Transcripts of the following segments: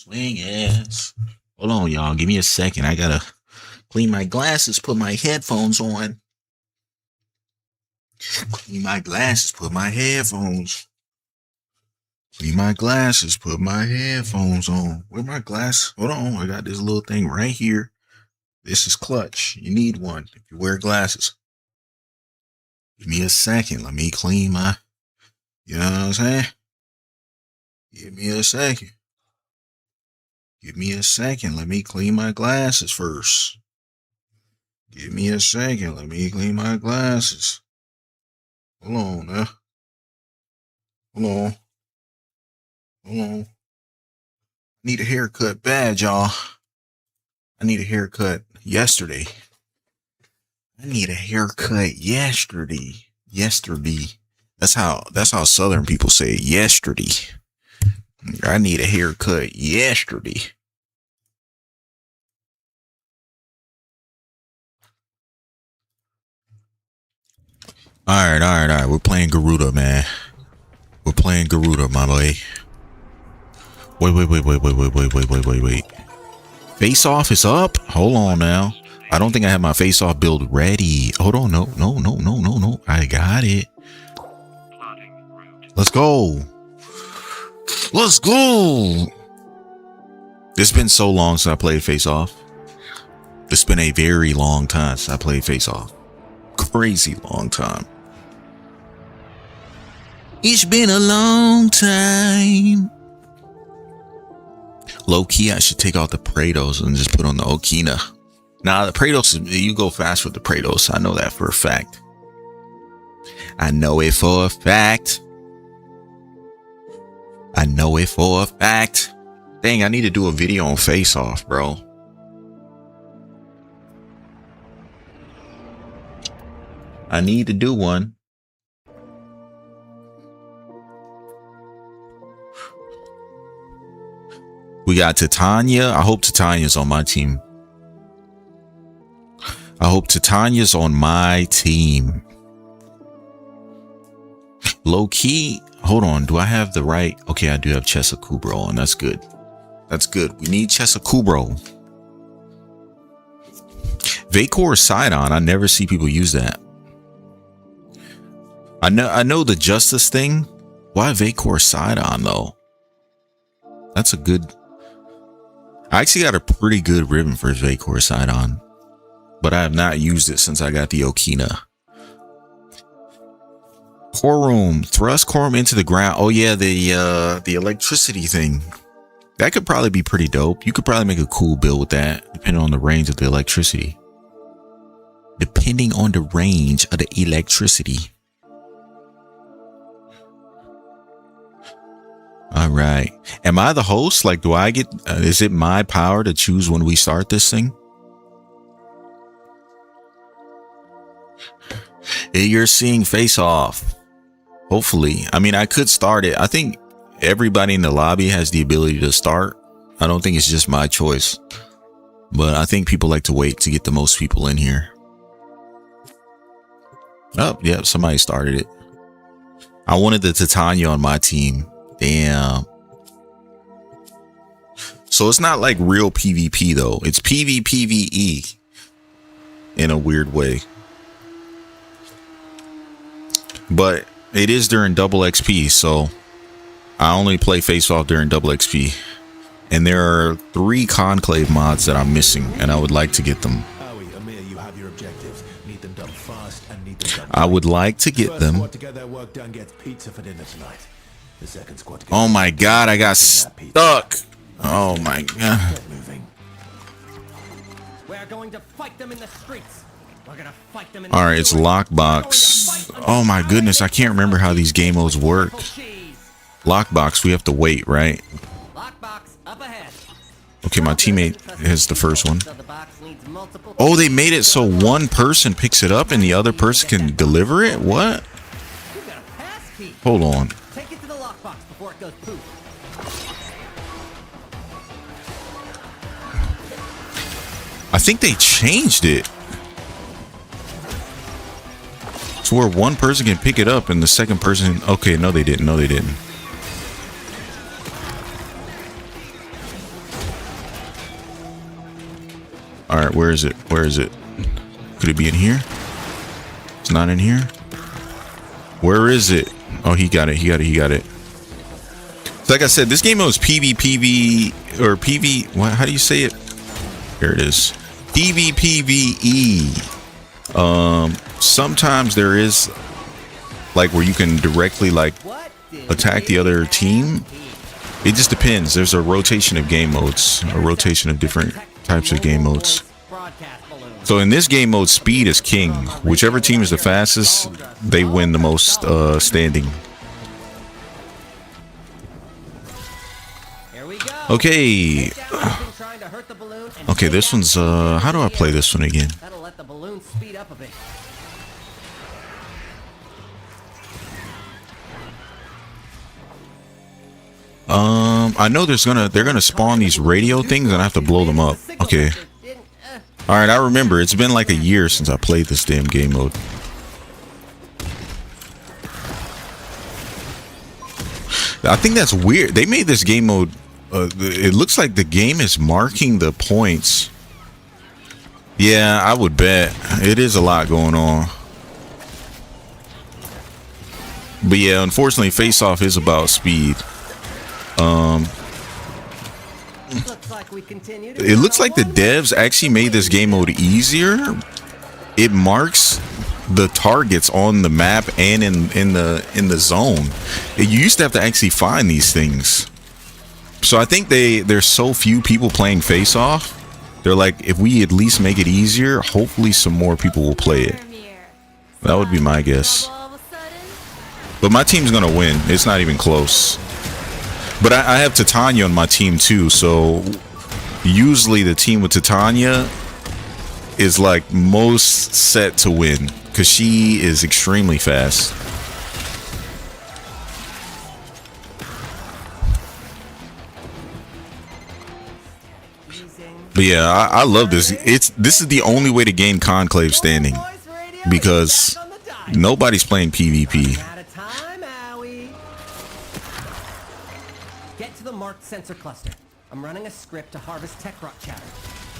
Swing ass. Hold on, y'all. Give me a second. I gotta clean my glasses, put my headphones on. Clean my glasses, put my headphones. Clean my glasses, put my headphones on. Where my glass? Hold on. I got this little thing right here. This is clutch. You need one if you wear glasses. Give me a second. Let me clean my, you know what I'm saying? Give me a second. Give me a second. Let me clean my glasses first. Give me a second. Let me clean my glasses. Hold on now. Hold on. Hold on. I need a haircut bad, y'all. I need a haircut yesterday. I need a haircut yesterday. Yesterday. That's how Southern people say it. Yesterday. I need a haircut yesterday. All right. We're playing Garuda, man. We're playing Garuda, my boy. Wait. Face off is up. Hold on now. I don't think I have my face off build ready. Hold on. No. I got it. Let's go. Let's go. It's been so long since I played face off. It's been a very long time since I played face off. Crazy long time. It's been a long time. Low key, I should take out the Prados and just put on the Okina. Nah, the Prados, you go fast with the Prados. I know that for a fact. I know it for a fact. Dang, I need to do a video on face off, bro. I need to do one. We got Titania. I hope Titania's on my team. Low key. Hold on. Do I have the right? Okay, I do have Chesa Kubro on. That's good. We need Chesa Kubro. Vacor Sidon. I never see people use that. I know the Justice thing. Why Vacor Sidon though? That's a good. I actually got a pretty good ribbon for Vacor Sidon, but I have not used it since I got the Okina. Corum, thrust Corum into the ground. Oh yeah, the electricity thing. That could probably be pretty dope. You could probably make a cool build with that, depending on the range of the electricity. All right. Am I the host? Like, do I get, is it my power to choose when we start this thing? You're seeing face off. Hopefully. I mean, I could start it. I think everybody in the lobby has the ability to start. I don't think it's just my choice, but I think people like to wait to get the most people in here. Oh, yeah. Somebody started it. I wanted the Titania on my team. Damn. So it's not like real PvP though. It's PvPvE in a weird way. But it is during double XP, so I only play face off during double XP. And there are 3 conclave mods that I'm missing, and I would like to get them. I would like to get them. Oh my god, I got stuck. Oh my god. We're going to fight them in the streets. We're gonna fight them in the All right, it's lockbox. Oh my goodness, I can't remember how these game modes work. Lockbox, we have to wait, right? Okay, my teammate has the first one. Oh, they made it so one person picks it up and the other person can deliver it? What? Hold on. I think they changed it to where one person can pick it up and the second person. Okay, no, they didn't. All right, where is it? Where is it? Could it be in here? It's not in here. Where is it? Oh, he got it. He got it. He got it. Like I said, this game mode is PvPv or PV. What? How do you say it? Here it is. PvPvE. Sometimes there is like where you can directly like attack the other team. It just depends. There's a rotation of game modes, a rotation of different types of game modes. So in this game mode, speed is king. Whichever team is the fastest, they win the most standing. Okay. Okay, this one's how do I play this one again? I know they're gonna spawn these radio things and I have to blow them up. Okay. Alright, I remember. It's been like a year since I played this damn game mode. I think that's weird. They made this game mode it looks like the game is marking the points. Yeah, I would bet. It is a lot going on. But yeah, unfortunately, Face Off is about speed. It looks like the devs actually made this game mode easier. It marks the targets on the map and in the zone. You used to have to actually find these things. So I think there's so few people playing Face Off. They're like, if we at least make it easier, hopefully some more people will play it. That would be my guess. But my team's gonna win. It's not even close. But I have Titania on my team too, so usually the team with Titania is like most set to win because she is extremely fast. But yeah, I love this. This is the only way to gain Conclave standing because nobody's playing PvP. Get to the marked sensor cluster. I'm running a script to harvest tech rot chatter.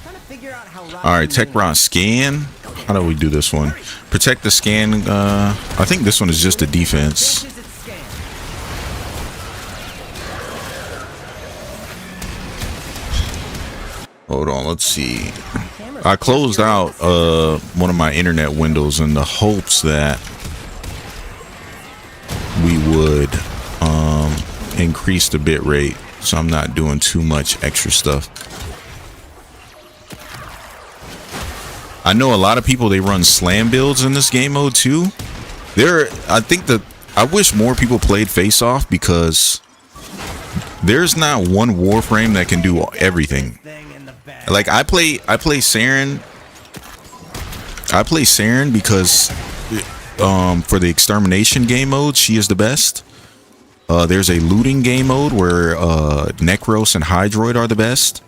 Trying to figure out how. All right, tech rot scan. How do we do this one? Protect the scan. I think this one is just a defense. Hold on, let's see. I closed out one of my internet windows in the hopes that we would increase the bit rate, so I'm not doing too much extra stuff. I know a lot of people, they run slam builds in this game mode too. I wish more people played Face Off because there's not one Warframe that can do everything. Like I play Saren. I play Saren because for the extermination game mode, she is the best. There's a looting game mode where Necros and Hydroid are the best.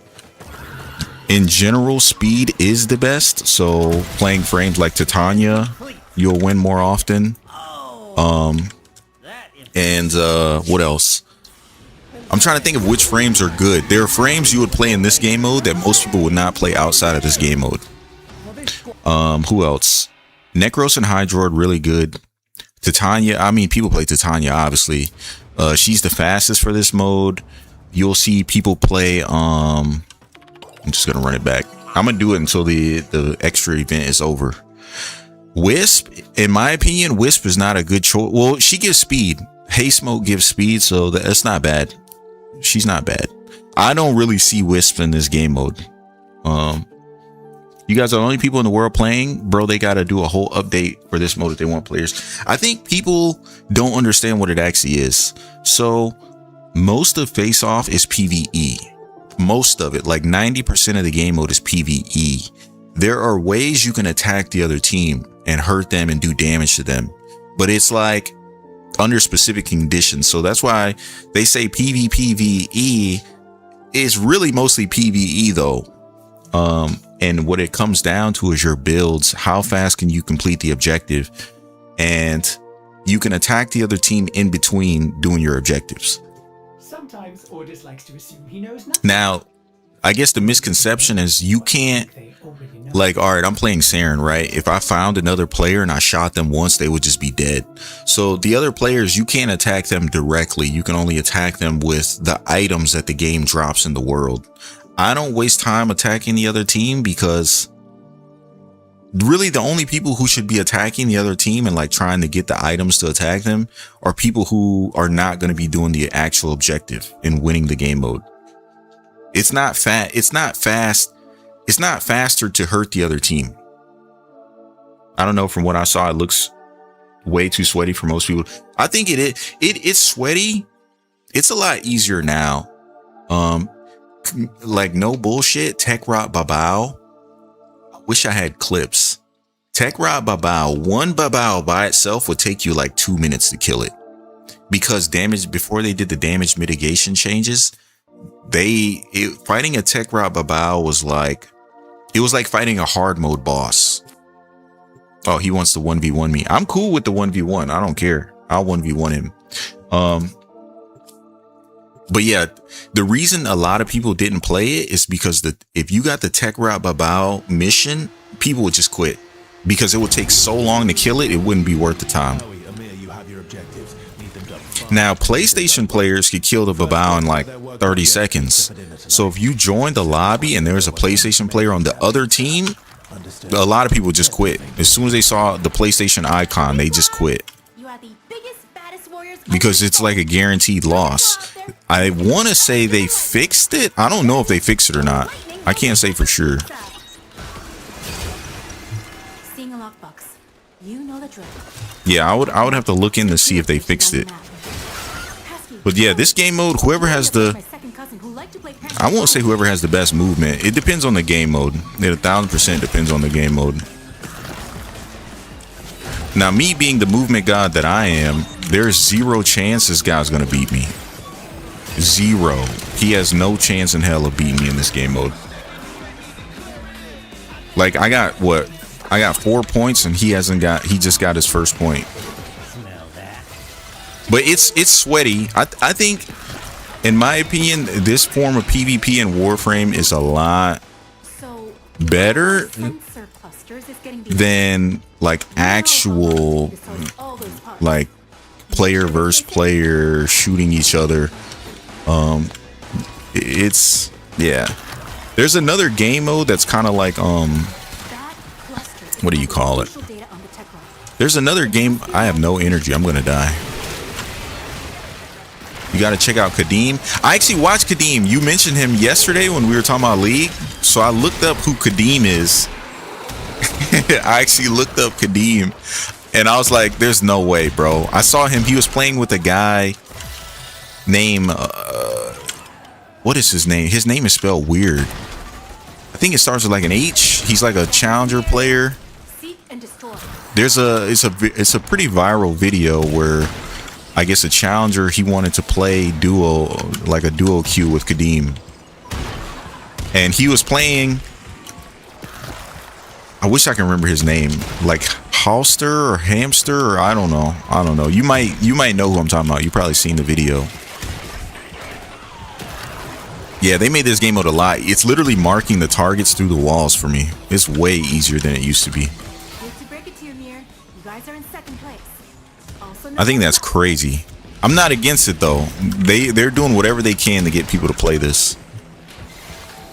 In general, speed is the best. So playing frames like Titania, you'll win more often. And what else? I'm trying to think of which frames are good. There are frames you would play in this game mode that most people would not play outside of this game mode. Who else? Necros and Hydroid, really good. Titania, I mean, people play Titania, obviously. She's the fastest for this mode. You'll see people play, I'm just going to run it back. I'm going to do it until the extra event is over. Wisp, in my opinion, Wisp is not a good choice. Well, she gives speed. Haste Smoke gives speed, so that's not bad. She's not bad. I don't really see Wisp in this game mode. You guys are the only people in the world playing, bro. They got to do a whole update for this mode if they want players. I think people don't understand what it actually is. So most of Face Off is PvE. Most of it, like 90% of the game mode is PvE. There are ways you can attack the other team and hurt them and do damage to them, but it's like under specific conditions. So that's why they say PvPvE is really mostly PvE though. And what it comes down to is your builds. How fast can you complete the objective? And you can attack the other team in between doing your objectives. Sometimes Ordis likes to assume he knows nothing. Now, I guess the misconception is you can't, like, all right, I'm playing Saren, right? If I found another player and I shot them once, they would just be dead. So the other players, you can't attack them directly. You can only attack them with the items that the game drops in the world. I don't waste time attacking the other team because really the only people who should be attacking the other team and like trying to get the items to attack them are people who are not going to be doing the actual objective in winning the game mode. It's not faster to hurt the other team. I don't know. From what I saw, it looks way too sweaty for most people. I think it's sweaty. It's a lot easier now. Like no bullshit. Tech Rock Babao. I wish I had clips. Tech Rock Babao. One Babao by itself would take you like 2 minutes to kill it, because before they did the damage mitigation changes, fighting a Tech Rock Babao was like, it was like fighting a hard mode boss. Oh, he wants to 1v1 me. I'm cool with the 1v1. I don't care. I'll 1v1 him. But yeah, the reason a lot of people didn't play it is because if you got the Tech Rock Babao mission, people would just quit because it would take so long to kill it. It wouldn't be worth the time. Now, PlayStation players could kill the Babao in like 30 seconds. So if you join the lobby and there's a PlayStation player on the other team, a lot of people just quit. As soon as they saw the PlayStation icon, they just quit. Because it's like a guaranteed loss. I want to say they fixed it. I don't know if they fixed it or not. I can't say for sure. Yeah, I would have to look in to see if they fixed it. But yeah, this game mode, whoever has the, I won't say whoever has the best movement. It depends on the game mode. It 1000% depends on the game mode. Now, me being the movement god that I am, there's zero chance this guy's gonna beat me. Zero. He has no chance in hell of beating me in this game mode. Like, I got 4 points and he just got his first point. But it's sweaty. I think, in my opinion, this form of PvP in Warframe is a lot better than like actual like player versus player shooting each other. It's, yeah. There's another game mode that's kind of like what do you call it? There's another game. I have no energy. I'm gonna die. You got to check out Kadeem. I actually watched Kadeem. You mentioned him yesterday when we were talking about League. So I looked up who Kadeem is. I actually looked up Kadeem. And I was like, there's no way, bro. I saw him. He was playing with a guy named... what is his name? His name is spelled weird. I think it starts with like an H. He's like a challenger player. There's it's a pretty viral video where... I guess a challenger, he wanted to play duo, like a duo queue with Kadeem. And he was playing, I wish I can remember his name, like Halster or Hamster, or I don't know. You might know who I'm talking about. You probably seen the video. Yeah, they made this game mode a lot. It's literally marking the targets through the walls for me. It's way easier than it used to be. I think that's crazy. I'm not against it though. They're doing whatever they can to get people to play this.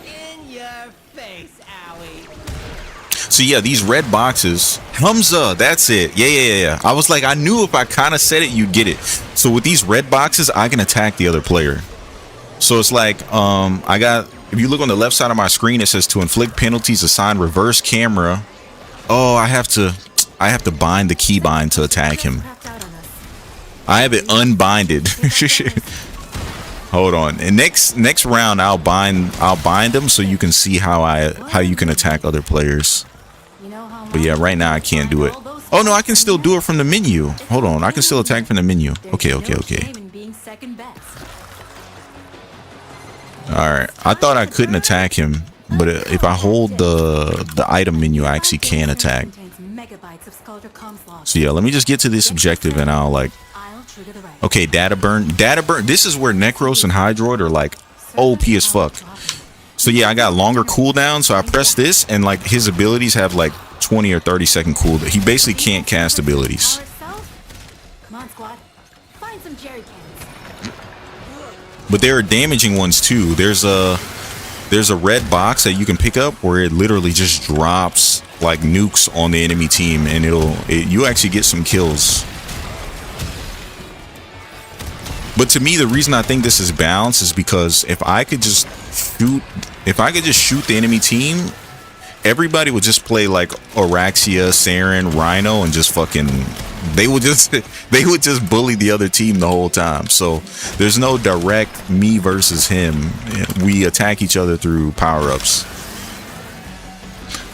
In your face, owie. So yeah, these red boxes, Hamza, that's it. Yeah. I was like, I knew if I kind of said it, you'd get it. So with these red boxes, I can attack the other player. So it's like, if you look on the left side of my screen, it says to inflict penalties, assign reverse camera. Oh, I have to bind the keybind to attack him. I have it unbinded. Hold on. And next round I'll bind them so you can see how you can attack other players. But yeah, right now I can't do it. Oh no, I can still do it from the menu. Hold on, I can still attack from the menu. Okay. Alright. I thought I couldn't attack him, but if I hold the item menu, I actually can attack. So yeah, let me just get to this objective and I'll like... Okay, data burn. This is where Necros and Hydroid are like OP as fuck. So yeah, I got longer cooldown. So I press this, and like his abilities have like 20 or 30-second cooldown. He basically can't cast abilities. Come on, squad. Find some jerry cans. But there are damaging ones too. There's a red box that you can pick up where it literally just drops like nukes on the enemy team, and you actually get some kills. But to me, the reason I think this is balanced is because if I could just shoot the enemy team, everybody would just play like Araxia, Saren, Rhino, and just fucking they would just bully the other team the whole time. So there's no direct me versus him. We attack each other through power-ups.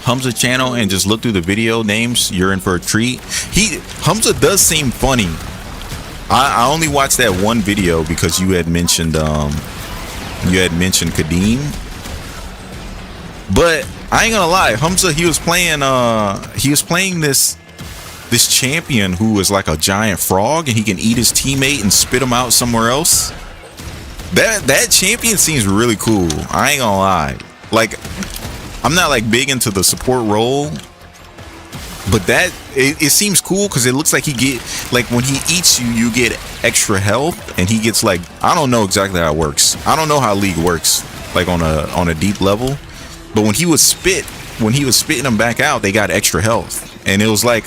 Hamza channel and just look through the video names. You're in for a treat. Hamza does seem funny. I only watched that one video because you had mentioned Kadeem. But I ain't gonna lie, Hamza, he was playing this champion who is like a giant frog, and he can eat his teammate and spit him out somewhere else. That champion seems really cool. I ain't gonna lie. Like, I'm not like big into the support role, but it seems cool because it looks like he get like when he eats you, you get extra health, and he gets like, I don't know exactly how it works. I don't know how League works like on a deep level, but when he was spitting them back out, they got extra health, and it was like,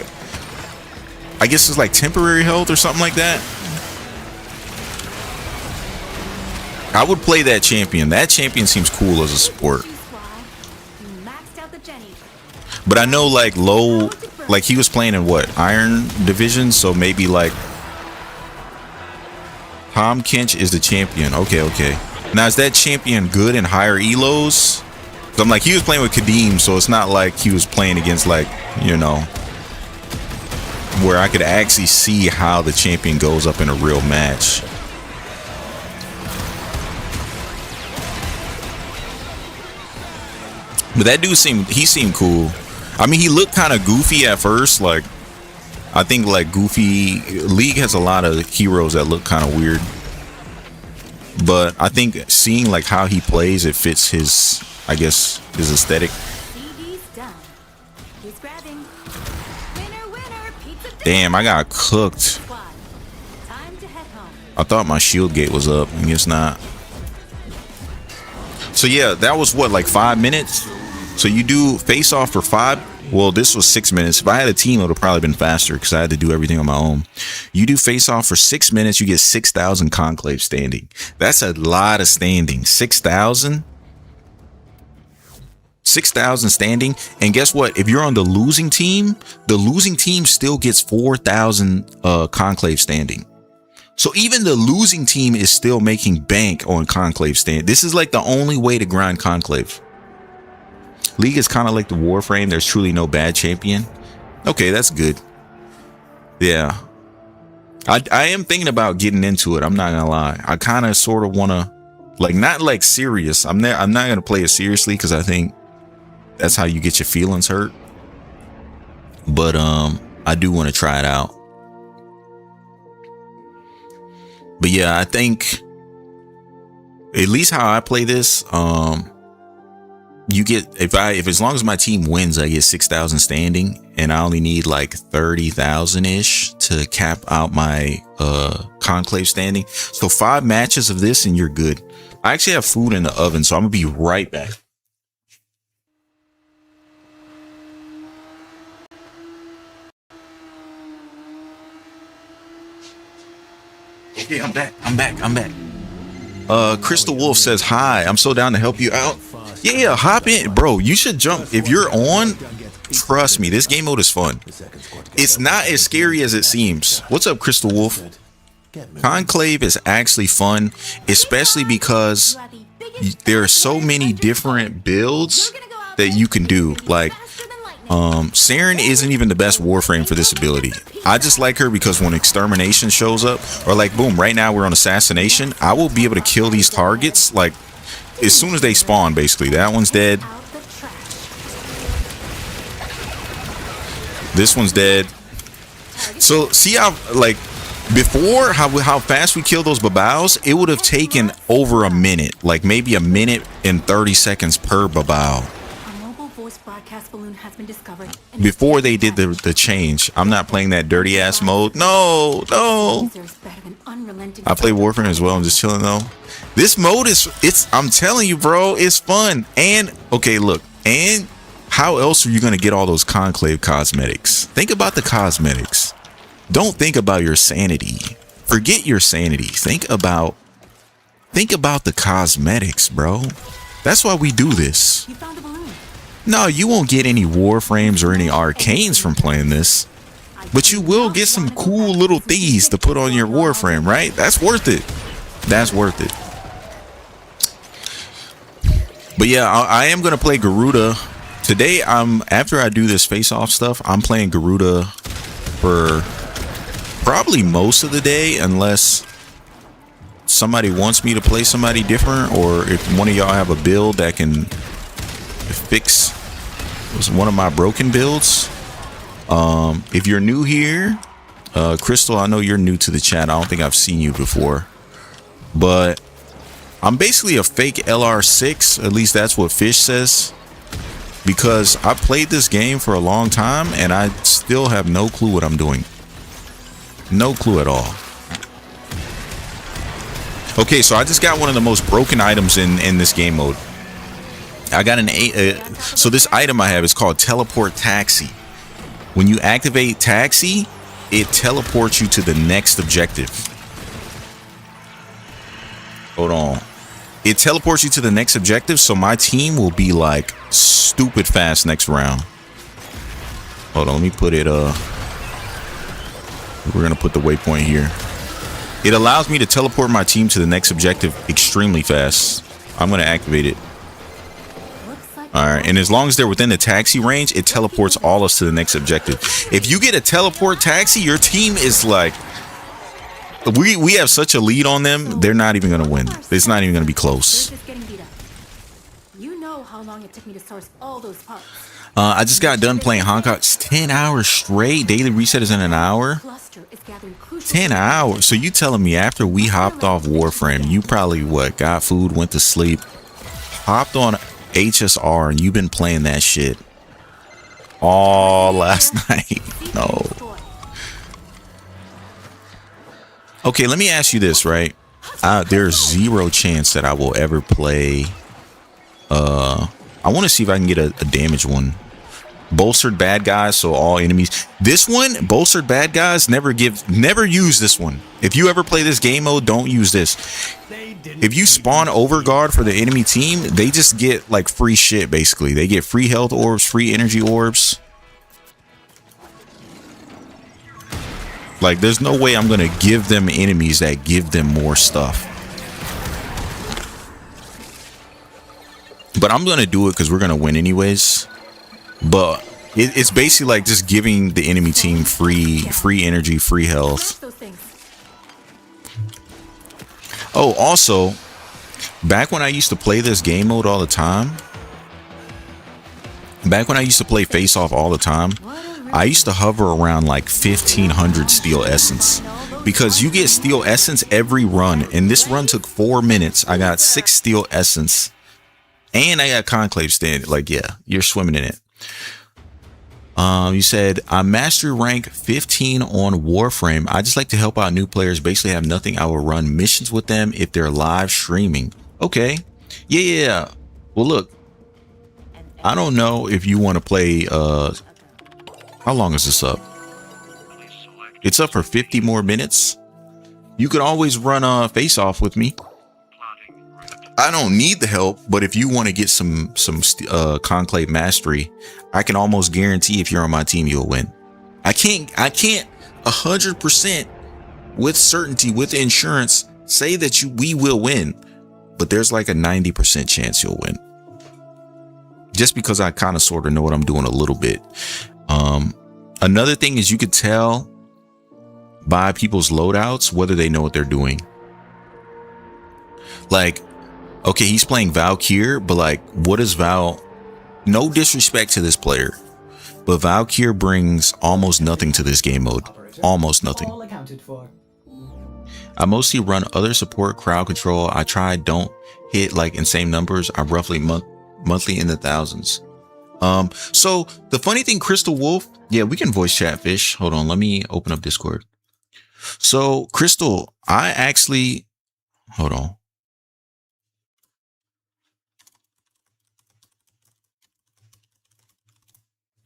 I guess it's like temporary health or something like that. I would play that champion. That champion seems cool as a support. But I know like low, like he was playing in what, Iron Division, so maybe like Tom Kinch is the champion. Okay. Now is that champion good in higher elos? So I'm like, he was playing with Kadeem, so it's not like he was playing against like, you know, where I could actually see how the champion goes up in a real match. But that dude seemed cool. I mean, he looked kind of goofy at first. Like, I think like Goofy League has a lot of heroes that look kind of weird. But I think seeing like how he plays, it fits his, I guess, his aesthetic. Damn, I got cooked. I thought my shield gate was up. I guess not. So yeah, that was what, like 5 minutes? So you do face off for 5. Well, this was 6 minutes. If I had a team, it would have probably been faster because I had to do everything on my own. You do face off for 6 minutes, you get 6,000 conclave standing. That's a lot of standing. 6,000 standing. And guess what? If you're on the losing team still gets 4,000 conclave standing. So even the losing team is still making bank on conclave stand. This is like the only way to grind conclave. League is kind of like the Warframe. There's truly no bad champion. Okay, that's good. Yeah. I am thinking about getting into it. I'm not gonna lie. I kind of sort of want to, like, not like serious. I'm not gonna play it seriously because I think that's how you get your feelings hurt. But I do want to try it out. But yeah, I think at least how I play this, you get, if as long as my team wins, I get 6,000 standing, and I only need like 30,000 ish to cap out my conclave standing. So 5 matches of this and you're good. I actually have food in the oven, so I'm gonna be right back. Okay, I'm back. Crystal Wolf says, hi, I'm so down to help you out. Yeah, hop in, bro. You should jump. If you're on, trust me, this game mode is fun. It's not as scary as it seems. What's up, Crystal Wolf? Conclave is actually fun, especially because there are so many different builds that you can do. Like, Saren isn't even the best Warframe for this ability. I just like her because when Extermination shows up, or like, boom, right now we're on Assassination, I will be able to kill these targets like as soon as they spawn. Basically, that one's dead. This one's dead. So see how, like, Before, how fast we kill those babaos, it would have taken over a minute, like maybe a minute and 30 seconds per babao. A mobile voice broadcast balloon has been discovered. Before they did the change. I'm not playing that dirty ass mode. No. I play Warframe as well. I'm just chilling though. This mode I'm telling you, bro, it's fun. And okay, look, and how else are you gonna get all those conclave cosmetics? Think about the cosmetics. Don't think about your sanity. Forget your sanity. Think about the cosmetics, bro. That's why we do this. You found a balloon. No, you won't get any Warframes or any arcanes from playing this. But you will get some cool little things to put on your Warframe, right? That's worth it. That's worth it. But yeah, I am going to play Garuda. Today, after I do this face-off stuff, I'm playing Garuda for probably most of the day, unless somebody wants me to play somebody different, or if one of y'all have a build that can fix one of my broken builds. If you're new here, Crystal, I know you're new to the chat. I don't think I've seen you before, but I'm basically a fake LR6. At least that's what Fish says, because I played this game for a long time and I still have no clue what I'm doing. No clue at all. Okay, so I just got one of the most broken items in this game mode. I got so this item I have is called Teleport Taxi. When you activate Taxi, it teleports you to the next objective. Hold on. It teleports you to the next objective, so my team will be like stupid fast next round. Hold on, let me put it we're gonna put the waypoint here. It allows me to teleport my team to the next objective extremely fast. I'm gonna activate it. All right, and as long as they're within the taxi range, it teleports all us to the next objective. If you get a teleport taxi, your team is like, we have such a lead on them, they're not even gonna win. It's not even gonna be close. You know how long it took me to source all those parts. I just got done playing Honkai. It's 10 hours straight. Daily reset is in an hour. 10 hours. So you telling me after we hopped off Warframe, you probably got food, went to sleep, hopped on HSR, and you've been playing that shit all last night? No. Okay, let me ask you this, right? There's zero chance that I will ever play. I want to see if I can get a damage one. Bolstered bad guys, so all enemies. This one, bolstered bad guys, never use this one. If you ever play this game mode, don't use this. If you spawn overguard for the enemy team, they just get like free shit, basically. They get free health orbs, free energy orbs. Like, there's no way I'm gonna give them enemies that give them more stuff. But I'm gonna do it because we're gonna win anyways. But it's basically like just giving the enemy team free energy, free health. Oh, also, back when I used to play this game mode all the time, back when I used to play Face Off all the time, I used to hover around like 1500 steel essence, because you get steel essence every run, and this run took 4 minutes. I got 6 steel essence, and I got conclave stand. Like, yeah, you're swimming in it. You said I'm mastery rank 15 on Warframe. I just like to help out new players. Basically have nothing. I will run missions with them if they're live streaming. Okay. Yeah. Well, look, I don't know if you want to play. How long is this up? It's up for 50 more minutes. You could always run Face Off with me. I don't need the help, but if you want to get some conclave mastery, I can almost guarantee if you're on my team, you'll win. I can't 100% with certainty, with insurance, say that we will win, but there's like a 90% chance you'll win. Just because I kind of sort of know what I'm doing a little bit. Another thing is you could tell by people's loadouts whether they know what they're doing. Like, okay, he's playing Valkyr, but like, what is Val? No disrespect to this player, but Valkyr brings almost nothing to this game mode. Almost nothing. I mostly run other support crowd control. I try don't hit like insane numbers. I'm roughly monthly in the thousands. So the funny thing, Crystal Wolf, yeah, we can voice chat fish. Hold on, let me open up Discord. So Crystal, I actually hold on.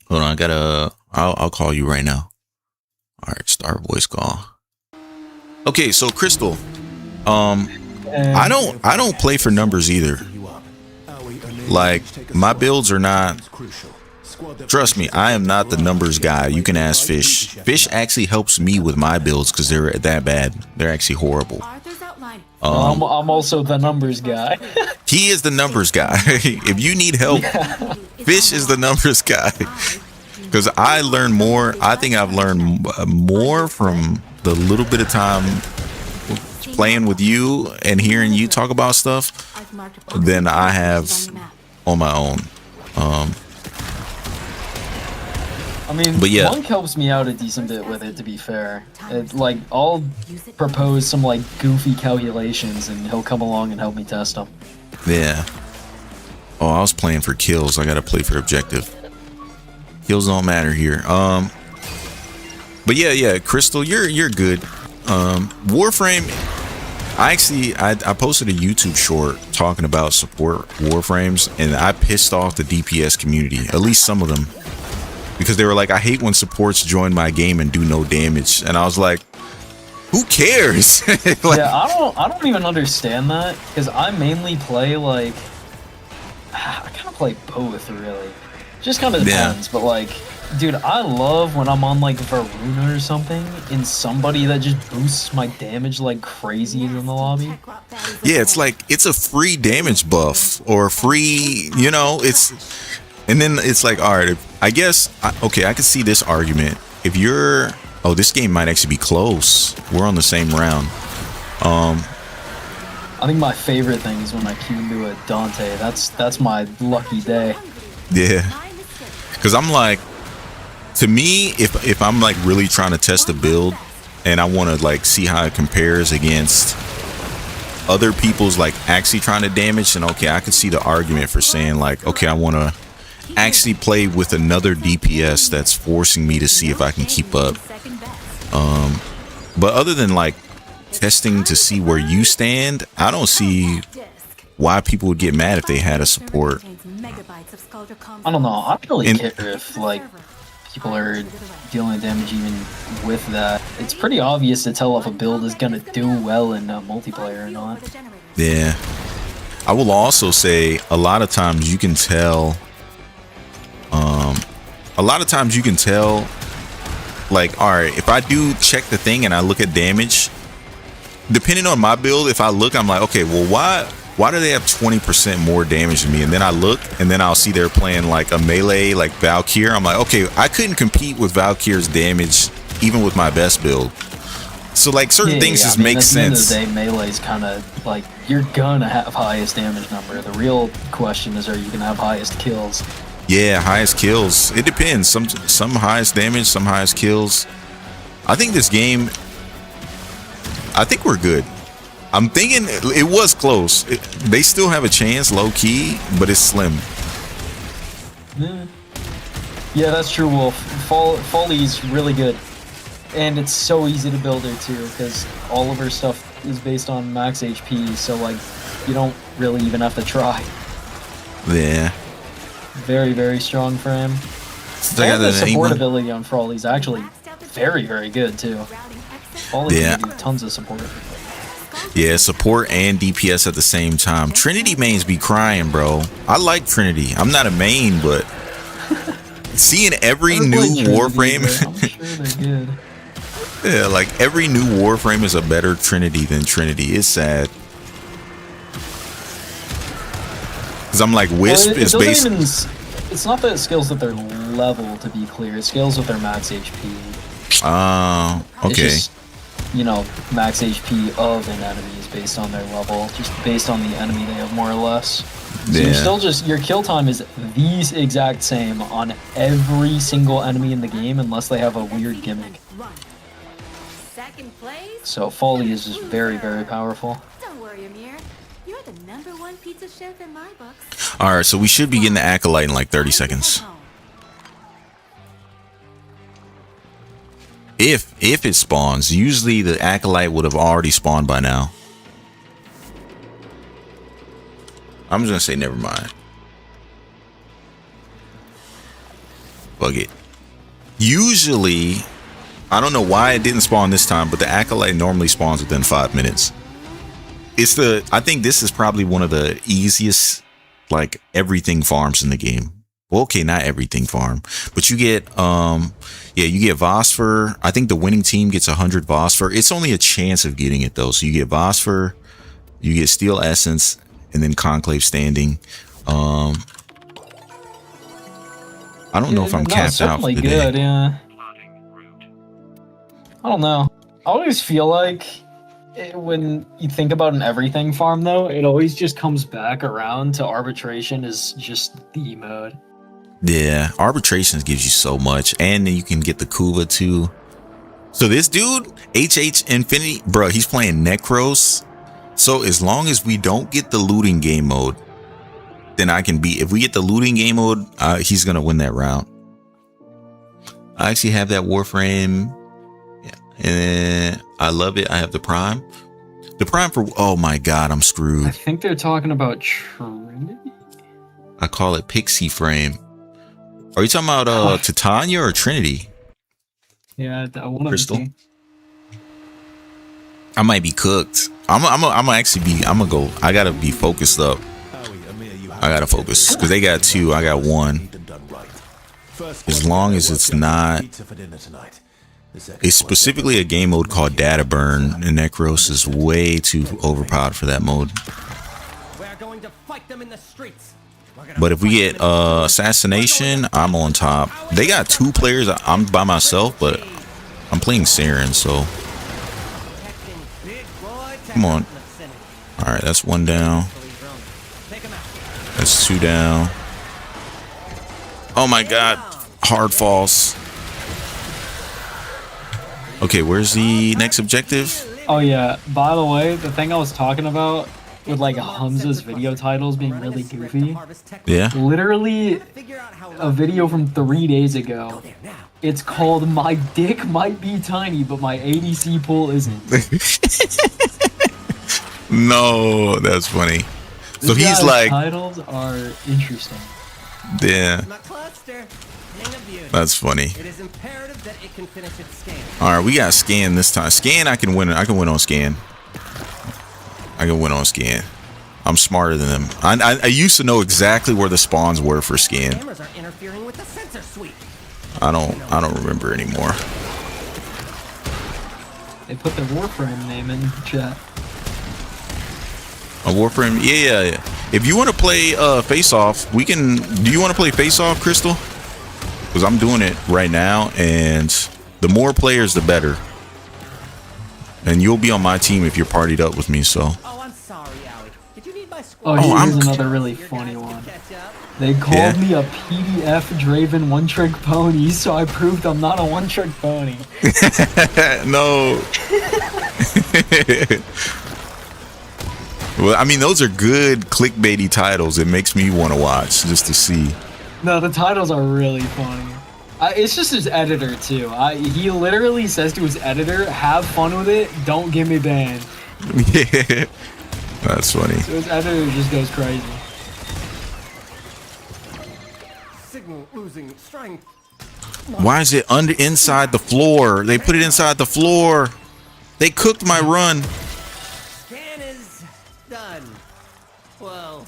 Hold on, I'll call you right now. All right, start voice call. Okay, so Crystal, I don't play for numbers either. Like my builds are not. Trust me, I am not the numbers guy. You can ask Fish. Fish actually helps me with my builds because they're that bad. They're actually horrible. I'm also the numbers guy. He is the numbers guy. If you need help, Fish is the numbers guy. Because I learn more. I think I've learned more from the little bit of time playing with you and hearing you talk about stuff than I have on my own. I mean, but yeah. Monk helps me out a decent bit with it, to be fair. Like, I'll propose some, like, goofy calculations, and he'll come along and help me test them. Yeah. Oh, I was playing for kills. I gotta play for objective. Kills don't matter here. But yeah, Crystal, you're good. Warframe, I posted a YouTube short talking about support Warframes, and I pissed off the DPS community, at least some of them. Because they were like, I hate when supports join my game and do no damage. And I was like, who cares? Like, yeah, I don't even understand that, because I mainly play, like, I kind of play both, really. Just kind of depends, but, like, dude, I love when I'm on, like, Varuna or something, and somebody that just boosts my damage like crazy in the lobby. Yeah, it's like, it's a free damage buff, or free, you know, it's... And then it's like, all right, I guess, okay, I can see this argument. If you're, oh, this game might actually be close. We're on the same round. I think my favorite thing is when I queue into a Dante. That's my lucky day. Yeah. Because I'm like, to me, if I'm like really trying to test a build and I want to like see how it compares against other people's like actually trying to damage, then okay, I could see the argument for saying like, okay, I want to actually play with another DPS that's forcing me to see if I can keep up. But other than like testing to see where you stand, I don't see why people would get mad if they had a support. I don't know. I don't really care if like people are dealing damage even with that. It's pretty obvious to tell if a build is gonna do well in multiplayer or not. Yeah. I will also say a lot of times you can tell. Like, all right, if I do check the thing and I look at damage, depending on my build, if I look, I'm like, okay, well, why do they have 20% more damage than me? And then I look, and then I'll see they're playing like a melee, like Valkyr. I'm like, okay, I couldn't compete with Valkyr's damage even with my best build. So like certain things just make sense. At the end of the day, melee's kind of like, you're gonna have highest damage number. The real question is, are you gonna have highest kills? Yeah, highest kills. It depends. Some highest damage, some highest kills. I think this game, I think we're good. I'm thinking it was close. They still have a chance, low key, but it's slim. Yeah, that's true, Wolf. Folly's really good. And it's so easy to build her too, because all of her stuff is based on max HP, so like, you don't really even have to try. Yeah. Very, very strong frame. All the support ability on Frawley's actually very, very good too. Frawley can do tons of support. Yeah, support and DPS at the same time. Trinity mains be crying, bro. I like Trinity. I'm not a main, but seeing every new Warframe. I'm sure they're good. Yeah, like every new Warframe is a better Trinity than Trinity. It's sad. Because I'm like, Wisp is based. It's not that it scales with their level, to be clear. It scales with their max HP. Okay. It's just, you know, max HP of an enemy is based on their level, just based on the enemy they have, more or less. So you're still just, your kill time is the exact same on every single enemy in the game, unless they have a weird gimmick. Second place? So Foley is just very, very powerful. Don't worry, Amir. You're the #1 pizza chef in my books. All right, so we should be getting the Acolyte in like 30 seconds. If it spawns, usually the Acolyte would have already spawned by now. I'm just gonna say never mind. Fuck it. Usually, I don't know why it didn't spawn this time, but the Acolyte normally spawns within 5 minutes. I think this is probably one of the easiest, like, everything farms in the game. Well, okay, not everything farm, but you get, you get Phosphor. I think the winning team gets 100 Phosphor. It's only a chance of getting it though. So you get Phosphor, you get Steel Essence, and then Conclave Standing. I don't know if I'm capped out for today. Good, yeah. I don't know. I always feel like when you think about an everything farm, though, it always just comes back around to arbitration is just the mode. Yeah, arbitrations gives you so much, and then you can get the Kuva too. So this dude, HH Infinity, bro, he's playing Necros. So as long as we don't get the looting game mode, then I can beat. If we get the looting game mode, he's gonna win that round. I actually have that Warframe. And I love it. I have the Prime. The Prime for, oh my god, I'm screwed. I think they're talking about Trinity? I call it Pixie Frame. Are you talking about Titania or Trinity? Yeah, that one. Crystal. I might be cooked. I'm gonna go. I gotta be focused up. I gotta focus because they got 2. I got 1. As long as it's not. It's specifically a game mode called Data Burn, and Necros is way too overpowered for that mode. We're going to fight them in the streets. But if we get Assassination, I'm on top. They got 2 players. I'm by myself, but I'm playing Saren, so come on. All right, that's 1 down. That's 2 down. Oh my god, hard false. Okay, where's the next objective? Oh yeah, by the way, the thing I was talking about with like Hamza's video titles being really goofy. Yeah. Literally a video from 3 days ago. It's called "My Dick Might Be Tiny, but My ADC Pool Isn't." No, that's funny. So This he's guy's like, titles are interesting. yeah, that's funny. It is imperative that it can finish its scan. All right, we got Scan this time. Scan, I can win. I can win on Scan. I can win on Scan. I'm smarter than them. I used to know exactly where the spawns were for Scan. Cameras are interfering with the sensor suite. I don't remember anymore. They put their Warframe name in the chat. A Warframe, yeah. If you want to play Face Off, we can. Do you want to play Face Off, Crystal? Because I'm doing it right now, and the more players, the better. And you'll be on my team if you're partied up with me. So. Oh, I'm sorry, Allie. Did you need my squad? Oh, here's I'm another really funny one. They called me a PDF Draven one-trick pony, so I proved I'm not a one-trick pony. No. Well, I mean, those are good clickbaity titles. It makes me want to watch just to see. No, the titles are really funny. It's just his editor, too. He literally says to his editor, have fun with it, don't get me banned. Yeah, that's funny. So his editor just goes crazy. Signal losing strength. Why is it inside the floor? They put it inside the floor. They cooked my run. Scan is done. Well,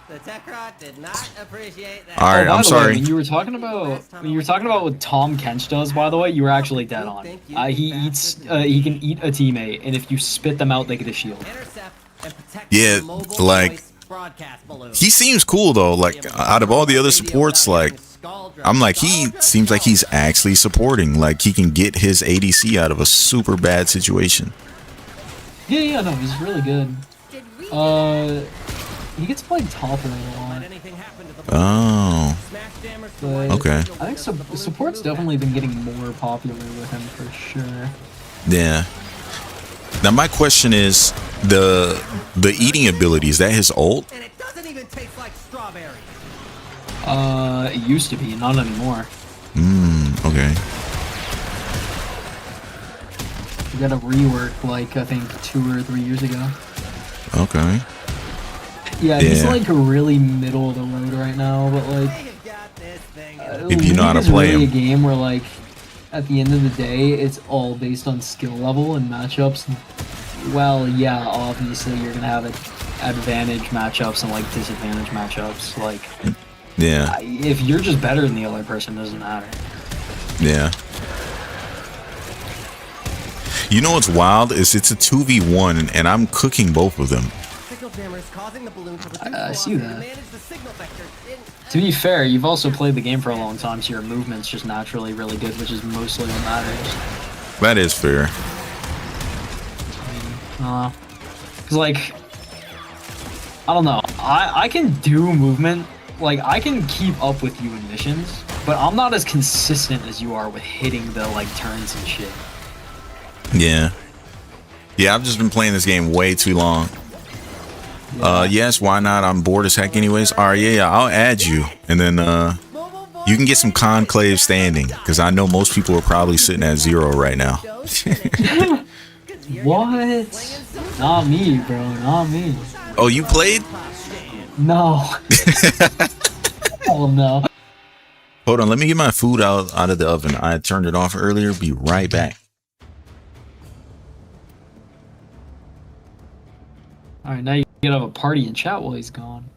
the Techrot did not appreciate that. All right, By I'm the way, sorry. when you were talking about what Tom Kench does, by the way, you were actually dead on. He can eat a teammate, and if you spit them out, they get a shield. Intercept and protect Yeah, the mobile like, voice broadcast balloon. He seems cool though. Like out of all the other supports, like I'm like he seems like he's actually supporting. Like he can get his ADC out of a super bad situation. Yeah, no, he's really good. He gets played top lane a lot. Oh, But okay. I think support's definitely been getting more popular with him for sure. Yeah. Now my question is the eating ability, is that his ult? And it doesn't even taste like strawberries. It used to be, not anymore. Okay. We got a rework like I think 2 or 3 years ago. Okay. Yeah, he's like really middle of the road right now, but like Hey, you got this thing. If you know how to League is play really him. a game where like at the end of the day, it's all based on skill level and matchups. Well, yeah, obviously you're gonna have advantage matchups and like disadvantage matchups. Like, Yeah. if you're just better than the other person, it doesn't matter. Yeah. You know what's wild is it's a 2v1 and I'm cooking both of them. Signal jammer is causing the balloon to reduce I see velocity that. to manage the signal vector. To be fair, you've also played the game for a long time, so your movement's just naturally really good, which is mostly what matters. That is fair. Cause like, I don't know, I can do movement, like I can keep up with you in missions, but I'm not as consistent as you are with hitting the like turns and shit. Yeah. Yeah, I've just been playing this game way too long. Yes, why not? I'm bored as heck anyways. Alright, yeah, I'll add you. And then you can get some conclave standing, because I know most people are probably sitting at 0 right now. What? Not me, bro, not me. Oh, you played? No. Oh no. Hold on, let me get my food out of the oven. I turned it off earlier. Be right back. Alright, now you can have a party and chat while he's gone.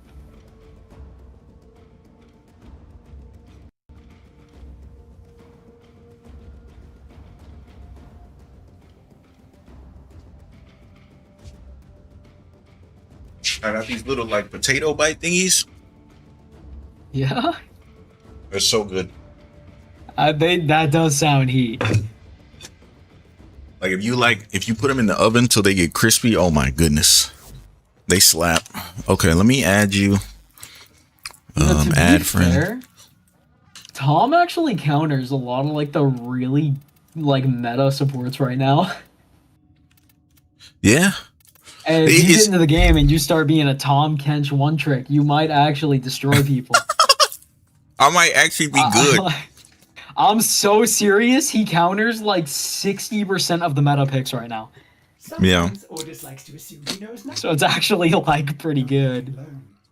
I got these little like potato bite thingies. Yeah? They're so good. That does sound heat. Like if you put them in the oven till they get crispy, oh my goodness. They slap. Okay, let me add you. To be Add friend. fair, Tom actually counters a lot of like the really like meta supports right now. Yeah. And if you It's- get into the game and you start being a Tom Kench one trick, you might actually destroy people. I might actually be good. I'm so serious. He counters like 60% of the meta picks right now. Yeah. Sometimes Orders likes to assume he knows nothing. So it's actually like pretty good.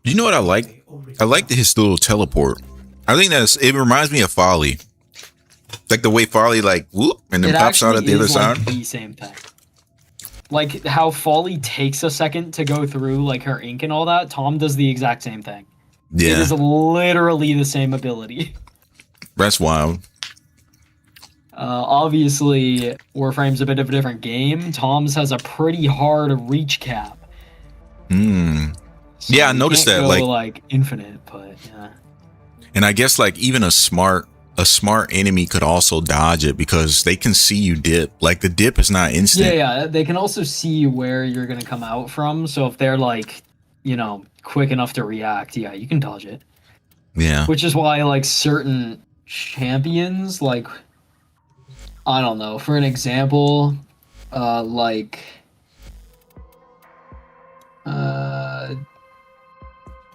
You know what I like? I like his little teleport. I think it reminds me of Folly. Like the way Folly like whoop and then It pops out actually at the other is like side. the same thing. Like how Folly takes a second to go through like her ink and all that, Tom does the exact same thing. It Yeah, is literally the same ability. that's wild. Obviously, Warframe's a bit of a different game. Tom's has a pretty hard reach cap. So Yeah, I you noticed can't that, go, like- infinite, but yeah. And I guess like even a smart enemy could also dodge it because they can see you dip. Like the dip is not instant. Yeah, they can also see where you're gonna come out from. So if they're like, quick enough to react, yeah, you can dodge it. Yeah. Which is why like certain champions, like I don't know, for an example, I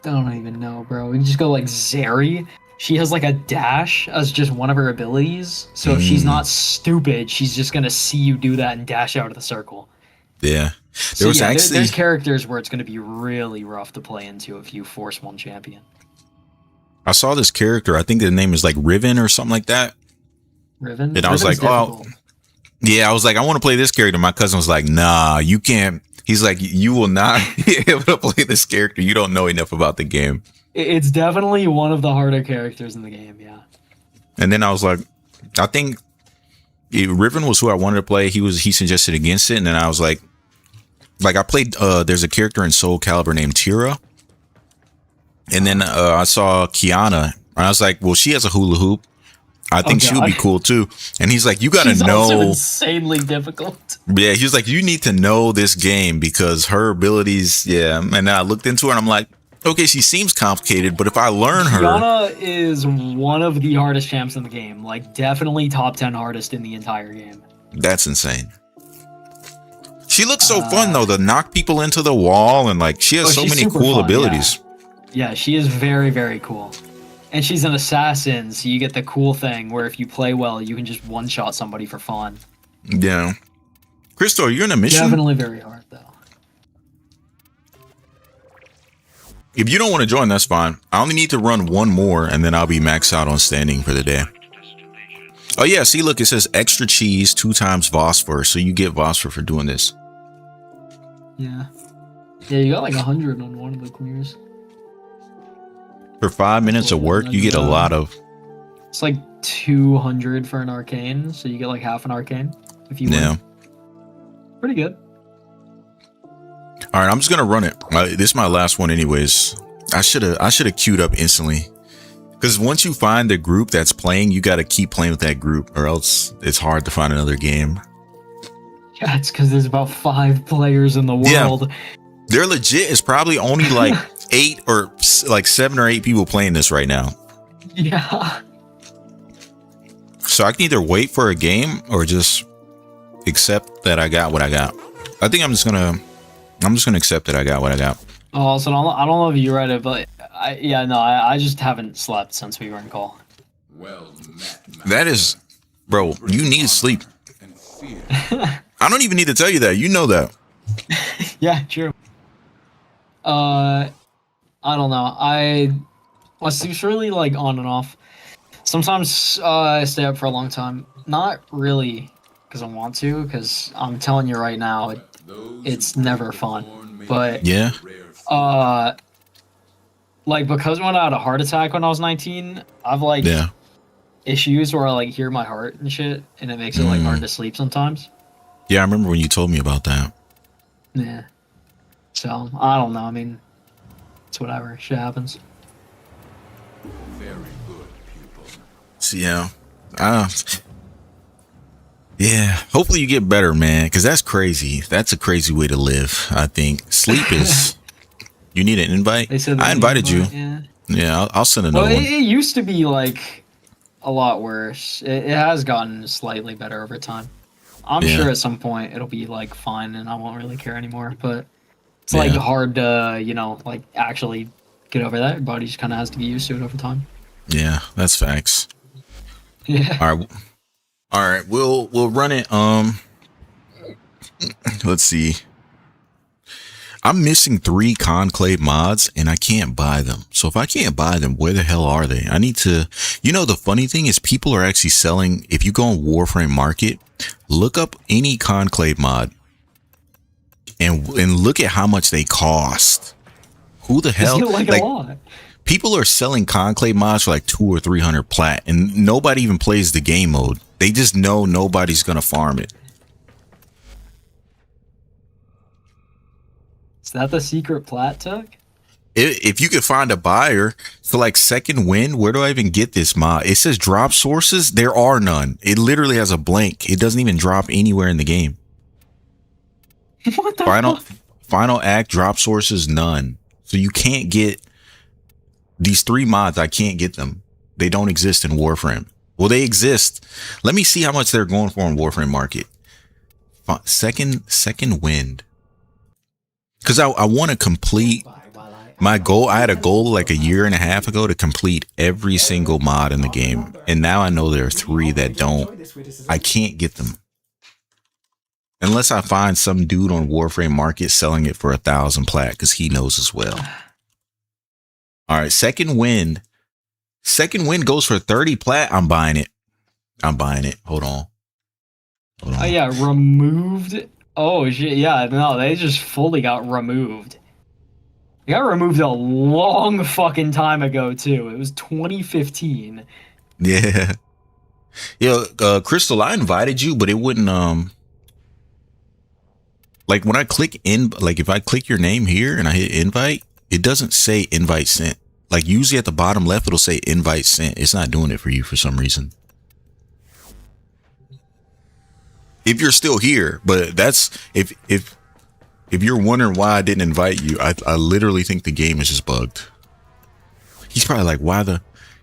don't even know, bro. We can just go like Zeri. She has like a dash as just one of her abilities. So if she's not stupid, she's just gonna see you do that and dash out of the circle. Yeah. So There was yeah, actually there's characters where it's gonna be really rough to play into if you force one champion. I saw this character. I think the name is like Riven or something like that. Riven. And I was Riven's like, oh, difficult. Yeah, I was like, I want to play this character. My cousin was like, nah, you can't. He's like, you will not be able to play this character. You don't know enough about the game. It's definitely one of the harder characters in the game, yeah. And then I was like, I think Riven was who I wanted to play. He suggested against it. And then I was like I played, there's a character in Soul Calibur named Tira. And then I saw Kiana. And I was like, well, she has a hula hoop. I think she would be cool too. And he's like, you got to She's also know. insanely difficult. Yeah, he was like, you need to know this game because her abilities, yeah. And then I looked into her and I'm like, okay, she seems complicated, but if I learn her. Kiana is one of the hardest champs in the game. Like, definitely top 10 hardest in the entire game. That's insane. She looks so fun though, to knock people into the wall, and like she has so she's many super cool fun, abilities. Yeah, she is very, very cool. And she's an assassin, so you get the cool thing where if you play well, you can just one-shot somebody for fun. Yeah. Crystal, you're in a mission? Definitely very hard, though. If you don't want to join, that's fine. I only need to run one more, and then I'll be maxed out on standing for the day. Oh yeah, see, look, it says extra cheese 2 times Vosphor, so you get Vosphor for doing this. Yeah. Yeah, you got like 100 on one of the clears. For 5 minutes of work, you get a lot of... It's like 200 for an arcane, so you get like half an arcane if you win. Pretty good. All right, I'm just gonna run it. This is my last one, anyways. I should have queued up instantly, because once you find the group that's playing, you got to keep playing with that group, or else it's hard to find another game. Yeah, it's because there's about 5 players in the world. Yeah. They're legit. It's probably only like 8 or like 7 or 8 people playing this right now. Yeah. So I can either wait for a game or just accept that I got what I got. I think I'm just gonna accept that I got what I got. Oh, so I don't know if you read it, but I just haven't slept since we were in call. Well met, That is, bro, you need sleep. I don't even need to tell you that. You know that. Yeah, true. I don't know. My sleep's really like on and off. Sometimes I stay up for a long time. Not really because I want to, because I'm telling you right now, it's never fun. But Yeah. like because when I had a heart attack when I was 19, I've like issues where I like hear my heart and shit, and it makes it like hard to sleep sometimes. Yeah, I remember when you told me about that. Yeah. So I don't know. I mean, it's whatever. Shit happens. very good pupil. So yeah. Yeah, hopefully you get better, man, because that's crazy. That's a crazy way to live, I think. Sleep is... You need an invite? They said I invited you. Yeah, Yeah, I'll send another one. it used to be like a lot worse. It has gotten slightly better over time. I'm sure at some point it'll be like fine and I won't really care anymore, but it's like hard to, like actually get over that. Your body just kind of has to get used to it over time. Yeah, that's facts. Yeah. All right, we'll run it. Let's see. I'm missing 3 Conclave mods and I can't buy them. So if I can't buy them, where the hell are they? I need to, the funny thing is people are actually selling. If you go on Warframe Market, look up any Conclave mod and look at how much they cost. Who the hell? Like a lot. People are selling Conclave mods for like 200 or 300 plat, and nobody even plays the game mode. They just know nobody's gonna farm it. Is that the secret plat tug? If you could find a buyer for like Second Wind, where do I even get this mod? It says drop sources. There are none. It literally has a blank. It doesn't even drop anywhere in the game. What the Final act drop sources, none. So you can't get these 3 mods. I can't get them. They don't exist in Warframe. Well, they exist. Let me see how much they're going for in Warframe Market. Second Wind. Because I want to complete my goal. I had a goal like a year and a half ago to complete every single mod in the game. And now I know there are 3 that don't. I can't get them. Unless I find some dude on Warframe Market selling it for 1,000 plat, because he knows as well. All right, Second Wind. Second Wind goes for 30 plat. I'm buying it. Hold on. Oh yeah, removed. Oh shit, yeah, no, they just fully got removed. They got removed a long fucking time ago too. It was 2015. Yeah. Crystal, I invited you, but it wouldn't like when I click if I click your name here and I hit invite, it doesn't say invite sent. Like usually at the bottom left it'll say invite sent. It's not doing it for you for some reason. If you're still here, but that's if you're wondering why I didn't invite you, I literally think the game is just bugged. He's probably like,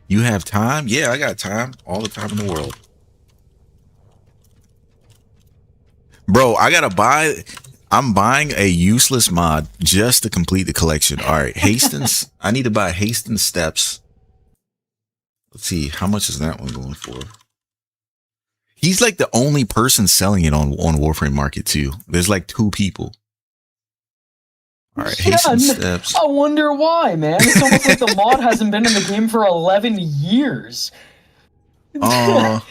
you have time? Yeah, I got time. All the time in the world. Bro, I gotta buy I'm buying a useless mod just to complete the collection. All right, Hastings. I need to buy Hastings Steps. Let's see, how much is that one going for? He's like the only person selling it on Warframe Market too. There's like 2 people. All right, Hastings Steps. I wonder why, man. It's almost like the mod hasn't been in the game for 11 years. Hold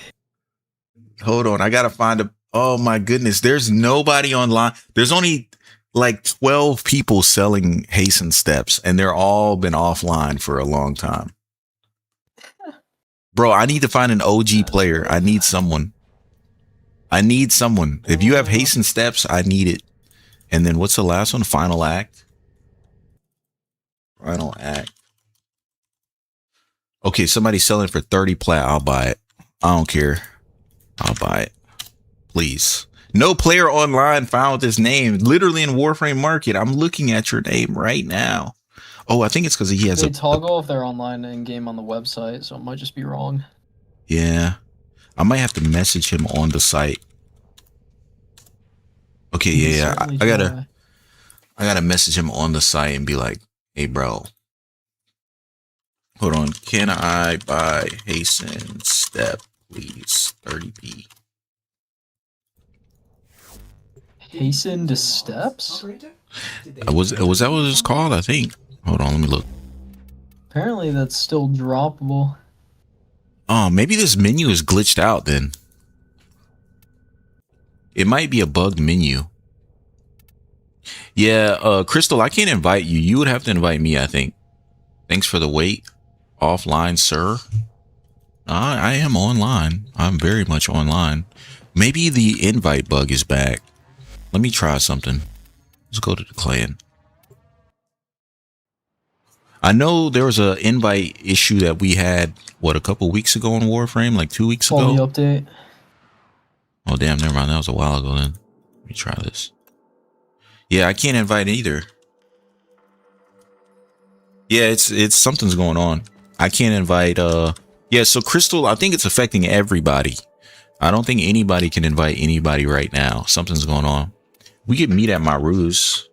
on, I gotta find a. Oh my goodness, there's nobody online. There's only like 12 people selling Hastings Steps, and they're all been offline for a long time. Bro, I need to find an OG player. I need someone. If you have Hastings Steps, I need it. And then what's the last one? Final Act. Final Act. Okay, somebody's selling for 30 plat. I'll buy it. I don't care. I'll buy it. Please. No player online found this name. Literally in Warframe Market. I'm looking at your name right now. Oh, I think it's because he has they toggle if they're online in game on the website, so it might just be wrong. Yeah. I might have to message him on the site. Okay, yeah. I gotta message him on the site and be like, hey bro. Hold on. Can I buy Hastings Step, please? 30p. Hasten to Steps? Was that what it's called? I think. Hold on, let me look. Apparently that's still droppable. Oh, maybe this menu is glitched out then. It might be a bugged menu. Yeah, Crystal, I can't invite you. You would have to invite me, I think. Thanks for the wait. Offline, sir. I am online. I'm very much online. Maybe the invite bug is back. Let me try something. Let's go to the clan. I know there was an invite issue that we had, what, a couple weeks ago in Warframe? Like 2 weeks ago? The update. Oh, damn, never mind. That was a while ago then. Let me try this. Yeah, I can't invite either. Yeah, it's something's going on. I can't invite, yeah, so Crystal, I think it's affecting everybody. I don't think anybody can invite anybody right now. Something's going on. We could meet at Maru's.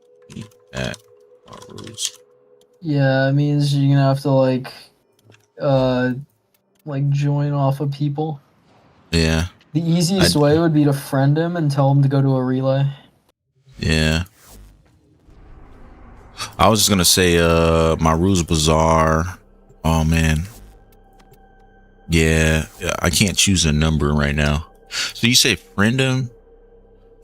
Yeah, it means you're gonna have to like join off of people. Yeah. The easiest way would be to friend him and tell him to go to a relay. Yeah. I was just gonna say Maru's Bazaar. Oh man. Yeah, I can't choose a number right now. So you say friend him?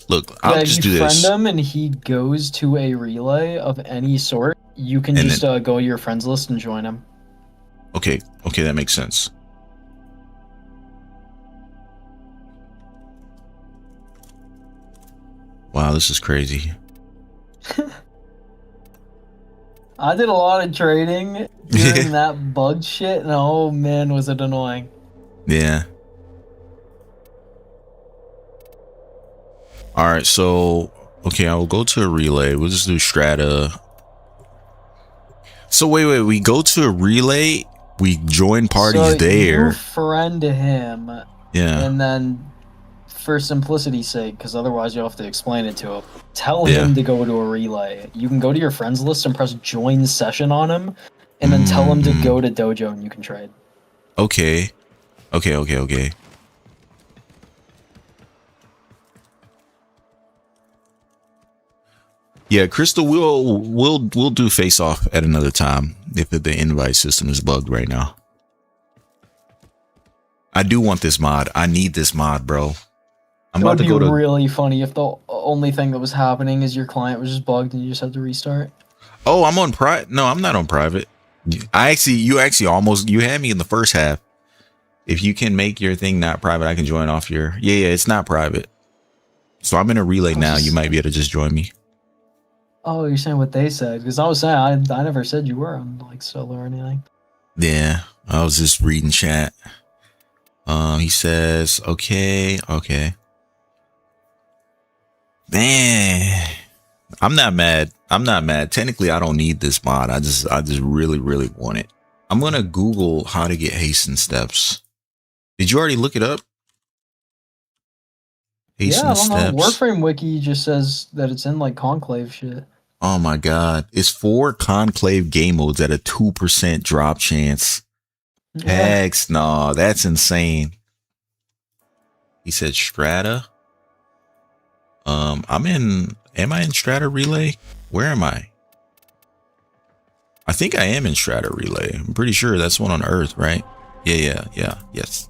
Look, I'll just do this. If you friend him and he goes to a relay of any sort, you can just go to your friends list and join him. Okay, that makes sense. Wow, this is crazy. I did a lot of trading during that bug shit, and oh man, was it annoying. Yeah. Alright, so, okay, I'll go to a relay. We'll just do strata. So wait, we go to a relay, we join parties there. You friend him. Yeah. And then, for simplicity's sake, because otherwise you'll have to explain it to him, tell him to go to a relay. You can go to your friends list and press join session on him, and then tell him to go to dojo and you can trade. Okay. Yeah, Crystal, we'll do face off at another time if the invite system is bugged right now. I do want this mod. I need this mod, bro. It would be really funny if the only thing that was happening is your client was just bugged and you just had to restart. Oh, I'm on private. No, I'm not on private. You had me in the first half. If you can make your thing not private, I can join off your. Yeah, it's not private. So I'm in a relay now. You might be able to just join me. Oh, you're saying what they said? Because I was saying I never said you were on like solo or anything. Yeah, I was just reading chat. He says, okay. Man, I'm not mad. Technically, I don't need this mod. I just really want it. I'm gonna Google how to get hasten steps. Did you already look it up? Yeah, Hasten I the don't know. steps. Warframe wiki just says that it's in like conclave shit. Oh my god. It's 4 conclave game modes at a 2% drop chance. Yeah. Hex, no, that's insane. He said Strata. Am I in Strata Relay? Where am I? I think I am in Strata Relay. I'm pretty sure that's one on Earth, right? Yeah, yes.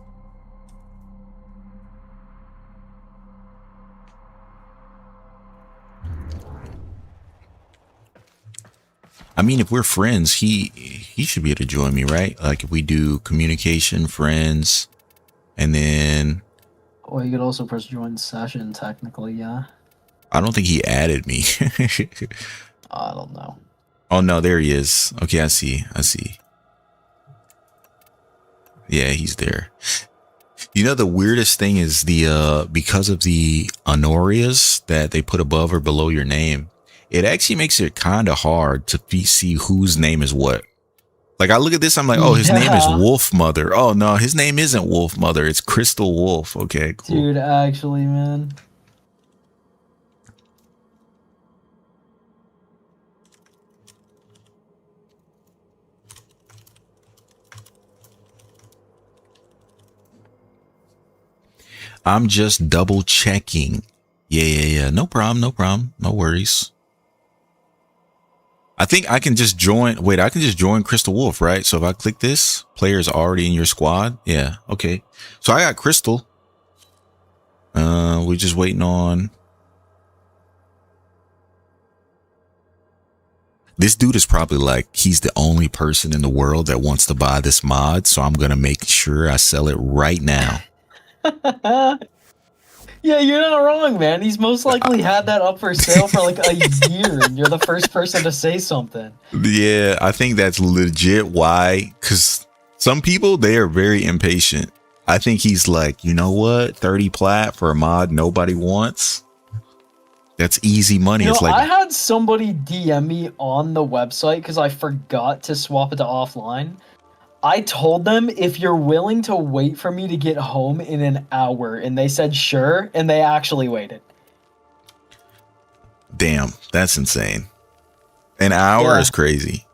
I mean, if we're friends, he should be able to join me, right? Like if we do communication, friends, and then Well, you could also press join session, technically, yeah. I don't think he added me. I don't know. Oh no, there he is. Okay, I see. Yeah, he's there. You know, the weirdest thing is the because of the honorias that they put above or below your name, it actually makes it kind of hard to see whose name is what. Like I look at this, I'm like, oh, his name is Wolf Mother. Oh no, his name isn't Wolf Mother. It's Crystal Wolf. Okay, cool. Dude, actually, man. I'm just double checking. Yeah. No problem. No worries. I think I can just join. Wait, I can just join Crystal Wolf, right? So if I click this, player's already in your squad. Yeah. Okay. So I got Crystal. We're just waiting on. This dude is probably like, he's the only person in the world that wants to buy this mod. So I'm going to make sure I sell it right now. Yeah, you're not wrong, man. He's most likely had that up for sale for like a year, and you're the first person to say something. Yeah, I think that's legit why, because some people, they are very impatient. I think he's like, you know what, 30 plat for a mod nobody wants. That's easy money. You know, It's like, I had somebody DM me on the website because I forgot to swap it to offline. I told them if you're willing to wait for me to get home in an hour, and they said sure, and they actually waited. damn, that's insane. An hour is crazy.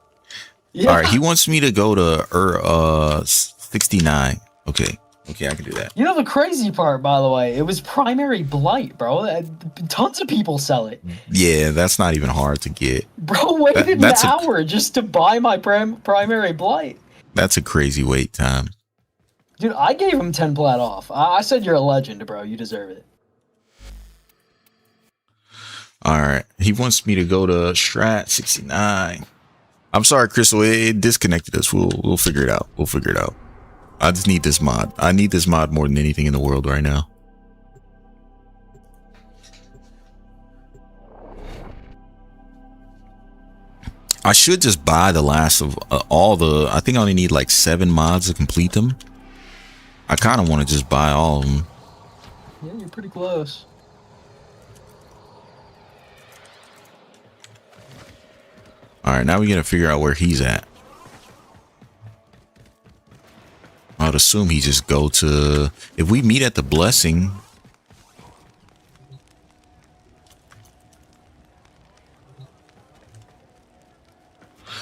Yeah. All right, he wants me to go to 69. Okay, I can do that. You know the crazy part, by the way, it was primary blight, bro. Tons of people sell it. Yeah, that's not even hard to get. Bro waited an hour just to buy my primary blight. That's a crazy wait time. Dude, I gave him 10 plat off. I said you're a legend, bro. You deserve it. All right. He wants me to go to Strat 69. I'm sorry, Crystal. It disconnected us. We'll figure it out. I just need this mod. I need this mod more than anything in the world right now. I should just buy the last of all the. I think I only need like 7 mods to complete them. I kind of want to just buy all of them. Yeah, you're pretty close. All right, now we got to figure out where he's at. I would assume he just go to. If we meet at the Blessing.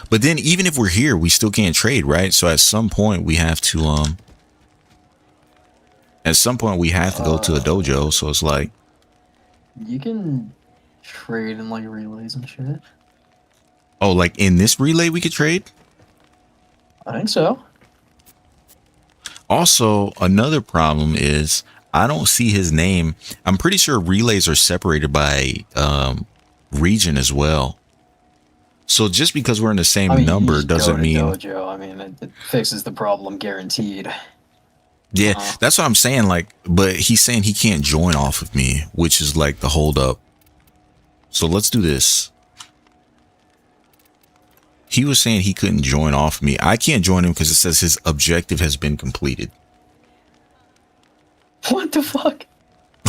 But then even if we're here, we still can't trade, right? So at some point we have to go to a dojo. So it's like, You can trade in like relays and shit. oh, like in this relay we could trade? I think so. Also, another problem is I don't see his name. I'm pretty sure relays are separated by region as well. So just because we're in the same number doesn't mean dojo. I mean, it fixes the problem guaranteed. Yeah, that's what I'm saying. Like, but he's saying he can't join off of me, which is like the hold up. So let's do this. He was saying he couldn't join off of me. I can't join him because it says his objective has been completed. What the fuck?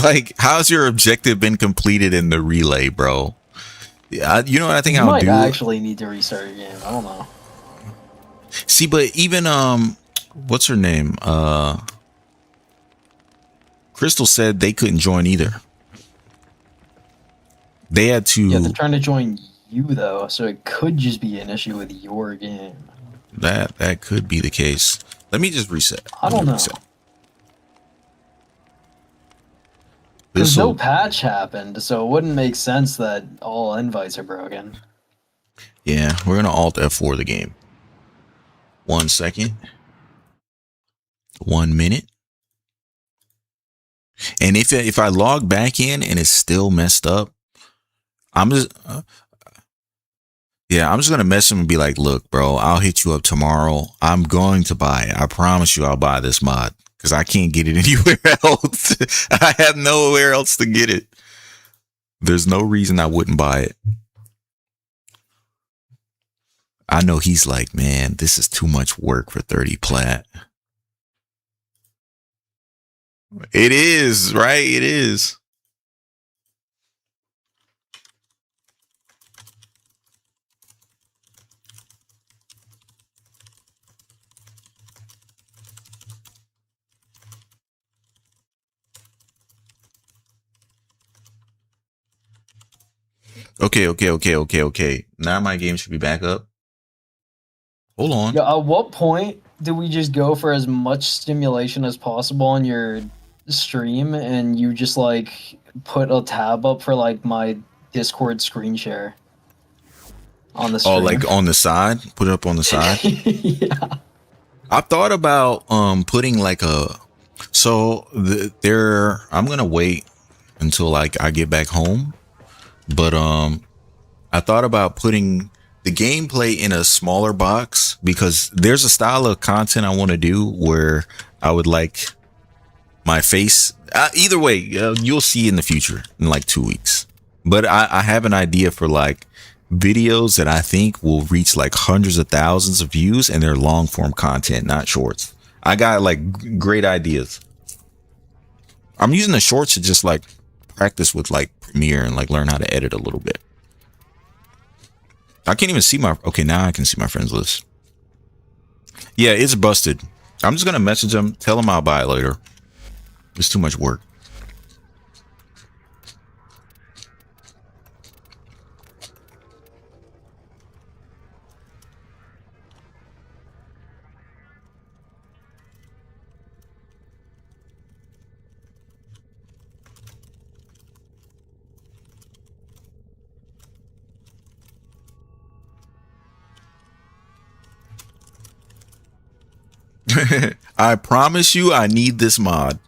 Like, how's your objective been completed in the relay, bro? Yeah, you know what I think I'll do? You might actually need to restart your game. I don't know. See, but even what's her name? Crystal said they couldn't join either. They had to. Yeah, they're trying to join you though, so it could just be an issue with your game. That could be the case. Let me just reset. I don't know. Because no patch happened, so it wouldn't make sense that all invites are broken. Yeah, we're gonna Alt F4 the game. 1 second. 1 minute. And if I log back in and it's still messed up, I'm just gonna message him and be like, look, bro, I'll hit you up tomorrow. I'm going to buy it. I promise you I'll buy this mod. Because I can't get it anywhere else. I have nowhere else to get it. There's no reason I wouldn't buy it. I know he's like, man, this is too much work for 30 plat. It is, right? It is. Okay. Now my game should be back up. Hold on. Yeah, at what point do we just go for as much stimulation as possible on your stream and you just like put a tab up for like my Discord screen share on the stream? Oh, like on the side? Put it up on the side? Yeah. I thought about putting like a I'm gonna wait until like I get back home. But I thought about putting the gameplay in a smaller box because there's a style of content I want to do where I would like my face. Either way, you'll see in the future in like 2 weeks. But I have an idea for like videos that I think will reach like hundreds of thousands of views, and they're long form content, not shorts. I got like great ideas. I'm using the shorts to just like practice with like Premiere and like learn how to edit a little bit. I can't even see okay, now I can see my friends list. Yeah, it's busted. I'm just gonna message them, tell them I'll buy it later. It's too much work. I promise you I need this mod.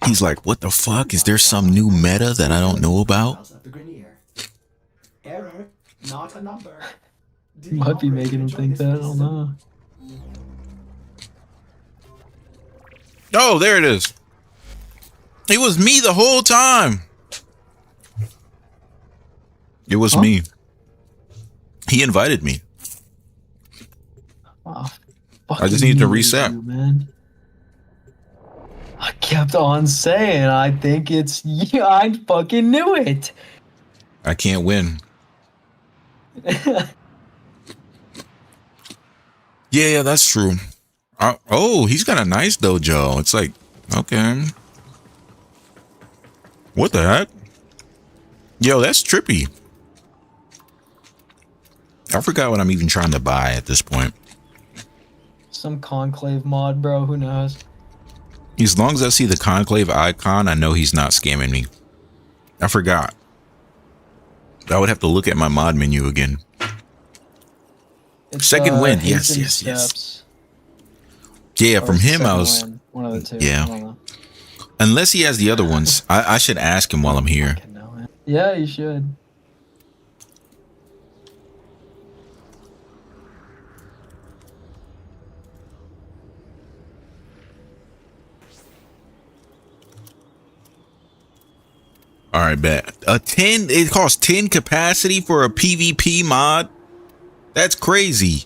He's like, what the fuck? Is there some new meta that I don't know about? Error, not a number. Might be making him think that, I don't know. Oh, there it is. It was me the whole time. It was me. He invited me. Oh, I just need to reset. You, man. I kept on saying, I think it's you. I fucking knew it. I can't win. Yeah, that's true. Oh, he's got a nice dojo. It's like, okay. What the heck? Yo, that's trippy. I forgot what I'm even trying to buy at this point. Some conclave mod, bro. Who knows? As long as I see the conclave icon, I know he's not scamming me. I forgot. I would have to look at my mod menu again. It's, Second wind. Yes. Yeah, from him I was... Wind. One of the two. Yeah. Unless he has the other ones. I should ask him while I'm here. Yeah, you should. All right, bet. It costs 10 capacity for a PvP mod? That's crazy.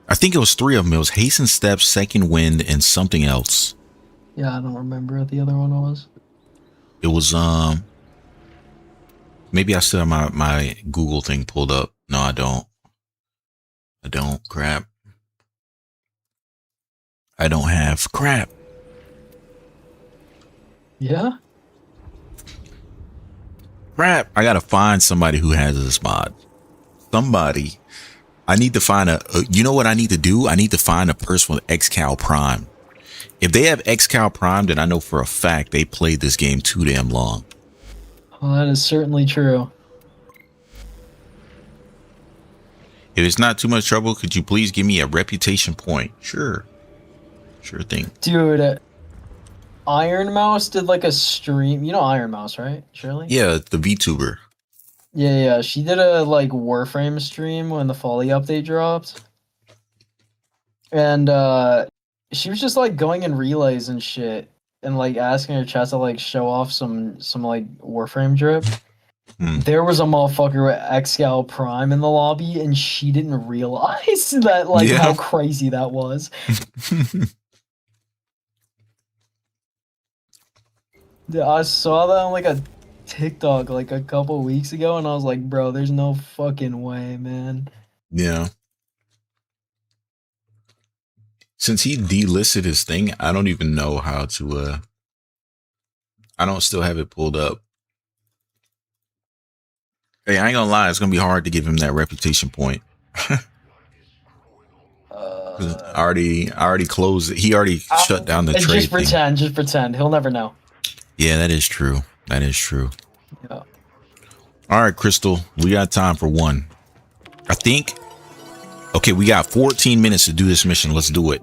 I think it was 3 of them. It was Hasten Steps, Second Wind, and something else. Yeah, I don't remember what the other one was. It was maybe I still have my Google thing pulled up. No, I don't. Crap. I don't have crap. Yeah. Crap. I gotta find somebody who has this mod. Somebody. I need to find you know what I need to do? I need to find a person with XCal Prime. If they have XCal Prime, then I know for a fact they played this game too damn long. Well, that is certainly true. If it's not too much trouble, could you please give me a reputation point? Sure. Sure thing. Dude, Iron Mouse did like a stream. You know Iron Mouse, right? Shirley? Yeah, the VTuber. Yeah. She did a like Warframe stream when the Folly update dropped. And she was just like going in relays and shit and like asking her chat to like show off some like Warframe drip. There was a motherfucker with XCal Prime in the lobby and she didn't realize that like how crazy that was. Yeah, I saw that on like a TikTok like a couple weeks ago and I was like, bro, there's no fucking way, man. Yeah. Since he delisted his thing, I don't even know how to I don't still have it pulled up. Hey, I ain't gonna lie, it's gonna be hard to give him that reputation point. I already closed it. He already shut down the trade. Just pretend. He'll never know. Yeah, that is true. That is true. Yeah. All right, Crystal, we got time for one. I think. Okay, we got 14 minutes to do this mission. Let's do it.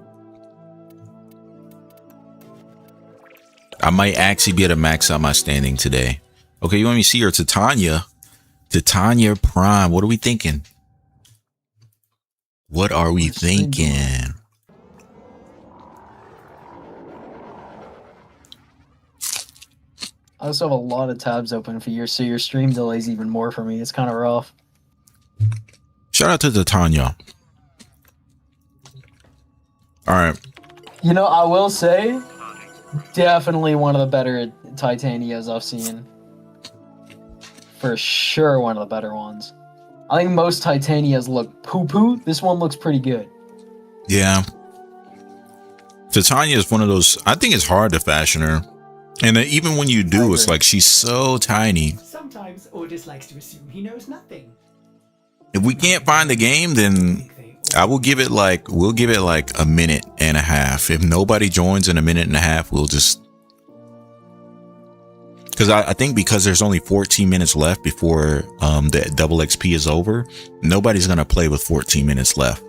I might actually be able to max out my standing today. Okay, you want me to see her? Titania. Titania Prime. What are we thinking? What are we thinking? I also have a lot of tabs open for you, so your stream delays even more for me. It's kind of rough. Shout out to Titania. All right. You know, I will say, definitely one of the better Titanias I've seen. For sure, one of the better ones. I think most Titanias look poo-poo. This one looks pretty good. Yeah. Titania is one of those, I think it's hard to fashion her. And even when you do, it's like she's so tiny. Sometimes Ordis likes to assume he knows nothing. If we can't find the game, then we'll give it like a minute and a half. If nobody joins in a minute and a half, we'll just, because I think because there's only 14 minutes left before the double XP is over, nobody's gonna play with 14 minutes left.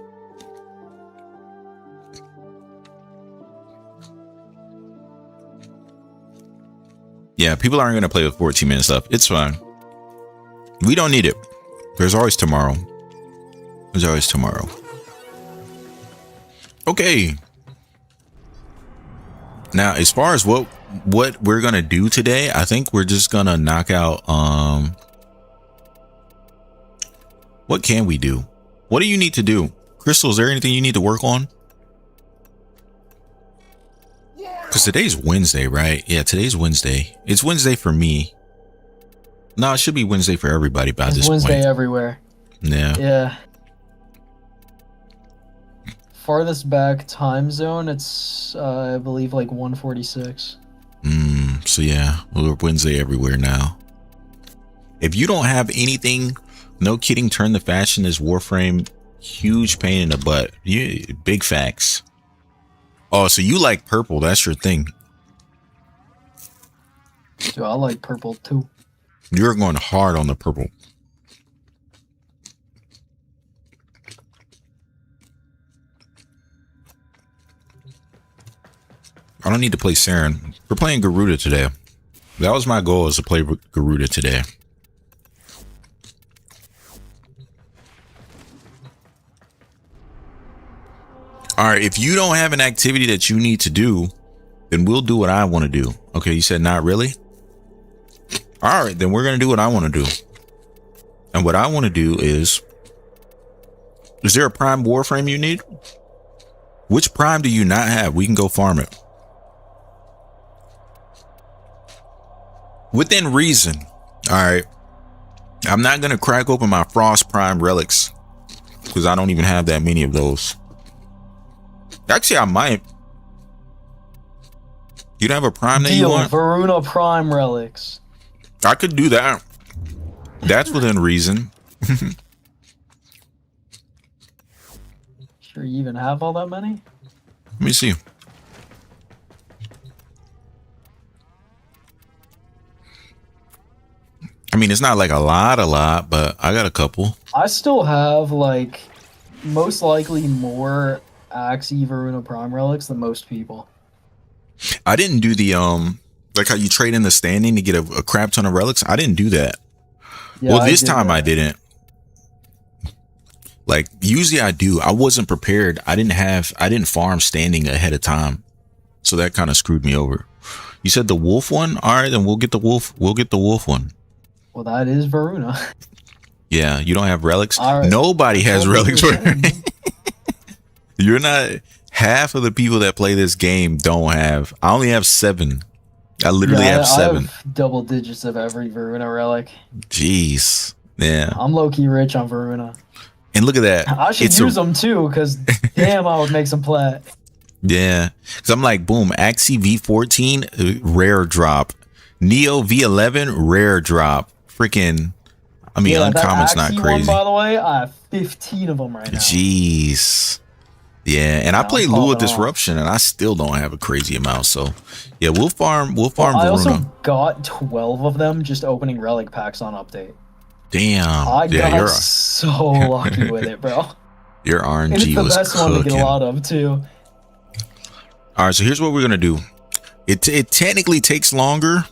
Yeah, people aren't gonna play with 14 minutes left. It's fine. We don't need it. There's always tomorrow. There's always tomorrow. Okay. Now, as far as what we're gonna do today, I think we're just gonna knock out what can we do? What do you need to do? Crystal, is there anything you need to work on? Because today's Wednesday, right? Yeah, today's Wednesday. It's Wednesday for me. No, it should be Wednesday for everybody by this point. It's Wednesday everywhere. Yeah. Yeah. Farthest back time zone, it's I believe like 146. So yeah, we're Wednesday everywhere now. If you don't have anything, no kidding, turn the fashion is Warframe. Huge pain in the butt. Big facts. Oh, so you like purple? That's your thing. Dude, I like purple too. You're going hard on the purple. I don't need to play Saren. We're playing Garuda today. That was my goal, is to play Garuda today. All right, if you don't have an activity that you need to do, then we'll do what I want to do. Okay, you said not really? All right, then we're going to do what I want to do. And what I want to do is there a Prime Warframe you need? Which Prime do you not have? We can go farm it. Within reason. All right. I'm not going to crack open my Frost Prime relics because I don't even have that many of those. Actually, I might. You don't have a prime that you Deal, want? Varuna Prime relics. I could do that. That's within reason. Sure, you even have all that many? Let me see. I mean, it's not like a lot, but I got a couple. I still have, like, most likely more Axie Varuna Prime relics than most people. I didn't do the like how you trade in the standing to get a crap ton of relics. I didn't do that. Yeah, Well, I this did time that. I didn't. Like usually I do. I wasn't prepared. I didn't farm standing ahead of time. So that kind of screwed me over. You said the wolf one? All right, then we'll get the wolf. We'll get the wolf one. Well, that is Varuna. Yeah, you don't have relics. All right. Nobody has relics. Saying. You're not. Half of the people that play this game don't have. I only have 7. I literally have 7. I have double digits of every Varuna relic. Jeez. Yeah. I'm low-key rich on Varuna. And look at that. I should use them too, because damn, I would make some plat. Yeah. Because I'm like, boom, Axie V14, rare drop. Neo V11, rare drop. Freaking, I mean, Yeah, uncommon's not that Axie crazy. one, by the way, I have 15 of them right now. Jeez. Yeah, and I I'm play popping Lua off. Disruption, and I still don't have a crazy amount. So, yeah, we'll farm I Varuna. also got 12 of them just opening relic packs on update. Damn. I Yeah, got so lucky with it, bro. your And it's RNG the was best one to get cooking. a lot of, too. All right, so here's what we're gonna do. It technically takes longer,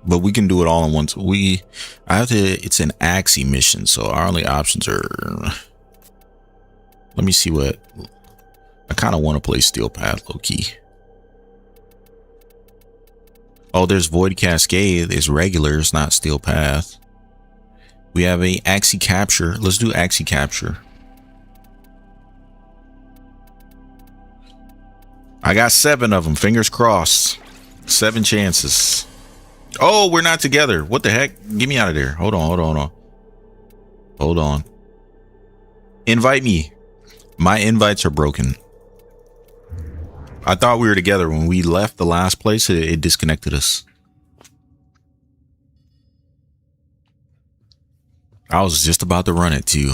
but we can do it all in once. It's an Axie mission, so our only options are. Let me see what. I kind of want to play Steel Path low key. Oh, there's Void Cascade. It's regular. It's not Steel Path. We have a Axie Capture. Let's do Axie Capture. I got 7 of them. Fingers crossed. 7 chances. Oh, we're not together. What the heck? Get me out of there. Hold on. Invite me. My invites are broken. I thought we were together. When we left the last place, it disconnected us. I was just about to run it to you.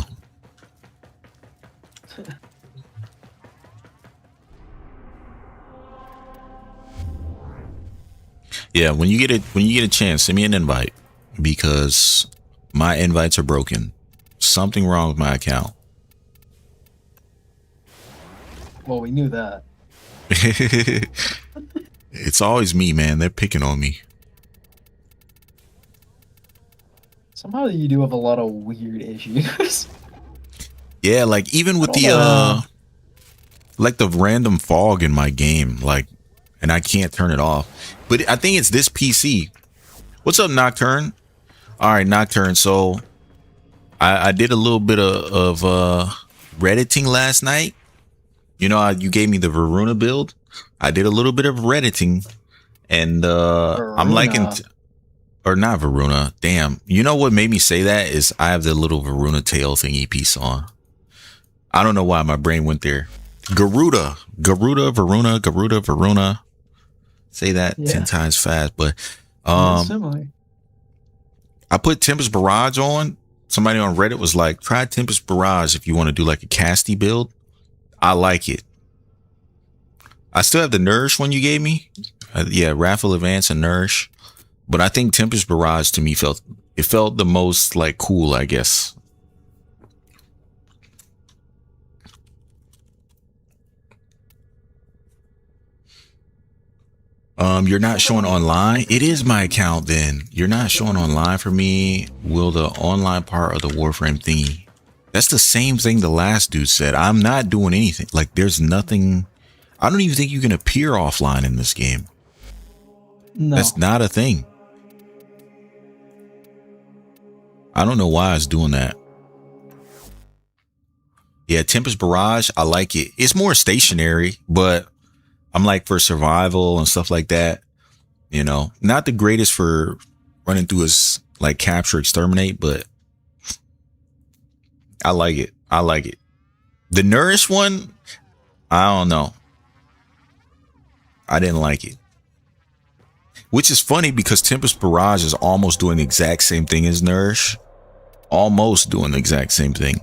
Yeah, when you get a chance, send me an invite because my invites are broken. Something wrong with my account. Well, we knew that. It's always me, man. They're picking on me. Somehow you do have a lot of weird issues. Yeah, like even with the like the random fog in my game, like, and I can't turn it off. But I think it's this PC. What's up, Nocturne? All right, Nocturne. So I did a little bit of Redditing last night. You know, you gave me the Varuna build. I did a little bit of Redditing, and I'm liking, or not Varuna. Damn. You know what made me say that is I have the little Varuna tail thingy piece on. I don't know why my brain went there. Garuda, Varuna. Say that 10 times fast, but Similar. I put Tempest Barrage on. Somebody on Reddit was like, try Tempest Barrage if you want to do like a casty build. I like it. I still have the Nourish one you gave me. Yeah, Raffle Advance and Nourish. But I think Tempest Barrage to me felt the most like cool, I guess. You're not showing online. It is my account then. You're not showing online for me. Will the online part of the Warframe thingy? That's the same thing the last dude said. I'm not doing anything. Like there's nothing. I don't even think you can appear offline in this game. No. That's not a thing. I don't know why it's doing that. Yeah, Tempest Barrage, I like it. It's more stationary, but I'm like for survival and stuff like that, you know, not the greatest for running through as like capture, exterminate, but I like it. I like it. The Nourish one, I don't know. I didn't like it. Which is funny because Tempest Barrage is almost doing the exact same thing as Nourish. Almost doing the exact same thing.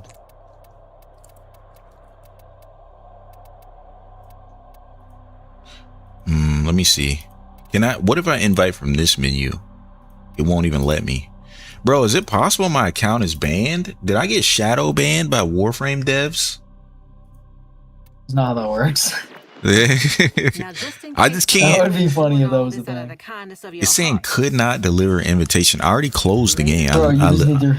Let me see. What if I invite from this menu? It won't even let me. Bro, is it possible my account is banned? Did I get shadow banned by Warframe devs? That's not how that works. I just can't. That would be funny if that was the thing. It's saying could not deliver invitation. I already closed the game. Bro, you just need to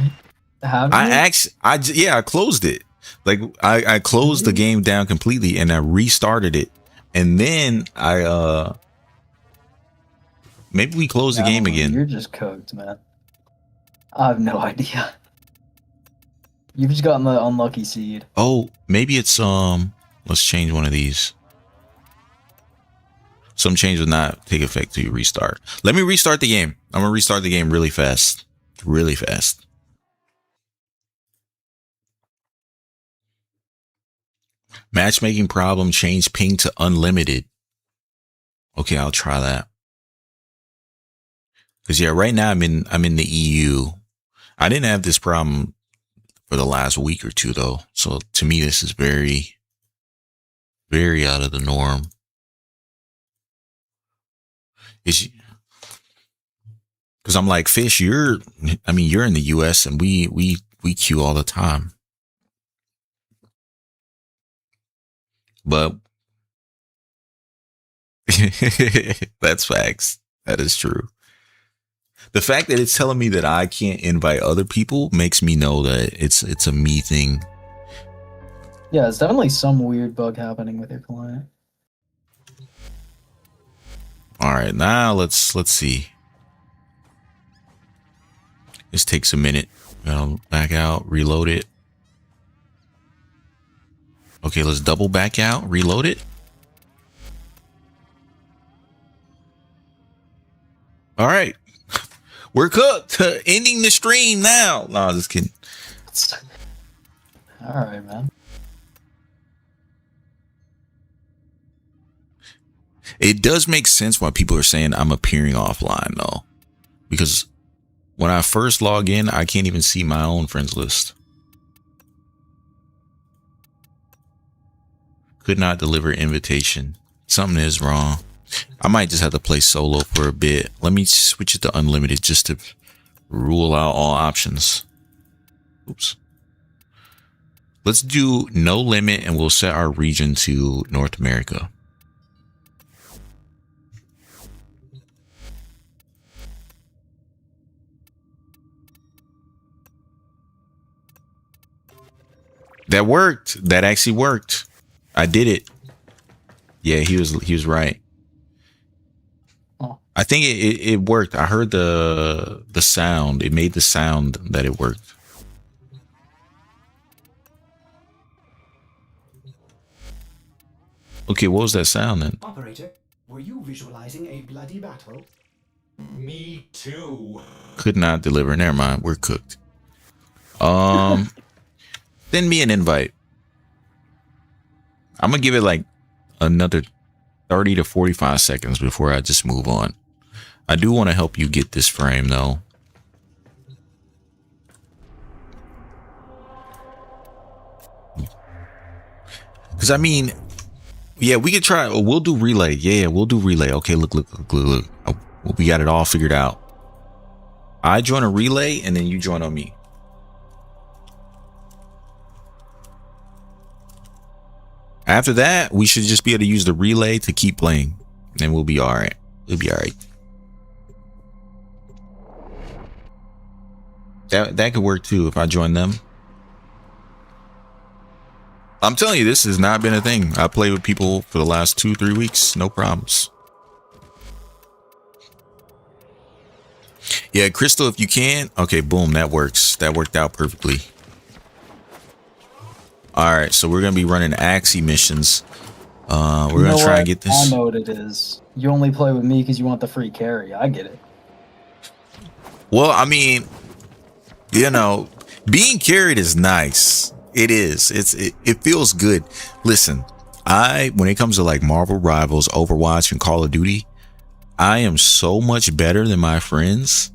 have it? I closed it. Like I closed the game down completely and I restarted it. And then maybe we close the game again. You're just cooked, man. I have no idea. You've just gotten the unlucky seed. Oh, maybe it's let's change one of these. Some change will not take effect till you restart. Let me restart the game. I'm gonna restart the game really fast. Really fast. Matchmaking problem, change ping to unlimited. Okay, I'll try that. Cause yeah, right now I'm in the EU. I didn't have this problem for the last week or two though. So to me, this is very, very out of the norm. Because I'm like, Fish, you're in the US and we queue all the time. But that's facts. That is true. The fact that it's telling me that I can't invite other people makes me know that it's a me thing. Yeah, it's definitely some weird bug happening with your client. All right, now let's see. This takes a minute. Back out, reload it. Okay, let's double back out, reload it. All right, we're cooked. Ending the stream now. No, just kidding. All right, man. It does make sense why people are saying I'm appearing offline though, because when I first log in, I can't even see my own friends list. Could not deliver invitation. Something is wrong. I might just have to play solo for a bit. Let me switch it to unlimited just to rule out all options. Oops. Let's do no limit and we'll set our region to North America. That worked. That actually worked. I did it. Yeah, he was right. Oh. I think it worked. I heard the sound. It made the sound that it worked. Okay, what was that sound then? Operator, were you visualizing a bloody battle? Me too. Could not deliver. Never mind. We're cooked. Send me an invite. I'm gonna give it like another 30 to 45 seconds before I just move on. I do want to help you get this frame though. Because I mean, yeah, we could try. We'll do relay. Yeah, we'll do relay. Okay, look. We got it all figured out. I join a relay and then you join on me. After that, we should just be able to use the relay to keep playing. And we'll be all right. We'll be all right. That could work too if I join them. I'm telling you, this has not been a thing. I played with people for the last 2-3 weeks. No problems. Yeah, Crystal, if you can. Okay, boom. That works. That worked out perfectly. All right, so we're gonna be running Axie missions. We're gonna try and get this. I know what it is. You only play with me because you want the free carry. I get it. Well, I mean, you know, being carried is nice. It is. It feels good. Listen, when it comes to like Marvel Rivals, Overwatch, and Call of Duty, I am so much better than my friends.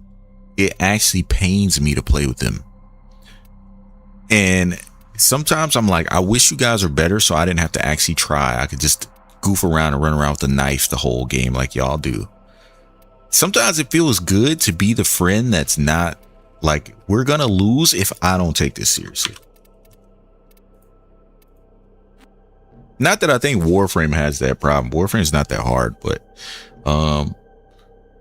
It actually pains me to play with them. And sometimes I'm like, I wish you guys were better so I didn't have to actually try. I could just goof around and run around with a knife the whole game like y'all do. Sometimes it feels good to be the friend that's not like, we're gonna lose if I don't take this seriously. Not that I think Warframe has that problem. Warframe's not that hard, but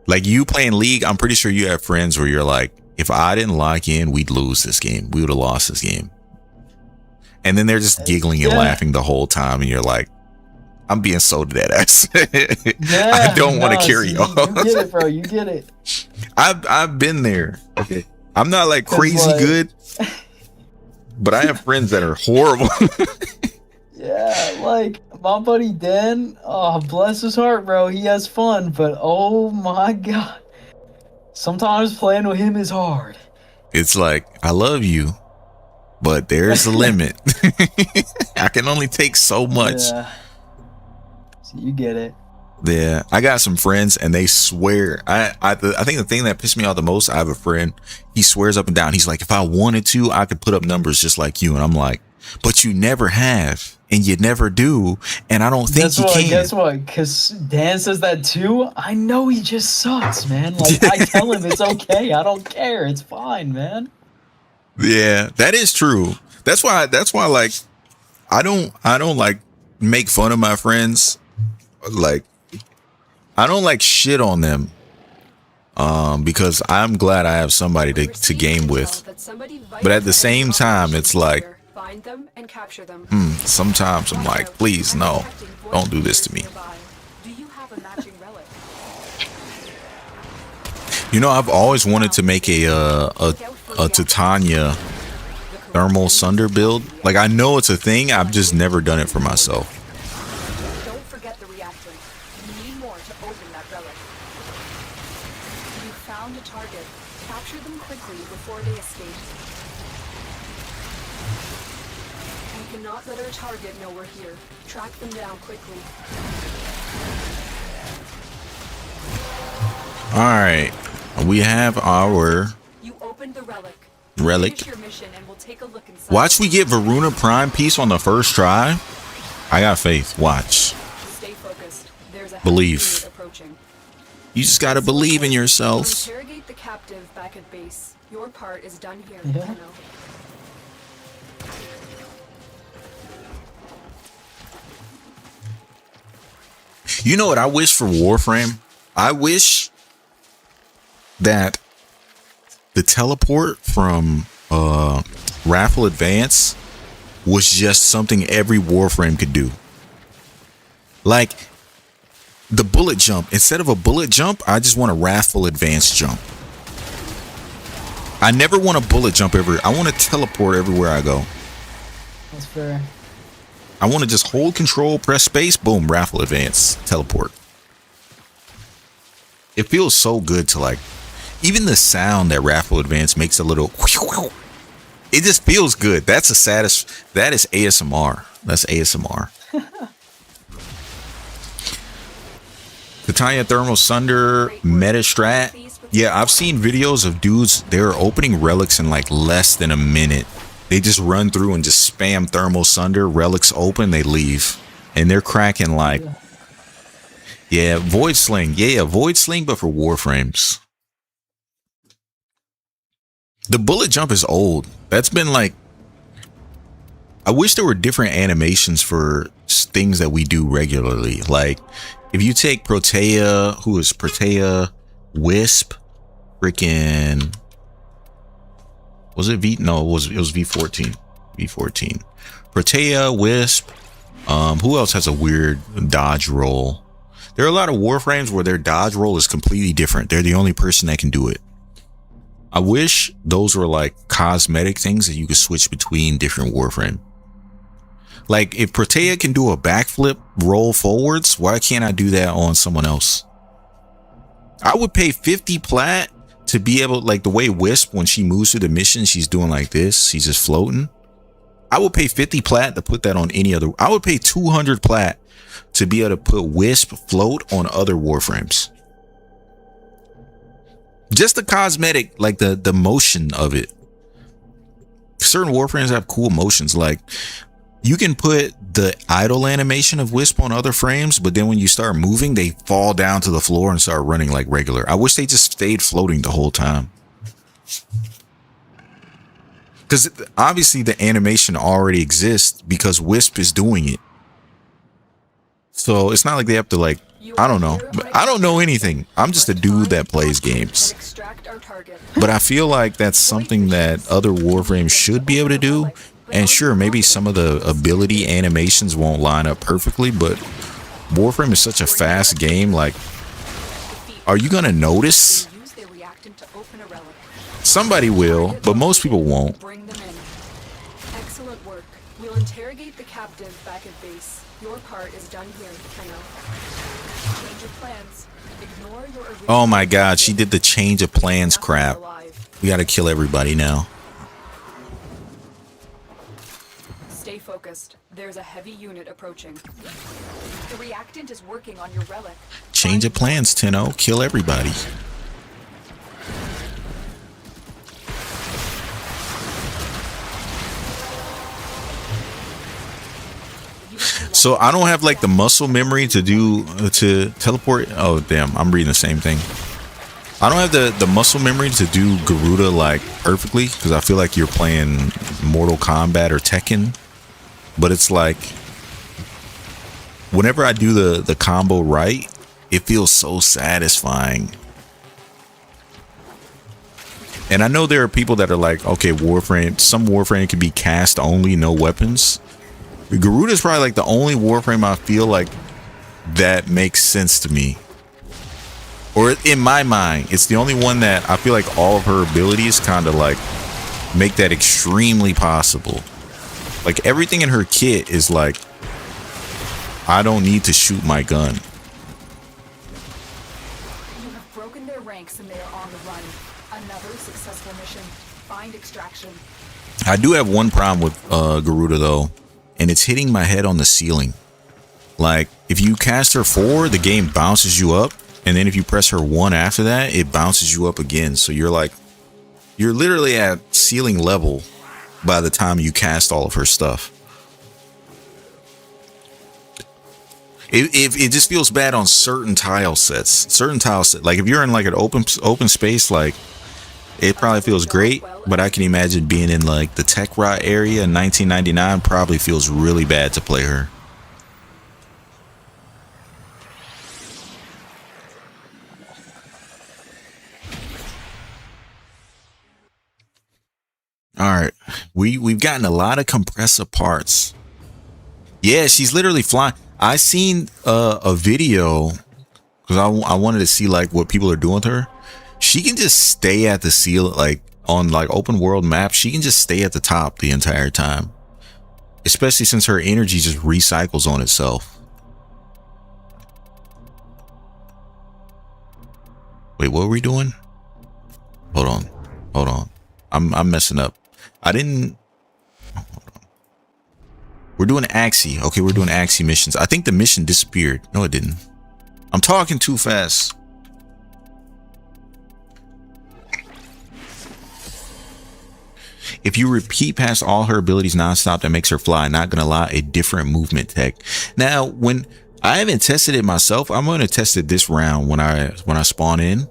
like you playing League, I'm pretty sure you have friends where you're like, if I didn't lock in, we'd lose this game. We would have lost this game. And then they're just giggling and laughing the whole time, and you're like, I'm being so dead ass. I don't want to carry y'all. You get it, bro. You get it. I've been there. Okay. I'm not like crazy good, but I have friends that are horrible. Yeah, like my buddy Dan, oh bless his heart, bro. He has fun, but oh my god. Sometimes playing with him is hard. It's like, I love you, but there's a limit. I can only take so much. Yeah. So you get it. Yeah, I got some friends and they swear. I think the thing that pissed me off the most, I have a friend, he swears up and down. He's like, if I wanted to, I could put up numbers just like you. And I'm like, but you never have, and you never do, and I don't think you can. Guess what? Because Dan says that too. I know he just sucks, man. Like I tell him it's okay. I don't care. It's fine, man. Yeah, that is true. That's why like I don't like make fun of my friends. Like I don't like shit on them. Because I'm glad I have somebody to game with. But at the same time, it's like, sometimes I'm like, please, no, don't do this to me. You know, I've always wanted to make a Titania thermal sunder build. Like, I know it's a thing. I've just never done it for myself. Don't forget the reactor. You need more to open that relic. You found a target. Capture them quickly before they escape. We cannot let our target know we're here. Track them down quickly. Alright. We have our You opened the relic. relic. Finish your mission and we'll take a look inside. Watch we get Varuna Prime piece on the first try. I got faith. Watch. Stay focused. There's a Believe. approaching. You just gotta believe in yourselves. Interrogate the captive back at base. Your part is done here, Yeah. Keno. You know what I wish for Warframe? I wish that the teleport from Raffle Advance was just something every Warframe could do. Like the bullet jump. Instead of a bullet jump, I just want a Raffle Advance jump. I never want a bullet jump ever. I want to teleport everywhere I go. That's fair. I want to just hold control, press space, boom, Raffle Advance, teleport. It feels so good to like, even the sound that Raffle Advance makes a little, it just feels good. That is ASMR. That's ASMR. Titania Thermal Sunder Meta Strat. Yeah, I've seen videos of dudes, they're opening relics in like less than a minute. They just run through and just spam Thermal Sunder, relics open, they leave. And they're cracking like, yeah, Void Sling. Yeah, Void Sling, but for Warframes. The bullet jump is old. That's been like, I wish there were different animations for things that we do regularly. Like, if you take Protea, who is Protea, Wisp, freaking, was it V? No, it was V14. V14. Protea, Wisp. Who else has a weird dodge roll? There are a lot of Warframes where their dodge roll is completely different. They're the only person that can do it. I wish those were like cosmetic things that you could switch between different Warframe. Like if Protea can do a backflip roll forwards, why can't I do that on someone else? I would pay 50 plat to be able, like the way Wisp, when she moves through the mission, she's doing like this. She's just floating. I would pay 50 plat to put that on any other. I would pay 200 plat to be able to put Wisp float on other Warframes. Just the cosmetic, like the motion of it. Certain Warframes have cool motions. Like you can put the idle animation of Wisp on other frames, but then when you start moving, they fall down to the floor and start running like regular. I wish they just stayed floating the whole time. Because obviously the animation already exists because Wisp is doing it. So it's not like they have to like, I don't know. I don't know anything. I'm just a dude that plays games. But I feel like that's something that other Warframes should be able to do. And sure, maybe some of the ability animations won't line up perfectly, but Warframe is such a fast game. Like, are you going to notice? Somebody will, but most people won't. Bring them in. Excellent work. We'll interrogate the captive back at base. Your part is done here, Tenno. Change your plans. Ignore your original. Oh my god, she did the change of plans crap. We gotta kill everybody now. Stay focused. There's a heavy unit approaching. The reactant is working on your relic. Change of plans, Tenno. Kill everybody. So I don't have like the muscle memory to teleport. Oh damn, I'm reading the same thing. I don't have the muscle memory to do Garuda like perfectly because I feel like you're playing Mortal Kombat or Tekken. But it's like whenever I do the combo right, it feels so satisfying. And I know there are people that are like, okay, Warframe, some Warframe can be cast only, no weapons. Garuda is probably like the only Warframe I feel like that makes sense to me. Or in my mind, it's the only one that I feel like all of her abilities kind of like make that extremely possible. Like everything in her kit is like, I don't need to shoot my gun. You have broken their ranks and they are on the run. Another successful mission. Find extraction. I do have one problem with Garuda though, and it's hitting my head on the ceiling. Like if you cast her 4, the game bounces you up, and then if you press her 1 after that, it bounces you up again. So you're literally at ceiling level by the time you cast all of her stuff. It just feels bad on certain tile sets. Like if you're in like an open space, like it probably feels great, but I can imagine being in like the Tech Rot area in 1999 probably feels really bad to play her. All right, we've gotten a lot of compressor parts. Yeah, she's literally flying. I seen a video because I wanted to see like what people are doing with her. She can just stay at the ceiling, like on like open world maps. She can just stay at the top the entire time, especially since her energy just recycles on itself. Wait, what are we doing? Hold on. I'm messing up. I didn't. Hold on. We're doing Axie. Okay, we're doing Axie missions. I think the mission disappeared. No, it didn't. I'm talking too fast. If you repeat past all her abilities nonstop, that makes her fly. Not gonna lie, a different movement tech. Now, when I haven't tested it myself, I'm gonna test it this round when I spawn in.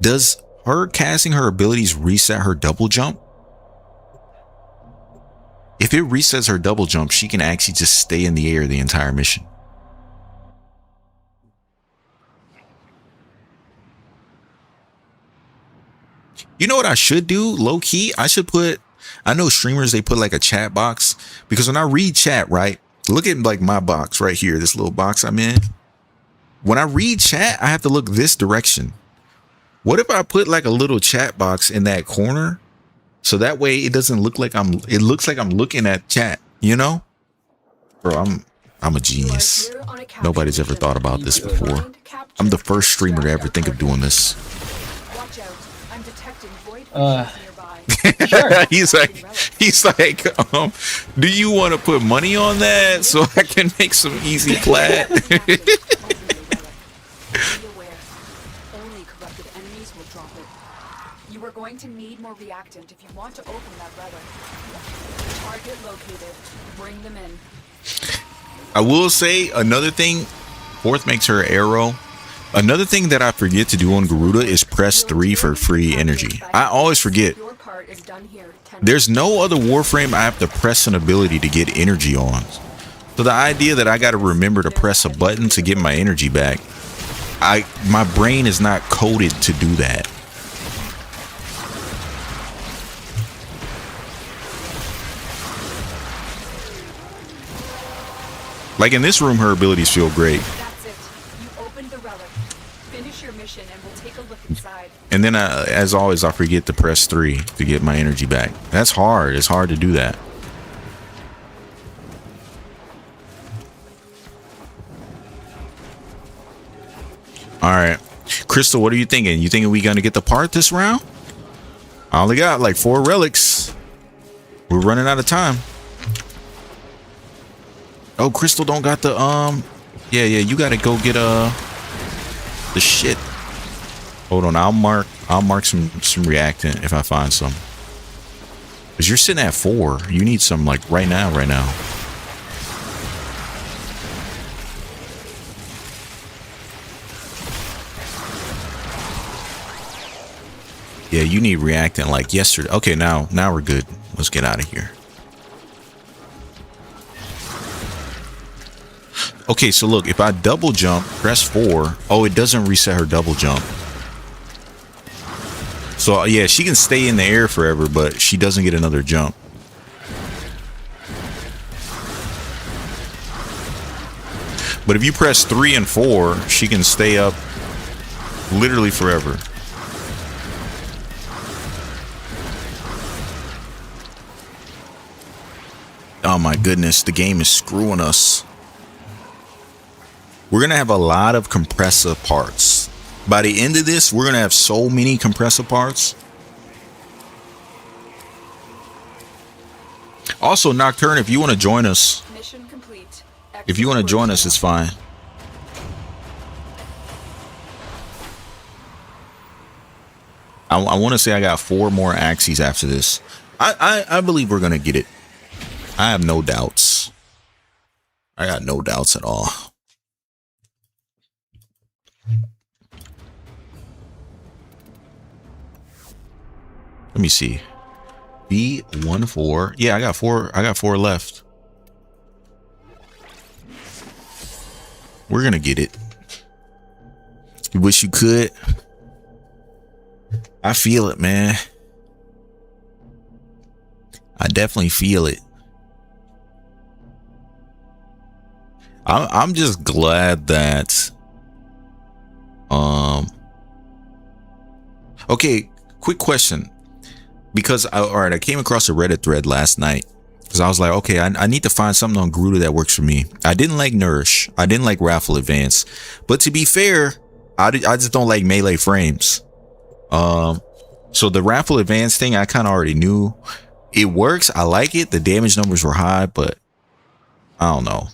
Does her casting her abilities reset her double jump? If it resets her double jump, she can actually just stay in the air the entire mission. You know what I should do? Low key, I know streamers, they put like a chat box, because when I read chat, right? Look at like my box right here, this little box I'm in. When I read chat, I have to look this direction. What if I put like a little chat box in that corner? So that way it doesn't look like it looks like I'm looking at chat, you know? Bro, I'm a genius. Nobody's ever thought about this before. I'm the first streamer to ever think of doing this. Watch out. I'm detecting void Sure. he's like, do you want to put money on that so I can make some easy plat? Be aware. Only corrupted enemies will drop it. going to need more reactant if you want to open that relic. Target located. Bring them in. I will say another thing. Fourth makes her arrow. Another thing that I forget to do on Garuda is press 3 for free energy. I always forget. Your part is done here. There's no other Warframe I have to press an ability to get energy on. So the idea that I got to remember to press a button to get my energy back, my brain is not coded to do that. Like in this room, her abilities feel great. That's it. You opened the relic. Finish your mission and we'll take a look inside. And then, as always, I forget to press 3 to get my energy back. That's hard. It's hard to do that. All right. Crystal, what are you thinking? You thinking we gonna get the part this round? I only got like 4 relics. We're running out of time. Oh, Crystal don't got the yeah, you gotta go get the shit. Hold on, I'll mark some reactant if I find some. Cause you're sitting at 4. You need some like right now. Yeah, you need reactant like yesterday. Okay, now we're good. Let's get out of here. Okay, so look, if I double jump, press 4. Oh, it doesn't reset her double jump. So yeah, she can stay in the air forever, but she doesn't get another jump. But if you press 3 and 4, she can stay up literally forever. Oh my goodness, the game is screwing us. We're going to have a lot of compressor parts. By the end of this, we're going to have so many compressor parts. Also, Nocturne, if you want to join us, Mission complete. if you want to join us, it's fine. I want to say I got 4 more axes after this. I believe we're going to get it. I have no doubts. I got no doubts at all. Let me see. B14. Yeah, I got 4. I got 4 left. We're gonna get it. You wish you could. I feel it, man. I definitely feel it. I'm just glad that okay, quick question, because I came across a Reddit thread last night because I was like, okay, I need to find something on Garuda that works for me. I didn't like Nourish, I didn't like Raffle Advance, but to be fair, I just don't like melee frames. So the Raffle Advance thing, I kind of already knew it works. I like it. The damage numbers were high, but I don't know.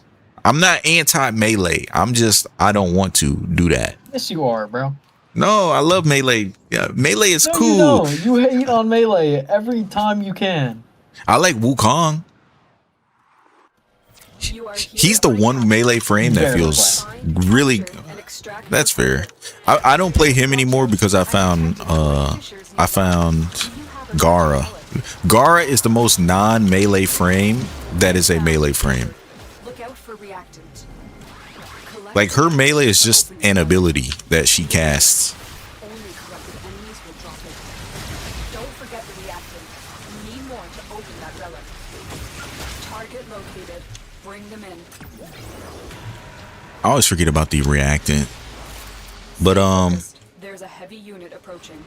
I'm not anti-melee. I don't want to do that. Yes, you are, bro. No, I love melee. Yeah, melee is cool. No, you hate on melee every time you can. I like Wukong. He's the one melee frame that feels really. That's fair. I don't play him anymore because I found Gara. Gara is the most non-melee frame that is a melee frame. Like her melee is just an ability that she casts. Only corrupted enemies will drop it. Don't forget the reactant. You need more to open that relic. Target located. Bring them in. I always forget about the reactant. But there's a heavy unit approaching.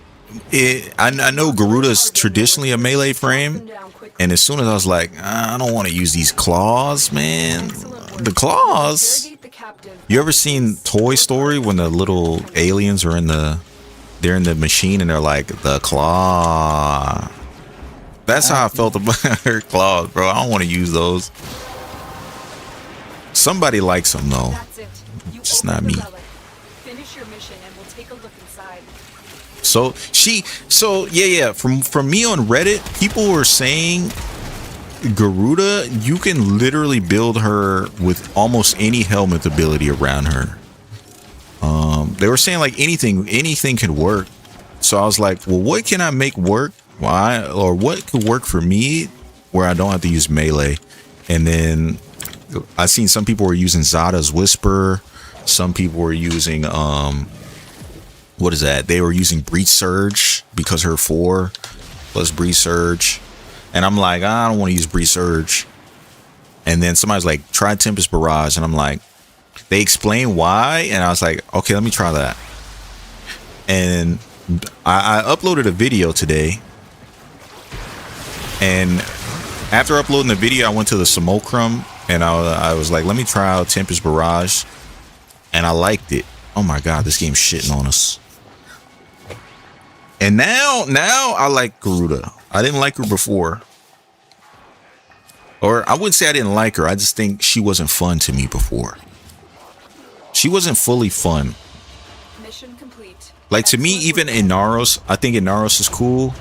I know Garuda's traditionally a melee frame, and as soon as I was like, I don't want to use these claws, man. The claws. You ever seen Toy Story when the little aliens are in the machine and they're like, the claw? That's how I felt about her claws, bro. I don't want to use those. Somebody likes them though. Just not me. Finish your mission and we'll take a look inside. So yeah. From me on Reddit, people were saying Garuda, you can literally build her with almost any helmet ability around her. They were saying like anything could work. So I was like, well, what can I make work? Why, or what could work for me where I don't have to use melee? And then I seen some people were using Zada's Whisper. Some people were using what is that? They were using Breach Surge because her 4 plus Breach Surge. And I'm like, I don't want to use Breach Surge. And then somebody's like, try Tempest Barrage. And I'm like, they explain why. And I was like, okay, let me try that. And I uploaded a video today. And after uploading the video, I went to the Simulacrum. And I was like, let me try out Tempest Barrage. And I liked it. Oh my God, this game's shitting on us. And now I like Garuda. I didn't like her before. Or I wouldn't say I didn't like her. I just think she wasn't fun to me before. She wasn't fully fun. Mission complete. Like to me, even Inaros, I think Inaros is cool.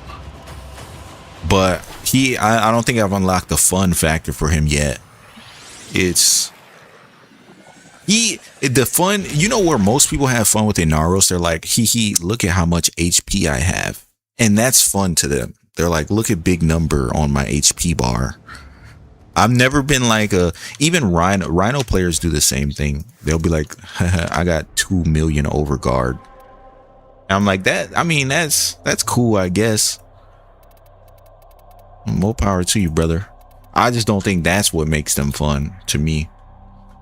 But I don't think I've unlocked the fun factor for him yet. The fun, you know where most people have fun with Inaros? They're like, look at how much HP I have. And that's fun to them. They're like, look at big number on my HP bar. I've never been like even Rhino players do the same thing. They'll be like, I got 2 million overguard. And I'm like, that's cool, I guess. More power to you, brother. I just don't think that's what makes them fun to me.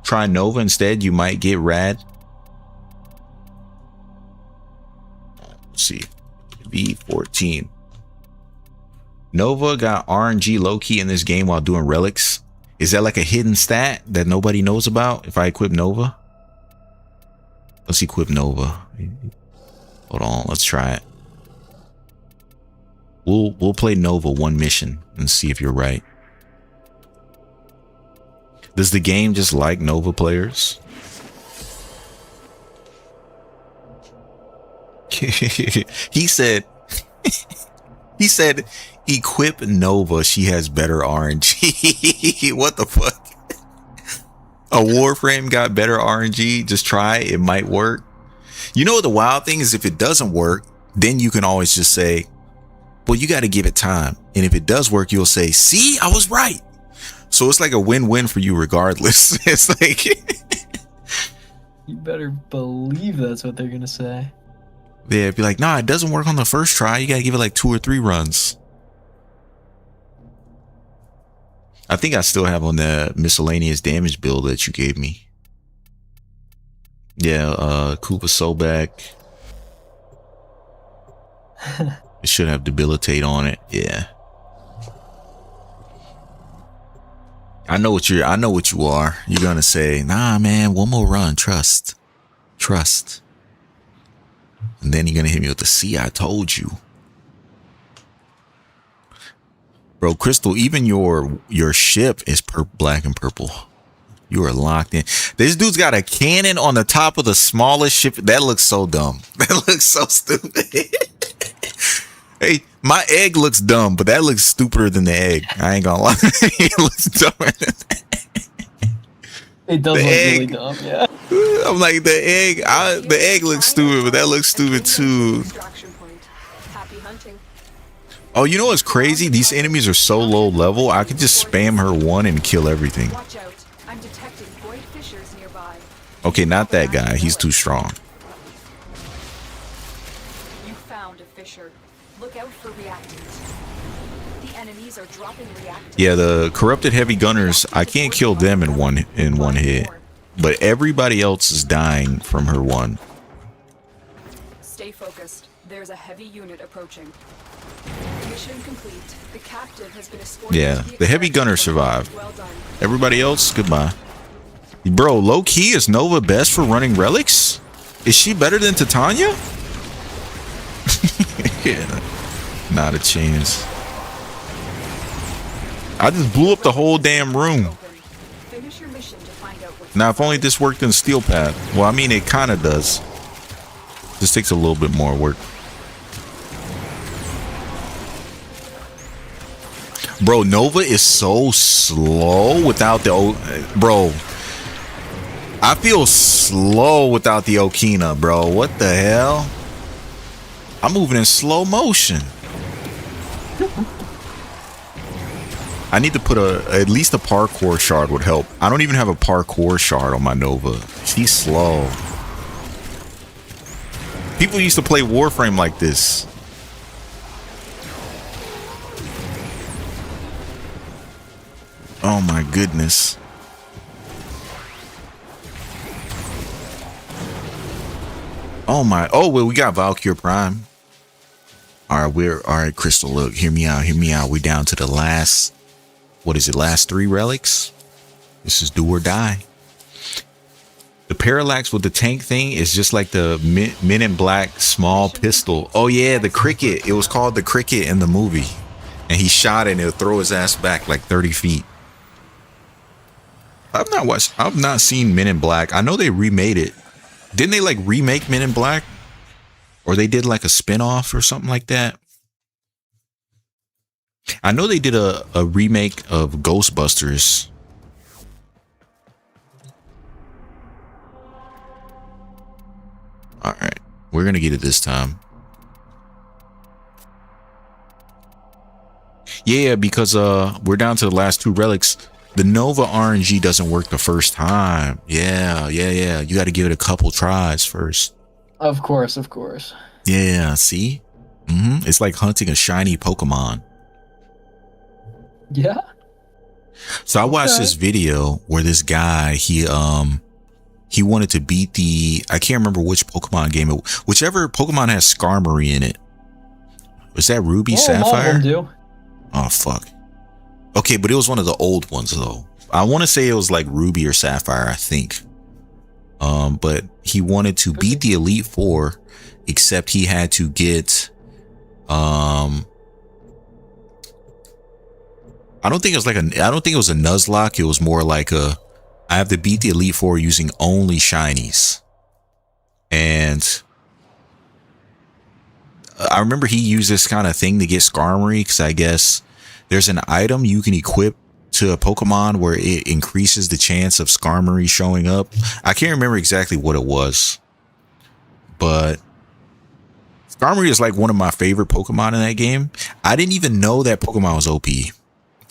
Try Nova instead, you might get rad. Let's see. V14. Nova got RNG low-key in this game while doing relics. Is that like a hidden stat that nobody knows about if I equip Nova? Let's equip Nova. Hold on, let's try it. We'll play Nova one mission and see if you're right. Does the game just like Nova players? He said equip Nova, she has better RNG. What the fuck? A Warframe got better RNG? Just try it, might work. You know what the wild thing is? If it doesn't work, then you can always just say, well, you got to give it time. And if it does work, you'll say, see, I was right. So it's like a win-win for you regardless. It's like you better believe that's what they're gonna say. Yeah, be like, nah, it doesn't work on the first try. You gotta give it like 2 or 3 runs. I think I still have on the miscellaneous damage build that you gave me. Yeah, Koopa Sobek. It should have debilitate on it. Yeah. I know what you are. You're gonna say, nah, man, one more run. Trust. And then you're gonna hit me with the "see, I told you." Bro, Crystal, even your ship is black and purple. You are locked in. This dude's got a cannon on the top of the smallest ship. That looks so dumb. That looks so stupid. Hey, my egg looks dumb, but that looks stupider than the egg. I ain't gonna lie. It looks dumber than that. It does look really dumb, yeah. I'm like, the egg looks stupid, but that looks stupid too. Happy hunting. Oh, you know what's crazy? These enemies are so low level, I could just spam her 1 and kill everything. Watch out. I'm detecting void fissures nearby. Okay, not that guy. He's too strong. You found a fissure. Look out for reactants. The enemies are dropping reactants. Yeah, the corrupted heavy gunners, I can't kill them in one hit. But everybody else is dying from her 1. Stay focused. There's a heavy unit approaching. Mission complete. The captive has been escorted. Yeah, the heavy gunner survived. Well done. Everybody else, goodbye. Bro, low key, is Nova best for running relics? Is she better than Titania? Yeah, not a chance. I just blew up the whole damn room. Finish your mission to find out what's Now, if only this worked in Steel Path. Well, I mean, it kind of does. Just takes a little bit more work. Bro, Nova is so slow without the bro. I feel slow without the Okina, bro. What the hell? I'm moving in slow motion. I need to put at least a parkour shard would help. I don't even have a parkour shard on my Nova. She's slow. People used to play Warframe like this. Oh my goodness. Oh my. Oh, well, we got Valkyrie Prime. All right, Crystal, look, hear me out. We're down to the last, what is it, last 3 relics? This is do or die. The parallax with the tank thing is just like the Men in Black small pistol. Oh yeah, the cricket. It was called the cricket in the movie. And he shot it and it'll throw his ass back like 30 feet. I've not seen Men in Black. I know they remade it. Didn't they like remake Men in Black? Or they did like a spin-off or something like that? I know they did a remake of Ghostbusters. Alright, we're gonna get it this time. Yeah, because we're down to the last 2 relics. The Nova RNG doesn't work the first time. Yeah. You got to give it a couple tries first. Of course. Yeah, see? It's like hunting a shiny Pokemon. Yeah. So I watched this video where this guy, he wanted to beat I can't remember which Pokemon game whichever Pokemon has Skarmory in it. Was that Ruby, Sapphire? Do. Oh fuck. Okay, but it was one of the old ones though. I want to say it was like Ruby or Sapphire, I think. But he wanted to beat the Elite Four, except he had to get I don't think it was a Nuzlocke. It was more like I have to beat the Elite Four using only shinies. And I remember he used this kind of thing to get Skarmory, because I guess there's an item you can equip to a Pokemon where it increases the chance of Skarmory showing up. I can't remember exactly what it was, but Skarmory is like one of my favorite Pokemon in that game. I didn't even know that Pokemon was OP.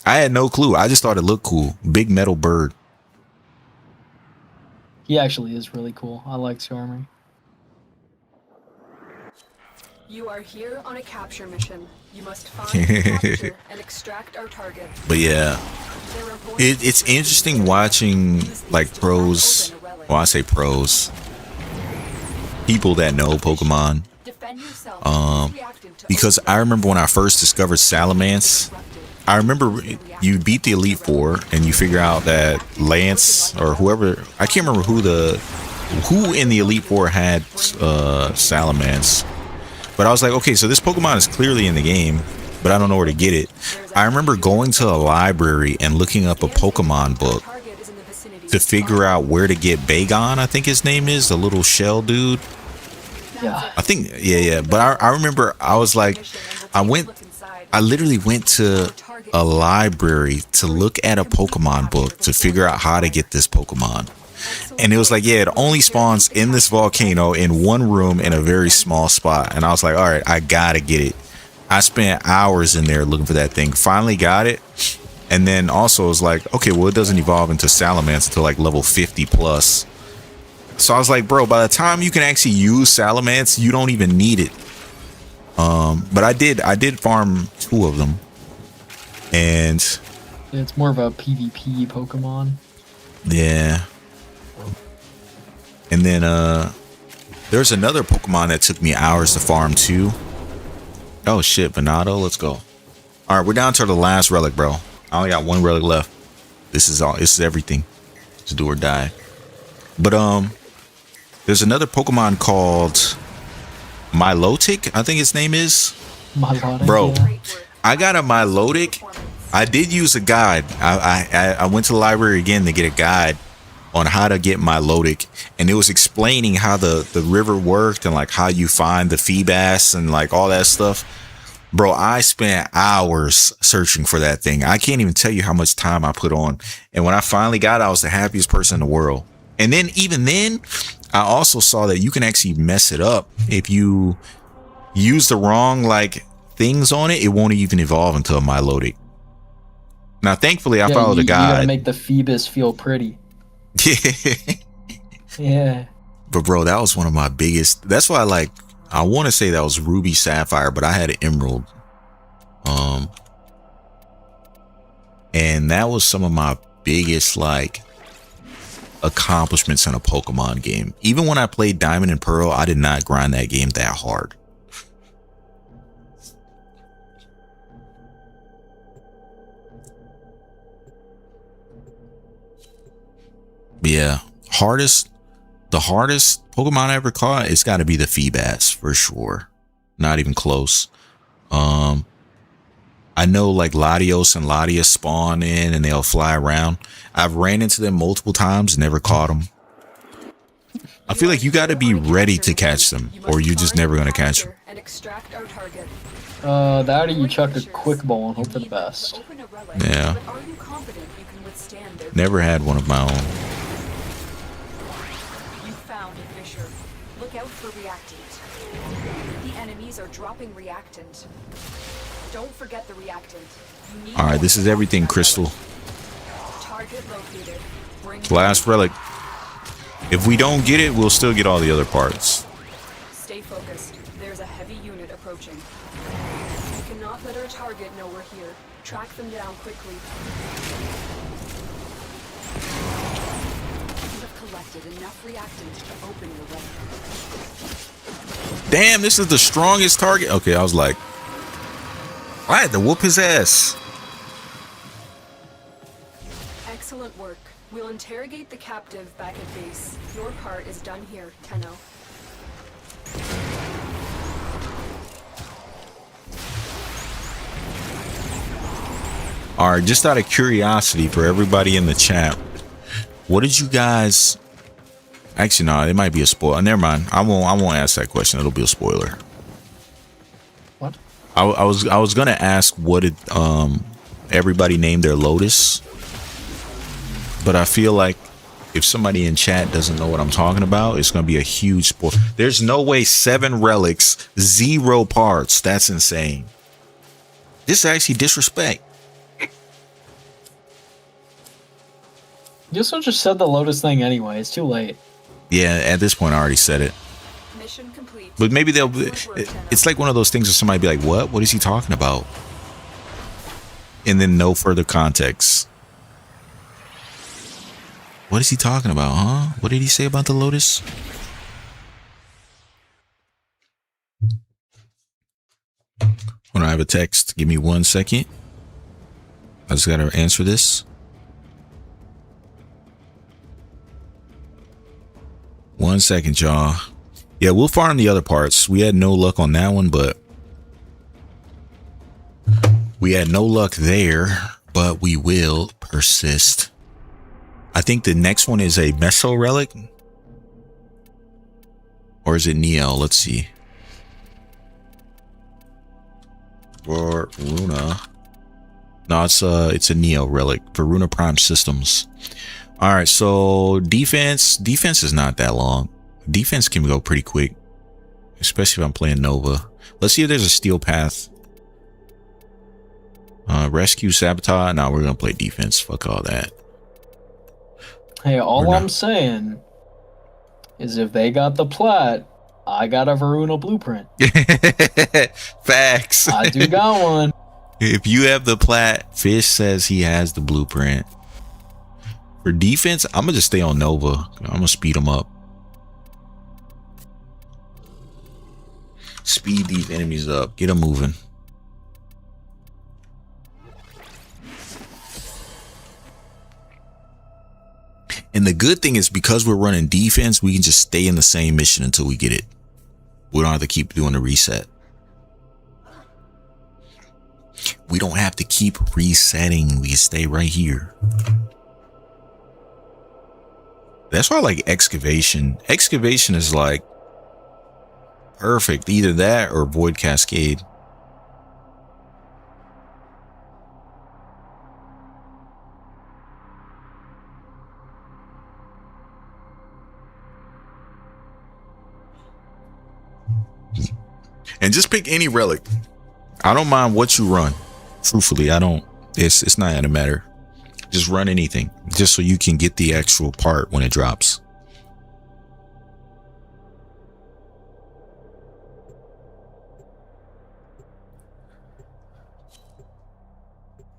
I had no clue. I just thought it looked cool. Big metal bird. He actually is really cool. I like Skarmory. You are here on a capture mission. You must find, capture, and extract our target. But yeah, it's interesting watching like pros. Well, I say pros. People that know Pokemon. Because I remember when I first discovered Salamence. I remember you beat the Elite Four and you figure out that Lance or whoever, I can't remember who in the Elite Four had Salamence. But I was like, okay, so this Pokemon is clearly in the game, but I don't know where to get it. I remember going to a library and looking up a Pokemon book to figure out where to get Bagon, I think his name is, the little shell dude. Yeah. I think, yeah. But I remember I was like, I literally went to a library to look at a Pokemon book to figure out how to get this Pokemon. And it was like, yeah, it only spawns in this volcano in one room in a very small spot. And I was like, all right, I gotta get it. I spent hours in there looking for that thing. Finally got it. And then also it was like, okay, well, it doesn't evolve into Salamence until like level 50 plus. So I was like, bro, by the time you can actually use Salamence, you don't even need it. But I did farm 2 of them. And it's more of a PvP Pokemon. Yeah. And then there's another Pokemon that took me hours to farm too. Oh shit, Venado, let's go. All right, we're down to the last relic, bro. I only got 1 relic left. This is everything. It's do or die. But there's another Pokemon called Milotic, I think its name is. Milotic, bro, yeah. I got a Milotic. I did use a guide. I went to the library again to get a guide on how to get Milotic, and it was explaining how the river worked and like how you find the Feebas and like all that stuff. Bro, I spent hours searching for that thing. I can't even tell you how much time I put on. And when I finally got it, I was the happiest person in the world. And then even then, I also saw that you can actually mess it up. If you use the wrong like things on it, it won't even evolve until my loading. Now, thankfully, I followed a guide. You gotta make the Phoebus feel pretty. Yeah. But bro, that was one of my biggest. That's why I want to say that was Ruby Sapphire, but I had an Emerald. And that was some of my biggest like accomplishments in a Pokemon game. Even when I played Diamond and Pearl, I did not grind that game that hard. But yeah, the hardest Pokemon I ever caught, it's got to be the Feebas for sure. Not even close. I know like Latios and Latias spawn in and they'll fly around. I've ran into them multiple times, never caught them. I feel like you got to be ready to catch them, or you're just never going to catch them. And extract our target. That or you chuck a quick ball and hope for the best. Yeah. But are you confident you can withstand their Never had one of my own. You found a fissure. Look out for reactant. The enemies are dropping reactant. Don't forget the reactant. You need All right, this is everything, Crystal. target located. Bring Last relic. If we don't get it, we'll still get all the other parts. Stay focused. There's a heavy unit approaching. You cannot let our target know we're here. Track them down quickly. You have collected enough reactant to open your way. Damn, this is the strongest target. Okay, I was like, I had to whoop his ass. Excellent work. We'll interrogate the captive back at base. Your part is done here, Tenno. All right, just out of curiosity for everybody in the chat, what did you guys? Actually, no, it might be a spoiler. Never mind. I won't ask that question. It'll be a spoiler. What? I was gonna ask what did everybody name their Lotus, but I feel like if somebody in chat doesn't know what I'm talking about, it's gonna be a huge spoiler. There's no way 7 relics, 0 parts. That's insane. This is actually disrespect. You also just said the Lotus thing anyway. It's too late. Yeah, at this point I already said it. Mission complete. But maybe they'll. It's like one of those things where somebody be like, "What? What is he talking about?" And then no further context. What is he talking about, huh? What did he say about the Lotus? When I have a text, give me 1 second. I just gotta answer this. 1 second, y'all. Yeah, we'll farm the other parts. We had no luck on that one, but we had no luck there, but we will persist. I think the next one is a Meso relic. Or is it Neo? Let's see. Varuna. No, it's a Neo relic. Varuna Prime Systems. All right, so defense is not that long. Defense can go pretty quick, especially if I'm playing Nova. Let's see if there's a steel path. Rescue, sabotage. No, we're gonna play defense. Fuck all that. Hey, all I'm saying is if they got the plat, I got a Varuna blueprint. Facts. I do got one. If you have the plat, Fish says he has the blueprint. For defense, I'm gonna just stay on Nova. I'm gonna speed them up. Speed these enemies up. Get them moving. And the good thing is because we're running defense, we can just stay in the same mission until we get it. We don't have to keep doing the reset. We don't have to keep resetting. We can stay right here. That's why I like excavation. Excavation is like perfect. Either that or Void Cascade. And just pick any relic. I don't mind what you run. Truthfully, I don't. It's not gonna matter. Just run anything, just so you can get the actual part when it drops.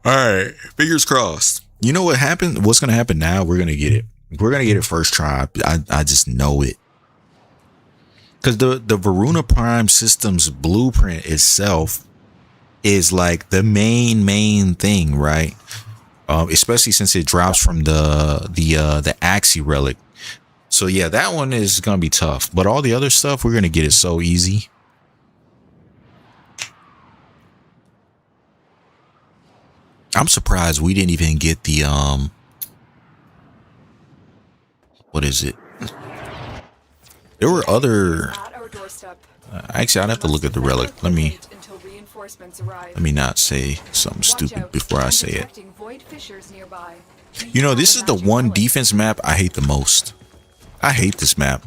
All right, fingers crossed. You know what happened? What's gonna happen now? We're gonna get it. We're gonna get it first try. I just know it. Because the Varuna Prime system's blueprint itself is like the main thing, right? Especially since it drops from the Axie relic. So yeah, that one is gonna be tough. But all the other stuff, we're gonna get it so easy. I'm surprised we didn't even get the what is it? There were other. Actually, I'd have to look at the relic. Let me not say something stupid before I say it. You know, this is the one defense map I hate the most. I hate this map.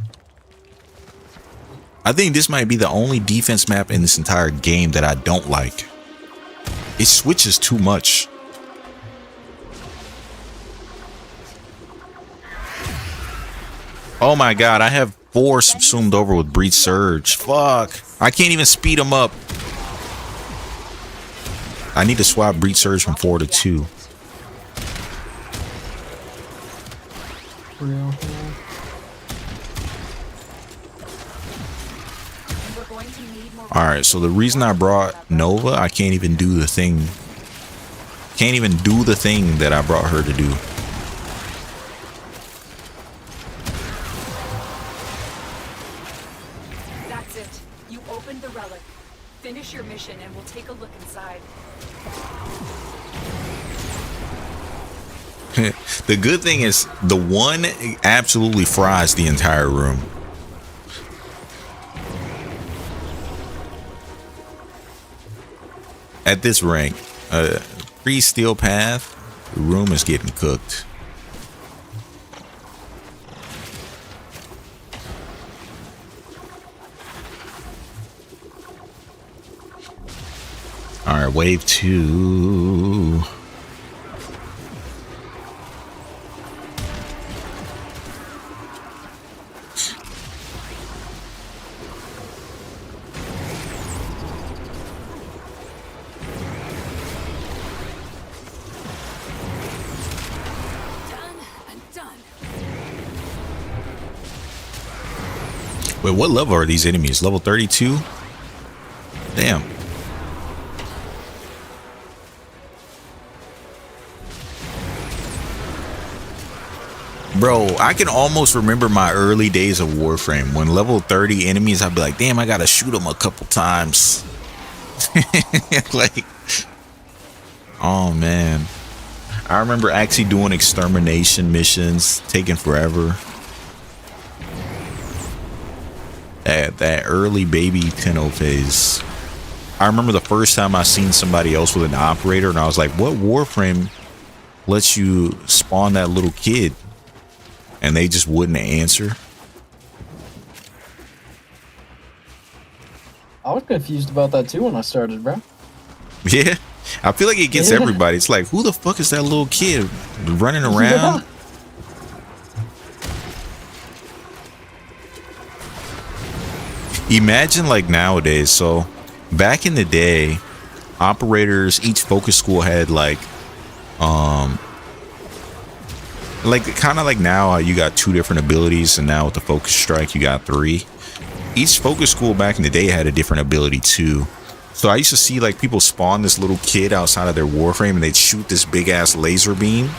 I think this might be the only defense map in this entire game that I don't like. It switches too much. Oh my god, I have 4 subsumed over with Breach Surge. Fuck. I can't even speed them up. I need to swap Breach Surge from 4 to 2. Alright, so the reason I brought Nova, I can't even do the thing. Can't even do the thing that I brought her to do. That's it. You opened the relic. Finish your mission and we'll take a look inside. The good thing is the one absolutely fries the entire room. At this rank, free steel path, the room is getting cooked. All right, wave 2. Wait, what level are these enemies? Level 32? Damn. Bro, I can almost remember my early days of Warframe. When level 30 enemies, I'd be like, damn, I gotta shoot them a couple times. Like, oh man. I remember actually doing extermination missions, taking forever. That early baby Tenno phase. I remember the first time I seen somebody else with an operator, and I was like, what Warframe lets you spawn that little kid? And they just wouldn't answer. I was confused about that too when I started, bro. Yeah, I feel like it gets everybody. It's like, who the fuck is that little kid running around? Imagine like nowadays. So back in the day, operators, each focus school had like kind of like now you got 2 different abilities, and now with the focus strike you got 3. Each focus school back in the day had a different ability too. So I used to see like people spawn this little kid outside of their Warframe, and they'd shoot this big ass laser beam,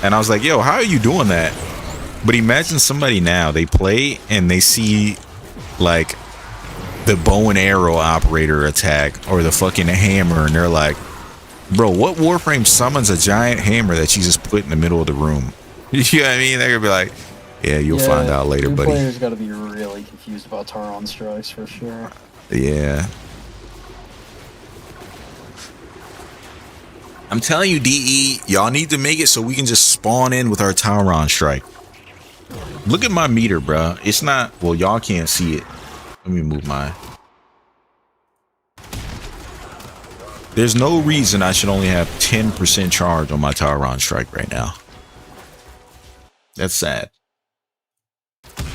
and I was like, yo, how are you doing that? But imagine somebody now, they play and they see like the bow and arrow operator attack or the fucking hammer, and they're like, bro, what Warframe summons a giant hammer that you just put in the middle of the room? You know what I mean? They're gonna be like, yeah, you'll find out later, buddy. Players gotta be really confused about Taron strikes for sure. Yeah. I'm telling you, DE, y'all need to make it so we can just spawn in with our Tauron strike. Look at my meter, bro. It's not, well, y'all can't see it. Let me move my There's no reason I should only have 10% charge on my Tyron strike right now. That's sad.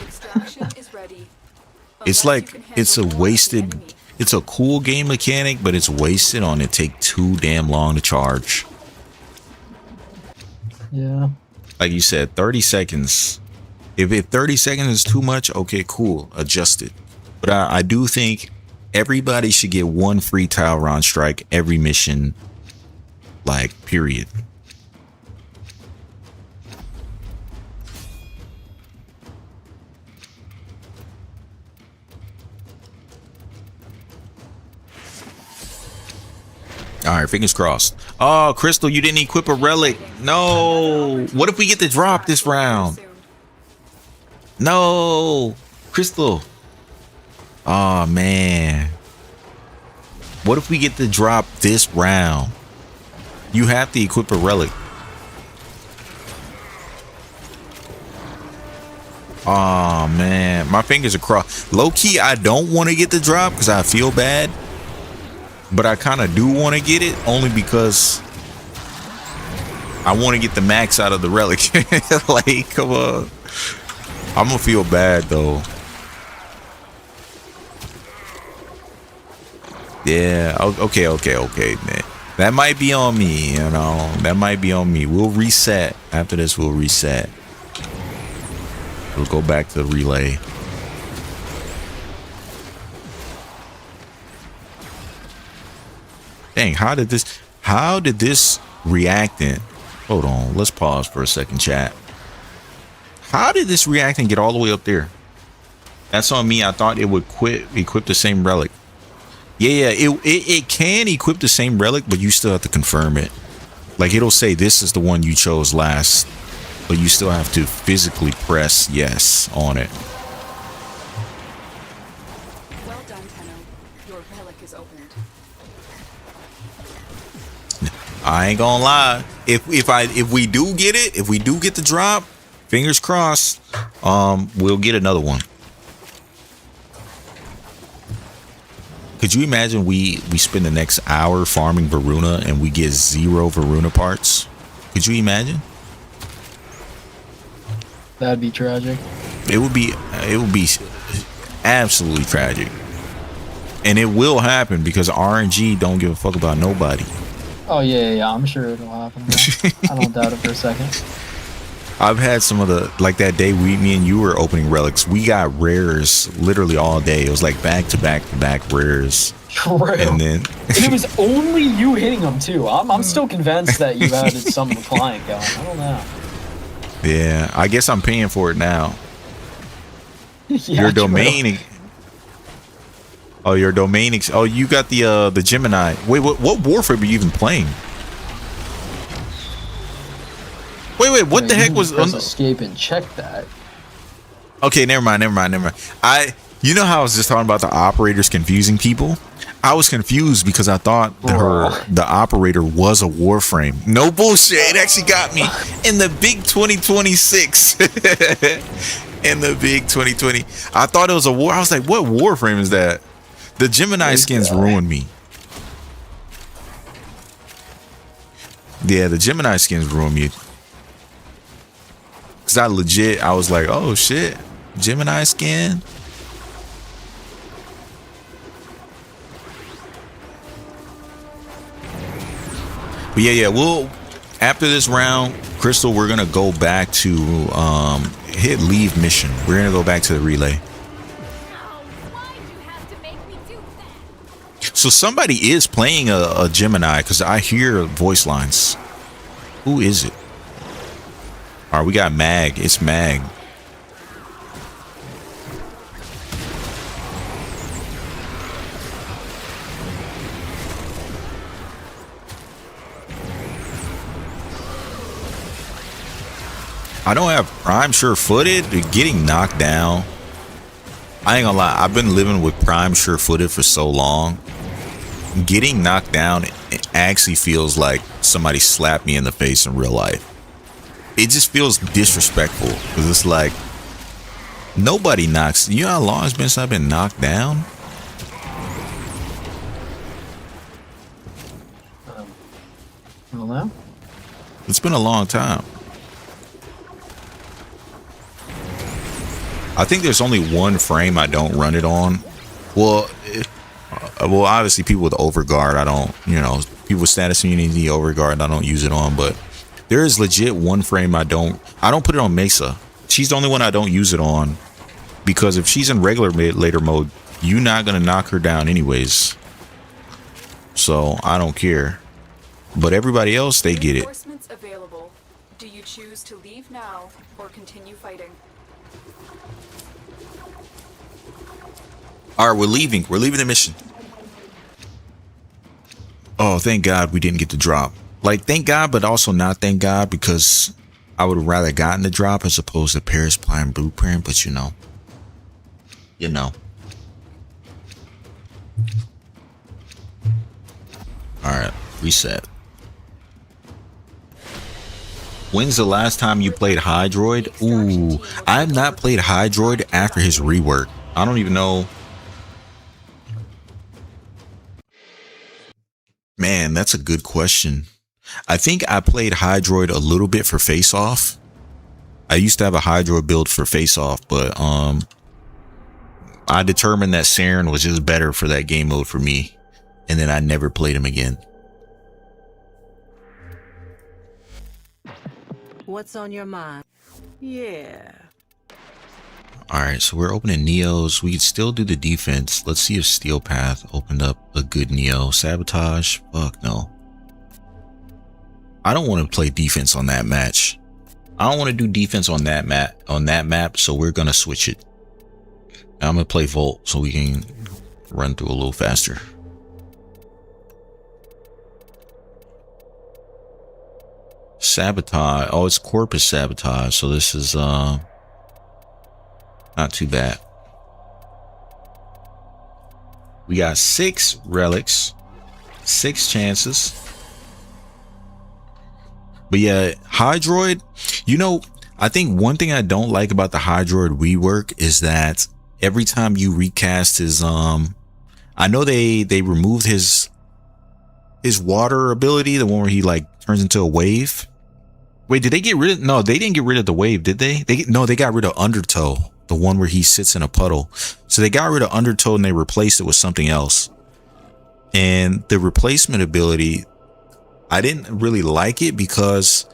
Extraction is ready. It's Unless like you can it's a handle more of the wasted. enemy. It's a cool game mechanic, but it's wasted on it take too damn long to charge. Yeah. Like you said, 30 seconds. If 30 seconds is too much, okay, cool, adjust it. But I do think everybody should get one free Tyron strike every mission, like, period. All right, fingers crossed. Oh, Crystal, you didn't equip a relic. No. What if we get the drop this round? No, Crystal. Oh, man. What if we get the drop this round? You have to equip a relic. Oh, man. My fingers are crossed. Low key, I don't want to get the drop because I feel bad. But I kind of do want to get it only because I want to get the max out of the relic. Like, come on. I'm going to feel bad, though. Yeah. Okay, man. That might be on me, you know. That might be on me. We'll reset. After this, we'll reset. We'll go back to the relay. Dang, how did this reactant, hold on, let's pause for a second, chat. How did this reactant get all the way up there? That's on me. I thought it would equip the same relic. Yeah, it can equip the same relic, but you still have to confirm it. Like, it'll say this is the one you chose last, but you still have to physically press yes on it. Well done, Tenno. Your relic is opened. I ain't gonna lie. If we do get it, if we do get the drop, fingers crossed, we'll get another one. Could you imagine we spend the next hour farming Varuna and we get 0 Varuna parts? Could you imagine? That'd be tragic. It would be absolutely tragic. And it will happen because RNG don't give a fuck about nobody. Oh yeah, I'm sure it'll happen. I don't doubt it for a second. I've had some of the, like that day me and you were opening relics. We got rares literally all day. It was like back to back to back rares. True. And then it was only you hitting them too. I'm still convinced that you added some client going. I don't know. Yeah, I guess I'm paying for it now. Yeah, your true. domain. Oh, your domain. Oh, you got the Gemini. Wait, what Warframe are you even playing? Wait, what the heck was escape and check that? Okay, never mind. You know how I was just talking about the operators confusing people? I was confused because I thought the operator was a Warframe. No bullshit. It actually got me in the big 2026. In the big 2020. I thought it was a war. I was like, what Warframe is that? The Gemini skins ruined me. Yeah, the Gemini skins ruined me. Cause I was like, oh shit, Gemini skin. But yeah, we'll after this round, Crystal, we're gonna go back to hit leave mission. We're gonna go back to the relay. So somebody is playing a Gemini because I hear voice lines. Who is it? All right, we got Mag. It's Mag. I don't have Prime sure-footed. Getting knocked down. I ain't gonna lie. I've been living with Prime sure-footed for so long. Getting knocked down, it actually feels like somebody slapped me in the face in real life. It just feels disrespectful because it's like nobody knocks. You know how long it's been since I've been knocked down? Well, now. It's been a long time. I think there's only one frame I don't run it on. Well, well, obviously people with overguard, I don't, you know, people with status immunity overguard, I don't use it on, but there is legit one frame I don't put it on Mesa. She's the only one I don't use it on, because if she's in regular later mode, you're not going to knock her down anyways. So I don't care. But everybody else, they get it. Reinforcements available. Do you choose to leave now or continue fighting? All right, we're leaving. We're leaving the mission. Oh, thank God we didn't get the drop. Like, thank God, but also not thank God, because I would have rather gotten the drop as opposed to Paris Prime Blueprint. But you know. All right, reset. When's the last time you played Hydroid? Ooh, I have not played Hydroid after his rework. I don't even know. Man, that's a good question. I think I played Hydroid a little bit for Face Off. I used to have a Hydroid build for Face Off, but I determined that Saren was just better for that game mode for me, and then I never played him again. What's on your mind? Yeah. Alright, so we're opening Neos. We could still do the defense. Let's see if Steel Path opened up a good Neo. Sabotage? Fuck no. I don't want to play defense on that match. I don't want to do defense on that map, so we're gonna switch it. I'm gonna play Volt so we can run through a little faster. Sabotage. Oh, it's Corpus Sabotage, so this is not too bad. We got 6 relics, 6 chances. But yeah, Hydroid, you know, I think one thing I don't like about the Hydroid rework is that every time you recast his I know they removed his water ability, the one where he like turns into a wave. Wait, did they get rid of? No, they didn't get rid of the wave, did they? No, they got rid of Undertow, the one where he sits in a puddle. So they got rid of Undertow and they replaced it with something else. And the replacement ability, I didn't really like it because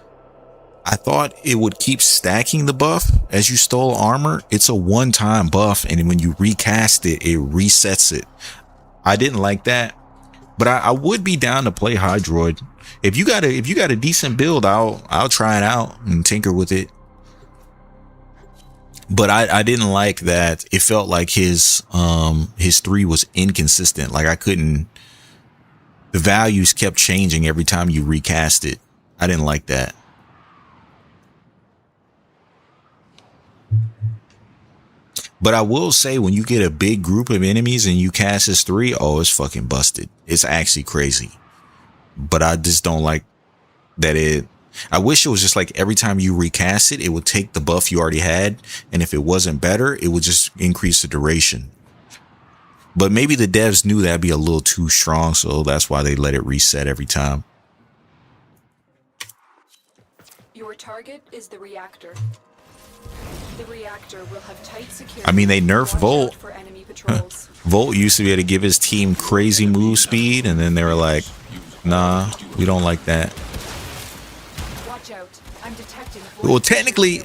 I thought it would keep stacking the buff as you stole armor. It's a one-time buff, and when you recast it, it resets it. I didn't like that, but I would be down to play Hydroid. If you got a decent build, I'll try it out and tinker with it. But I didn't like that. It felt like his 3 was inconsistent. Like the values kept changing every time you recast it. I didn't like that. But I will say, when you get a big group of enemies and you cast his 3, oh, it's fucking busted. It's actually crazy. But I just don't like that I wish it was just like every time you recast it, it would take the buff you already had. And if it wasn't better, it would just increase the duration. But maybe the devs knew that'd be a little too strong, so that's why they let it reset every time. Your target is the reactor. The reactor will have tight security. I mean, they nerfed Volt. For enemy patrols. Volt used to be able to give his team crazy move speed, and then they were like, nah, we don't like that. Watch out. I'm detecting. Well, technically,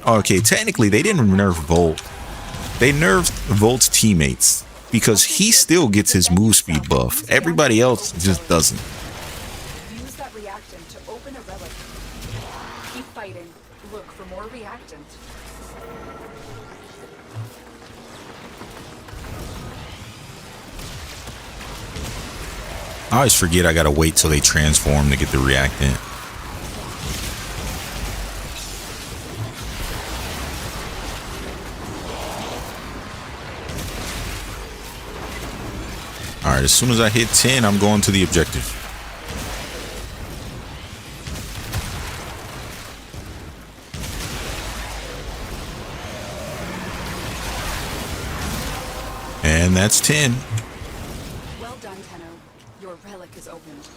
they didn't nerf Volt. They nerfed Volt's teammates because he still gets his move speed buff. Everybody else just doesn't. Use that reactant to open a relic. Keep fighting. Look for more reactant. I always forget I gotta wait till they transform to get the reactant. Alright, as soon as I hit 10, I'm going to the objective. And that's 10. Well done, Tenno. Your relic is opened.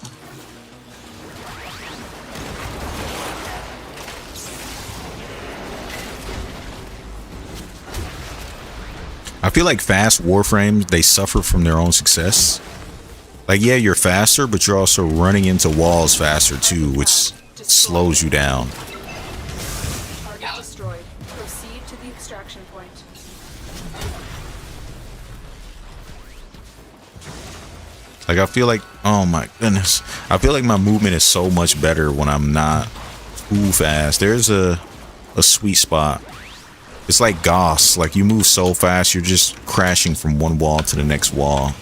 feel like fast Warframes, they suffer from their own success. Like, yeah, you're faster, but you're also running into walls faster too, which slows you down. Target destroyed. Proceed to the extraction point. Like, I feel like, oh my goodness, I feel like my movement is so much better when I'm not too fast. There's a sweet spot. It's like Goss. Like, you move so fast, you're just crashing from one wall to the next wall.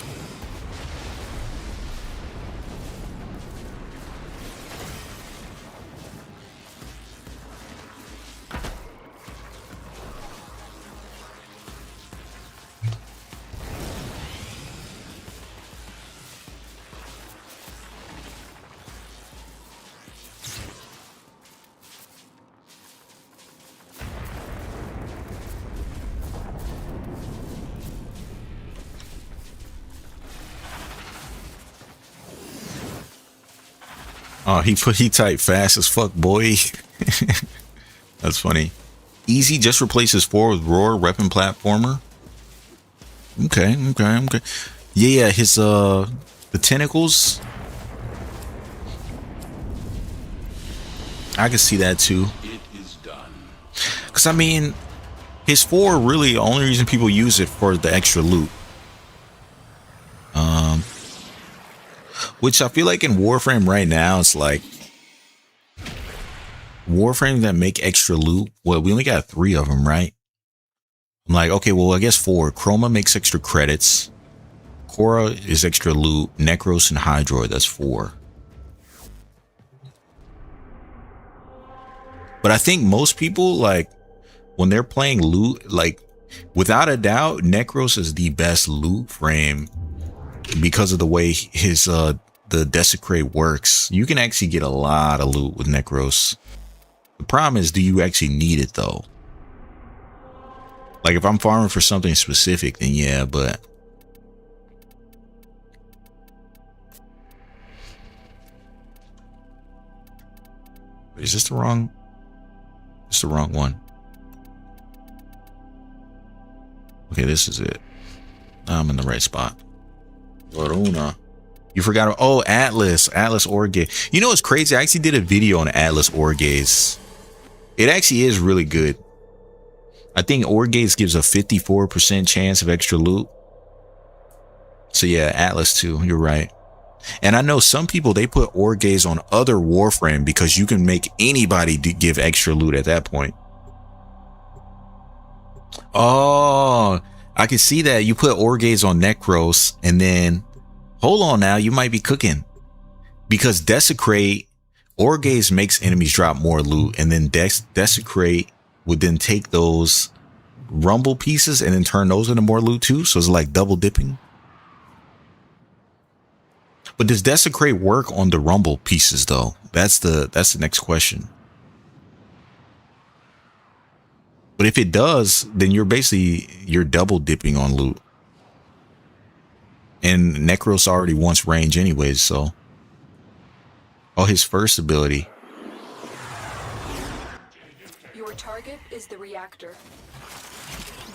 Oh, he typed fast as fuck, boy. That's funny. Easy just replaces 4 with Roar weapon platformer. Okay. Yeah, his the tentacles. I can see that too. It is done. Cause I mean, his 4 really the only reason people use it for the extra loot. Which I feel like in Warframe right now, it's like Warframes that make extra loot. Well, we only got 3 of them, right? I'm like, okay, well, I guess 4. Chroma makes extra credits. Cora is extra loot. Necros and Hydroid, that's 4. But I think most people, like, when they're playing loot, like, without a doubt, Necros is the best loot frame because of the way his the Desecrate works. You can actually get a lot of loot with Necros. The problem is, do you actually need it though? Like, if I'm farming for something specific, then yeah, but is this the wrong? It's the wrong one. Okay, this is it. I'm in the right spot. Garuda. You forgot. Oh, Atlas Orgaze. You know what's crazy? I actually did a video on Atlas Orgaze. It actually is really good. I think Orgaze gives a 54% chance of extra loot. So yeah, Atlas too. You're right. And I know some people, they put Orgaze on other Warframe because you can make anybody give extra loot at that point. Oh, I can see that. You put Orgaze on Necros and then hold on now, you might be cooking. Because Desecrate, Orgaze makes enemies drop more loot, and then Desecrate would then take those rumble pieces and then turn those into more loot too. So it's like double dipping. But does Desecrate work on the rumble pieces though? That's the next question. But if it does, then you're double dipping on loot. And Necros already wants range anyways, so. Oh, his first ability. Your target is the reactor.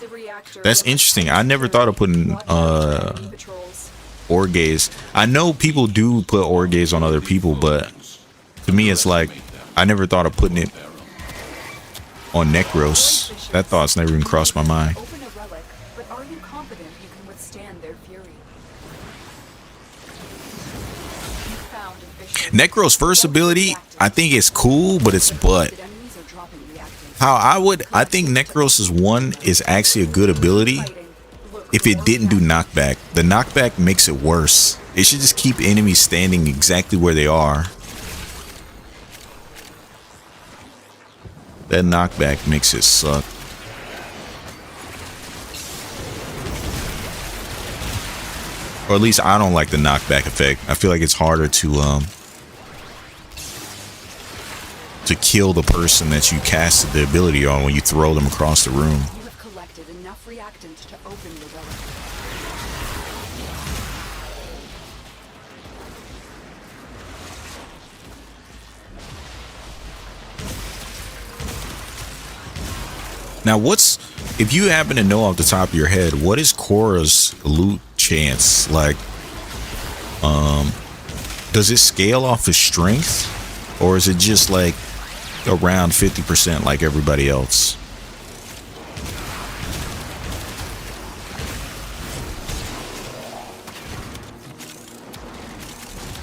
The reactor. That's interesting. I never thought of putting Orgaze. I know people do put Orgaze on other people, but to me it's like I never thought of putting it on Necros. That thought's never even crossed my mind. Open a relic, but are you confident you can withstand their fury? You found efficient. Necros' first ability, I think it's cool, but it's butt. Enemies are dropping reactors. I think Necros' 1 is actually a good ability if it didn't do knockback. The knockback makes it worse. It should just keep enemies standing exactly where they are. That knockback makes it suck. Or at least I don't like the knockback effect. I feel like it's harder to kill the person that you casted the ability on when you throw them across the room. You have collected enough reactants to open the relic. Now, what's if you happen to know off the top of your head, what is Korra's loot chance? Like, does it scale off of strength, or is it just like around 50% like everybody else?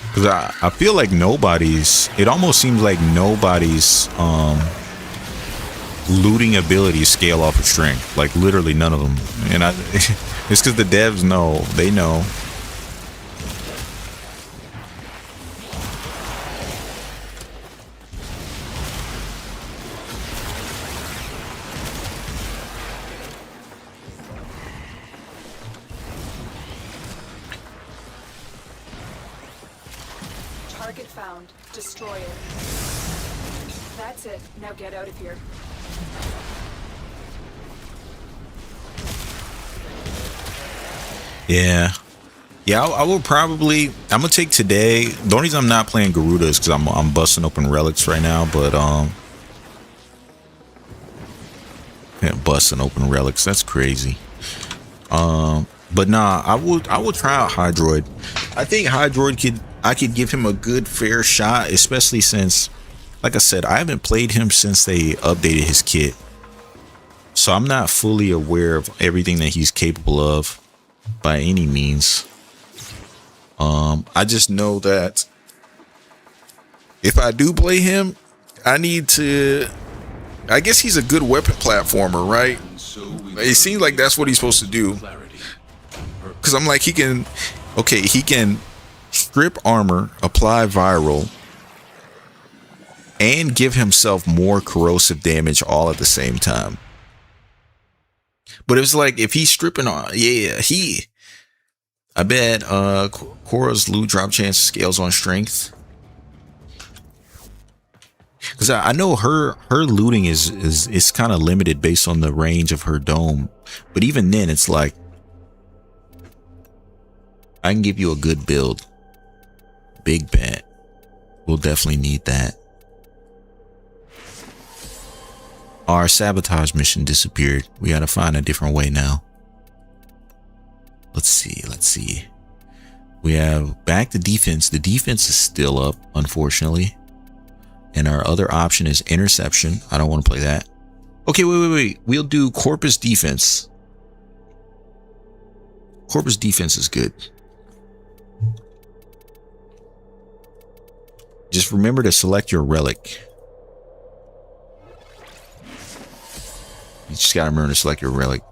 Because I feel like it almost seems like nobody's looting abilities scale off of strength. Like literally none of them. And it's because the devs know. They know. Target found. Destroy it. That's it. Now get out of here. Yeah. I will probably. I'm gonna take today. The only reason I'm not playing Garuda is because I'm busting open relics right now. But yeah, busting open relics. That's crazy. But nah, I would try out Hydroid. I think Hydroid I could give him a good fair shot, especially since, like I said, I haven't played him since they updated his kit. So I'm not fully aware of everything that he's capable of by any means. I just know that if I do play him, I guess he's a good weapon platformer, right? It seems like that's what he's supposed to do. Because I'm like, he can strip armor, apply viral, and give himself more corrosive damage all at the same time. But it was like, if he's stripping on, I bet Korra's loot drop chance scales on strength. Because I know her looting is kind of limited based on the range of her dome. But even then, it's like, I can give you a good build. Big bet. We'll definitely need that. Our sabotage mission disappeared. We gotta find a different way now. Let's see. We have back to defense. The defense is still up, unfortunately. And our other option is interception. I don't want to play that. Okay, wait. We'll do corpus defense. Corpus defense is good. Just remember to select your relic. You just gotta remember to select your relic.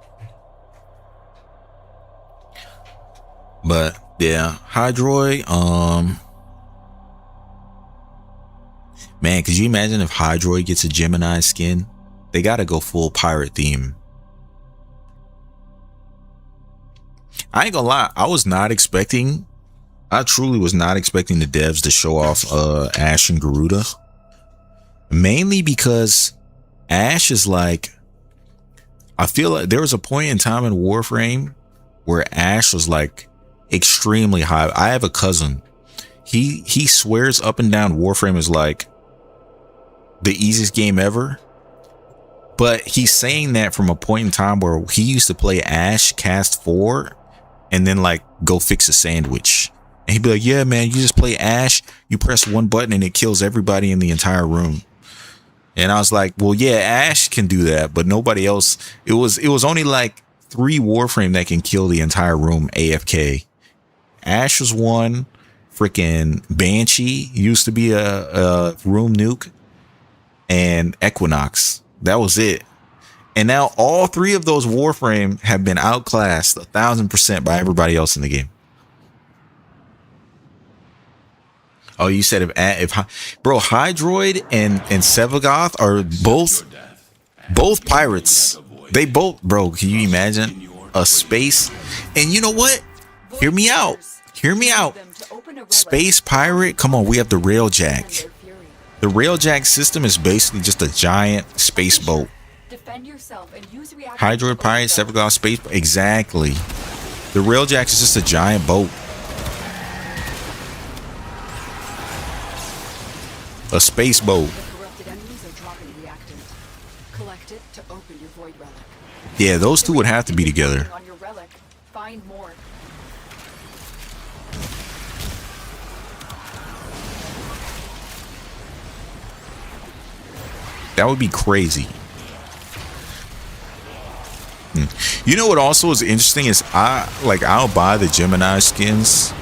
But yeah, Hydroid, man, could you imagine if Hydroid gets a Gemini skin? They gotta go full pirate theme. I ain't gonna lie, I truly was not expecting the devs to show off Ash and Garuda. Mainly because Ash is like, I feel like there was a point in time in Warframe where Ash was like extremely high. I have a cousin. He swears up and down Warframe is like the easiest game ever. But he's saying that from a point in time where he used to play Ash cast 4 and then like go fix a sandwich. And he'd be like, yeah, man, you just play Ash, you press one button and it kills everybody in the entire room. And I was like, well, yeah, Ash can do that, but nobody else. It was only like 3 Warframe that can kill the entire room AFK. Ash was one. Freaking Banshee used to be a room nuke. And Equinox. That was it. And now all 3 of those Warframe have been outclassed 1000% by everybody else in the game. Oh, you said if bro, Hydroid and Sevagoth are both pirates. They both, bro, can you imagine a space? And you know what? Hear me out. Space pirate. Come on, we have the Railjack. The Railjack system is basically just a giant space boat. Hydroid pirate, Sevagoth space. Exactly. The Railjack is just a giant boat. A space boat. Collect it to open your void relic. Yeah, those two would have to be together. On your relic, find more. That would be crazy. You know what also is interesting is I'll buy the Gemini skins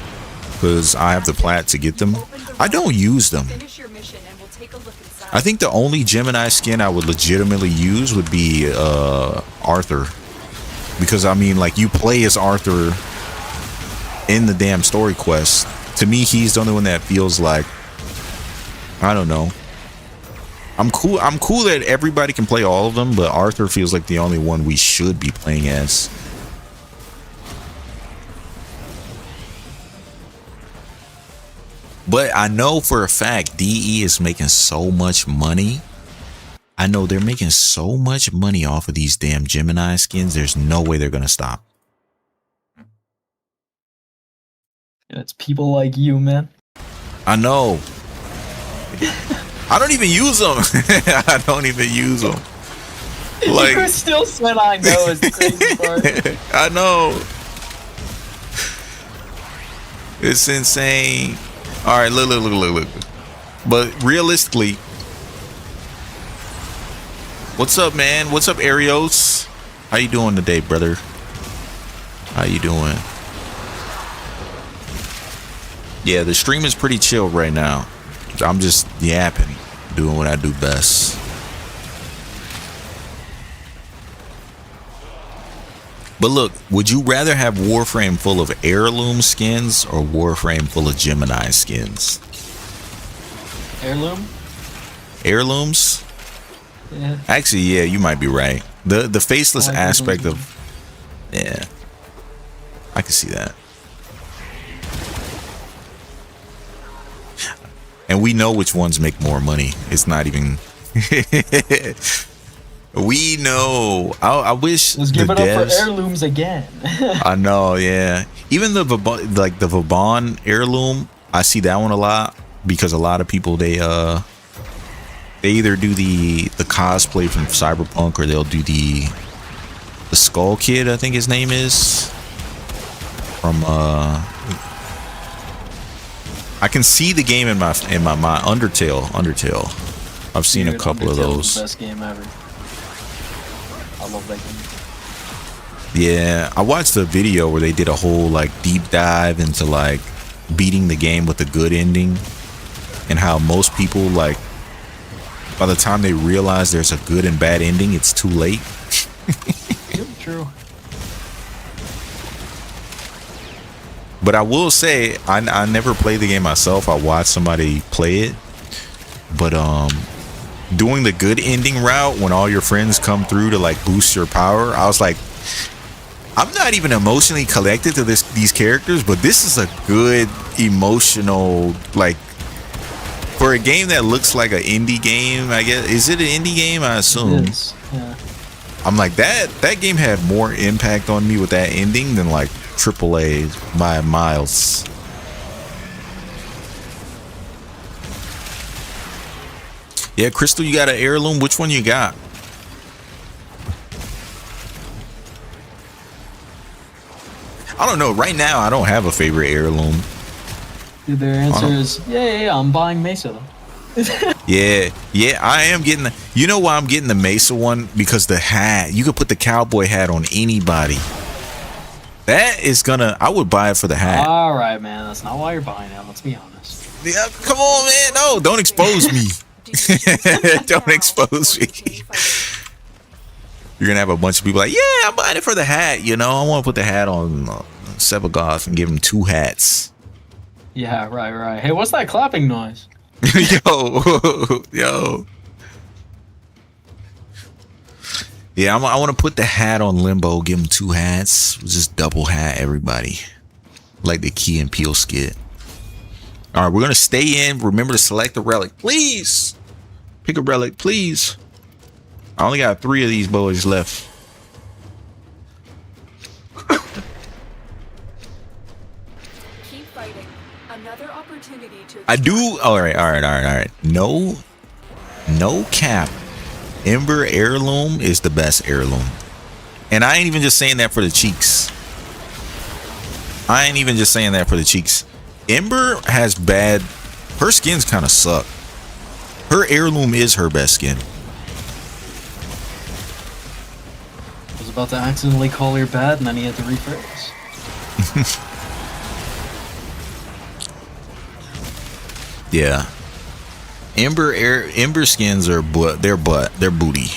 because I have the plat to get them. I don't use them. Finish your mission and we'll take a look inside. I think the only Gemini skin I would legitimately use would be Arthur, because I mean, like, you play as Arthur in the damn story quest. To me, he's the only one that feels like, I don't know. I'm cool that everybody can play all of them, but Arthur feels like the only one we should be playing as. But I know for a fact DE is making so much money. I know they're making so much money off of these damn Gemini skins. There's no way they're gonna stop. Yeah, it's people like you, man. I know. I don't even use them. I don't even use them. Like, you still said I know is the crazy part. I know. It's insane. All right, look. But realistically, what's up, man? What's up, Arios? How you doing today, brother? How you doing? Yeah, the stream is pretty chill right now. I'm just yapping, doing what I do best. But look, would you rather have Warframe full of heirloom skins or Warframe full of Gemini skins? Heirloom? Heirlooms? Yeah. Actually, yeah, you might be right. The faceless like aspect of, yeah, I can see that. And we know which ones make more money. It's not even. We know. I wish. Let's give it up for heirlooms again. I know, yeah. Even the Vauban heirloom, I see that one a lot because a lot of people they either do the cosplay from Cyberpunk or they'll do the Skull Kid, I think his name is, from I can see the game in my mind. Undertale. I've seen a couple of those. The best game ever. I love that game. Yeah, I watched a video where they did a whole like deep dive into like beating the game with a good ending, and how most people, like, by the time they realize there's a good and bad ending, it's too late. Yep, true. But I will say, I never played the game myself. I watched somebody play it. But doing the good ending route when all your friends come through to like boost your power, I was like, I'm not even emotionally connected to these characters, but this is a good emotional, like, for a game that looks like an indie game, I guess. Is it an indie game? I assume. It is, yeah. I'm like, that game had more impact on me with that ending than like AAA by miles. Yeah, Crystal, you got an heirloom? Which one you got? I don't know. Right now, I don't have a favorite heirloom. Their answer is, yeah, I'm buying Mesa though. Yeah, I am getting the, you know why I'm getting the Mesa one? Because the hat, you could put the cowboy hat on anybody. That is gonna, I would buy it for the hat. All right, man, that's not why you're buying it. Let's be honest. Yeah, come on, man. No, don't expose me. Don't expose me. You're gonna have a bunch of people like, yeah, I'm buying it for the hat. You know, I want to put the hat on Sebagoth and give him 2 hats. Yeah, right. Hey, what's that clapping noise? yo. Yeah, I want to put the hat on Limbo, give him 2 hats, just double hat everybody, like the Key and Peele skit. All right, we're gonna stay in. Remember to select a relic, please. Pick a relic, please. I only got 3 of these boys left. Keep fighting. Another opportunity to. I do. All right. No cap. Ember heirloom is the best heirloom. And I ain't even just saying that for the cheeks. I ain't even just saying that for the cheeks. Ember has bad, her skins kind of suck. Her heirloom is her best skin. I was about to accidentally call her bad and then he had to rephrase. Yeah. Ember skins are they're booty.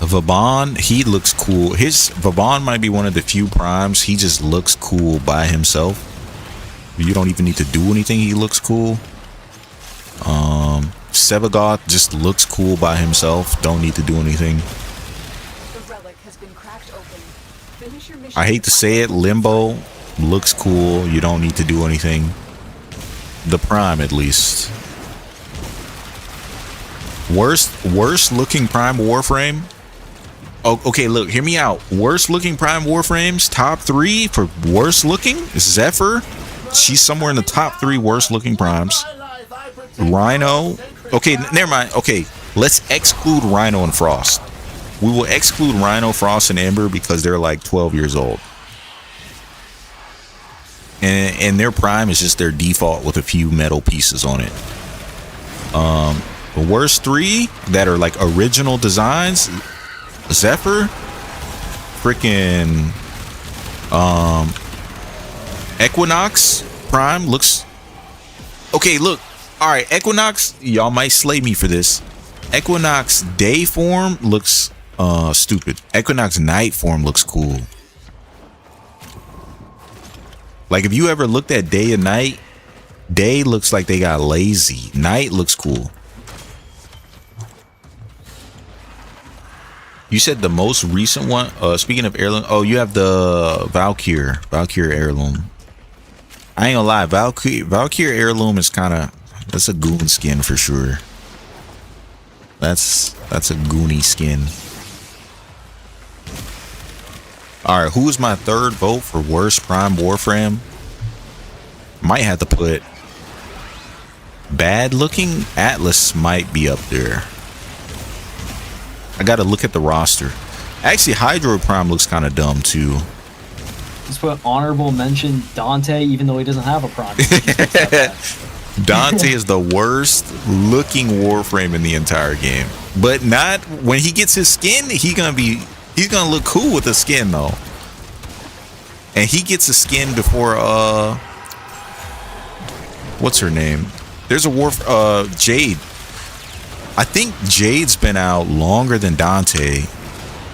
Vauban, he looks cool. Vauban might be one of the few primes. He just looks cool by himself. You don't even need to do anything. He looks cool. Sevagoth just looks cool by himself. Don't need to do anything. The relic has been cracked open. Finish your mission. I hate to say it, Limbo looks cool. You don't need to do anything. The prime, at least. Worst looking prime Warframe. Oh, okay, look, hear me out. Worst looking prime Warframes, top 3 for worst looking is Zephyr. She's somewhere in the top 3 worst looking primes. Rhino. Okay, never mind. Okay, let's exclude Rhino and Frost. We will exclude Rhino, Frost, and Ember because they're like 12 years old. And their prime is just their default with a few metal pieces on it. The worst 3 that are like original designs: Zephyr, freaking Equinox prime looks okay. Look, all right, Equinox, y'all might slay me for this. Equinox day form looks stupid. Equinox night form looks cool. Like, if you ever looked at day and night, day looks like they got lazy. Night looks cool. You said the most recent one. Speaking of heirloom, oh, you have the Valkyrie heirloom. I ain't gonna lie, Valkyrie heirloom is that's a goon skin for sure. That's a goony skin. All right, who's my third vote for worst prime Warframe? Might have to put bad looking Atlas. Might be up there. I gotta look at the roster. Actually, Hydro Prime looks kind of dumb too. Just put honorable mention Dante, even though he doesn't have a prime. Dante is the worst looking Warframe in the entire game. But not when he gets his skin, he's gonna look cool with the skin though. And he gets a skin before what's her name? There's a Jade. I think Jade's been out longer than Dante,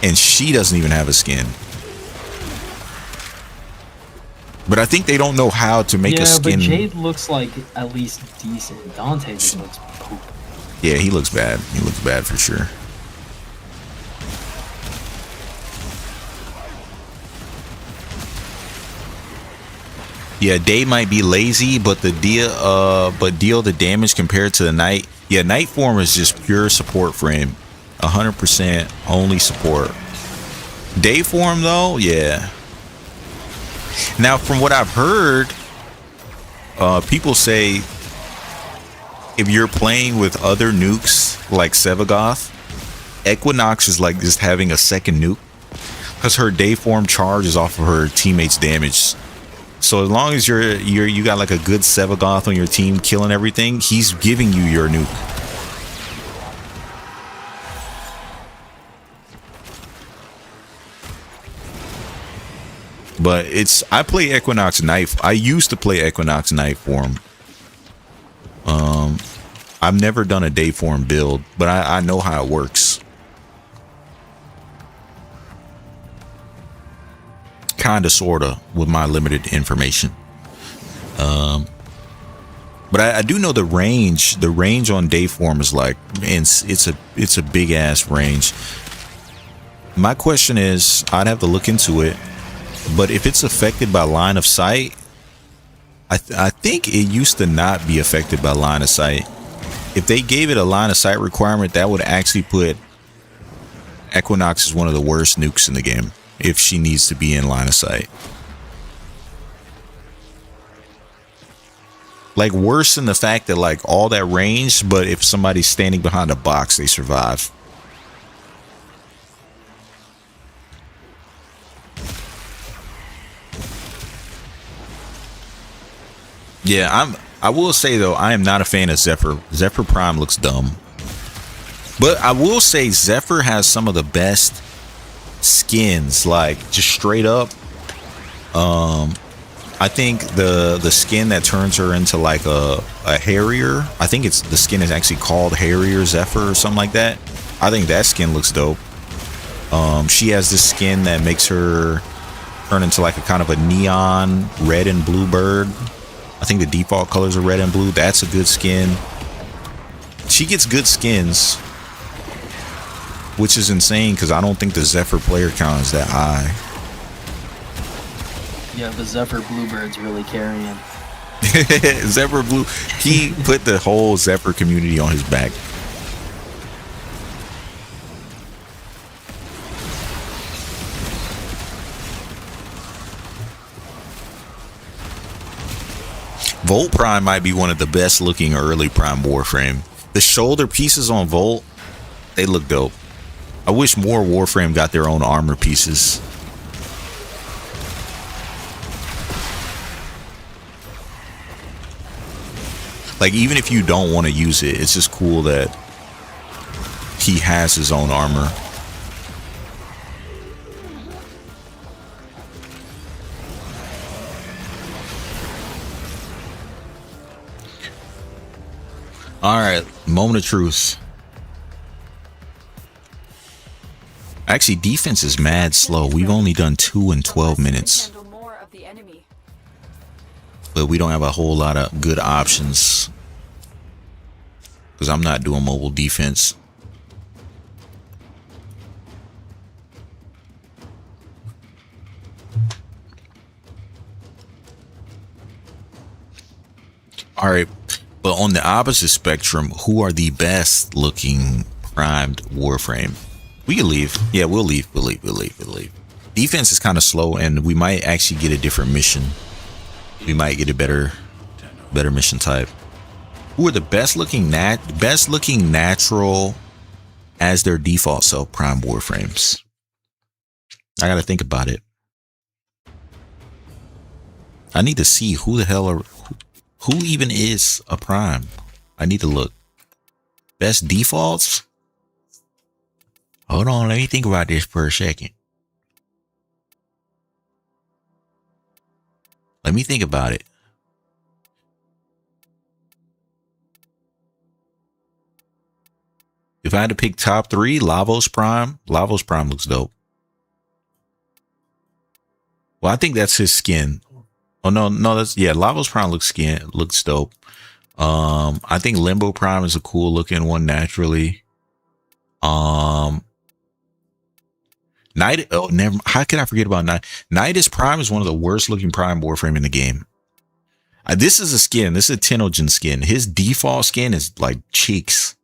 and she doesn't even have a skin. But I think they don't know how to make a skin. Yeah, but Jade looks like at least decent. Dante just looks poop. Yeah, he looks bad. He looks bad for sure. Yeah, day might be lazy, but deal the damage compared to the night. Yeah, night form is just pure support frame. 100% only support. Day form though, yeah. Now, from what I've heard, people say if you're playing with other nukes like Sevagoth, Equinox is like just having a second nuke because her day form charge is off of her teammates' damage. So as long as you got like a good Sevagoth on your team killing everything, he's giving you your nuke. But I play Equinox Knife. I used to play Equinox Knife form. I've never done a day form build, but I know how it works. Kinda, sorta, with my limited information. But I do know the range. The range on day form is like, it's a big ass range. My question is, I'd have to look into it. But if it's affected by line of sight, I think it used to not be affected by line of sight. If they gave it a line of sight requirement, that would actually put Equinox as one of the worst nukes in the game if she needs to be in line of sight. Like worse than the fact that like all that range, but if somebody's standing behind a box, they survive. Yeah, I will say though, I am not a fan of Zephyr. Zephyr Prime looks dumb. But I will say Zephyr has some of the best skins, like just straight up. I think the skin that turns her into like a Harrier, I think it's the skin is actually called Harrier Zephyr or something like that. I think that skin looks dope. She has this skin that makes her turn into like a kind of a neon red and blue bird. I think the default colors are red and blue. That's a good skin. She gets good skins, which is insane because I don't think the Zephyr player count is that high. Yeah, the Zephyr Bluebird's really carrying. Zephyr Blue, he put the whole Zephyr community on his back. Volt Prime might be one of the best looking early Prime Warframe. The shoulder pieces on Volt, they look dope. I wish more Warframe got their own armor pieces. Like, even if you don't want to use it, it's just cool that he has his own armor. Alright, moment of truth. Actually, defense is mad slow. We've only done 2 in 12 minutes. But we don't have a whole lot of good options. Because I'm not doing mobile defense. Alright. But on the opposite spectrum, who are the best looking primed Warframe? We can leave. Yeah, we'll leave. We'll leave. Defense is kind of slow, and we might actually get a different mission. We might get a better mission type. Who are the best looking natural as their default self prime Warframes? I gotta think about it. I need to see who the hell are who even is a prime. I need to look. Best defaults? Hold on, let me think about this for a second. Let me think about it. If I had to pick top 3, Lavos Prime looks dope. Well, I think that's his skin. Oh no, that's Lavos Prime looks dope. I think Limbo Prime is a cool looking one naturally. How could I forget about Night? Nidus Prime is one of the worst looking Prime Warframe in the game. This is a skin. This is a Tenogen skin. His default skin is like cheeks.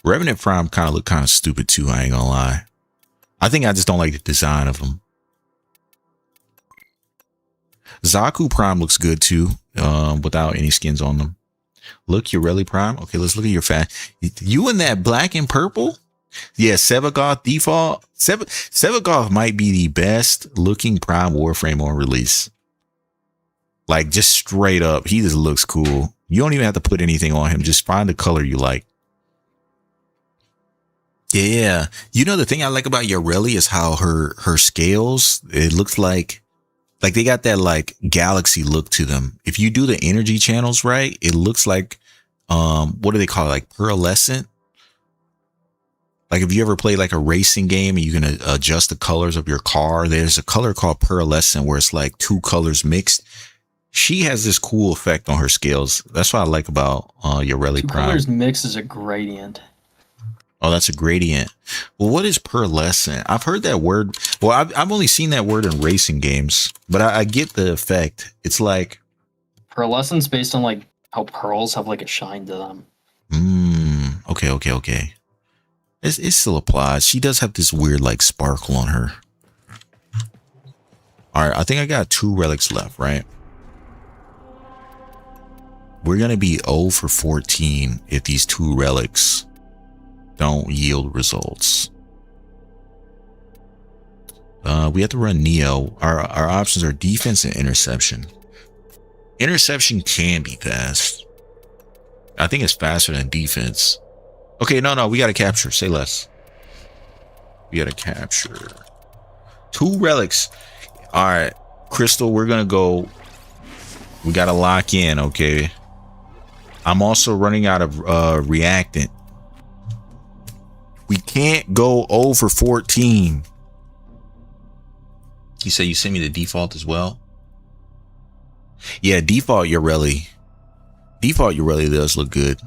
Revenant Prime look kind of stupid too, I ain't gonna lie. I think I just don't like the design of them. Zaku Prime looks good too, without any skins on them. Look, Ureli Prime. Okay, let's look at your fat. You in that black and purple? Yeah, Sevagoth default. Sevagoth might be the best looking Prime Warframe on release. Like, just straight up, he just looks cool. You don't even have to put anything on him. Just find the color you like. Yeah, you know the thing I like about Ureli is how her scales, it looks like they got that like galaxy look to them. If you do the energy channels right, it looks like what do they call it? Like pearlescent. Like if you ever play like a racing game and you can adjust the colors of your car, there's a color called pearlescent where it's like 2 colors mixed. She has this cool effect on her scales. That's what I like about Ureli Prime. 2 colors mixed is a gradient. Oh, that's a gradient. Well, what is pearlescent? I've heard that word. Well, I've only seen that word in racing games, but I get the effect. It's like pearlescent's based on like how pearls have like a shine to them. Okay. It still applies. She does have this weird like sparkle on her. All right, I think I got 2 relics left, right? We're gonna be 0 for 14 if these 2 relics don't yield results. We have to run Neo. Our options are defense and interception. Interception can be fast. I think it's faster than defense. Okay, no, we gotta capture. Say less. We gotta capture 2 relics. All right, Crystal, we're gonna go. We gotta lock in, okay? I'm also running out of reactant. We can't go over 14. You said you sent me the default as well? Yeah, default Ureli. Default Ureli does look good.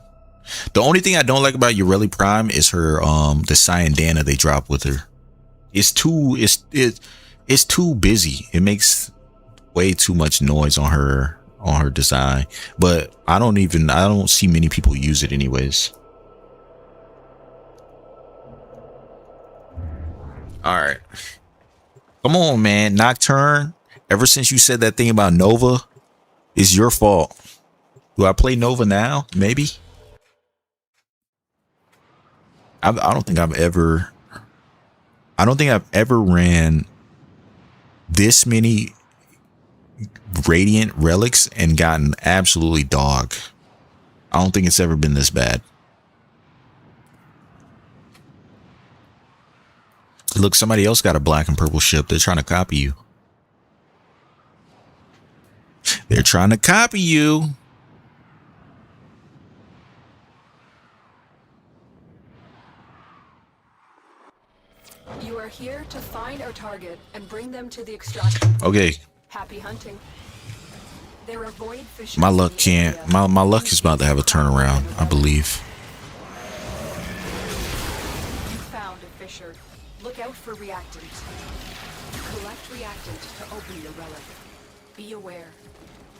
The only thing I don't like about Ureli Prime is her the Cyandana they drop with her. It's too busy. It makes way too much noise on her design. But I don't see many people use it anyways. All right. Come on, man. Nocturne. Ever since you said that thing about Nova, it's your fault. Do I play Nova now? Maybe. I don't think I've ever ran this many Radiant relics and gotten absolutely dog. I don't think it's ever been this bad. Look, somebody else got a black and purple ship. They're trying to copy you. They're trying to copy you. You are here to find our target and bring them to the extraction. Okay. Happy hunting. There are void fissures. My luck can't. My luck is about to have a turnaround, I believe. You found a fissure. Look out for reactant. Collect reactant to open your relic. Be aware.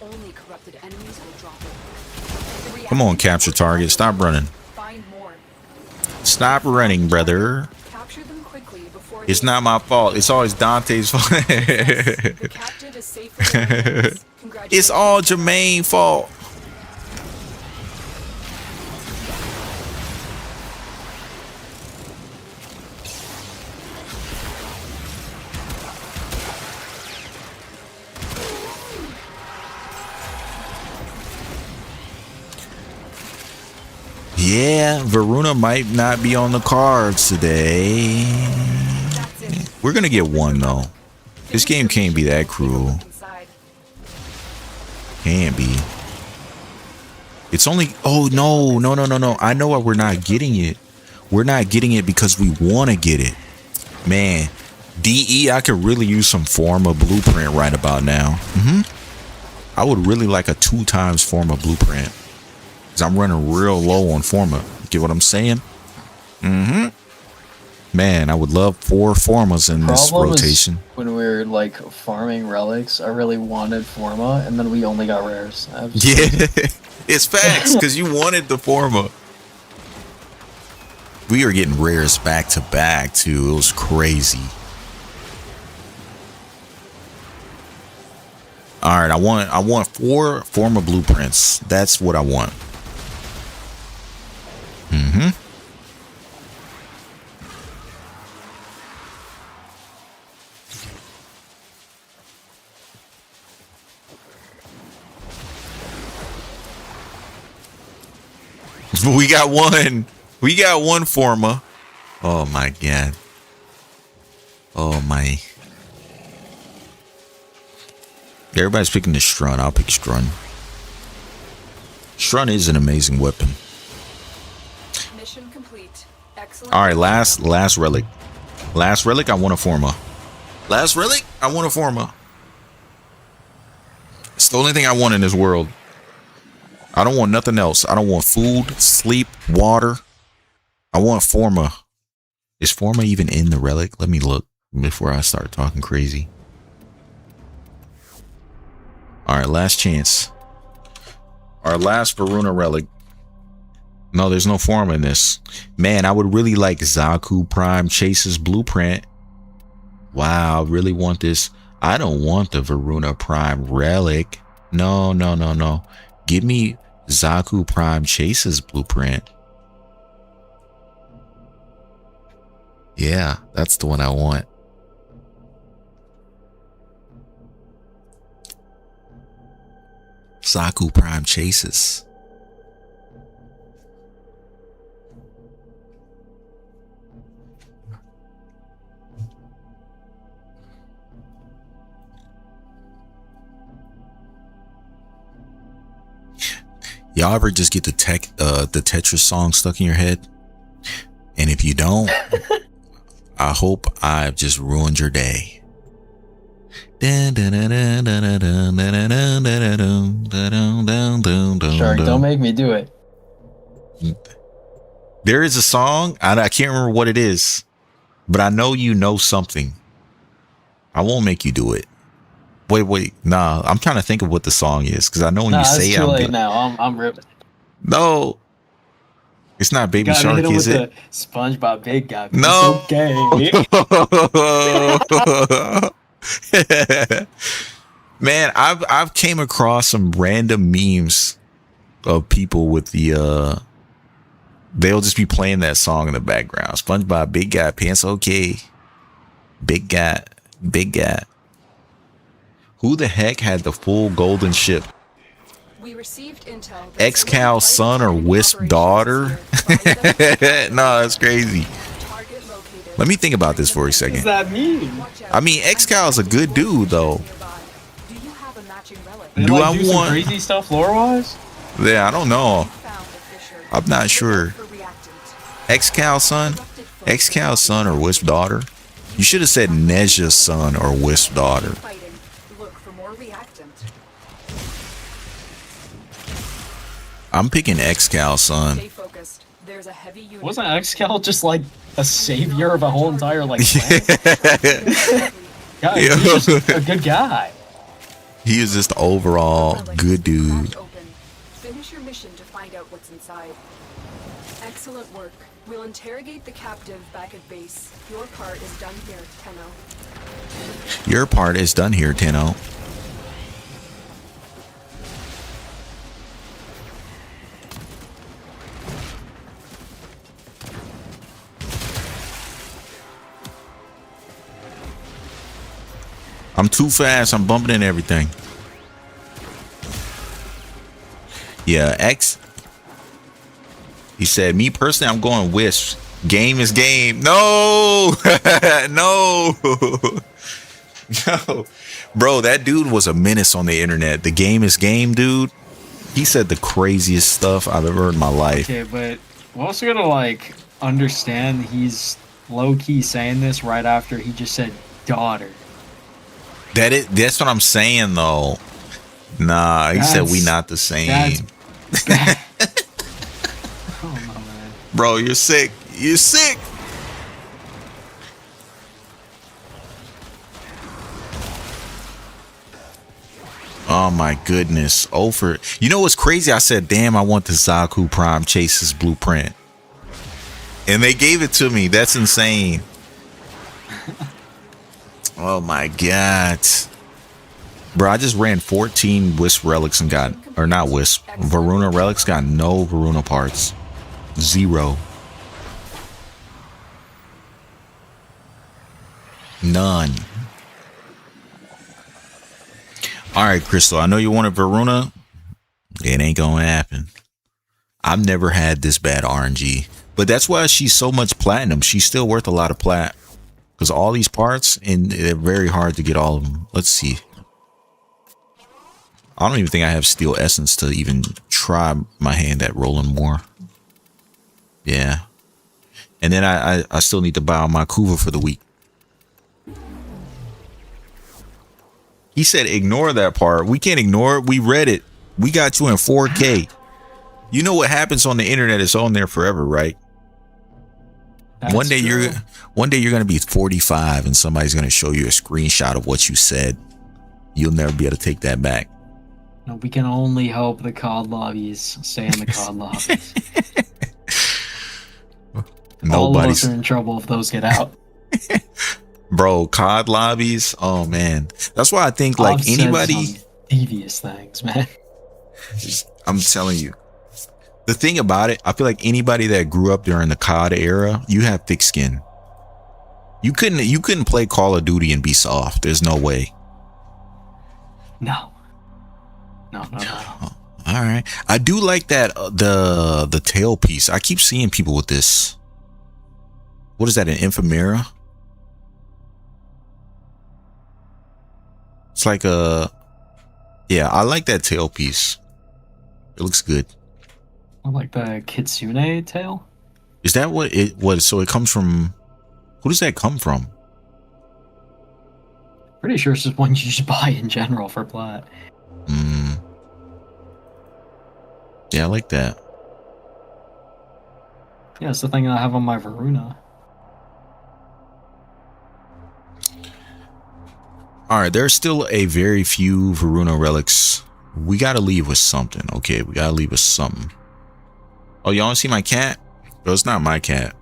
Only corrupted enemies will drop it. Come on, capture target. Stop running. Find more. Stop running, brother. Capture them quickly before It's not my fault. It's always Dante's fault. the captive is safe for their hands. It's all Jermaine's fault. Yeah, Varuna might not be on the cards today. We're gonna get one though. This game can't be that cruel. Can't be. It's only. Oh no. I know why we're not getting it. We're not getting it because we want to get it. Man, DE, I could really use some form of blueprint right about now. I would really like a 2 times form of blueprint. Because I'm running real low on forma. Get what I'm saying? Man, I would love 4 formas in this rotation. When we were like farming relics, I really wanted forma, and then we only got rares. Yeah, it's facts because you wanted the forma. We are getting rares back to back too. It was crazy. All right, I want 4 forma blueprints. That's what I want. We got one. We got one forma. Oh my god. Oh my. Everybody's picking the Strun. I'll pick Strun. Strun is an amazing weapon. Mission complete. Excellent. All right, last relic. Last relic, I want a forma. Last relic, I want a forma. It's the only thing I want in this world. I don't want nothing else. I don't want food, sleep, water. I want forma. Is forma even in the relic? Let me look before I start talking crazy. All right, last chance. Our last Varuna relic. No, there's no form in this. Man, I would really like Zaku Prime Chase's blueprint. Wow, I really want this. I don't want the Varuna Prime relic. No, no, no, no. Give me Zaku Prime Chase's blueprint. Yeah, that's the one I want. Zaku Prime Chases. Y'all ever just get the Tetris song stuck in your head? And if you don't, I hope I've just ruined your day. Shark, don't make me do it. There is a song, I can't remember what it is, but I know you know something. I won't make you do it. Wait, nah. I'm trying to think of what the song is because I know when you say it's it, too late now. I'm ripping. No, it's not Baby Gotta Shark, hit him is with it? the SpongeBob Big Guy. No. It's okay. Man, I've came across some random memes of people with the they'll just be playing that song in the background. SpongeBob Big Guy Pants Okay. Big guy. Who the heck had the full golden ship? We received intel. X-Cal's son or Wisp daughter? No, that's crazy. Let me think about this for a What does second. that mean? I mean, X-Cal is a good dude, though. Do you have a matching relic? They Do I do some want- crazy stuff lore-wise? Yeah, I don't know. Found a fissure. I'm not sure. For reactant. X-Cal's son or Wisp daughter? You should have said Neja's son or Wisp daughter. Fighting. Look for more reactant. I'm picking X-Cal's son. Stay focused. There's a heavy unit. Wasn't X-Cal just like a savior of a whole entire like planet? God, Yeah. he's just a good guy. He is just overall good dude. Cracked open. Finish your mission to find out what's inside. Excellent work. We'll interrogate the captive back at base. Your part is done here, Tenno. Your part is done here, Tenno. I'm too fast. I'm bumping into everything. Yeah, X. He said, me personally, I'm going Wisp. Game is game. No. No. No. Bro, that dude was a menace on the internet. The game is game, dude. He said the craziest stuff I've ever heard in my life. Okay, but we're also gonna like understand he's low-key saying this right after he just said daughter. That's what I'm saying, though. Nah, he said we not the same. That's bad. Oh no, man. Bro, you're sick. You're sick. Oh my goodness. Over. You know what's crazy? I said, damn, I want the Zaku Prime Chase's blueprint. And they gave it to me. That's insane. Oh my god. Bro, I just ran 14 Wisp relics and got, or not Wisp, Varuna relics, got no Varuna parts. 0. None. Alright, Crystal, I know you wanted Varuna. It ain't gonna happen. I've never had this bad RNG. But that's why she's so much platinum. She's still worth a lot of plat. Because all these parts, and they're very hard to get all of them. Let's see. I don't even think I have Steel Essence to even try my hand at rolling more. Yeah. And then I still need to buy my Kuva for the week. He said ignore that part. We can't ignore it. We read it. We got you in 4K. You know what happens on the internet is on there forever, right? That's One day true. you're gonna be 45 and somebody's gonna show you a screenshot of what you said. You'll never be able to take that back. No, we can only hope the COD lobbies stay in the COD lobbies. All of us Nobody's are in trouble if those get out. bro. COD lobbies. Oh man, that's why I think like I've said anybody. some devious things, man. I'm telling you, the thing about it, I feel like anybody that grew up during the COD era, you have thick skin. You couldn't play Call of Duty and be soft. There's no way. No. No. All right, I do like that the tailpiece. I keep seeing people with this. What is that? An ephemera? It's like a yeah. I like that tailpiece. It looks good. I like the kitsune tail. Is that what it was? So it comes from. Who does that come from? Pretty sure it's just one you just buy in general for plat. Yeah, I like that. Yeah, it's the thing I have on my Varuna. All right, there's still a very few Varuna relics. We gotta leave with something. Okay, we gotta leave with something. Oh, y'all wanna see my cat? Oh, it's not my cat.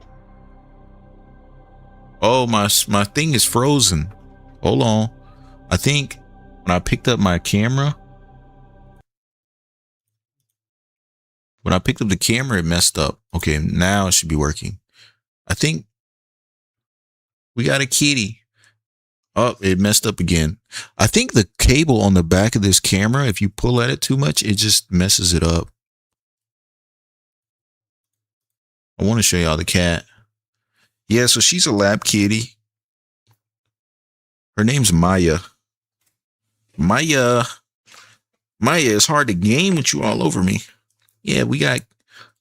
Oh, my thing is frozen. Hold on. I think when I picked up my camera, it messed up. Okay, now it should be working. I think we got a kitty. Oh, it messed up again. I think the cable on the back of this camera, if you pull at it too much, it just messes it up. I want to show y'all the cat. Yeah, so she's a lab kitty. Her name's Maya. Maya, it's hard to game with you all over me. Yeah, we got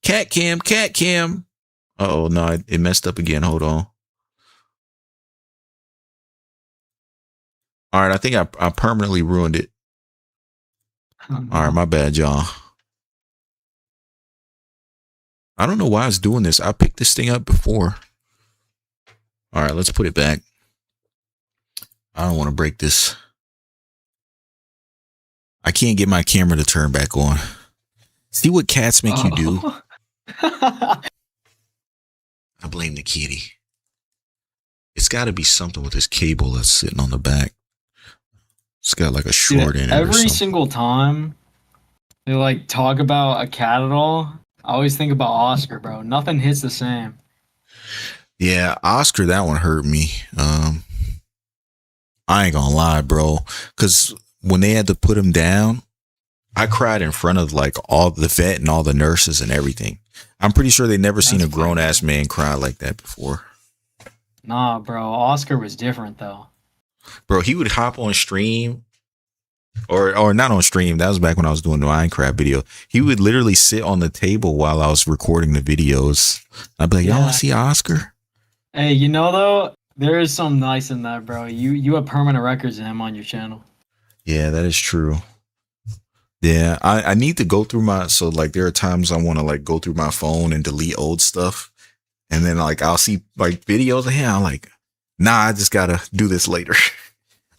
cat cam. Uh-oh, no, it messed up again. Hold on. All right, I think I permanently ruined it. All right, my bad, y'all. I don't know why it's doing this. I picked this thing up before. All right, let's put it back. I don't want to break this. I can't get my camera to turn back on. See what cats make you do? I blame the kitty. It's got to be something with this cable that's sitting on the back. It's got like a short in it. Every single time they like talk about a cat at all, I always think about Oscar, bro. Nothing hits the same. Yeah, Oscar, that one hurt me. I ain't gonna lie, bro. Because when they had to put him down, I cried in front of like all the vet and all the nurses and everything. I'm pretty sure they never seen a grown ass man cry like that before. Nah, bro. Oscar was different though. Bro, he would hop on stream or not on stream. That was back when I was doing the Minecraft video. He would literally sit on the table while I was recording the videos. I'd be like, y'all want to see Oscar? Hey, you know though, there is some nice in that, bro. You have permanent records of him on your channel. Yeah, that is true. Yeah, I need to go through so like there are times I want to like go through my phone and delete old stuff. And then like I'll see like videos of him. I'm like, nah, I just gotta do this later.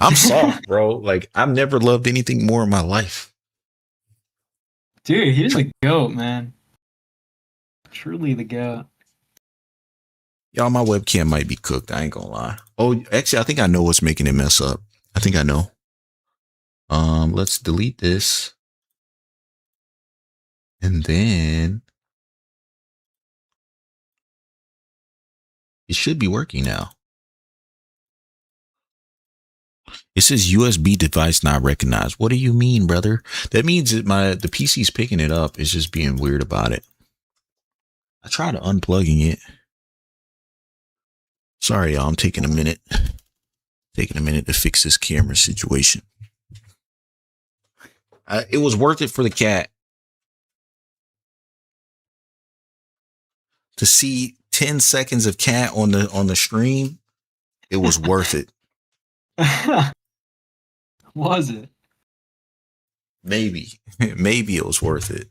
I'm soft, bro. Like I've never loved anything more in my life. Dude, he's the GOAT, man. Truly the GOAT. Y'all, my webcam might be cooked. I ain't gonna lie. Oh, actually, I think I know what's making it mess up. I think I know. Let's delete this. And then it should be working now. It says USB device not recognized. What do you mean, brother? That means that the PC's picking it up. It's just being weird about it. I tried unplugging it. Sorry, y'all. I'm taking a minute. Taking a minute to fix this camera situation. It was worth it for the cat. To see 10 seconds of cat on the stream, it was worth it. Was it? Maybe it was worth it.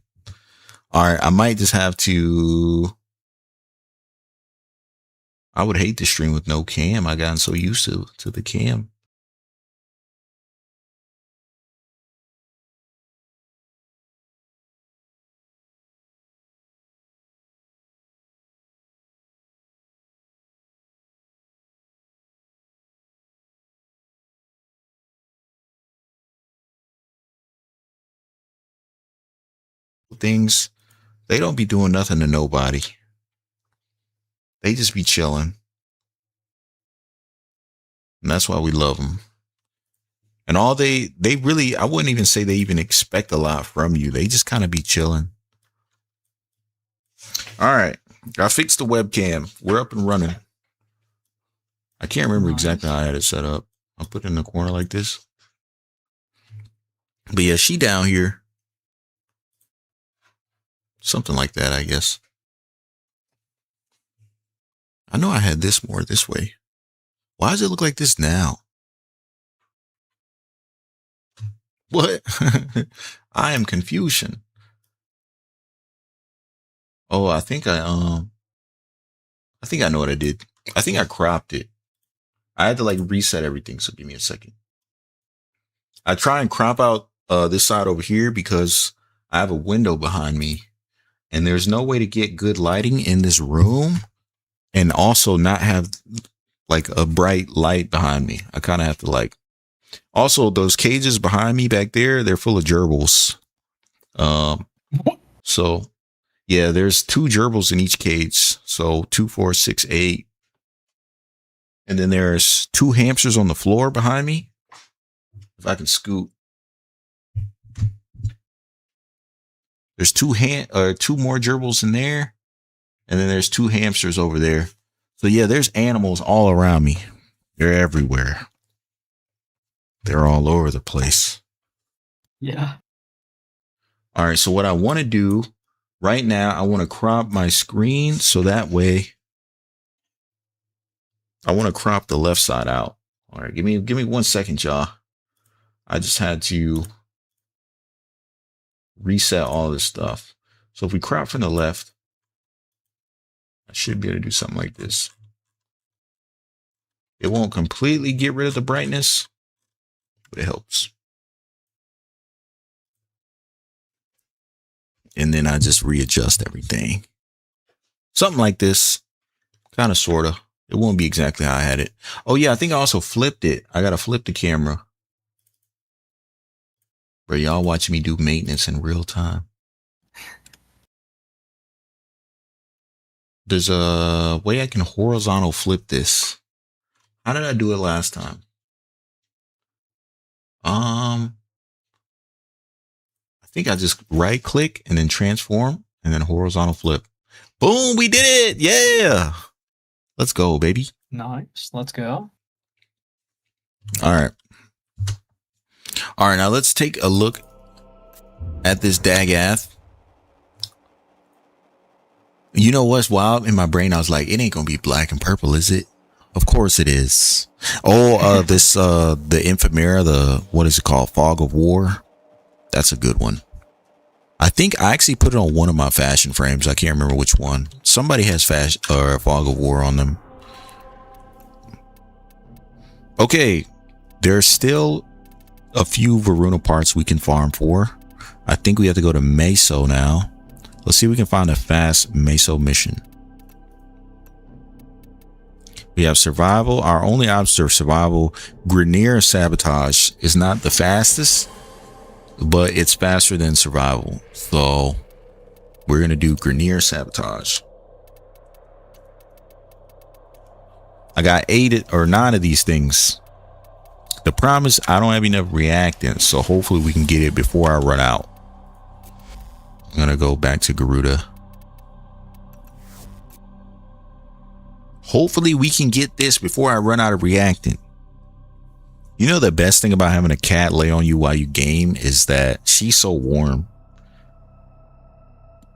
All right, I might just have to. I would hate to stream with no cam. I gotten so used to the cam. things, they don't be doing nothing to nobody. They just be chilling. And that's why we love them. And all they really, I wouldn't even say they even expect a lot from you. They just kind of be chilling. All right. I fixed the webcam. We're up and running. I can't remember exactly how I had it set up. I'll put it in the corner like this. But yeah, she down here. Something like that, I guess. I know I had this more this way. Why does it look like this now? What? I am confusion. Oh, I think I know what I did. I think I cropped it. I had to like reset everything, so give me a second. I try and crop out this side over here because I have a window behind me and there's no way to get good lighting in this room and also not have like a bright light behind me. I kind of have to like, also those cages behind me back there, they're full of gerbils. So yeah, there's 2 gerbils in each cage. So 2, 4, 6, 8. And then there's 2 hamsters on the floor behind me. If I can scoot. There's 2 more gerbils in there. And then there's 2 hamsters over there. So yeah, there's animals all around me. They're everywhere. They're all over the place. Yeah. All right, so what I want to do right now, I want to crop my screen so that way I want to crop the left side out. All right, give me 1 second, y'all. I just had to reset all this stuff. So if we crop from the left, I should be able to do something like this. It won't completely get rid of the brightness, but it helps. And then I just readjust everything. Something like this. Kind of, sort of. It won't be exactly how I had it. Oh yeah, I think I also flipped it. I got to flip the camera. Bro, y'all watching me do maintenance in real time. There's a way I can horizontal flip this. How did I do it last time? I think I just right click and then transform and then horizontal flip. Boom, we did it. Yeah. Let's go, baby. Nice. Let's go. All right. All right, now let's take a look at this Dagath. You know what's wild? In my brain, I was like, it ain't gonna be black and purple, is it? Of course it is. Oh, the Ephemera, what is it called? Fog of War. That's a good one. I think I actually put it on one of my fashion frames. I can't remember which one. Somebody has Fog of War on them. Okay, there's still a few Varuna parts we can farm for. I think we have to go to Meso now. Let's see if we can find a fast Meso mission. We have survival. Our only option of survival, Grenier Sabotage, is not the fastest, but it's faster than survival. So we're going to do Grenier Sabotage. I got 8 or 9 of these things. The problem is I don't have enough reactants, so hopefully we can get it before I run out. I'm going to go back to Garuda. Hopefully we can get this before I run out of reactant. You know, the best thing about having a cat lay on you while you game is that she's so warm.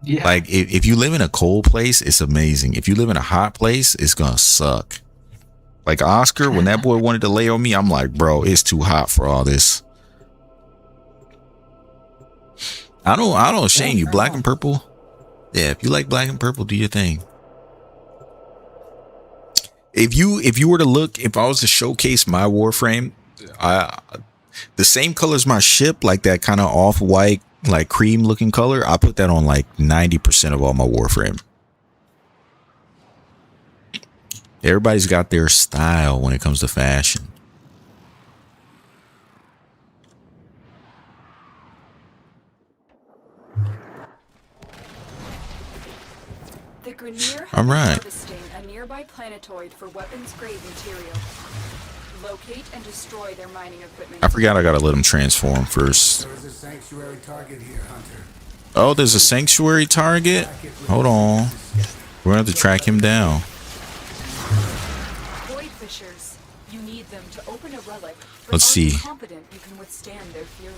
Yeah. Like if you live in a cold place, it's amazing. If you live in a hot place, it's going to suck. Like Oscar, when that boy wanted to lay on me, I'm like, bro, it's too hot for all this. I don't shame you. Black and purple. Yeah, if you like black and purple, do your thing. If you were to look, if I was to showcase my Warframe, the same color as my ship, like that kind of off-white, like cream looking color, I put that on like 90% of all my Warframe. Everybody's got their style when it comes to fashion. All right. Harvesting a nearby planetoid for weapons-grade material. Locate and destroy their mining equipment. I forgot I gotta let him transform first. There is a sanctuary target here, Hunter. Oh, there's a sanctuary target? Hold on. We're gonna have to track him down. Void fishers. You need them to open a relic. But Let's are you see. confident you can withstand their fury?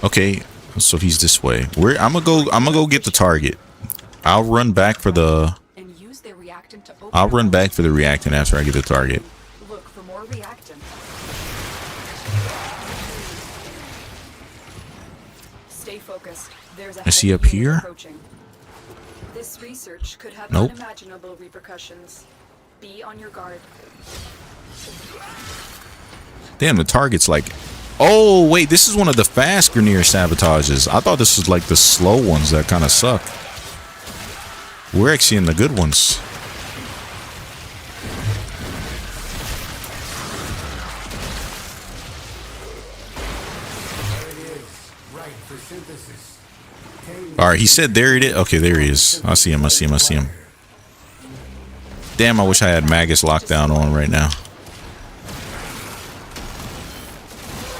Okay, so he's this way. I'm gonna go get the target. I'll run back for the And use their reactant to open I'll a run relic. back for the reactant after I get the target. Look for more reactant. Stay focused. There's a Is he heavy up unit here? approaching. This research could have Nope. unimaginable repercussions. Be on your guard. Damn, the target's like, oh wait, this is one of the fast Grenier sabotages. I thought this was like the slow ones that kind of suck. We're actually in the good ones. There it is. Right for synthesis. All right, he said there it is. Okay, there he is. I see him. I see him. I see him. Damn, I wish I had Magus lockdown on right now.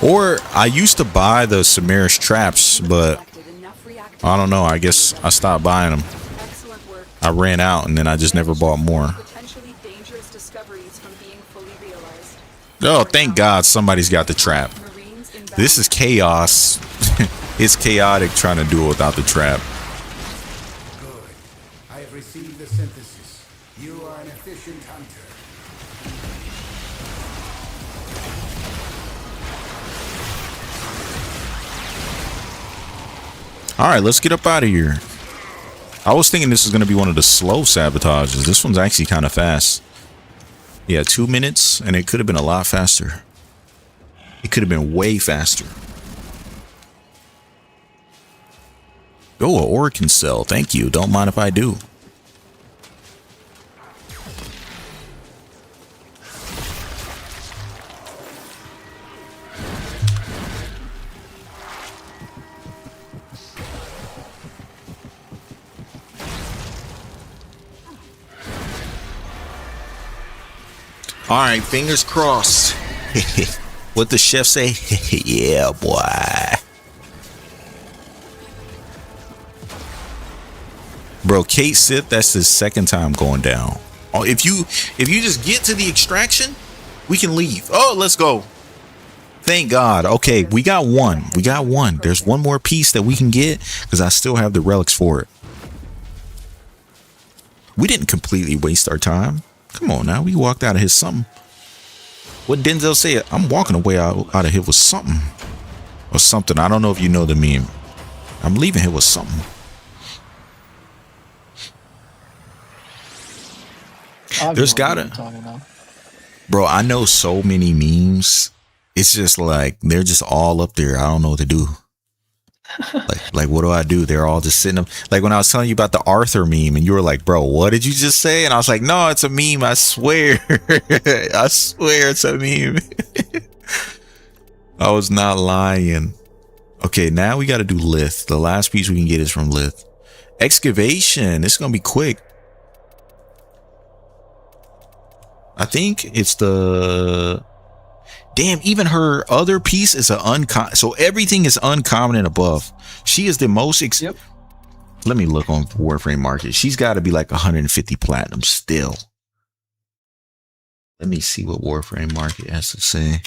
Or I used to buy the Samarish traps, but Collected enough reactant. I don't know. I guess I stopped buying them. Excellent work. I ran out and then I just never bought more. Potentially dangerous discoveries from being fully realized. Oh, thank God somebody's got the trap. Marines inbound. This is chaos. It's chaotic trying to do it without the trap. Good. I have received the synthesis. You are an efficient hunter. All right, let's get up out of here. I was thinking this is going to be one of the slow sabotages. This one's actually kind of fast. Yeah, 2 minutes, and it could have been a lot faster. It could have been way faster. Oh, an Orkin cell. Thank you. Don't mind if I do. All right, fingers crossed. What the chef say? Yeah, boy. Bro, Kate Sith, that's his second time going down. Oh, if you just get to the extraction, we can leave. Oh, let's go. Thank God. Okay, we got one. We got one. There's one more piece that we can get because I still have the relics for it. We didn't completely waste our time. Come on now, we walked out of here something. What Denzel said, I'm walking away out of here with something. Or something. I don't know if you know the meme. I'm leaving here with something. There's gotta, bro, I know so many memes. It's just like they're just all up there. I don't know what to do. like what do I do? They're all just sitting up. Like when I was telling you about the Arthur meme and you were like, bro, what did you just say? And I was like, no, it's a meme. I swear. I swear it's a meme. I was not lying. Okay, now we got to do Lith. The last piece we can get is from Lith. Excavation. It's going to be quick. I think it's the... Damn, even her other piece is an uncommon. So everything is uncommon and above. She is the most... Yep. Let me look on Warframe Market. She's got to be like 150 platinum still. Let me see what Warframe Market has to say.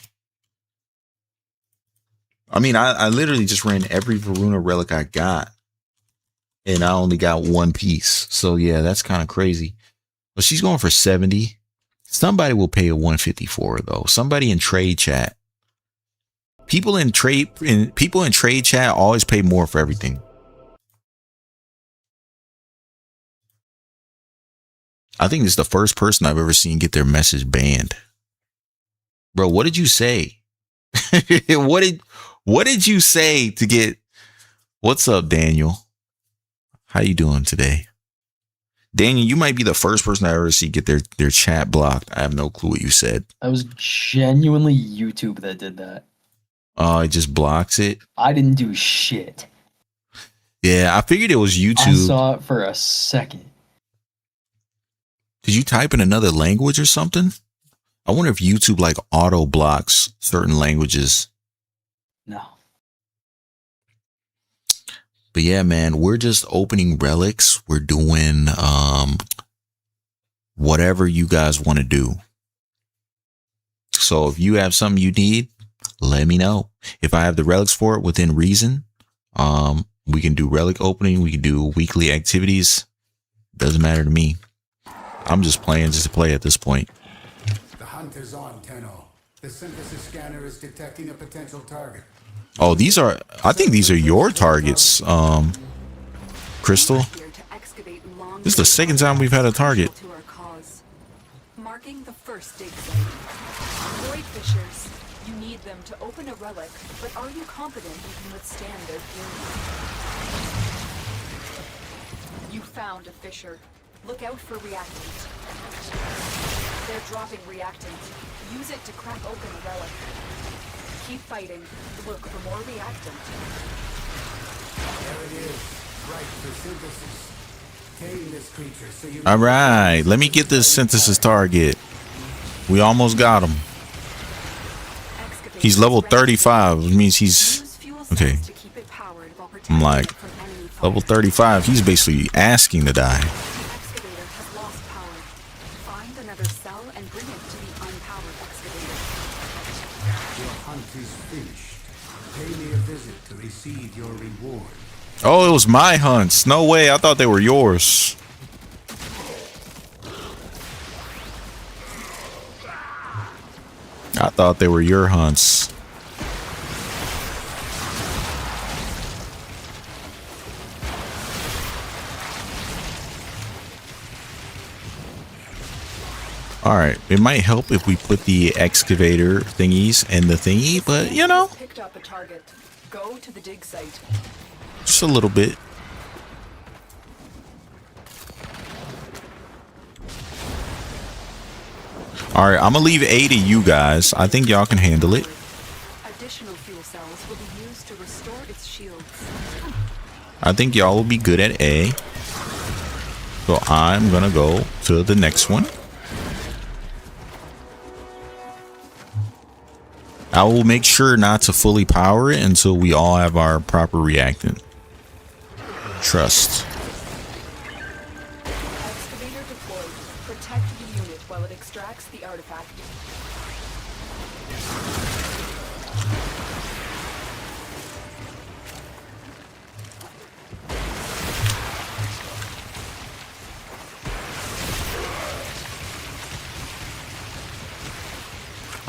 I mean, I literally just ran every Varuna relic I got. And I only got one piece. So yeah, that's kind of crazy. But she's going for 70. Somebody will pay a 150 for her though. Somebody in trade chat. People in trade chat always pay more for everything. I think this is the first person I've ever seen get their message banned. Bro, what did you say? What did you say to get... What's up, Daniel? How you doing today? Daniel, you might be the first person I ever see get their chat blocked. I have no clue what you said. That was genuinely YouTube that did that. Oh, it just blocks it? I didn't do shit. Yeah, I figured it was YouTube. I saw it for a second. Did you type in another language or something? I wonder if YouTube like auto blocks certain languages. No. But yeah, man, we're just opening relics. We're doing whatever you guys want to do. So if you have something you need, let me know. If I have the relics for it within reason, we can do relic opening. We can do weekly activities. Doesn't matter to me. I'm just playing just to play at this point. The hunt is on, Tenno. The synthesis scanner is detecting a potential target. Oh, I think these are your targets, Crystal. This is the second time we've had a target. Marking the first dig site. Void fissures. You need them to open a relic, but are you confident you can withstand their fury? You found a fissure. Look out for reactant. They're dropping reactant. Use it to crack open a relic. Keep fighting. Look for more reactant. There it is. Right for synthesis. Tame this creature so you... All right, let me get this synthesis target. We almost got him. He's level 35, which means he's... Okay. I'm like, level 35, he's basically asking to die. Your reward. Oh, it was my hunts. No way. I thought they were yours. I thought they were your hunts. All right. It might help if we put the excavator thingies in the thingy, but you know. Picked up a target. Go to the dig site. Just a little bit. All right, I'm gonna leave A to you guys. I think y'all can handle it. Additional fuel cells will be used to restore its shields. I think y'all will be good at A. So I'm gonna go to the next one. I will make sure not to fully power it until we all have our proper reactant. Trust. Excavator deployed. Protect the unit while it extracts the artifact.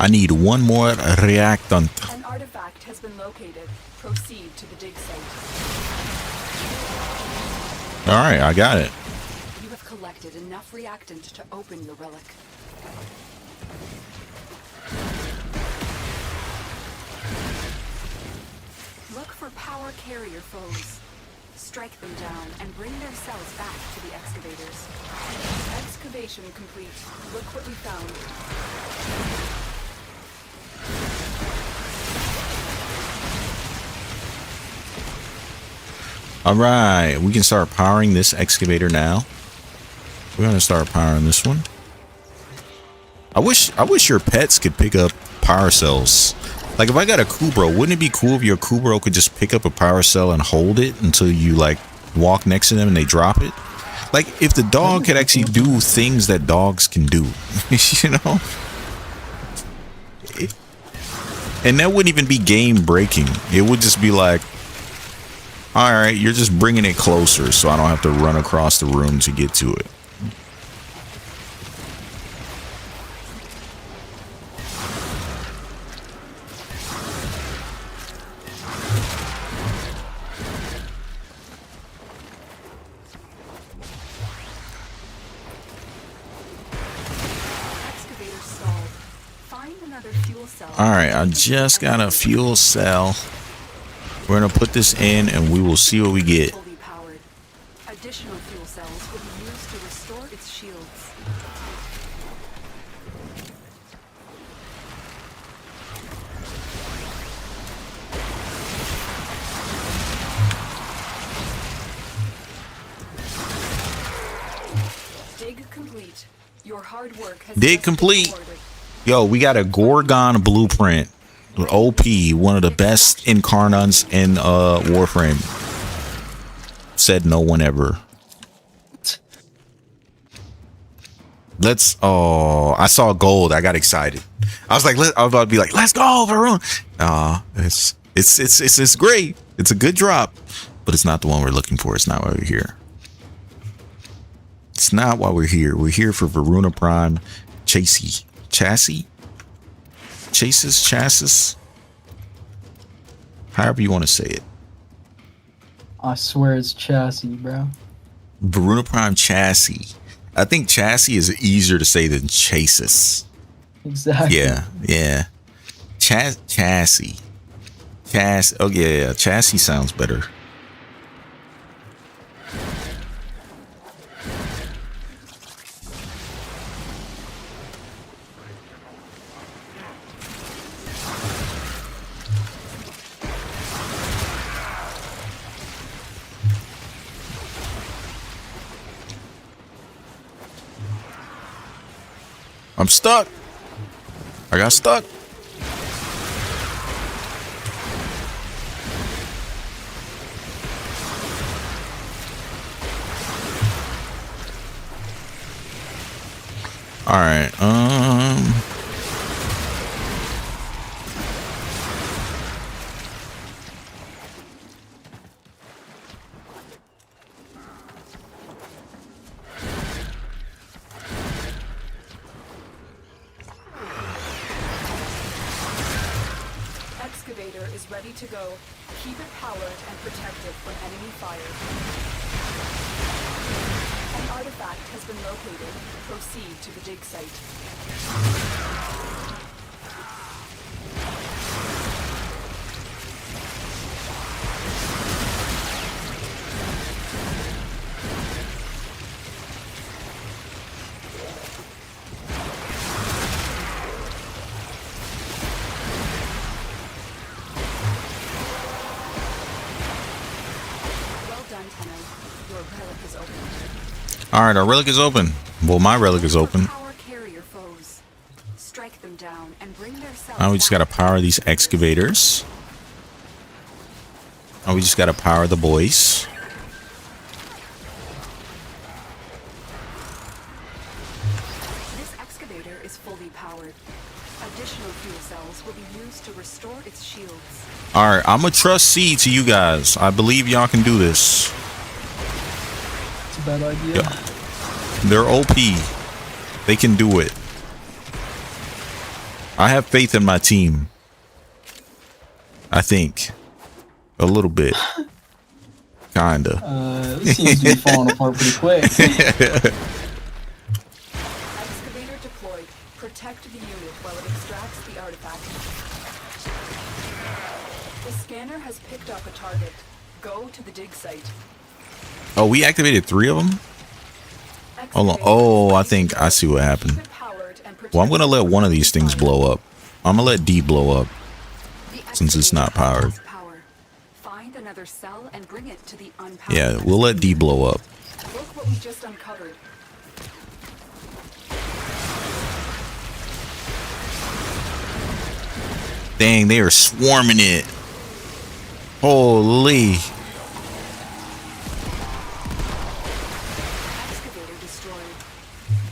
I need one more reactant. An artifact has been located. Proceed to the dig site. All right, I got it. You have collected enough reactant to open your relic. Look for power carrier foes. Strike them down and bring their cells back to the excavators. Excavation complete. Look what we found. All right, we can start powering this excavator now. We're gonna start powering this one. I wish your pets could pick up power cells. Like if I got a Kubro, wouldn't it be cool if your Kubro could just pick up a power cell and hold it until you like walk next to them and they drop it? Like if the dog could actually do things that dogs can do, you know? And that wouldn't even be game breaking. It would just be like, all right, you're just bringing it closer so I don't have to run across the room to get to it. Excavator stalled. Find another fuel cell. All right, I just got a fuel cell. We're gonna put this in and we will see what we get. Fully powered. Additional fuel cells will be used to restore its shields. Dig complete. Your hard work has Dig just been complete. rewarded. Yo, we got a Gorgon blueprint. OP, one of the best incarnates in Warframe. Said no one ever. Let's. Oh, I saw gold. I got excited. I was like, I was about to be like, let's go, Varun. It's great. It's a good drop, but it's not the one we're looking for. It's not why we're here. It's not why we're here. We're here for Varuna Prime chassis. However you want to say it. I swear it's chassis, bro. Varuna Prime chassis. I think chassis is easier to say than chasis. Exactly. Yeah. Chassis. Oh yeah. Chassis sounds better. I'm stuck. I got stuck. All right. Excavator is ready to go. Keep it powered and protected from enemy fire. An artifact has been located. Proceed to the dig site. Well done, Tenno. Your relic is open. All right. Our relic is open. Well, my relic is open. Power carrier foes. Strike them down and bring their cells Now we just back. gotta power these excavators. Now we just gotta power the boys. This excavator is fully powered. Additional fuel cells will be used to restore its shields. All right. I'm gonna trust C to you guys. I believe y'all can do this. It's a bad idea. Yeah. They're OP. They can do it. I have faith in my team. I think. A little bit. Kinda. This seems to be falling apart pretty quick. Excavator deployed. Protect the unit while it extracts the artifact. The scanner has picked up a target. Go to the dig site. Oh, we activated 3 of them? Hold on. Oh, I think I see what happened. Well, I'm gonna let one of these things blow up. I'm gonna let D blow up since it's not powered. Find another cell and bring it to the unpowered. Yeah, we'll let D blow up. Look what we just uncovered. Dang, they are swarming it. Holy. Excavator destroyed.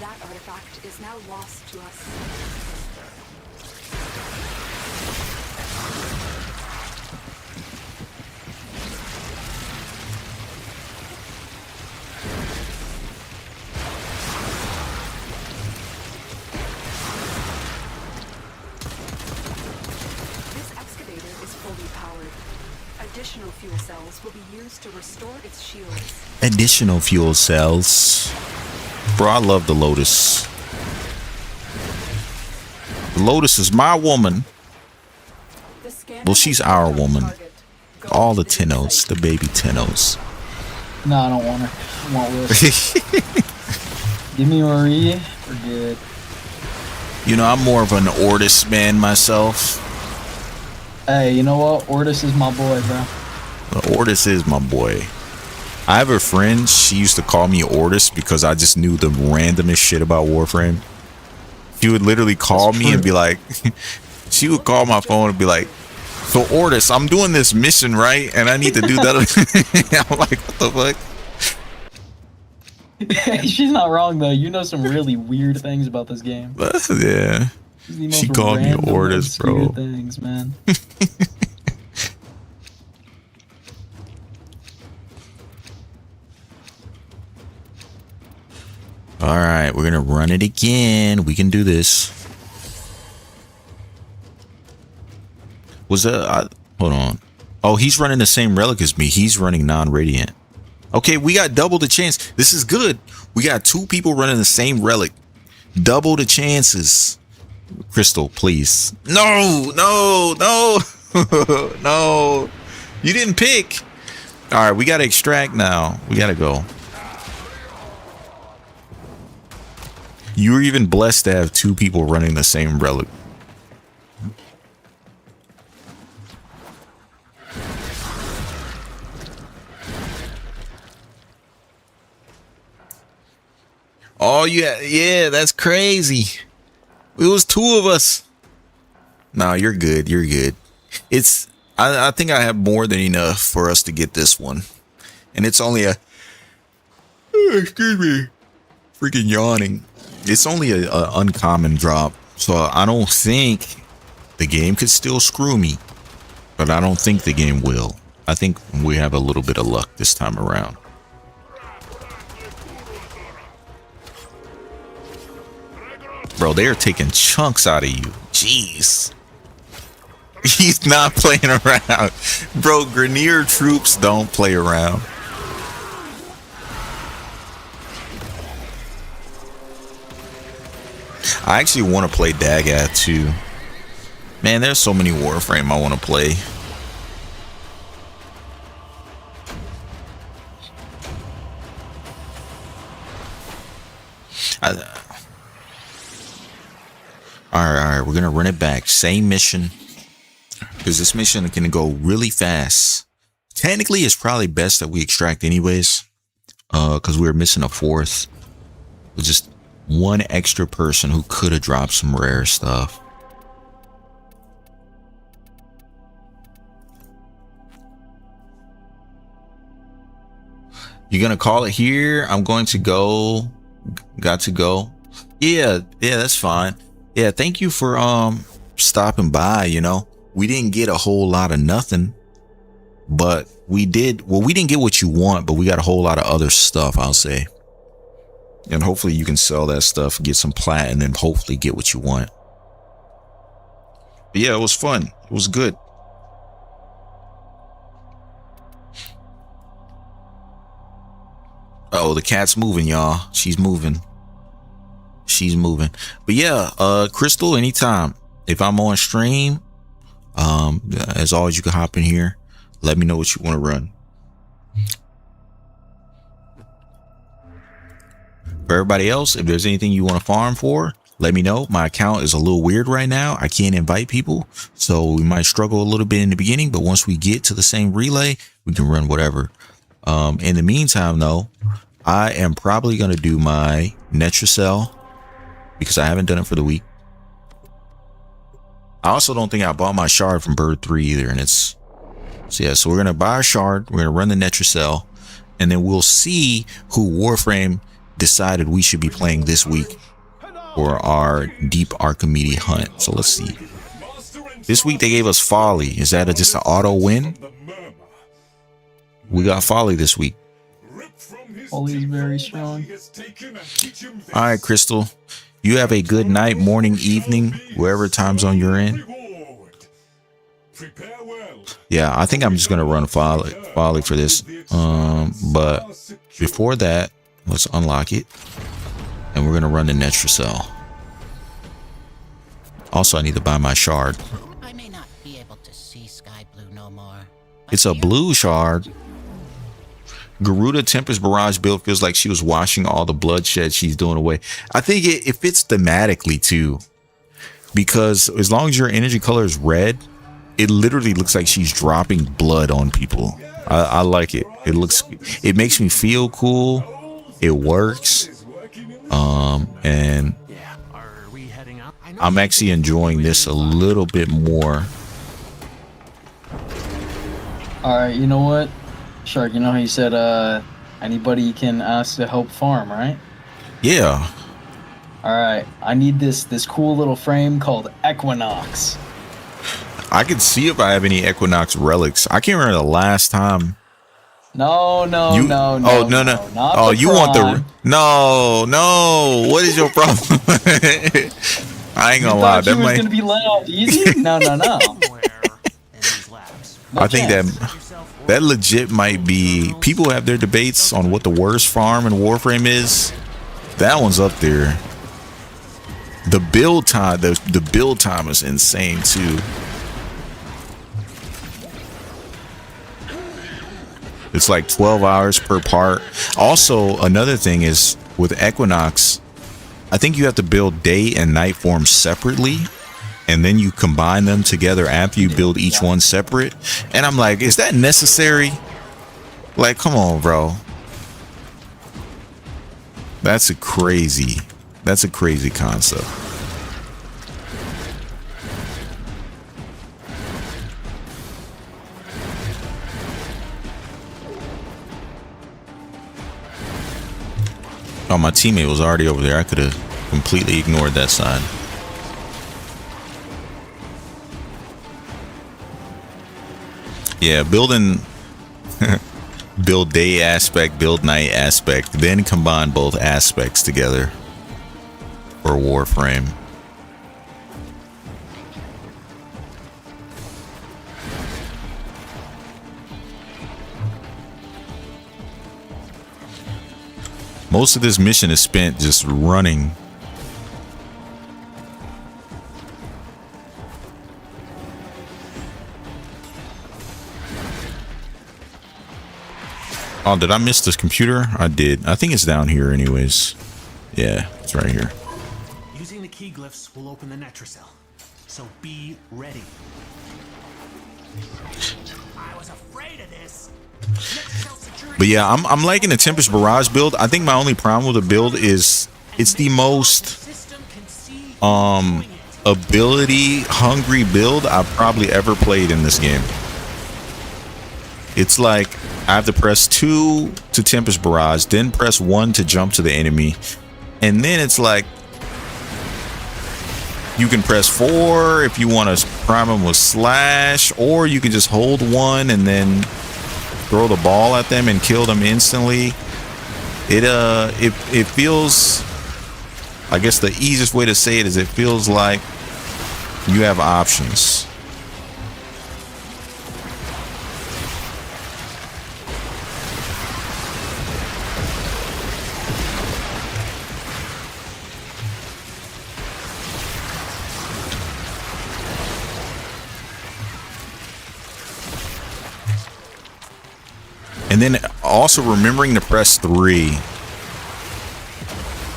That artifact is now lost to us. This excavator is fully powered. Additional fuel cells will be used to restore its shields. Additional fuel cells. Bro, I love the Lotus. The Lotus is my woman. The scanner Well, she's has our picked up a woman. target. Go All to the dig Tennos, site. the baby Tennos. No, I don't want her. I want Liz. Give me Marie. We're good. You know, I'm more of an Ortis man myself. Hey, you know what? Ortis is my boy, bro. Ortis is my boy. I have a friend, she used to call me Ortis because I just knew the randomest shit about Warframe. She would literally call me and be like, she would call my phone and be like, so Ortis, I'm doing this mission, right? And I need to do that. I'm like, what the fuck? She's not wrong though. You know some really weird things about this game. Yeah. She called me Ortis, bro. Things, man. All right, we're gonna run it again. We can do this. Was that? Hold on. Oh, he's running the same relic as me. He's running non-radiant. Okay, we got double the chance. This is good. We got 2 people running the same relic. Double the chances. Crystal, please. No, no, no, no. You didn't pick. All right, we gotta extract now. We gotta go. You were even blessed to have 2 people running the same relic. Oh yeah, that's crazy. It was 2 of us. No, you're good. You're good. It's I think I have more than enough for us to get this one. And it's only a excuse me. Freaking yawning. It's only a uncommon drop, so I don't think the game could still screw me, but I don't think the game will. I think we have a little bit of luck this time around. Bro, they are taking chunks out of you. Jeez. He's not playing around. Bro, Grenier troops don't play around. I actually want to play Dagat too. Man, there's so many Warframe I want to play. Alright, we're gonna run it back. Same mission. Because this mission can go really fast. Technically, it's probably best that we extract anyways. Because we were missing a 4th. With just 1 extra person who could have dropped some rare stuff. You're gonna call it here. I'm going to go. Got to go. Yeah, that's fine. Yeah, thank you for stopping by. You know, we didn't get a whole lot of nothing, but we did. Well, we didn't get what you want, but we got a whole lot of other stuff, I'll say. And hopefully you can sell that stuff, get some plat, and then hopefully get what you want. But yeah, it was fun. It was good. Oh, the cat's moving, y'all. She's moving. She's moving. But yeah, Crystal, anytime. If I'm on stream, as always, you can hop in here. Let me know what you want to run. For everybody else, if there's anything you want to farm for, let me know. My account is a little weird right now. I can't invite people, so we might struggle a little bit in the beginning, but once we get to the same relay, we can run whatever. In the meantime, though, I am probably going to do my Netracell because I haven't done it for the week. I also don't think I bought my shard from Bird 3 either, and it's so yeah. So we're gonna buy a shard. We're gonna run the Netracell, and then we'll see who Warframe decided we should be playing this week for our Deep Archimedes hunt. So let's see. This week they gave us Folly. Is that just an auto win? We got Folly this week. Folly is very strong. All right, Crystal. You have a good night, morning, evening, wherever time zone you're in. Yeah, I think I'm just gonna run Folly for this. But before that, let's unlock it, and we're gonna run the Netracell. Also, I need to buy my shard. I may not be able to see sky blue no more. It's a blue shard. Garuda Tempest Barrage build feels like she was washing all the bloodshed she's doing away. I think it fits thematically too, because as long as your energy color is red, it literally looks like she's dropping blood on people. I like it. It looks, it makes me feel cool. It works. And I'm actually enjoying this a little bit more. All right, you know what, Shark? You know how you said anybody can ask to help farm, right? Yeah. All right, I need this cool little frame called Equinox. I can see if I have any Equinox relics. I can't remember the last time. No, Oh, no. not Oh, the you want the Prime. no. What is your problem? I ain't gonna lie. Thought you That was might. gonna be let off easy? No. I think that legit might be. People have their debates on what the worst farm in Warframe is. That one's up there. The build time, the build time is insane too. It's like 12 hours per part. Also, another thing is with Equinox, I think you have to build day and night forms separately, and then you combine them together after you build each one separate. And I'm like, is that necessary? Like, come on, bro. That's a crazy concept. Oh, my teammate was already over there. I could have completely ignored that side. Yeah, building build day aspect, build night aspect, then combine both aspects together for Warframe. Most of this mission is spent just running. Oh, did I miss this computer? I did. I think it's down here anyways. Yeah, it's right here. Using the key glyphs will open the Netracell. So be ready. I was afraid of this. But yeah, I'm liking the Tempest Barrage build. I think my only problem with the build is it's the most ability hungry build I've probably ever played in this game. It's like I have to press 2 to Tempest Barrage, then press 1 to jump to the enemy, and then it's like you can press 4 if you want to prime them with Slash, or you can just hold 1 and then throw the ball at them and kill them instantly. It feels, I guess the easiest way to say it is it feels like you have options. And then also remembering to press 3.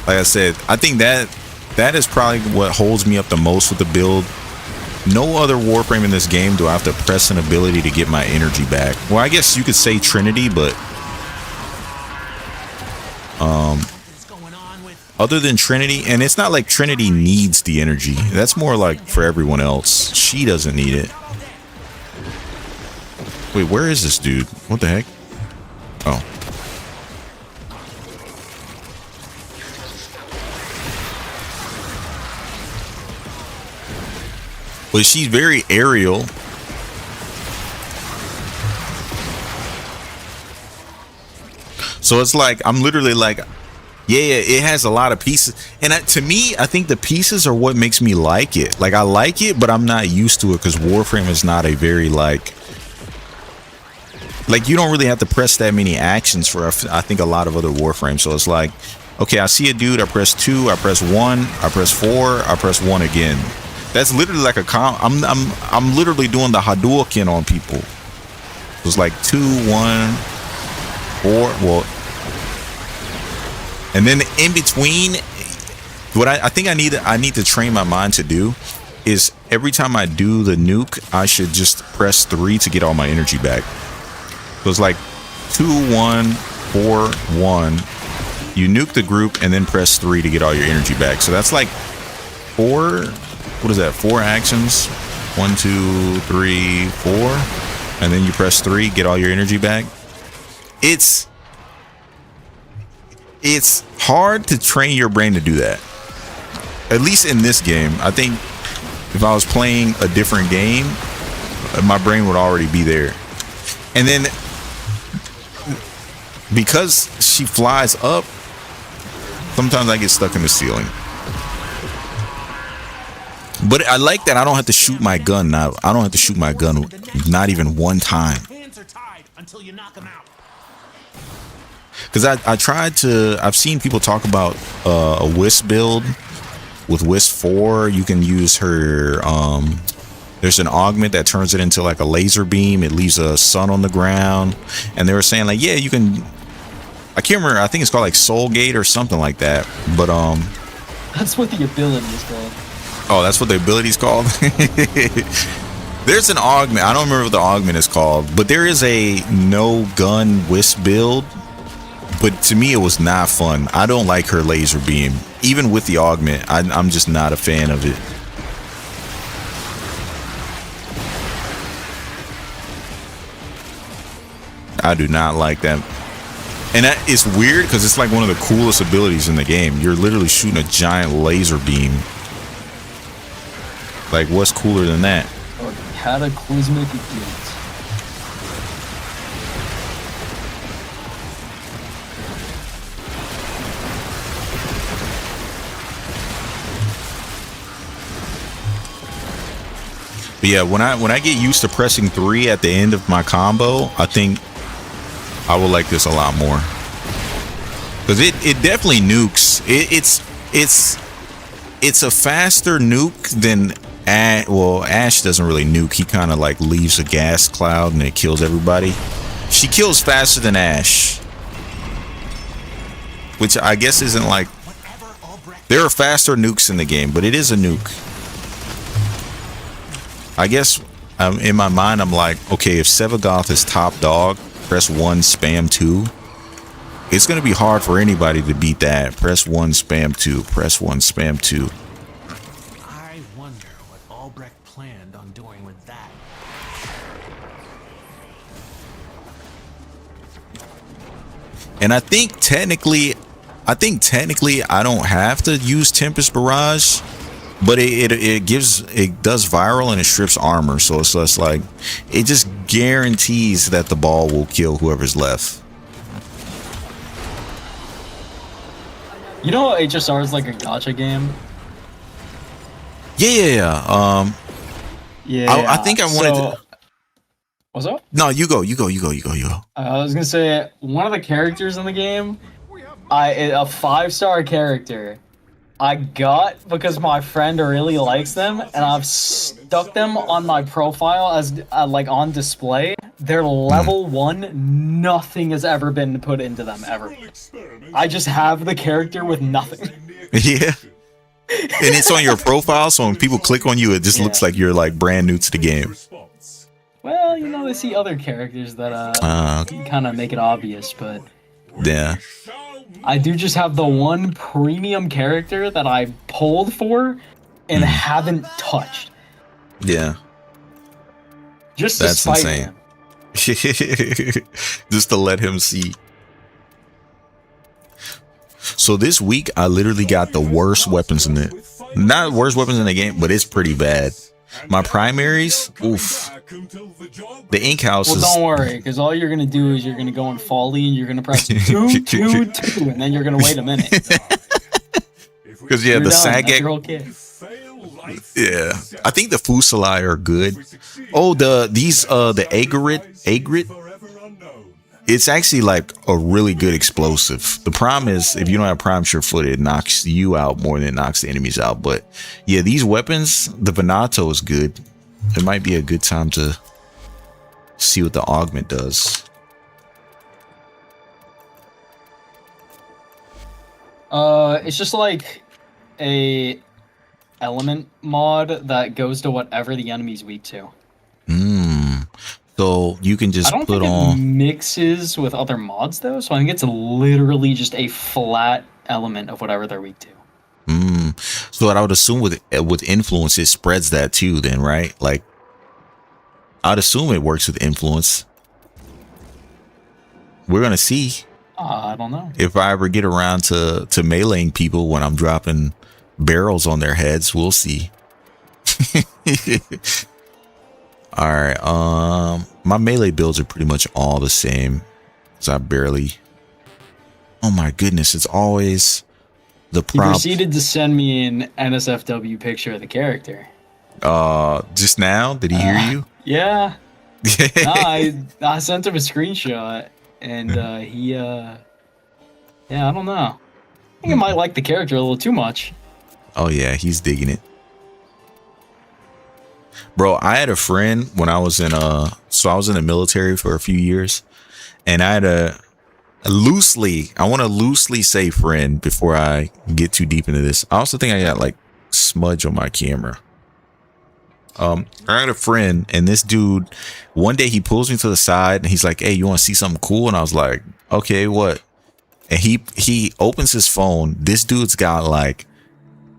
Like I said, I think that is probably what holds me up the most with the build. No other Warframe in this game do I have to press an ability to get my energy back. Well, I guess you could say Trinity, but other than Trinity, and it's not like Trinity needs the energy. That's more like for everyone else. She doesn't need it. Wait, where is this dude? What the heck? Oh. But she's very aerial. So it's like, I'm literally like, yeah, it has a lot of pieces. And to me, I think the pieces are what makes me like it. Like, I like it, but I'm not used to it because Warframe is not a very, like you don't really have to press that many actions for, I think, a lot of other Warframes. So it's like, okay, I see a dude, I press 2, I press 1, I press 4, I press 1 again. That's literally like I'm literally doing the Hadouken on people. It's like 2, 1, 4. Well, and then in between, what I think I need to train my mind to do is every time I do the nuke, I should just press 3 to get all my energy back. So it's like 2-1-4-1. You nuke the group and then press 3 to get all your energy back. So that's like 4. What is that? 4 actions. 1, 2, 3, 4, and then you press 3, get all your energy back. It's hard to train your brain to do that. At least in this game. I think if I was playing a different game, my brain would already be there. And then because she flies up, sometimes I get stuck in the ceiling. But I like that I don't have to shoot my gun now. I don't have to shoot my gun not even one time. Because I tried to, I've seen people talk about a Wisp build. With Wisp 4, you can use her, there's an augment that turns it into like a laser beam. It leaves a sun on the ground. And they were saying like, yeah, you can, I can't remember, I think it's called like Soul Gate or something like that. But that's what the ability is called. Oh, that's what the ability's called? There's an augment. I don't remember what the augment is called, but there is a no gun Wisp build. But to me, it was not fun. I don't like her laser beam. Even with the augment, I'm just not a fan of it. I do not like that. And it's weird because it's like one of the coolest abilities in the game. You're literally shooting a giant laser beam. Like, what's cooler than that? Cataclysmic Gate. But yeah, when I get used to pressing 3 at the end of my combo, I think I will like this a lot more. Because it definitely nukes. It's a faster nuke than well, Ash doesn't really nuke. He kind of like leaves a gas cloud and it kills everybody. She kills faster than Ash, which I guess isn't like, there are faster nukes in the game, but it is a nuke. I guess in my mind I'm like, okay, if Sevagoth is top dog, press 1, spam 2. It's gonna be hard for anybody to beat that. Press 1, spam 2. Press 1, spam 2. I wonder what Albrecht planned on doing with that. And I think technically I don't have to use Tempest Barrage, but it does viral and it strips armor, so it's just like, it just guarantees that the ball will kill whoever's left. You know HSR is like a gacha game? Yeah. I think I wanted to. What's up? No, you go. I was gonna say, one of the characters in the game, a 5-star character, I got because my friend really likes them, and I've stuck them on my profile as like on display. They're level 1. Nothing has ever been put into them ever. I just have the character with nothing. Yeah. And it's on your profile, so when people click on you, it just looks like you're like brand new to the game. Well, you know, they see other characters that kind of make it obvious, but yeah. I do just have the one premium character that I pulled for and haven't touched. Yeah. Just that's to spite insane. him. Just to let him see. So this week I literally got the worst weapons in it. Not worst weapons in the game, but it's pretty bad. My primaries, oof. The ink house is... Well, don't worry, because all you're gonna do is you're gonna go on Folly and you're gonna press 2, 2, 2, and then you're gonna wait a minute. Because yeah, You're the done. That's Sagek. your whole kit. Yeah, I think the Fusilier are good. Oh, the Agrit. It's actually like a really good explosive. The problem is, if you don't have prime sure-foot, it knocks you out more than it knocks the enemies out. But yeah, these weapons, the Venato is good. It might be a good time to see what the augment does. It's just like a element mod that goes to whatever the enemy's weak to. So you can I just don't put think on. it mixes with other mods though, so I think it's literally just a flat element of whatever they're weak to. So what I would assume with influence, it spreads that too. Then, right? Like, I'd assume it works with influence. We're gonna see I don't know. if I ever get around to meleeing people when I'm dropping barrels on their heads. We'll see. All right. My melee builds are pretty much all the same. So I barely. Oh my goodness! It's always the He prop. proceeded to send me an NSFW picture of the character. Just now, did he hear you? Yeah. No, I sent him a screenshot, and he yeah, I don't know. I think he might like the character a little too much. Oh yeah, he's digging it. Bro, I had a friend when I was in so I was in the military for a few years, and I had I want to loosely say friend before I get too deep into this. I also think I got like smudge on my camera. I had a friend, and this dude, one day he pulls me to the side and he's like, "Hey, you want to see something cool?" And I was like, "Okay, what?" And he opens his phone. This dude's got like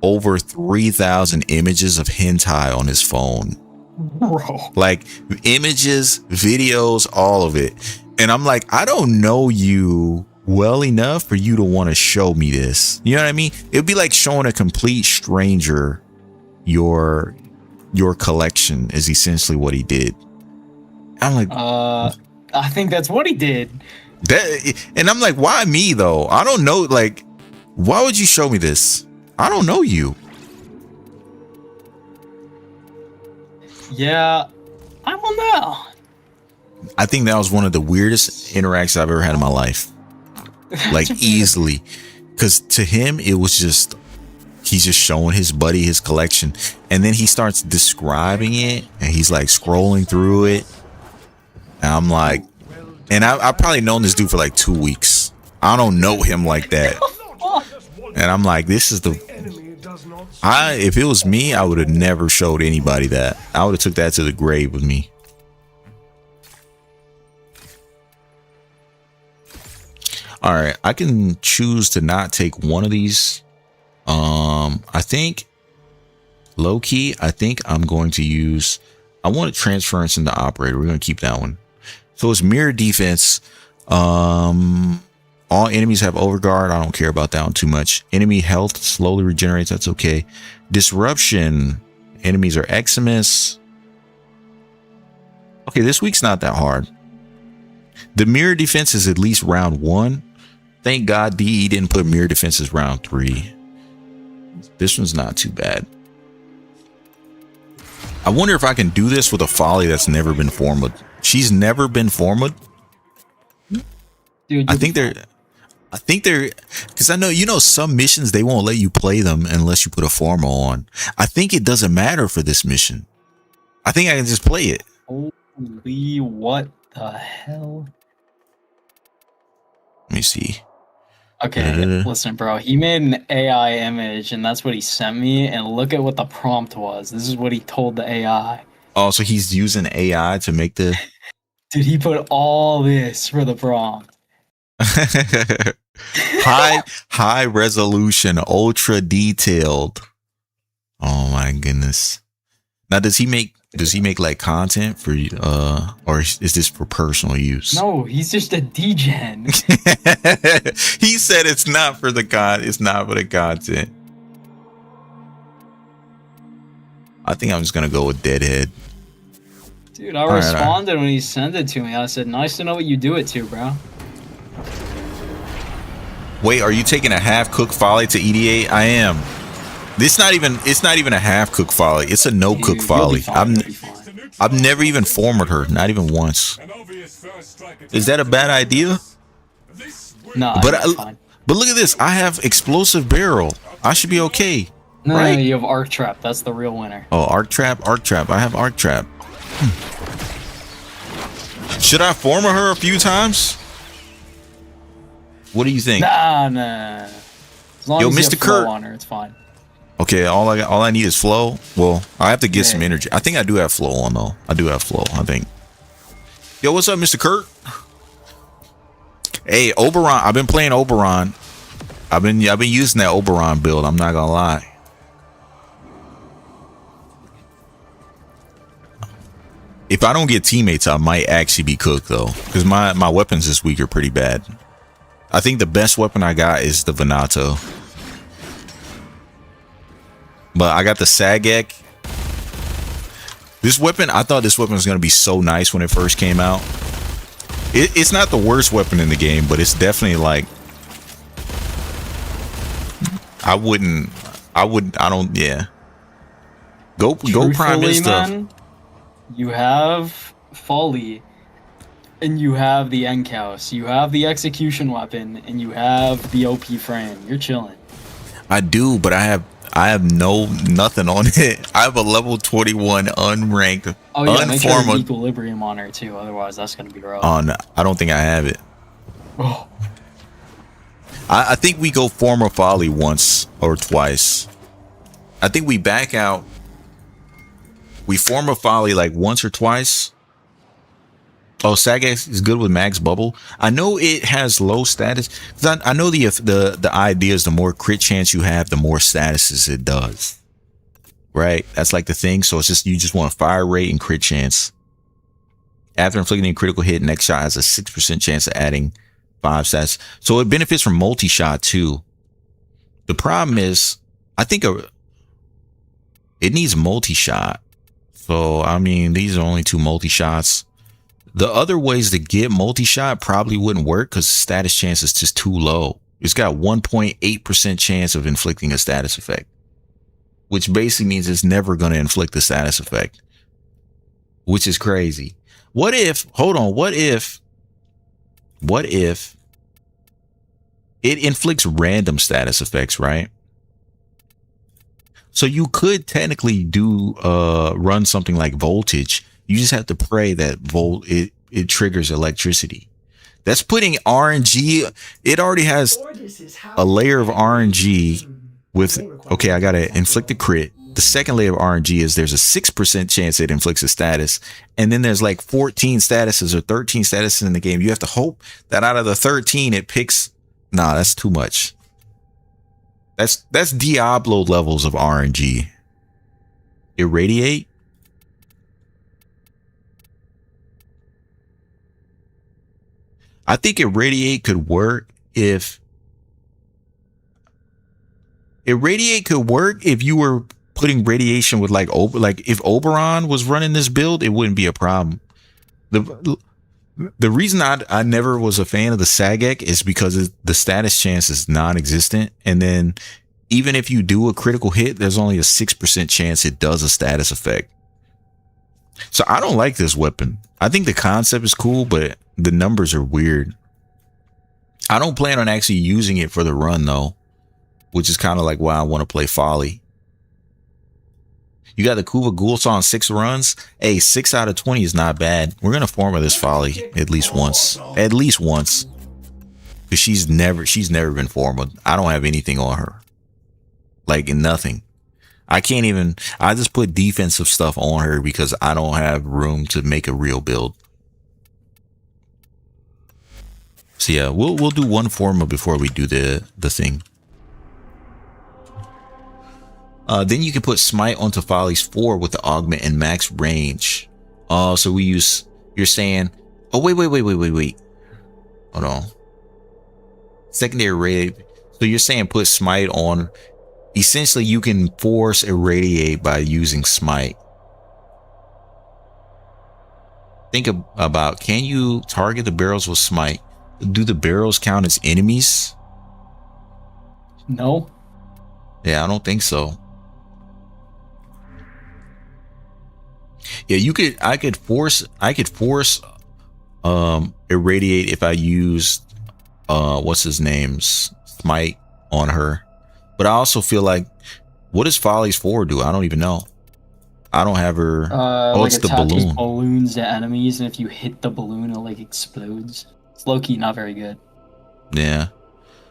over 3,000 images of hentai on his phone. Bro. Like images, videos, all of it. And I'm like, I don't know you well enough for you to want to show me this. You know what I mean? It'd be like showing a complete stranger your collection is essentially what he did. I'm like, I think that's what he did. And I'm like, why me though? I don't know. Like, why would you show me this? I don't know you. Yeah, I don't know. I think that was one of the weirdest interactions I've ever had in my life. Like easily. Because to him, it was just, he's just showing his buddy his collection. And then he starts describing it and he's like scrolling through it. And I'm like, and I've probably known this dude for like 2 weeks. I don't know him like that. And I'm like, this is if it was me, I would have never showed anybody that. I would have took that to the grave with me. All right, I can choose to not take one of these. I think low key, I think I'm going to use, I want transference into operator. We're going to keep that one. So it's mirror defense. All enemies have overguard. I don't care about that one too much. Enemy health slowly regenerates. That's okay. Disruption. Enemies are Eximus. Okay, this week's not that hard. The mirror defense is at least round 1. Thank God DE didn't put mirror defense as round 3. This one's not too bad. I wonder if I can do this with a folly that's never been formed. She's never been formed. Dude, I think they're, because I know, you know, some missions, they won't let you play them unless you put a formal on. I think it doesn't matter for this mission. I think I can just play it. Holy, what the hell? Let me see. Okay, listen, bro. He made an AI image, and that's what he sent me. And look at what the prompt was. This is what he told the AI. Oh, so he's using AI to make the... Dude, he put all this for the prompt. high resolution, ultra detailed. Oh my goodness. Now does he make like content for or is this for personal use? No, he's just a degen. He said it's not for the content. I think I'm just gonna go with Deadhead. Dude, I responded when he sent it to me. I said, nice to know what you do it to, bro. Wait, are you taking a half-cooked folly to EDA? I am. It's not even a half-cooked folly. It's a no-cook folly. I've never even formed her, not even once. Is that a bad idea? No, but look at this. I have explosive barrel. I should be okay. No, right? you have arc trap. That's the real winner. Oh, arc trap. I have arc trap. Should I form her a few times? What do you think? Nah. As long as you have flow on her, it's fine. Okay, all I need is flow. Well, I have to get some energy. I think I do have flow on though. I do have flow, I think. Yo, what's up, Mr. Kurt? Hey, Oberon. I've been playing Oberon. I've been using that Oberon build. I'm not gonna lie. If I don't get teammates, I might actually be cooked though, because my weapons this week are pretty bad. I think the best weapon I got is the Venato, but I got the Sagek. This weapon, I thought this weapon was gonna be so nice when it first came out. It's not the worst weapon in the game, but it's definitely like I don't. Yeah. Go prime his stuff. Man, you have Folly, and you have the Encaus, you have the Execution Weapon, and you have the OP Frame. You're chilling. I do, but I have nothing on it. I have a level 21 unranked. Oh yeah, make sure there's Equilibrium on her too. Otherwise, that's gonna be rough. No, I don't think I have it. Oh. I think we go Former Folly once or twice. I think we back out. We Former Folly like once or twice. Oh, Sagax is good with Max Bubble. I know it has low status. I know the idea is the more crit chance you have, the more statuses it does. Right? That's like the thing. So it's just you just want fire rate and crit chance. After inflicting a critical hit, next shot has a 6% chance of adding 5 stats. So it benefits from multi-shot too. The problem is, I think it needs multi-shot. So I mean, these are only 2 multi-shots. The other ways to get multi-shot probably wouldn't work because status chance is just too low. It's got 1.8% chance of inflicting a status effect, which basically means it's never going to inflict the status effect, which is crazy. What if it inflicts random status effects, right? So you could technically run something like voltage. You just have to pray that it triggers electricity. That's putting RNG. It already has a layer of RNG with, okay, I got to inflict a crit. The second layer of RNG is there's a 6% chance it inflicts a status. And then there's like 14 statuses or 13 statuses in the game. You have to hope that out of the 13, it picks. Nah, that's too much. That's Diablo levels of RNG. Irradiate. I think Irradiate could work if you were putting radiation with like if Oberon was running this build, it wouldn't be a problem. The reason I never was a fan of the Sagek is because the status chance is non-existent, and then even if you do a critical hit, there's only a 6% chance it does a status effect. So I don't like this weapon. I think the concept is cool, but the numbers are weird. I don't plan on actually using it for the run though, which is kind of like why I want to play Folly. You got the Kuva Ghoul on 6 runs. Hey, 6 out of 20 is not bad. We're gonna form her this Folly at least once. At least once. Because she's never been formed. I don't have anything on her. Like nothing. I just put defensive stuff on her because I don't have room to make a real build. So yeah, we'll do one forma before we do the thing. Then you can put Smite onto Folly's 4 with the augment and max range. So we use, you're saying, oh wait. Hold on. Secondary raid. So you're saying put Smite on. Essentially, you can force Irradiate by using Smite. Think about, can you target the barrels with Smite? Do the barrels count as enemies? No. Yeah, I don't think so. Yeah, I could force Irradiate if I used what's his name's Smite on her. But I also feel like, what does Folly's 4 do? I don't even know. I don't have her. Like it's the balloon. Balloons to enemies, and if you hit the balloon, it like explodes. It's low key not very good. Yeah.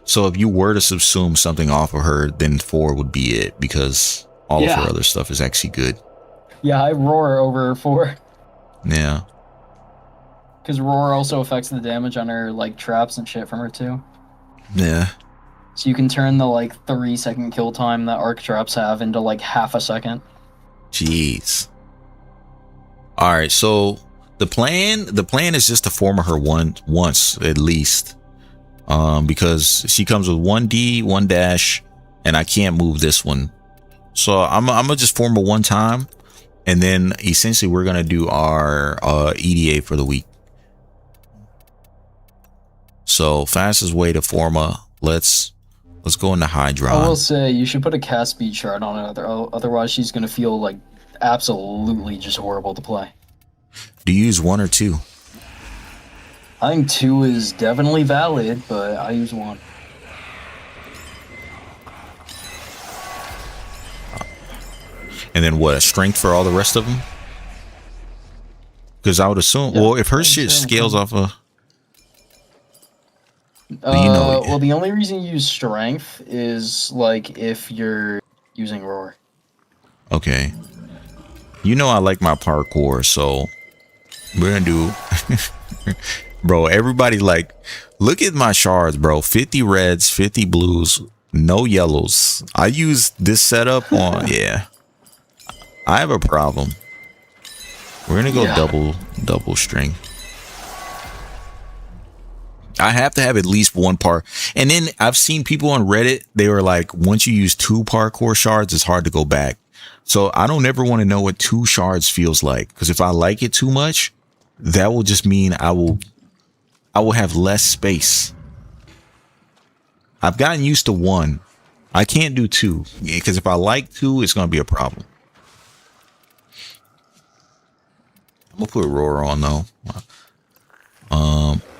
So if you were to subsume something off of her, then 4 would be it, because all of her other stuff is actually good. Yeah, I roar over 4. Yeah. Because roar also affects the damage on her like traps and shit from her too. Yeah. So you can turn the like 3-second kill time that arc traps have into like half a second. Jeez. All right, so the plan is just to form her once at least, because she comes with 1D, 1 dash, and I can't move this one. So I'm gonna just form her one time, and then essentially we're gonna do our EDA for the week. So fastest way to form a let's go into Hydron. I will say you should put a cast speed chart on it, otherwise she's gonna feel like absolutely just horrible to play. Do you use 1 or 2? I think 2 is definitely valid, but I use 1. And then what? A strength for all the rest of them? Because I would assume, well, if her shit scales off of, well, the only reason you use strength is like if you're using roar. Okay. You know I like my parkour, so we're gonna do bro, everybody like look at my shards, bro. 50 reds, 50 blues, no yellows. I use this setup on yeah. I have a problem. We're gonna go double string. I have to have at least one part. And then I've seen people on Reddit, they were like, once you use 2 parkour shards, it's hard to go back. So I don't ever want to know what 2 shards feels like, because if I like it too much, that will just mean I will have less space. I've gotten used to 1. I can't do 2, because if I like 2, it's going to be a problem. I'm going to put roar on though.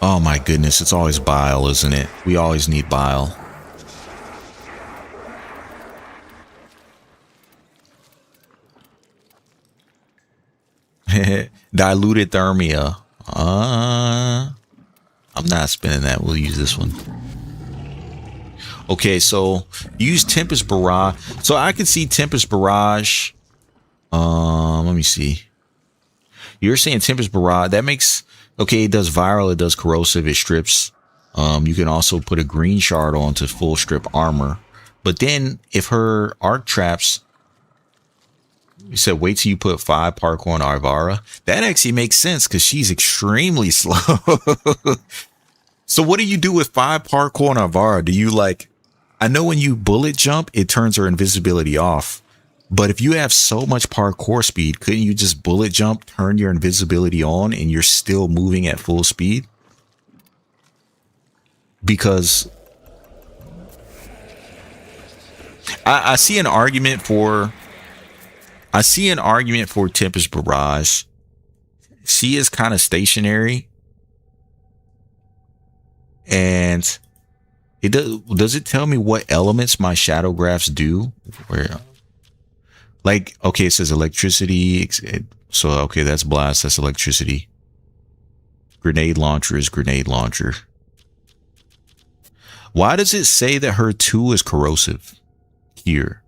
Oh my goodness, it's always bile, isn't it? We always need bile. Diluted thermia. I'm not spinning that. We'll use this one. Okay, so use Tempest Barrage. So I can see Tempest Barrage. Let me see. You're saying Tempest Barrage. That makes... Okay, it does viral, it does corrosive, it strips. You can also put a green shard on to full strip armor. But then if her arc traps, you said wait till you put 5 parkour on Arvara. That actually makes sense because she's extremely slow. So what do you do with 5 parkour on Arvara? Do you like, I know when you bullet jump, it turns her invisibility off. But if you have so much parkour speed, couldn't you just bullet jump, turn your invisibility on, and you're still moving at full speed? Because I see an argument for Tempest Barrage. She is kind of stationary, and it does it tell me what elements my shadow graphs do? Where? Like, okay, it says electricity. So, okay, that's blast. That's electricity. Grenade launcher is grenade launcher. Why does it say that her 2 is corrosive here?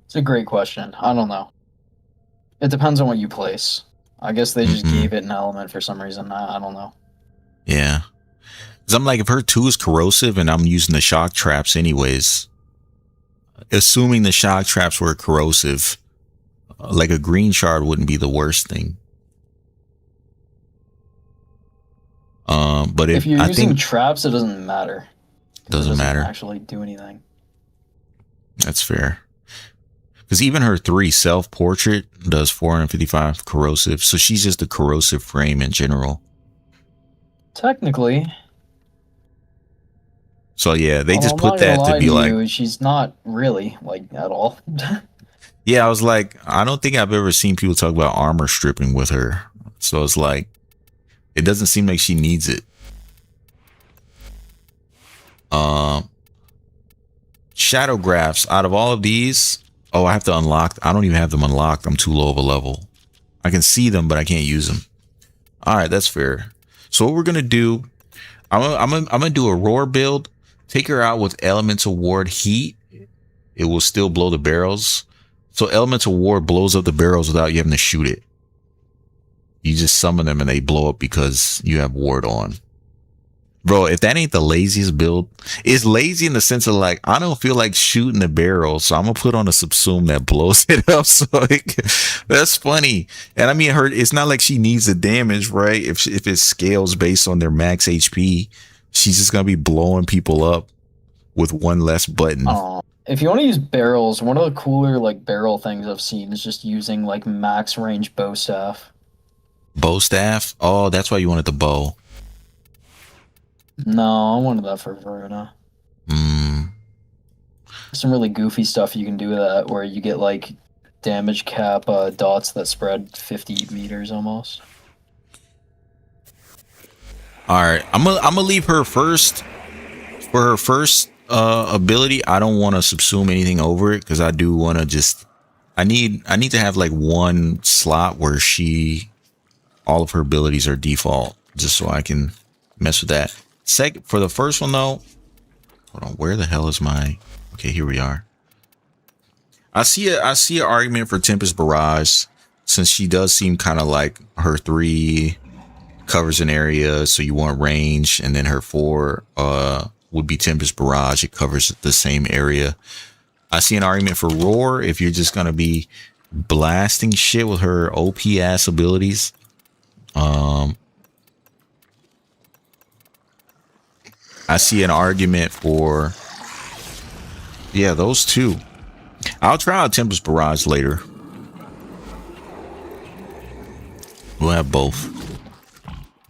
It's a great question. I don't know. It depends on what you place. I guess they just gave it an element for some reason. I don't know. Yeah. Because I'm like, if her 2 is corrosive and I'm using the shock traps anyways... Assuming the shock traps were corrosive, like a green shard wouldn't be the worst thing. But if you're using traps, it doesn't matter. Doesn't matter. Actually do anything. That's fair. Because even her 3 self-portrait does 455 corrosive, so she's just a corrosive frame in general. Technically. So yeah, they just put that to be like... She's not really, like, at all. Yeah, I was like, I don't think I've ever seen people talk about armor stripping with her. So it's like, it doesn't seem like she needs it. Shadow graphs, out of all of these... Oh, I have to unlock... I don't even have them unlocked. I'm too low of a level. I can see them, but I can't use them. All right, that's fair. So what we're going to do... I'm gonna do a roar build. Take her out with Elemental Ward Heat. It will still blow the barrels. So Elemental Ward blows up the barrels without you having to shoot it. You just summon them and they blow up because you have ward on. Bro, if that ain't the laziest build, it's lazy in the sense of like, I don't feel like shooting the barrel, so I'm gonna put on a subsume that blows it up. So that's funny. And I mean, it's not like she needs the damage, right? If it scales based on their max HP, she's just gonna be blowing people up with one less button. If you want to use barrels, one of the cooler like barrel things I've seen is just using like max range bow staff. Bow staff? Oh, that's why you wanted the bow. No, I wanted that for Verona. Some really goofy stuff you can do with that, where you get like damage cap dots that spread 50 meters almost. All right, I'm gonna leave her first. For her first ability, I don't want to subsume anything over it because I do want to just. I need to have like one slot where all of her abilities are default, just so I can mess with that. For the first one though, hold on, where the hell is my? Okay, here we are. I see an argument for Tempest Barrage, since she does seem kind of like her 3 covers an area, so you want range, and then her 4 would be Tempest Barrage. It covers the same area. I see an argument for Roar if you're just gonna be blasting shit with her OP ass abilities. I see an argument for, yeah, those two. I'll try out Tempest Barrage later. We'll have both.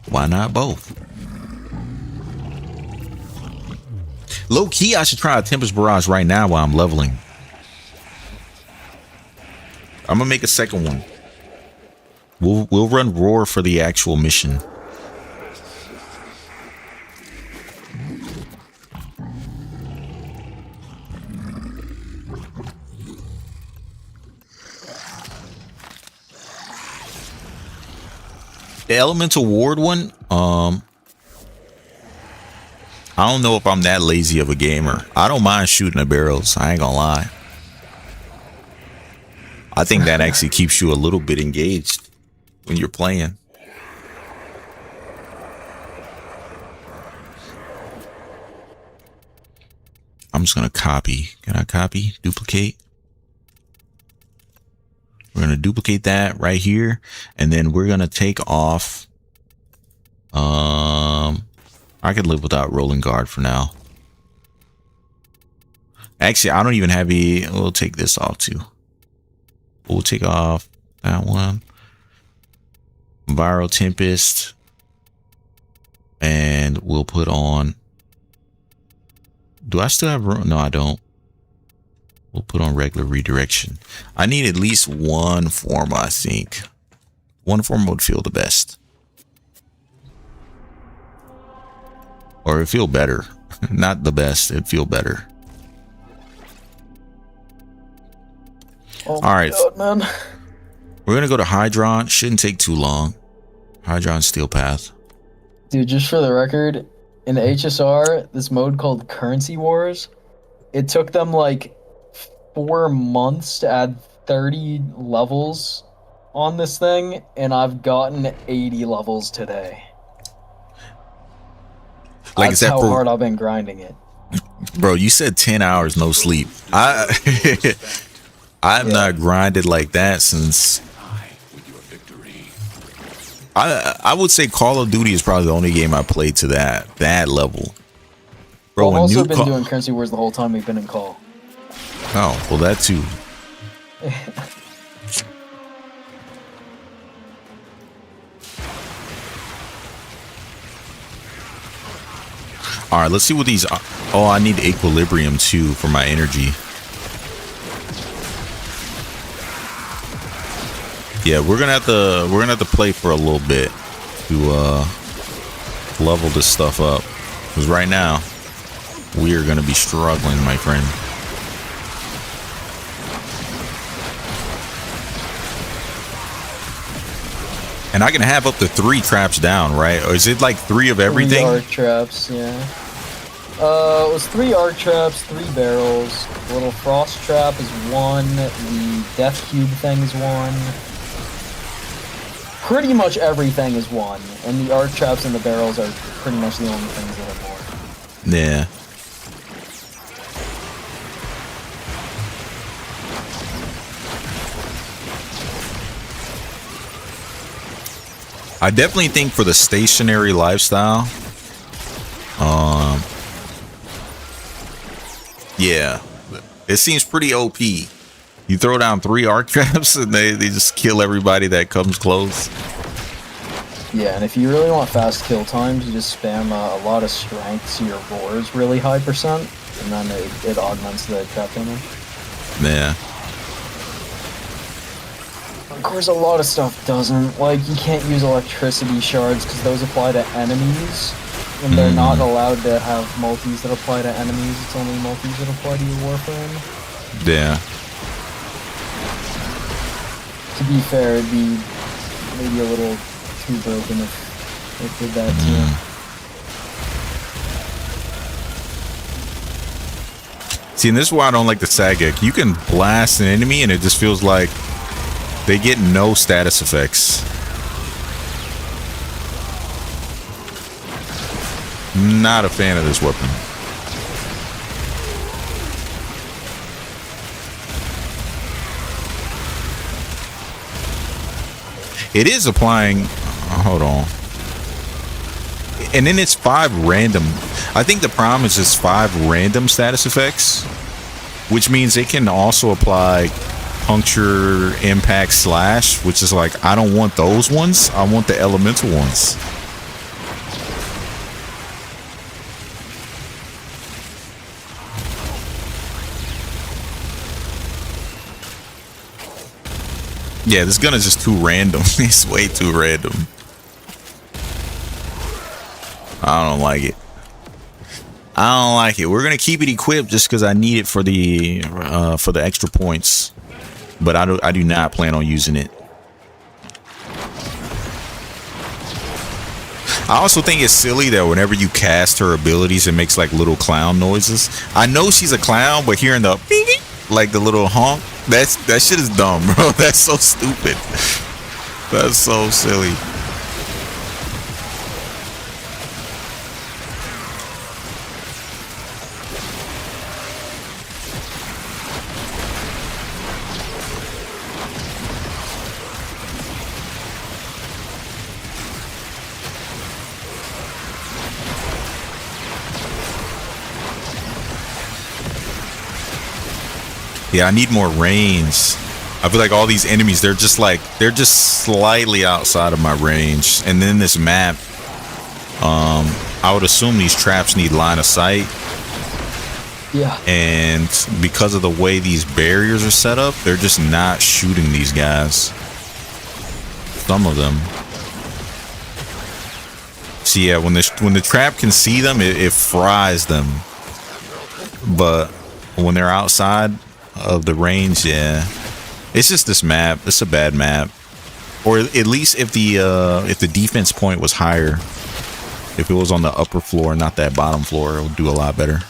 Why not both? Low key, I should try out Tempest Barrage right now while I'm leveling. I'm gonna make a second one. We'll run Roar for the actual mission. The Elemental Ward one, I don't know if I'm that lazy of a gamer. I don't mind shooting the barrels, I ain't gonna lie. I think that actually keeps you a little bit engaged when you're playing. I'm just gonna copy. Can I copy? Duplicate? We're going to duplicate that right here. And then we're going to take off. I could live without rolling guard for now. Actually, I don't even have we'll take this off too. We'll take off that one. Viral Tempest. And we'll put on. Do I still have room? No, I don't. We'll put on regular redirection. I need at least one form, I think. One form would feel the best. Or it'd feel better. Not the best, it'd feel better. Oh all right. God, man. We're gonna go to Hydron. Shouldn't take too long. Hydron Steel Path. Dude, just for the record, in HSR, this mode called Currency Wars, it took them like 4 months to add 30 levels on this thing, and I've gotten 80 levels today. Like, that's how hard I've been grinding it. Bro, you said 10 hours no sleep. I've not grinded like that since. I would say Call of Duty is probably the only game I played to that level. Bro, I've also been doing Currency Wars the whole time we've been in Call. Oh, well, that too. All right, let's see what these are. Oh, I need equilibrium too for my energy. Yeah, we're gonna have to play for a little bit to level this stuff up, because right now we are gonna be struggling, my friend. And I can have up to 3 traps down, right? Or is it like 3 of everything? 3 arc traps, yeah. It was 3 arc traps, 3 barrels. The little frost trap is 1. The death cube thing is 1. pretty much everything is one, and the arc traps and the barrels are pretty much the only things that are more. Yeah. I definitely think for the stationary lifestyle, yeah, it seems pretty OP. You throw down 3 arc traps and they just kill everybody that comes close. Yeah, and if you really want fast kill times, you just spam a lot of strength so your roar is really high percent, and then it augments the trap damage. Yeah. Of course, a lot of stuff doesn't. Like, you can't use electricity shards because those apply to enemies, and they're not allowed to have multis that apply to enemies. It's only multis that apply to your Warframe. Yeah. To be fair, it'd be maybe a little too broken if it did that too. See, and this is why I don't like the Sagek. You can blast an enemy and it just feels like they get no status effects. Not a fan of this weapon. It is applying. Hold on. And then it's 5 random. I think the problem is it's 5 random status effects, which means it can also apply puncture, impact, slash, which is like, I don't want those ones. I want the elemental ones. Yeah, this gun is just too random. It's way too random. I don't like it. I don't like it. We're gonna keep it equipped just because I need it for the extra points, but I do not plan on using it. I also think it's silly that whenever you cast her abilities, it makes like little clown noises. I know she's a clown, but hearing the like the little honk, that shit is dumb, bro. That's so stupid. That's so silly. Yeah, I need more range. I feel like all these enemies, they're just slightly outside of my range. And then this map, I would assume these traps need line of sight. Yeah. And because of the way these barriers are set up, they're just not shooting these guys. Some of them. So yeah, when the trap can see them, it fries them. But when they're outside of the range, yeah, it's just this map. It's a bad map. Or at least if the defense point was higher, if it was on the upper floor, not that bottom floor, it would do a lot better.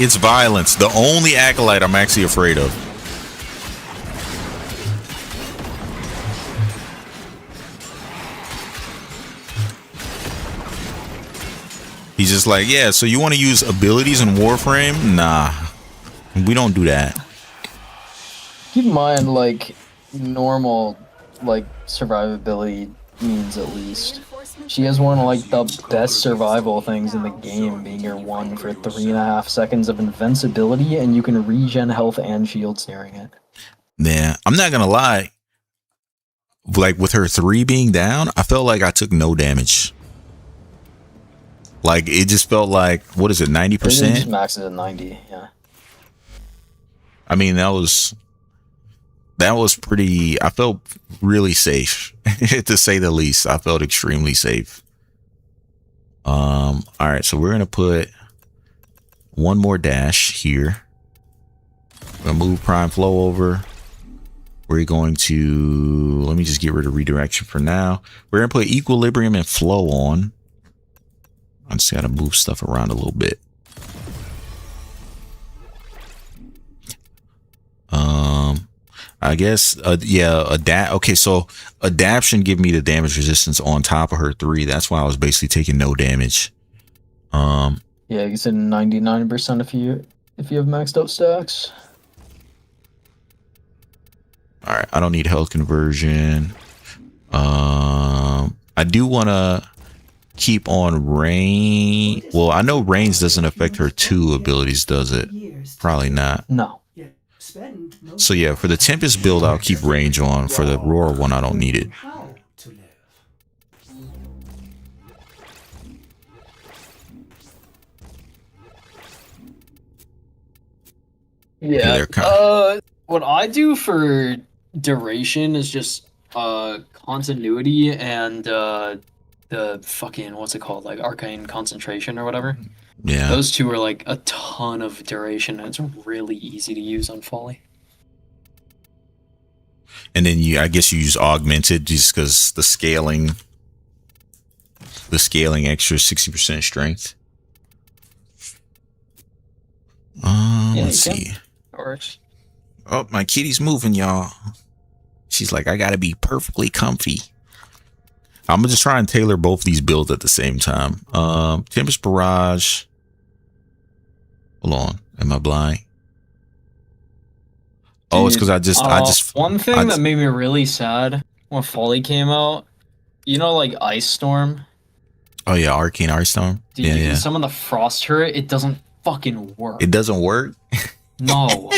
It's violence. The only acolyte I'm actually afraid of. He's just like, yeah, so you want to use abilities in Warframe? Nah, we don't do that. Keep in mind, like, normal, like, survivability means at least. She has one of, like, the best survival things in the game, being your 1 for 3.5 seconds of invincibility, and you can regen health and shields during it. Yeah, I'm not gonna lie. Like, with her 3 being down, I felt like I took no damage. Like, it just felt like, what is it, 90%? Just max it at 90, yeah. I mean, that was pretty, I felt really safe, to say the least. I felt extremely safe. All right, so we're going to put one more dash here. We're going to move Prime Flow over. We're going to, let me just get rid of redirection for now. We're going to put Equilibrium and Flow on. I just got to move stuff around a little bit. I guess, yeah, adapt. Okay, so adaption give me the damage resistance on top of her 3. That's why I was basically taking no damage. Yeah, you said 99% if you have maxed out stacks. All right, I don't need health conversion. I do want to keep on rain. Well, I know range doesn't affect her 2 abilities, does it? Probably not. No. So yeah, for the Tempest build, I'll keep range on. For the Roar one, I don't need it. Yeah. What I do for duration is just continuity and the fucking what's it called, like arcane concentration or whatever. Yeah. Those 2 are like a ton of duration, and it's really easy to use on Folly. And then I guess you use augmented just because the scaling extra 60% strength. Let's see. Works. Oh, my kitty's moving, y'all. She's like, I gotta be perfectly comfy. I'm gonna just try and tailor both these builds at the same time. Tempest Barrage. Hold on, am I blind? Oh, it's because I just one thing that made me really sad when Folly came out, you know, like Ice Storm. Oh yeah, Arcane Ice Storm. Dude, yeah, you yeah. can summon the Frost turret. It doesn't fucking work. It doesn't work. No.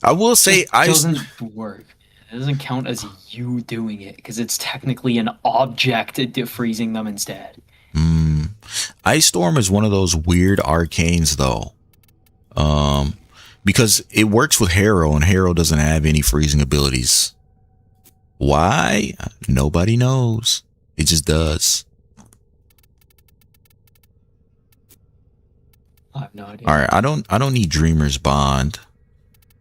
I will say it doesn't work. It doesn't count as you doing it because it's technically an object freezing them instead. Ice Storm is one of those weird arcanes though. Because it works with Harrow and Harrow doesn't have any freezing abilities. Why? Nobody knows. It just does. I have no idea. All right, I don't need Dreamer's Bond.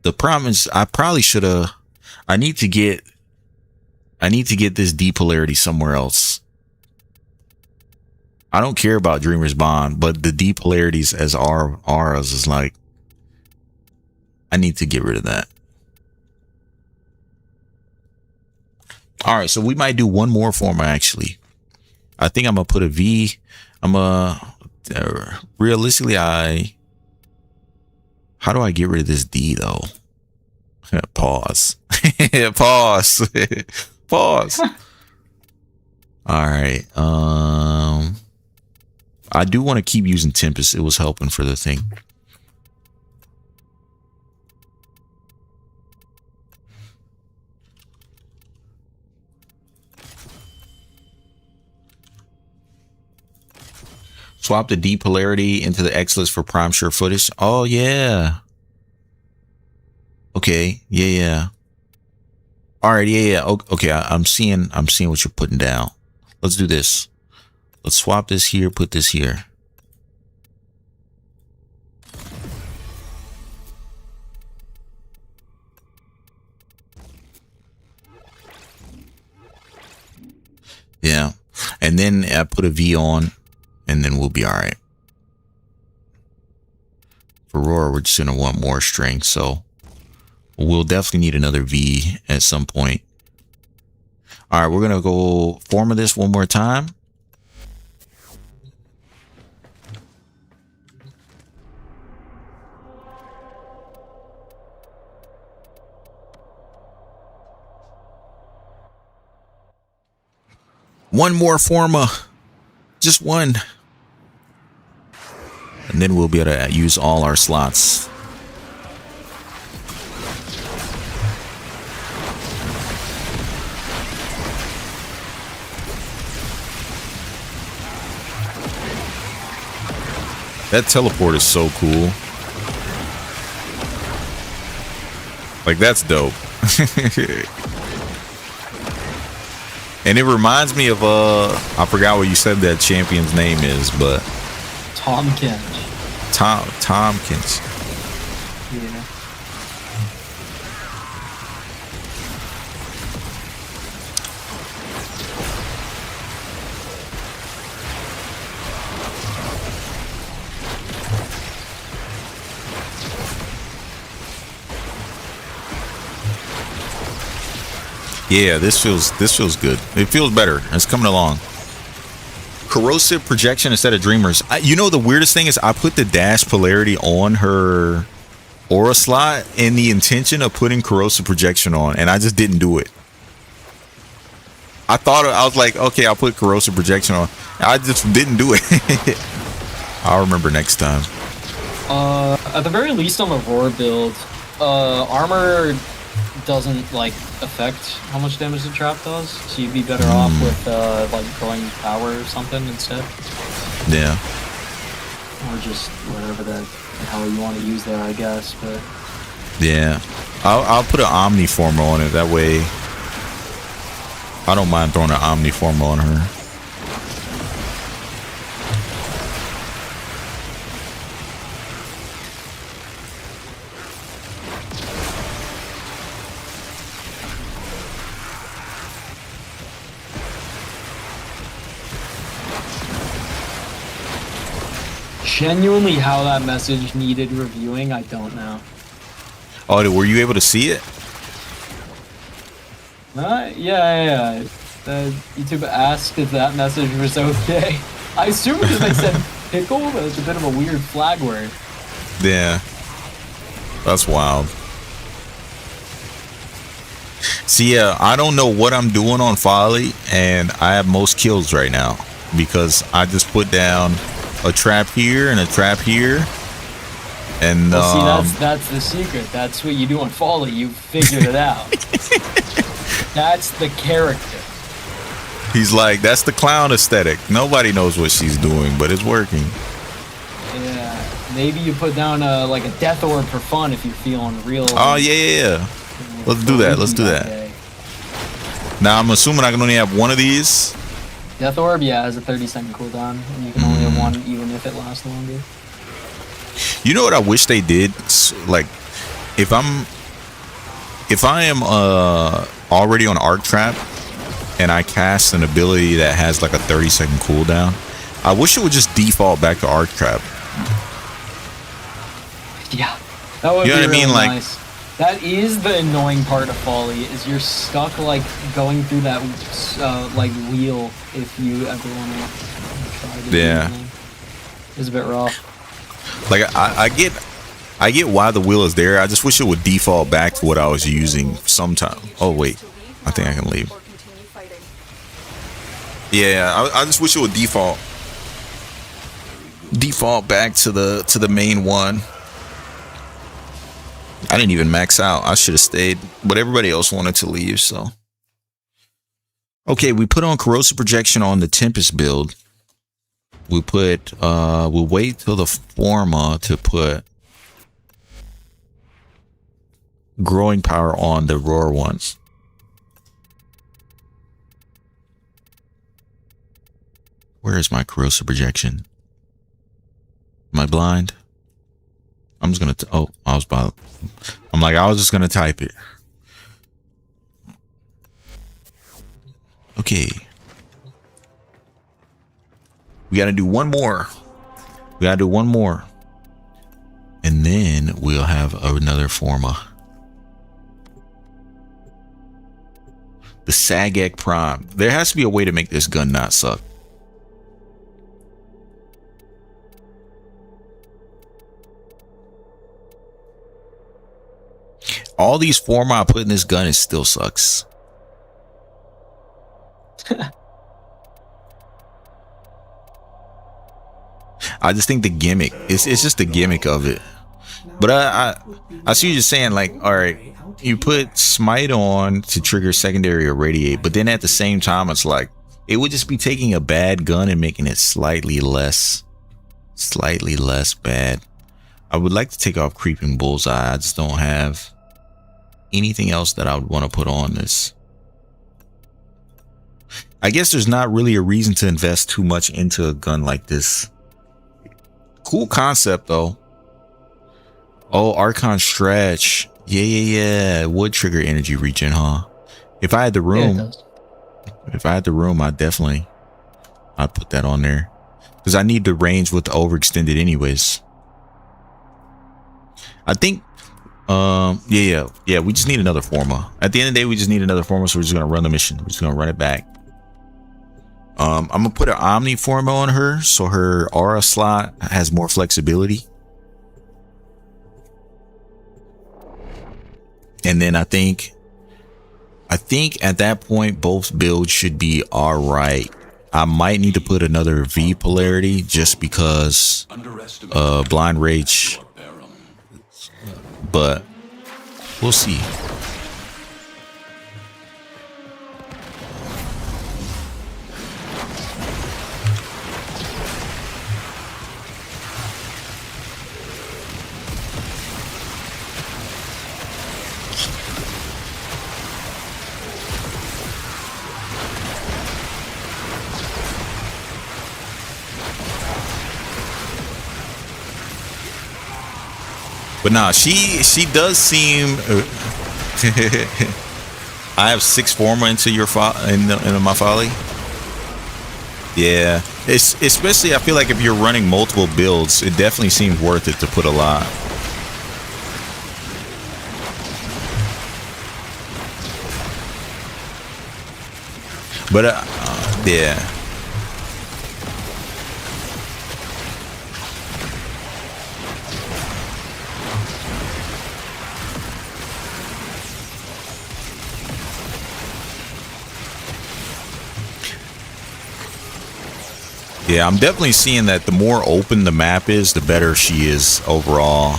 The problem is I probably should have. I need to get this depolarity somewhere else. I don't care about Dreamer's Bond, but the depolarities as auras is like, I need to get rid of that. All right, so we might do one more form actually. I think I'm gonna put a V. Realistically, how do I get rid of this D though? Pause. Pause. Pause. All right. I do want to keep using Tempest. It was helping for the thing. Swap the D polarity into the X list for prime sure footage. Oh yeah. Okay. Yeah. All right. Yeah. Okay. I'm seeing what you're putting down. Let's do this. Let's swap this here. Put this here. Yeah. And then I put a V on. And then we'll be all right. For Roar, we're just going to want more strength. So we'll definitely need another V at some point. All right, we're going to go form of this one more time. One more forma. Just one. And then we'll be able to use all our slots. That teleport is so cool. Like, that's dope. And it reminds me of I forgot what you said that champion's name is, but Tomkins. Tomkins. Yeah. Yeah, this feels good. It feels better. It's coming along. Corrosive projection instead of dreamers. You know, the weirdest thing is I put the dash polarity on her aura slot in the intention of putting corrosive projection on, and I just didn't do it. I was like, okay, I'll put corrosive projection on. I just didn't do it. I'll remember next time. At the very least on the roar build, armor doesn't like affect how much damage the trap does, so you'd be better off with like growing power or something instead. Yeah. Or just whatever the hell you want to use there, I guess. But yeah, I'll put an Omniformer on it. That way, I don't mind throwing an Omniformer on her. genuinely how that message needed reviewing, I don't know. Oh, were you able to see it? Yeah. YouTube asked if that message was okay. I assume because they said pickle, but it's a bit of a weird flag word. Yeah. That's wild. See, yeah, I don't know what I'm doing on Folly, and I have most kills right now because I just put down a trap here and a trap here. And well, see, that's the secret. That's what you do on Folly. You figured it out. That's the character. He's like, that's the clown aesthetic. Nobody knows what she's doing, but it's working. Yeah, maybe you put down like a death orb for fun if you're feeling real. Oh yeah. Let's do that. Let's do that. Now I'm assuming I can only have one of these. Death orb, yeah, has a 30-second cooldown, and you can only have one even if it lasts longer. You know what I wish they did? Like, if I am already on Arc Trap and I cast an ability that has like a 30-second cooldown, I wish it would just default back to Arc Trap. Yeah, that would you know be what really I mean? Like, nice. That is the annoying part of Folly, is you're stuck like going through that like wheel if you ever want to try to do anything. It's a bit rough. Like I get why the wheel is there. I just wish it would default back to what I was using sometime. Oh wait, I think I can leave. Yeah, I just wish it would default back to the main one. I didn't even max out. I should have stayed, but everybody else wanted to leave, so. Okay, we put on corrosive projection on the Tempest build. We'll wait till the Forma to put growing power on the Roar ones. Where is my corrosive projection? Am I blind? I'm just gonna I was just gonna type it. Okay. We gotta do one more. And then we'll have another Forma. The Sagek Prime. There has to be a way to make this gun not suck. All these Forma I put in this gun, it still sucks. I just think the gimmick, it's just the gimmick of it. But I see you just saying, like, all right, you put Smite on to trigger secondary irradiate, but then at the same time, it's like, it would just be taking a bad gun and making it slightly less bad. I would like to take off Creeping Bullseye. I just don't have anything else that I would want to put on this. I guess there's not really a reason to invest too much into a gun like this. Cool concept though. Oh, Archon Stretch. Yeah. It would trigger energy regen, huh? If I had the room, I'd put that on there. Because I need the range with the overextended anyways. I think Yeah. We just need another forma. At the end of the day, we just need another forma, so we're just gonna run the mission. We're just gonna run it back. I'm gonna put an Omni forma on her, so her aura slot has more flexibility. And then I think at that point, both builds should be all right. I might need to put another V polarity just because blind rage, but we'll see. But nah, she does seem. I have 6 forma into your into my folly. Yeah, it's especially I feel like if you're running multiple builds, it definitely seems worth it to put a lot. But yeah. Yeah, I'm definitely seeing that the more open the map is, the better she is overall.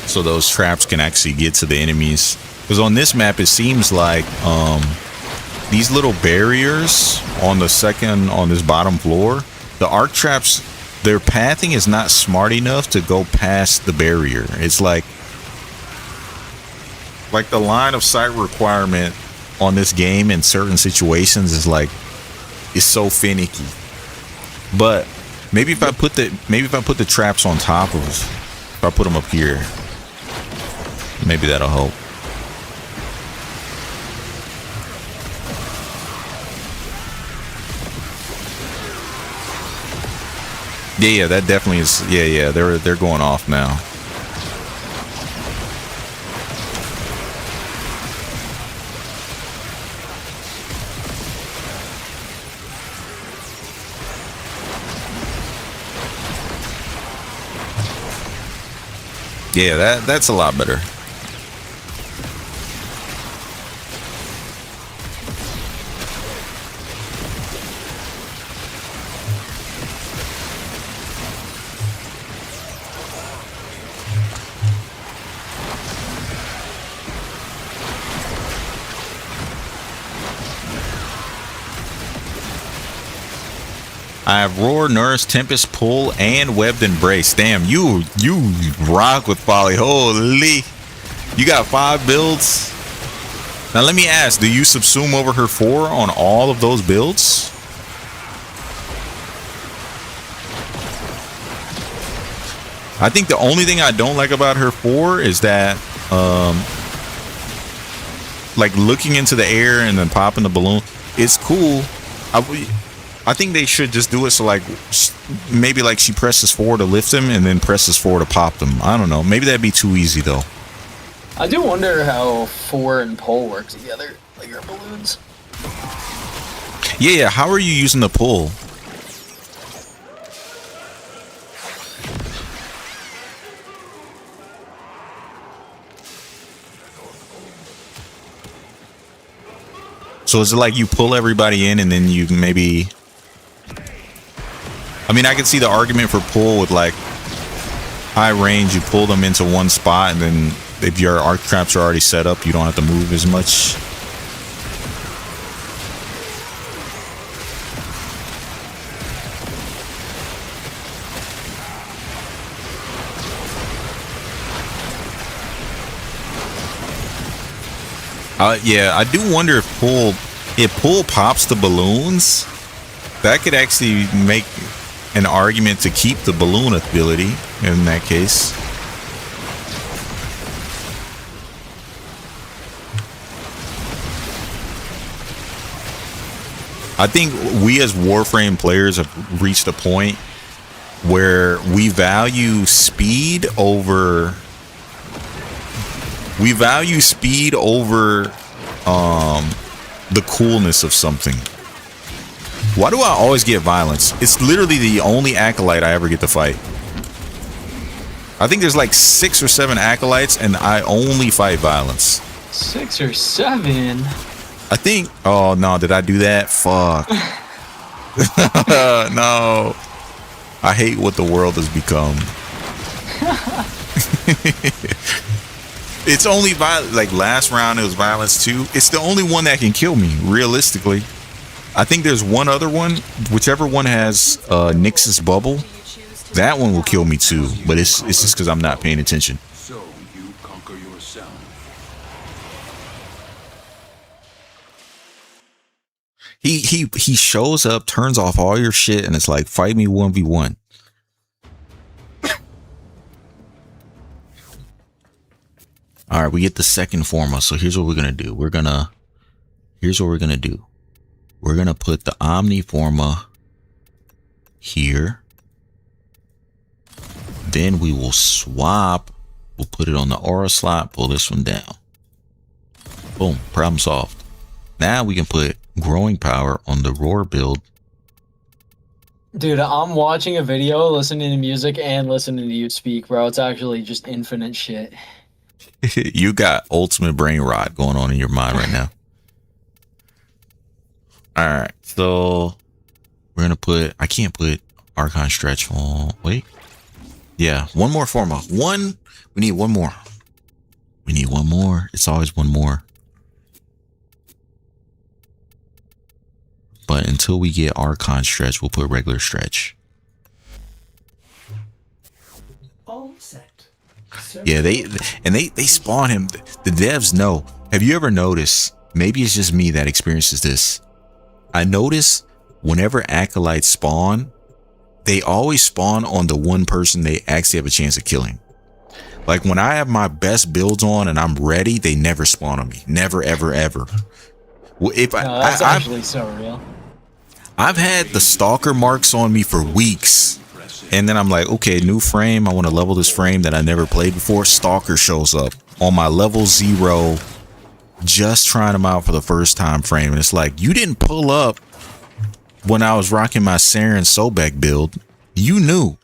So those traps can actually get to the enemies. Because on this map, it seems like these little barriers on this bottom floor, the arc traps, their pathing is not smart enough to go past the barrier. It's like the line of sight requirement on this game in certain situations is like, it's so finicky. But maybe if I put the traps on top of, if I put them up here, maybe that'll help. Yeah, that definitely is. Yeah, they're going off now. Yeah, that's a lot better. I have Roar, Nurse, Tempest, Pull, and Webbed Embrace. Damn, you rock with Folly. Holy. You got 5 builds. Now let me ask, do you subsume over her 4 on all of those builds? I think the only thing I don't like about her 4 is that like looking into the air and then popping the balloon. It's cool. I think they should just do it so like maybe like she presses 4 to lift them and then presses 4 to pop them. I don't know. Maybe that'd be too easy though. I do wonder how 4 and Pull work together, like our balloons. Yeah. How are you using the Pull? So is it like you pull everybody in and then you maybe... I mean, I can see the argument for pull with like high range. You pull them into one spot, and then if your arc traps are already set up, you don't have to move as much. Yeah, I do wonder if pull pops the balloons, that could actually make an argument to keep the balloon ability in that case. I think we as Warframe players have reached a point where we value speed over We value speed over the coolness of something. Why do I always get violence? It's literally the only acolyte I ever get to fight. I think there's like 6 or 7 acolytes, and I only fight violence. 6 or 7? I think. Oh no, did I do that? Fuck. No. I hate what the world has become. It's only violence. Like last round, it was violence 2. It's the only one that can kill me, realistically. I think there's one other one. Whichever one has Nyx's bubble, that one will kill me too. But it's just because I'm not paying attention. So you conquer yourself. He shows up, turns off all your shit, and it's like, fight me 1v1. All right, we get the second forma. So here's what we're gonna do. Here's what we're gonna do. We're gonna put the Omni forma here. Then we will swap. We'll put it on the aura slot. Pull this one down. Boom. Problem solved. Now we can put growing power on the roar build. Dude, I'm watching a video, listening to music, and listening to you speak, bro. It's actually just infinite shit. You got ultimate brain rot going on in your mind right now. All right, so we're gonna put. I can't put Archon stretch on. Wait, yeah, one more forma. We need one more. We need one more. It's always one more. But until we get Archon stretch, we'll put regular stretch. All set. Yeah, they spawn him. The devs know. Have you ever noticed? Maybe it's just me that experiences this. I notice whenever acolytes spawn, they always spawn on the one person they actually have a chance of killing. Like when I have my best builds on and I'm ready, they never spawn on me. Never, ever, ever. Well, if that's actually so real. I've had the stalker marks on me for weeks. And then I'm like, okay, new frame. I want to level this frame that I never played before. Stalker shows up on my level 0, just trying them out for the first time frame. And it's like, you didn't pull up when I was rocking my Saren Sobek build. You knew.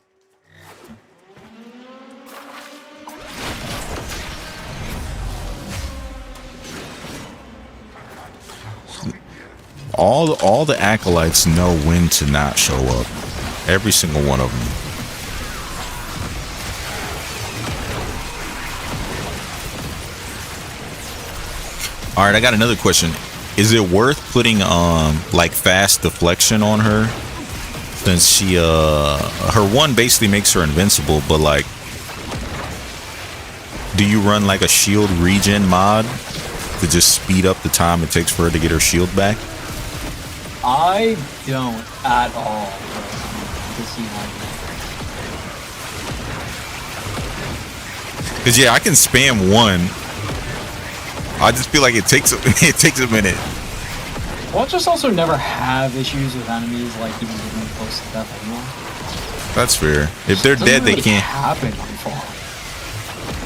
All the acolytes know when to not show up. Every single one of them. All right, I got another question. Is it worth putting like fast deflection on her? Since she her one basically makes her invincible, but like, do you run like a shield regen mod to just speed up the time it takes for her to get her shield back? I don't at all. Cause yeah, I can spam one. I just feel like it takes a minute. Well, just also never have issues with enemies like even getting close to death anymore. That's fair. If they're dead, really they can't happen on fall.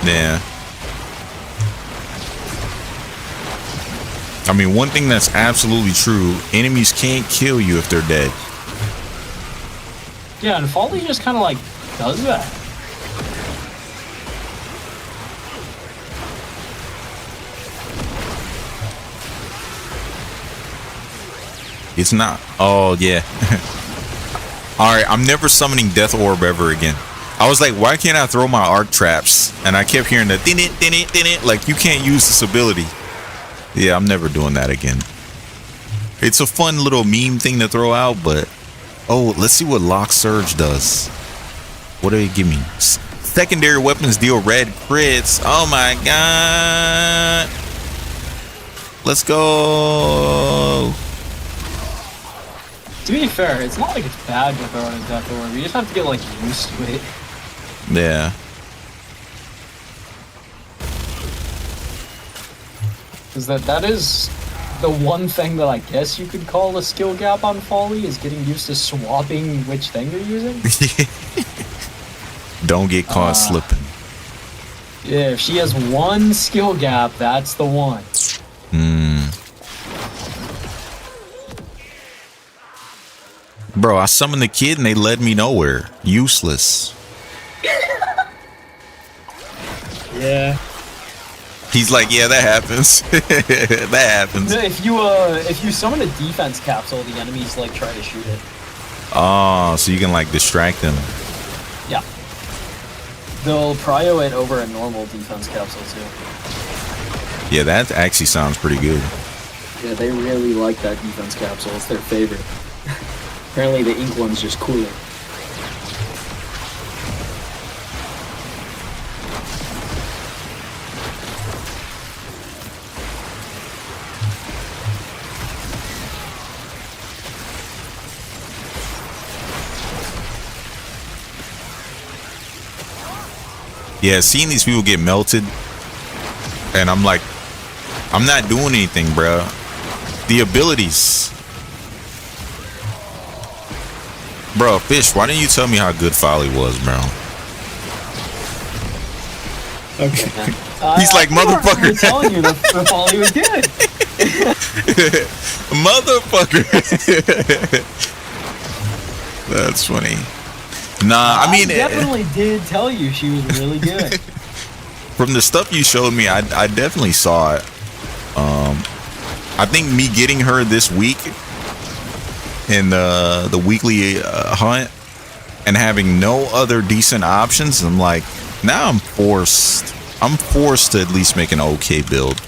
Yeah. I mean, one thing that's absolutely true, enemies can't kill you if they're dead. Yeah, and Folly just kind of like does that. It's not. Oh, yeah. Alright, I'm never summoning Death Orb ever again. I was like, why can't I throw my arc traps? And I kept hearing the din it, like you can't use this ability. Yeah, I'm never doing that again. It's a fun little meme thing to throw out, but oh, let's see what Lock Surge does. What do they give me? Secondary weapons deal red crits. Oh my god. Let's go. To be fair, it's not like it's bad to throw in a Death Orb. You just have to get like used to it. Yeah. Because that is the one thing that I guess you could call a skill gap on Folly, is getting used to swapping which thing you're using. Don't get caught slipping. Yeah, if she has one skill gap, that's the one. Bro, I summoned the kid and they led me nowhere. Useless. Yeah. He's like, yeah, that happens. That happens. If you summon a defense capsule, the enemies like try to shoot it. Oh, so you can like distract them. Yeah. They'll prio it over a normal defense capsule too. Yeah, that actually sounds pretty good. Yeah, they really like that defense capsule. It's their favorite. Apparently the ink one's just cooler. Yeah, seeing these people get melted, and I'm like, I'm not doing anything, bro. The abilities. Bro, Fish, why didn't you tell me how good Folly was, bro? Okay. He's like, motherfucker. I'm telling you, the Folly was good. Motherfucker. That's funny. Nah, I mean, definitely did tell you she was really good. From the stuff you showed me, I definitely saw it. I think me getting her this week in the weekly hunt and having no other decent options, I'm like, now I'm forced to at least make an okay build.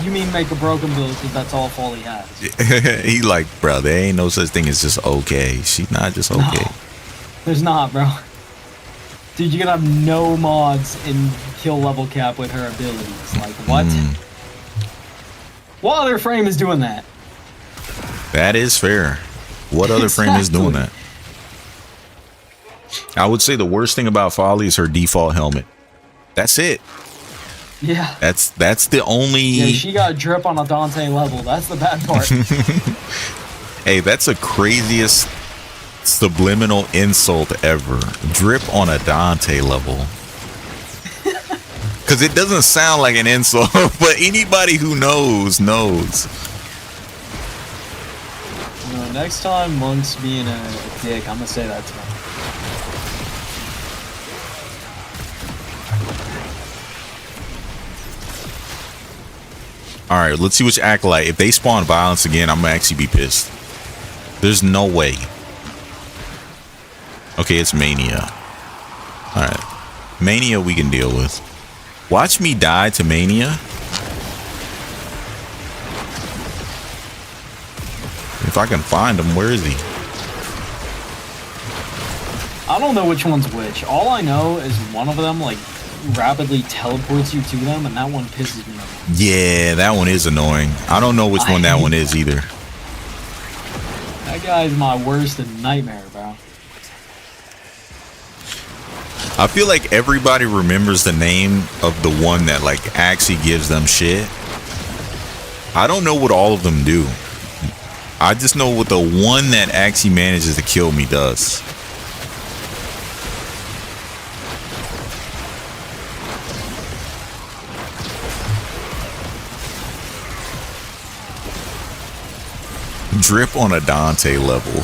You mean make a broken build because that's all Folly has? He like, bro, there ain't no such thing as just okay. She's not just okay. No, there's not, bro. Dude, you can have no mods and kill level cap with her abilities. Like, what? What other frame is doing that? That is fair. What other frame is doing that? I would say the worst thing about Folly is her default helmet. That's it. Yeah. That's the only. Yeah, she got drip on a Dante level. That's the bad part. Hey, that's the craziest subliminal insult ever. Drip on a Dante level. Because it doesn't sound like an insult, but anybody who knows. No, next time Monk's being a dick, I'm gonna say that to him. Alright, let's see which Acolyte. If they spawn violence again, I'm gonna actually be pissed. There's no way. Okay, it's Mania. Alright. Mania we can deal with. Watch me die to Mania. If I can find him, where is he? I don't know which one's which. All I know is one of them, like, rapidly teleports you to them, and that one pisses me off. Yeah, that one is annoying. I don't know which one that one is either. That guy's my worst nightmare, bro. I feel like everybody remembers the name of the one that like actually gives them shit. I don't know what all of them do. I just know what the one that actually manages to kill me does. Drip on a Dante level.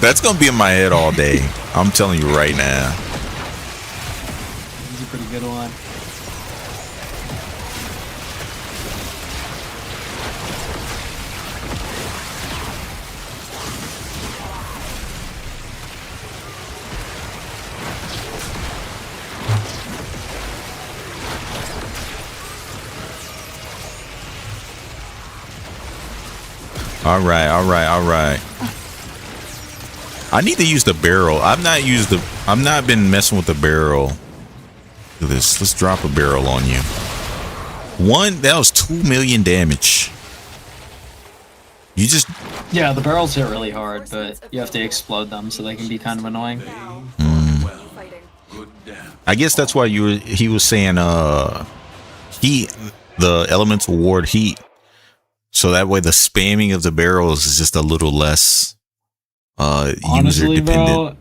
That's gonna be in my head all day. I'm telling you right now. He's a pretty good one. All right. I need to use the barrel. I've not been messing with the barrel. Look at this. Let's drop a barrel on you. That was 2 million damage. Yeah, the barrels hit really hard, but you have to explode them so they can be kind of annoying. I guess that's why he was saying heat, the elemental ward heat. So that way the spamming of the barrels is just a little less Honestly, user dependent.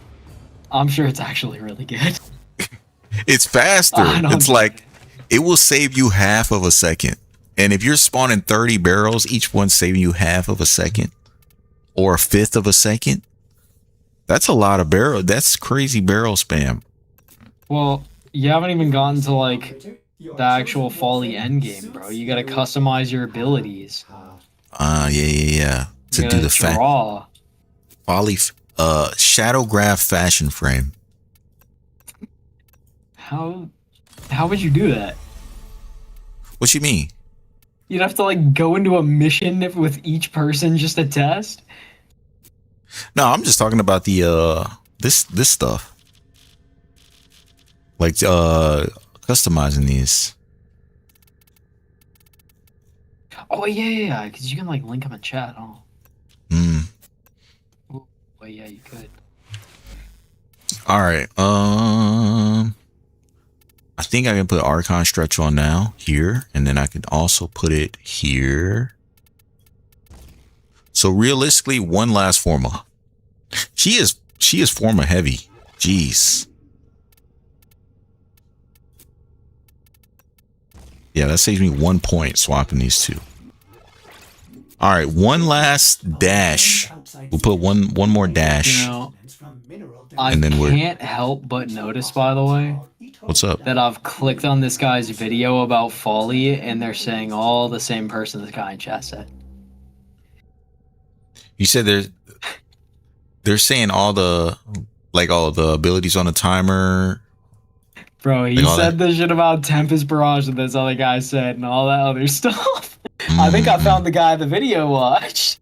bro, I'm sure it's actually really good. It's faster. It's like it will save you half of a second. And if you're spawning 30 barrels, each one saving you half of a second or a fifth of a second, that's a lot of barrel. That's crazy barrel spam. Well, you haven't even gotten to like the actual Folly endgame, bro. You gotta customize your abilities. Yeah. To do the draw. Folly, shadow graph fashion frame. How would you do that? What you mean? You'd have to like go into a mission with each person just to test? No, I'm just talking about the this stuff. Like customizing these. Oh yeah, because you can like link them in chat, huh? Ooh, well, yeah, you could. All right. I think I can put Archon stretch on now here, and then I can also put it here. So realistically, one last Forma. She is Forma heavy. Jeez. Yeah, that saves me 1 point swapping these two. All right, one last dash. We'll put one more dash. You know, I can't help but notice, by the way, what's up? That I've clicked on this guy's video about Folly, and they're saying all the same person this guy in chat said. You said they're saying all the abilities on the timer. Bro, he said the shit about Tempest Barrage that this other guy said and all that other stuff. I think I found the guy the video watched.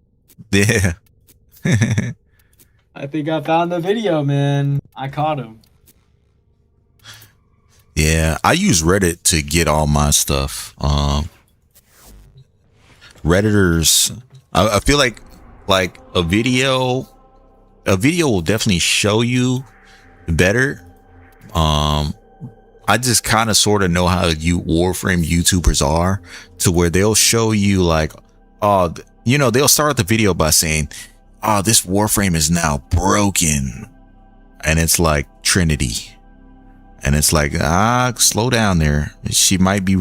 Yeah. I think I found the video, man. I caught him. Yeah, I use Reddit to get all my stuff. Redditors, I feel like a video will definitely show you better. I just kind of sort of know how Warframe YouTubers are, to where they'll show you like, they'll start the video by saying, this Warframe is now broken. And it's like Trinity. And it's like, slow down there. She might be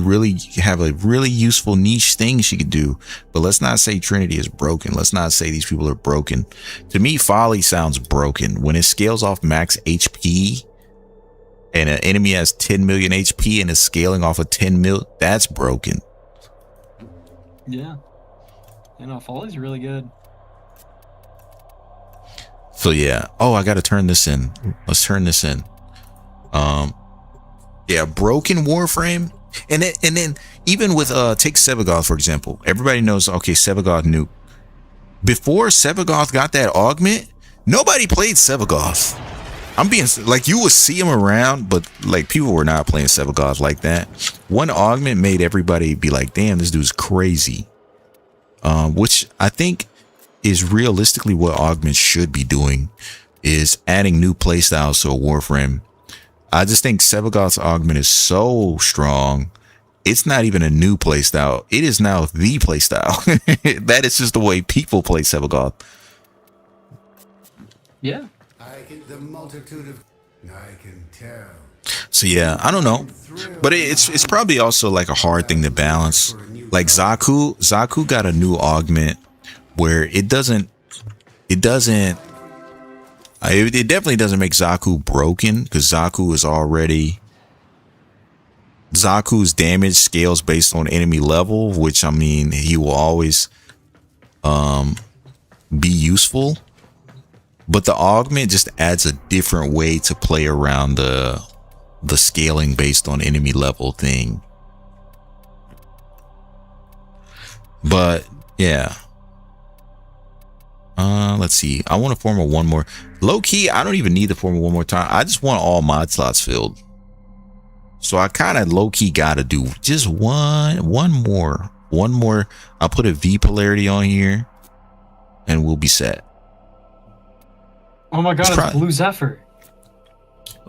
have a really useful niche thing she could do. But let's not say Trinity is broken. Let's not say these people are broken. To me, Folly sounds broken. When it scales off max HP and an enemy has 10 million HP and is scaling off of 10 mil, that's broken. Yeah. Folly's really good. So yeah. Oh, I got to turn this in. Let's turn this in. Yeah, broken Warframe. And then even with take Sevagoth, for example. Everybody knows, okay, Sevagoth nuke. Before Sevagoth got that augment, nobody played Sevagoth. I'm being like, you would see him around, but like people were not playing Sevagoth like that. One augment made everybody be like, damn, this dude's crazy. Which I think is realistically what augments should be doing, is adding new playstyles to a Warframe. I just think Sevagoth's augment is so strong. It's not even a new playstyle. It is now the playstyle. That is just the way people play Sevagoth. Yeah. I can tell. So yeah, I don't know, but it's probably also like a hard thing to balance. Like Zaku got a new augment where it definitely doesn't make Zaku broken, because Zaku's damage scales based on enemy level, which I mean he will always be useful. But the augment just adds a different way to play around the scaling based on enemy level thing. But yeah. Let's see. I want to form a one more. Low key, I don't even need to form a one more time. I just want all mod slots filled. So I kind of low key got to do just one more. I'll put a V polarity on here and we'll be set. Oh my god, it's Blue Zephyr.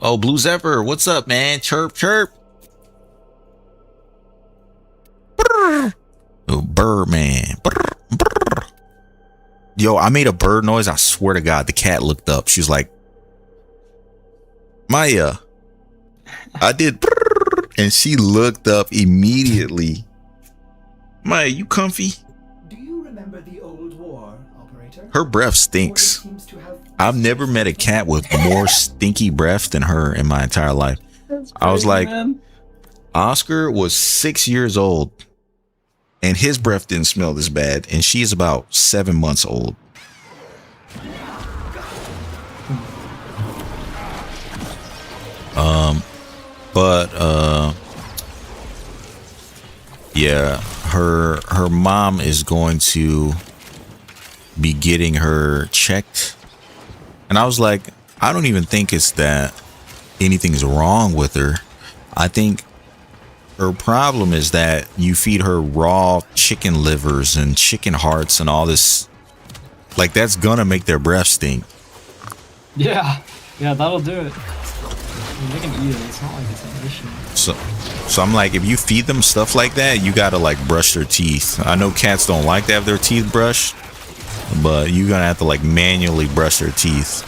Oh, Blue Zephyr, what's up, man? Chirp, chirp. Brr. Oh, Birdman. Brr, brr. Yo, I made a bird noise. I swear to God, the cat looked up. She was like, Maya, I did, and she looked up immediately. Maya, you comfy? Do you remember the old war, operator? Her breath stinks. I've never met a cat with more stinky breath than her in my entire life. I was like, man. Oscar was 6 years old and his breath didn't smell this bad, and she is about 7 months old. Yeah, her mom is going to be getting her checked, and I was like, I don't even think it's that anything's wrong with her. I think her problem is that you feed her raw chicken livers and chicken hearts and all this, like that's gonna make their breath stink. Yeah, that'll do it. I mean, they can eat it. It's not like it's an issue. So I'm like, if you feed them stuff like that, you gotta like brush their teeth. I know cats don't like to have their teeth brushed, but you're gonna have to like manually brush their teeth.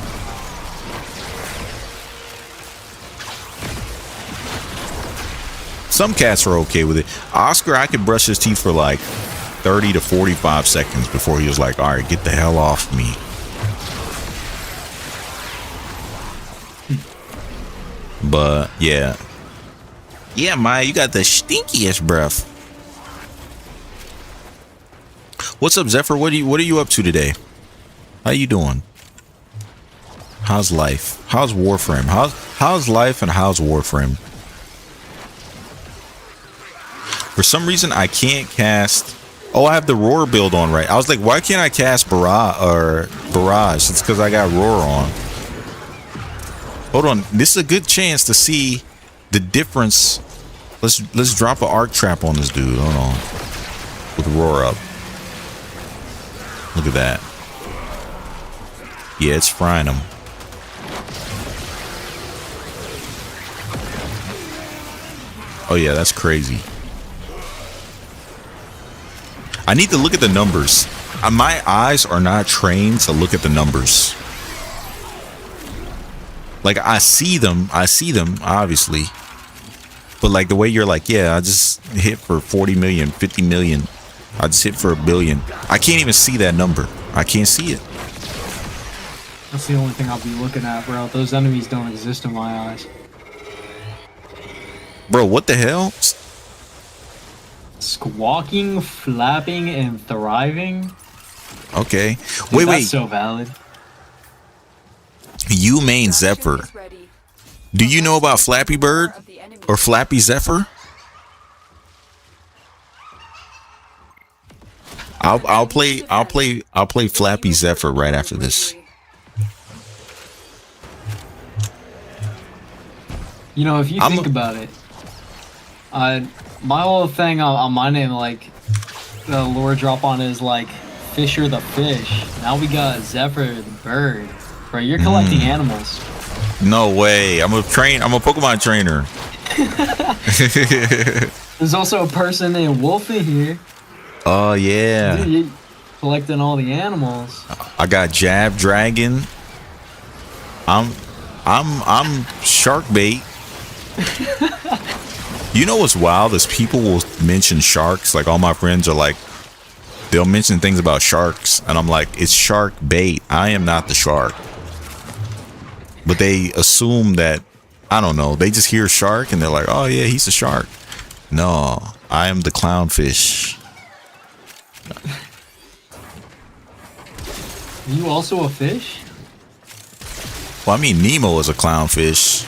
Some cats are okay with it. Oscar, I could brush his teeth for like 30 to 45 seconds before he was like, all right, get the hell off me. But yeah, Maya, you got the stinkiest breath. What's up, Zephyr? What are you up to today? How you doing? How's life? How's Warframe? How's life and how's Warframe? For some reason, I can't cast. Oh, I have the Roar build on, right? I was like, why can't I cast Barrage? It's because I got Roar on. Hold on, this is a good chance to see the difference. Let's drop an arc trap on this dude. Hold on, with Roar up. Look at that. Yeah, it's frying him. Oh yeah, that's crazy. I need to look at the numbers. My eyes are not trained to look at the numbers. Like I see them obviously, but like the way you're like, yeah, I just hit for 40 million, 50 million, I just hit for $1 billion. I can't even see that number. I can't see it. That's the only thing I'll be looking at, bro. Those enemies don't exist in my eyes. Bro, what the hell? Squawking, flapping, and thriving. Okay. Dude, wait. That's so valid. You main Zephyr. Do you know about Flappy Bird or Flappy Zephyr? I'll play Flappy Zephyr right after this. You know, if you think about it, my whole thing on my name, like the lore drop on is like Fisher the fish. Now we got Zephyr the bird. Bro, you're collecting animals. No way. I'm a Pokemon trainer. There's also a person named Wolf in here. Oh yeah. Dude, you're collecting all the animals. I got Jab Dragon. I'm shark bait. You know what's wild is people will mention sharks. Like all my friends are like, they'll mention things about sharks, and I'm like, it's shark bait. I am not the shark. But they assume that, I don't know, they just hear shark and they're like, oh yeah, he's a shark. No, I am the clownfish. Are you also a fish? Well, I mean, Nemo is a clownfish.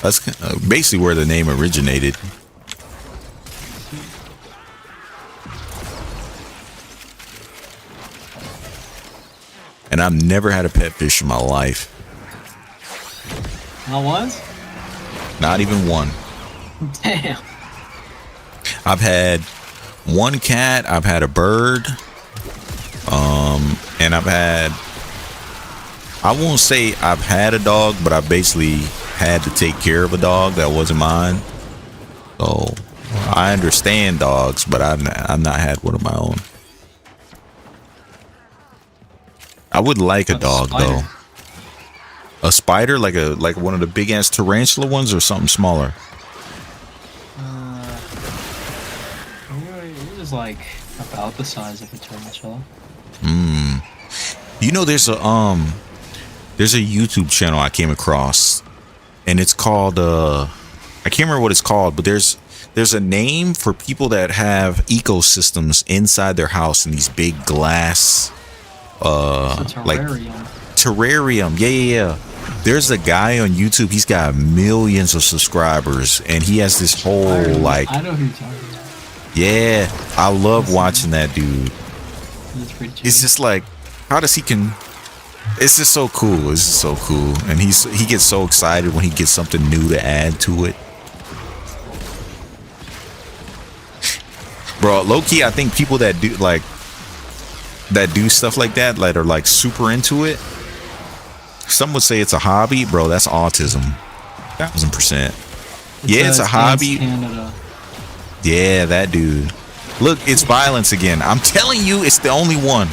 That's basically where the name originated. And I've never had a pet fish in my life. Not once? Not even one. Damn. I've had one cat, I've had a bird, and I won't say I've had a dog, but I basically had to take care of a dog that wasn't mine. So I understand dogs, but I've not had one of my own. I would like a dog though. A spider, like one of the big ass tarantula ones, or something smaller? It was like about the size of a tarantula. You know, there's a YouTube channel I came across, and it's called I can't remember what it's called, but there's a name for people that have ecosystems inside their house in these big glass like terrarium. Yeah. There's a guy on YouTube, he's got millions of subscribers, and he has this whole like, I know who you're talking about. yeah, I love watching that dude. He's pretty chill. It's just like, how does he can, it's just so cool. It's just so cool. And he gets so excited when he gets something new to add to it. Bro, low-key, I think people that do stuff like that, like are like super into it, some would say it's a hobby. Bro, that's autism. 1000%. Yeah, it's a hobby. Canada. Yeah, that dude. Look, it's violence again. I'm telling you, it's the only one.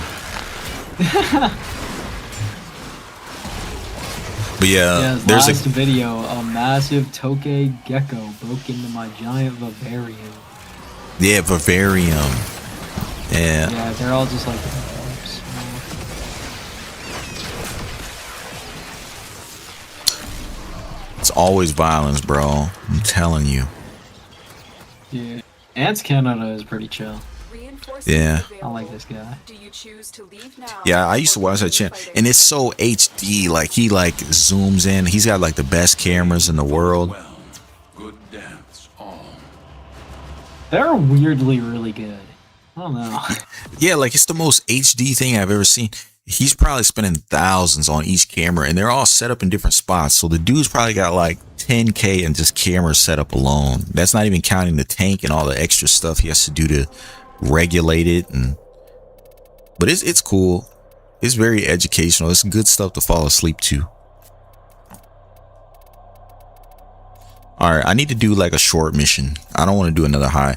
But yeah, there's last video, a massive toke gecko broke into my giant vivarium. Yeah, vivarium. Yeah. Yeah, they're all just like. It's always violence, bro. I'm telling you. Yeah. Ants Canada is pretty chill. Yeah. I like this guy. Do you choose to leave now? Yeah, I used to watch that channel, and it's so HD. Like he like zooms in. He's got like the best cameras in the world. Good dance all. They're weirdly really good. I don't know. Yeah, like it's the most HD thing I've ever seen. He's probably spending thousands on each camera, and they're all set up in different spots. So the dude's probably got like 10K in just camera setup alone. That's not even counting the tank and all the extra stuff he has to do to regulate it. But it's cool. It's very educational. It's good stuff to fall asleep to. All right, I need to do like a short mission. I don't want to do another high.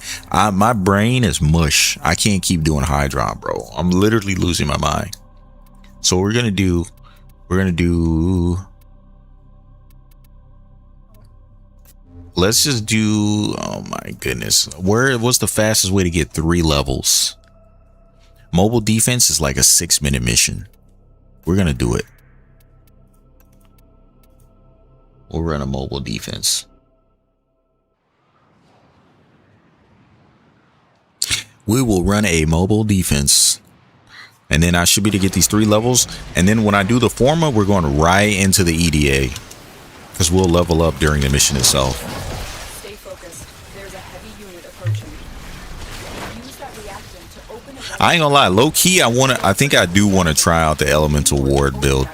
My brain is mush. I can't keep doing high drop, bro. I'm literally losing my mind. So we're gonna do. Let's just do. Oh my goodness, what's the fastest way to get 3 levels? Mobile defense is like a 6-minute mission. We're gonna do it. We'll run a mobile defense. We will run a mobile defense. And then I should be to get these 3 levels. And then when I do the forma, we're going right into the EDA. Because we'll level up during the mission itself. Stay focused. There's a heavy unit approaching. Use that reactant to open a I ain't gonna lie, low key, I think I do want to try out the Elemental Ward build.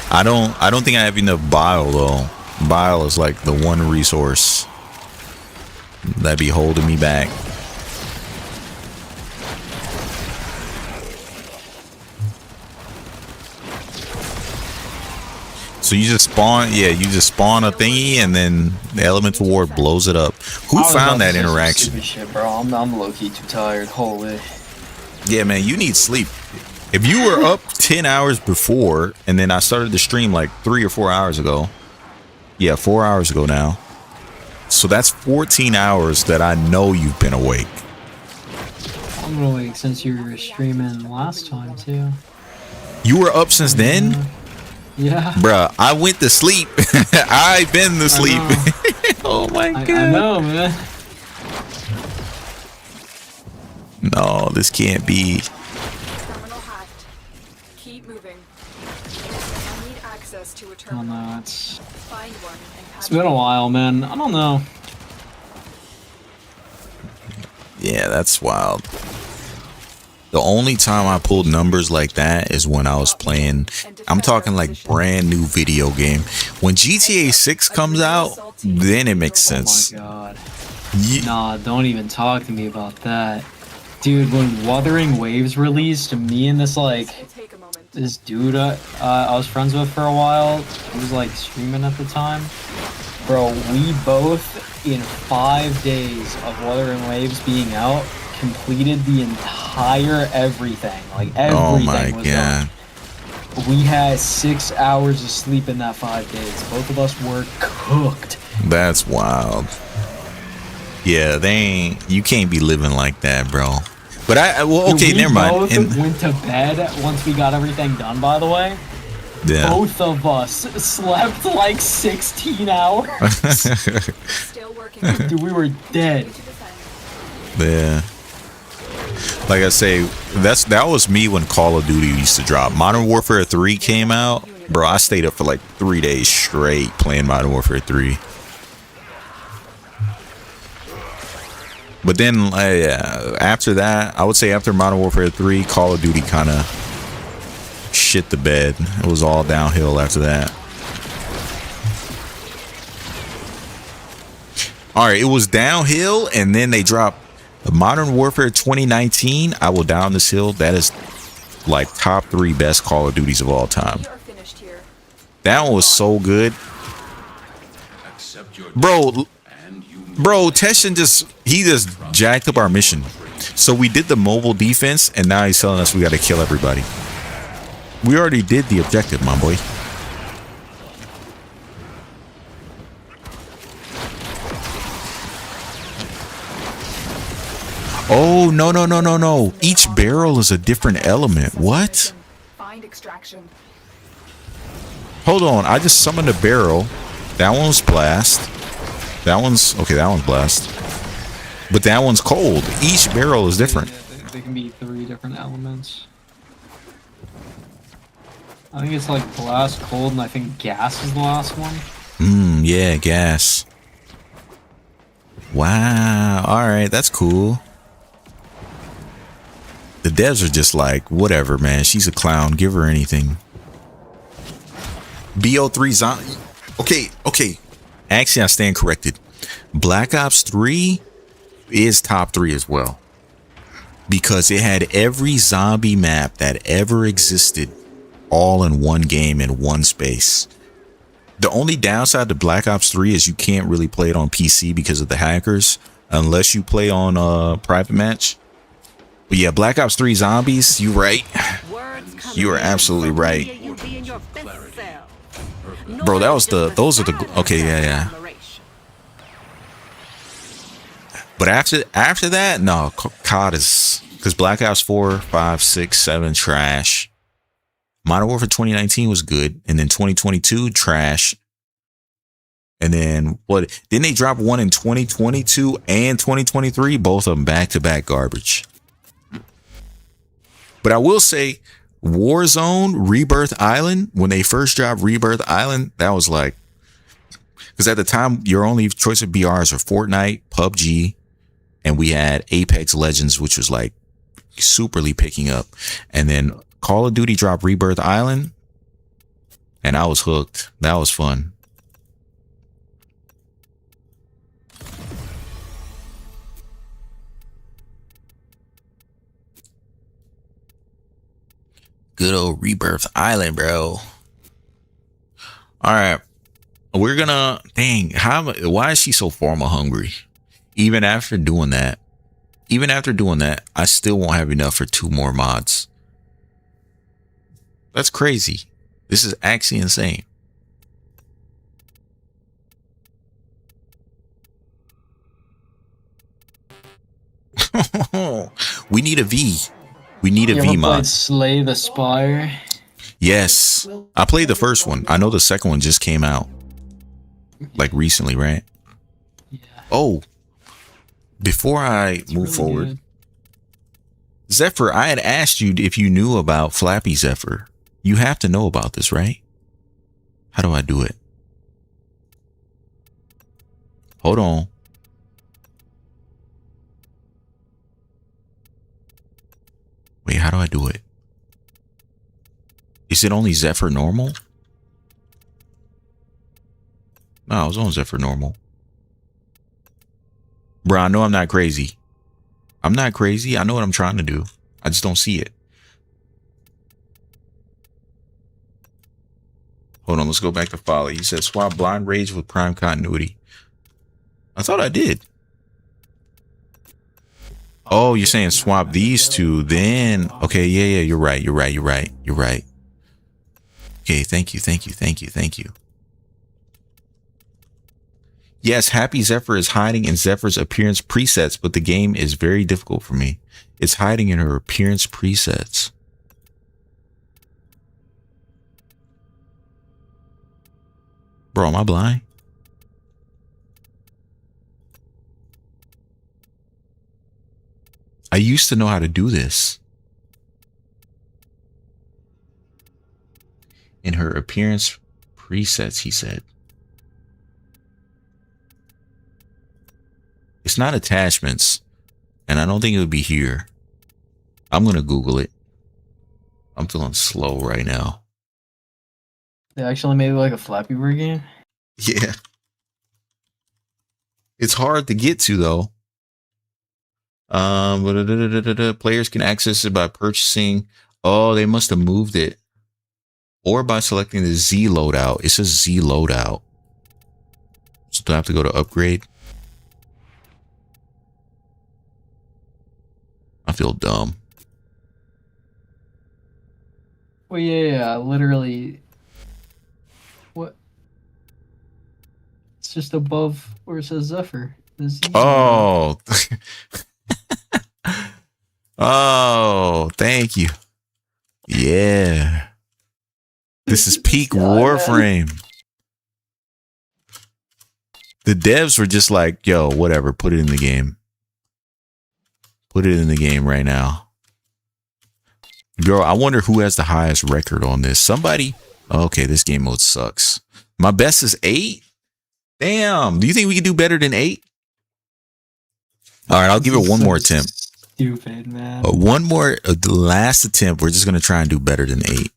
I don't think I have enough bile though. Bile is like the one resource that be holding me back. So you just spawn, you just spawn a thingy and then the Elemental Ward blows it up. Who found that interaction? Shit, bro. I'm low-key too tired. Holy. Yeah, man, you need sleep. If you were up 10 hours before, and then I started the stream like 3 or 4 hours ago. Yeah, 4 hours ago now. So that's 14 hours that I know you've been awake. I'm awake since you were streaming last time too. You were up since then? Yeah. Bruh, I went to sleep. I've been to sleep. Oh my god. I know, man. No, this can't be. terminal hacked. Keep moving. I need access to a I terminal. don't know. Find one and patch It's been a while, man. I don't know. Yeah, that's wild. The only time I pulled numbers like that is when I was playing, I'm talking like brand new video game. When GTA 6 comes out, then it makes sense. Oh my god. Nah, don't even talk to me about that. Dude, when Wuthering Waves released, me and this this dude I was friends with for a while, he was like streaming at the time. Bro, we both, in 5 days of Wuthering Waves being out, completed the entire everything. Like everything Oh my was god. done. We had 6 hours of sleep in that 5 days. Both of us were cooked. That's wild. Yeah, they ain't. You can't be living like that, bro. But well, okay, We never mind. both went to bed once we got everything done, by the way. Yeah. Both of us slept like 16 hours. Still working. Dude, we were dead. Yeah. Like I say, that was me when Call of Duty used to drop. Modern Warfare 3 came out. Bro, I stayed up for like 3 days straight playing Modern Warfare 3. But then, after that, I would say after Modern Warfare 3, Call of Duty kind of shit the bed. It was all downhill after that. All right, it was downhill, and then they dropped Modern Warfare 2019. I will down this hill. That is like top 3 best Call of Duties of all time. That one was so good, bro. Teshin just jacked up our mission. So we did the mobile defense, and now he's telling us we got to kill everybody. We already did the objective, my boy. Oh, no. Each barrel is a different element. What? Find extraction. Hold on. I just summoned a barrel. That one's blast. That one's blast. But that one's cold. Each barrel is different. Yeah, they can be 3 different elements. I think it's like blast, cold, and I think gas is the last one. Yeah, gas. Wow. Alright, that's cool. The devs are just like, whatever, man. She's a clown. Give her anything. BO3 zombie. Okay. Actually, I stand corrected. Black Ops 3 is top 3 as well. Because it had every zombie map that ever existed all in one game in one space. The only downside to Black Ops 3 is you can't really play it on PC because of the hackers. Unless you play on private match. But yeah, Black Ops 3 zombies, you right. You are absolutely right. Bro, those are the, okay, yeah. But after that, no, COD is, because Black Ops 4, 5, 6, 7, trash. Modern Warfare 2019 was good. And then 2022, trash. And then what? Didn't they drop one in 2022 and 2023? Both of them back-to-back garbage. But I will say, Warzone, Rebirth Island, when they first dropped Rebirth Island, that was like, because at the time, your only choice of BRs are Fortnite, PUBG, and we had Apex Legends, which was like superly picking up. And then Call of Duty dropped Rebirth Island, and I was hooked. That was fun. Good old Rebirth Island, bro. All right. We're gonna, dang, why is she so pharma hungry? Even after doing that, I still won't have enough for 2 more mods. That's crazy. This is actually insane. We need a V. We need a V mod. Slay the Spire? Yes. I played the first one. I know the second one just came out. Like recently, right? Yeah. Oh. Before I move forward. Good. Zephyr, I had asked you if you knew about Flappy Zephyr. You have to know about this, right? How do I do it? Hold on. Wait, how do I do it? Is it only Zephyr normal? No, I was on Zephyr normal. Bro, I know I'm not crazy. I'm not crazy. I know what I'm trying to do. I just don't see it. Hold on, let's go back to Folly. He said swap Blind Rage with Prime Continuity. I thought I did. Oh, you're saying swap these two, then okay, yeah, you're right. Okay, thank you, thank you, thank you, thank you. Yes, Happy Zephyr is hiding in Zephyr's appearance presets, but the game is very difficult for me. It's hiding in her appearance presets. Bro, am I blind? I used to know how to do this. In her appearance presets, he said. It's not attachments, and I don't think it would be here. I'm going to Google it. I'm feeling slow right now. They actually made like a Flappy Bird game? Yeah. It's hard to get to, though. Players can access it by purchasing. Oh, they must have moved it. Or by selecting the Z loadout. It says Z loadout. So do I have to go to upgrade? I feel dumb. Well, yeah, literally. What? It's just above where it says Zephyr. The Z Oh. Oh, thank you. Yeah. This is peak Warframe. The devs were just like, yo, whatever, put it in the game. Put it in the game right now. Bro, I wonder who has the highest record on this. Somebody? Okay, this game mode sucks. My best is 8? Damn. Do you think we can do better than 8? All right, I'll give it one more attempt. Stupid, man. One more, the last attempt. We're just going to try and do better than 8.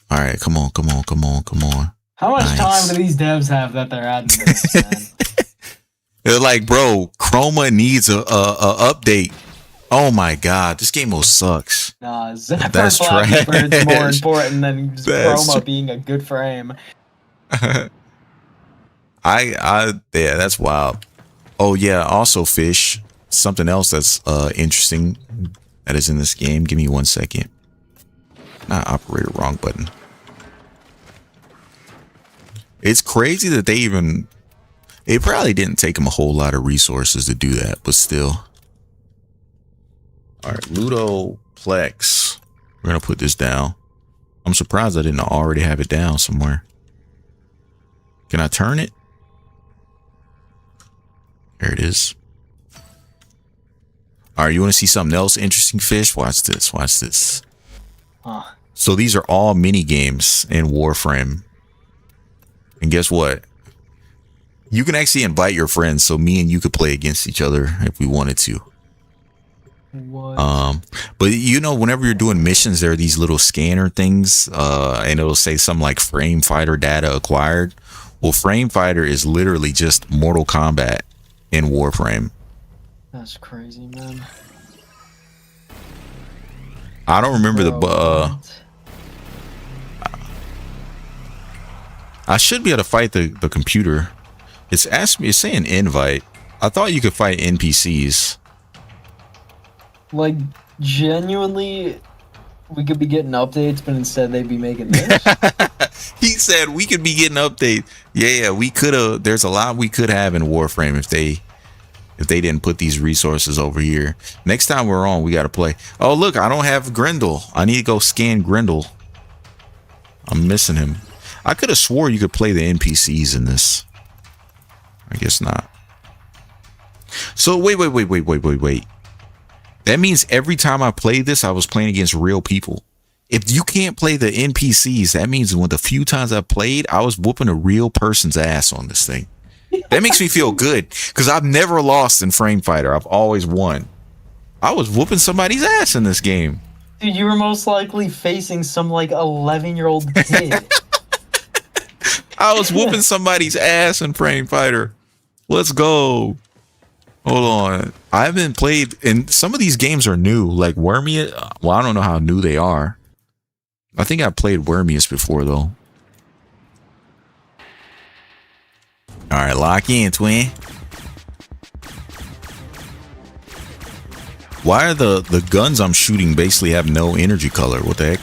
All right, come on, come on, come on, come on. How much time do these devs have that they're adding this, man? They're like, bro, Chroma needs a update. Oh my god, this game mode sucks. Nah, Zephyr That's Flappy trash. Bird's more important than Chroma being a good frame. Yeah, that's wild. Oh yeah, also Fish. Something else that's interesting that is in this game. Give me 1 second. Not operator, wrong button. It's crazy that they even... It probably didn't take them a whole lot of resources to do that, but still. All right, Ludoplex. We're going to put this down. I'm surprised I didn't already have it down somewhere. Can I turn it? There it is. All right, you want to see something else interesting, Fish? Watch this, watch this. Huh. So these are all mini games in Warframe. And guess what? You can actually invite your friends so me and you could play against each other if we wanted to. What? But you know, whenever you're doing missions, there are these little scanner things, and it'll say something like Frame Fighter data acquired. Well, Frame Fighter is literally just Mortal Kombat in Warframe. That's crazy, man. I don't remember I should be able to fight the computer. It's saying invite. I thought you could fight NPCs. Like, genuinely, we could be getting updates, but instead they'd be making this? He said we could be getting updates. Yeah, we could have. There's a lot we could have in Warframe if they didn't put these resources over here. Next time we're on, we got to play. Oh, look, I don't have Grendel. I need to go scan Grendel. I'm missing him. I could have swore you could play the NPCs in this. I guess not. So wait. That means every time I played this, I was playing against real people. If you can't play the NPCs, that means when the few times I played, I was whooping a real person's ass on this thing. That makes me feel good because I've never lost in Frame Fighter. I've always won. I was whooping somebody's ass in this game. Dude, you were most likely facing some like 11-year-old kid. I was whooping somebody's ass in Frame Fighter. Let's go. Hold on. I haven't played, and some of these games are new. Like Wormius. Well, I don't know how new they are. I think I played Wormius before though. All right, lock in, twin. Why are the guns I'm shooting basically have no energy color? What the heck?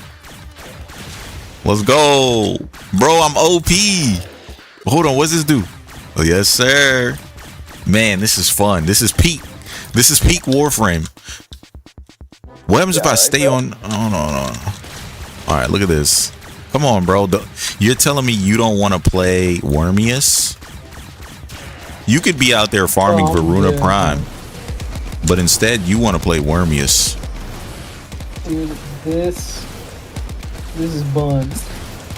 Let's go. Bro, I'm OP. Hold on, what's this do? Oh, yes, sir. Man, this is fun. This is peak. This is peak Warframe. What happens if I stay on? Oh, no. All right, look at this. Come on, bro. You're telling me you don't want to play Wormius? You could be out there farming Varuna Prime, but instead you want to play Wormius. Dude, this is buns.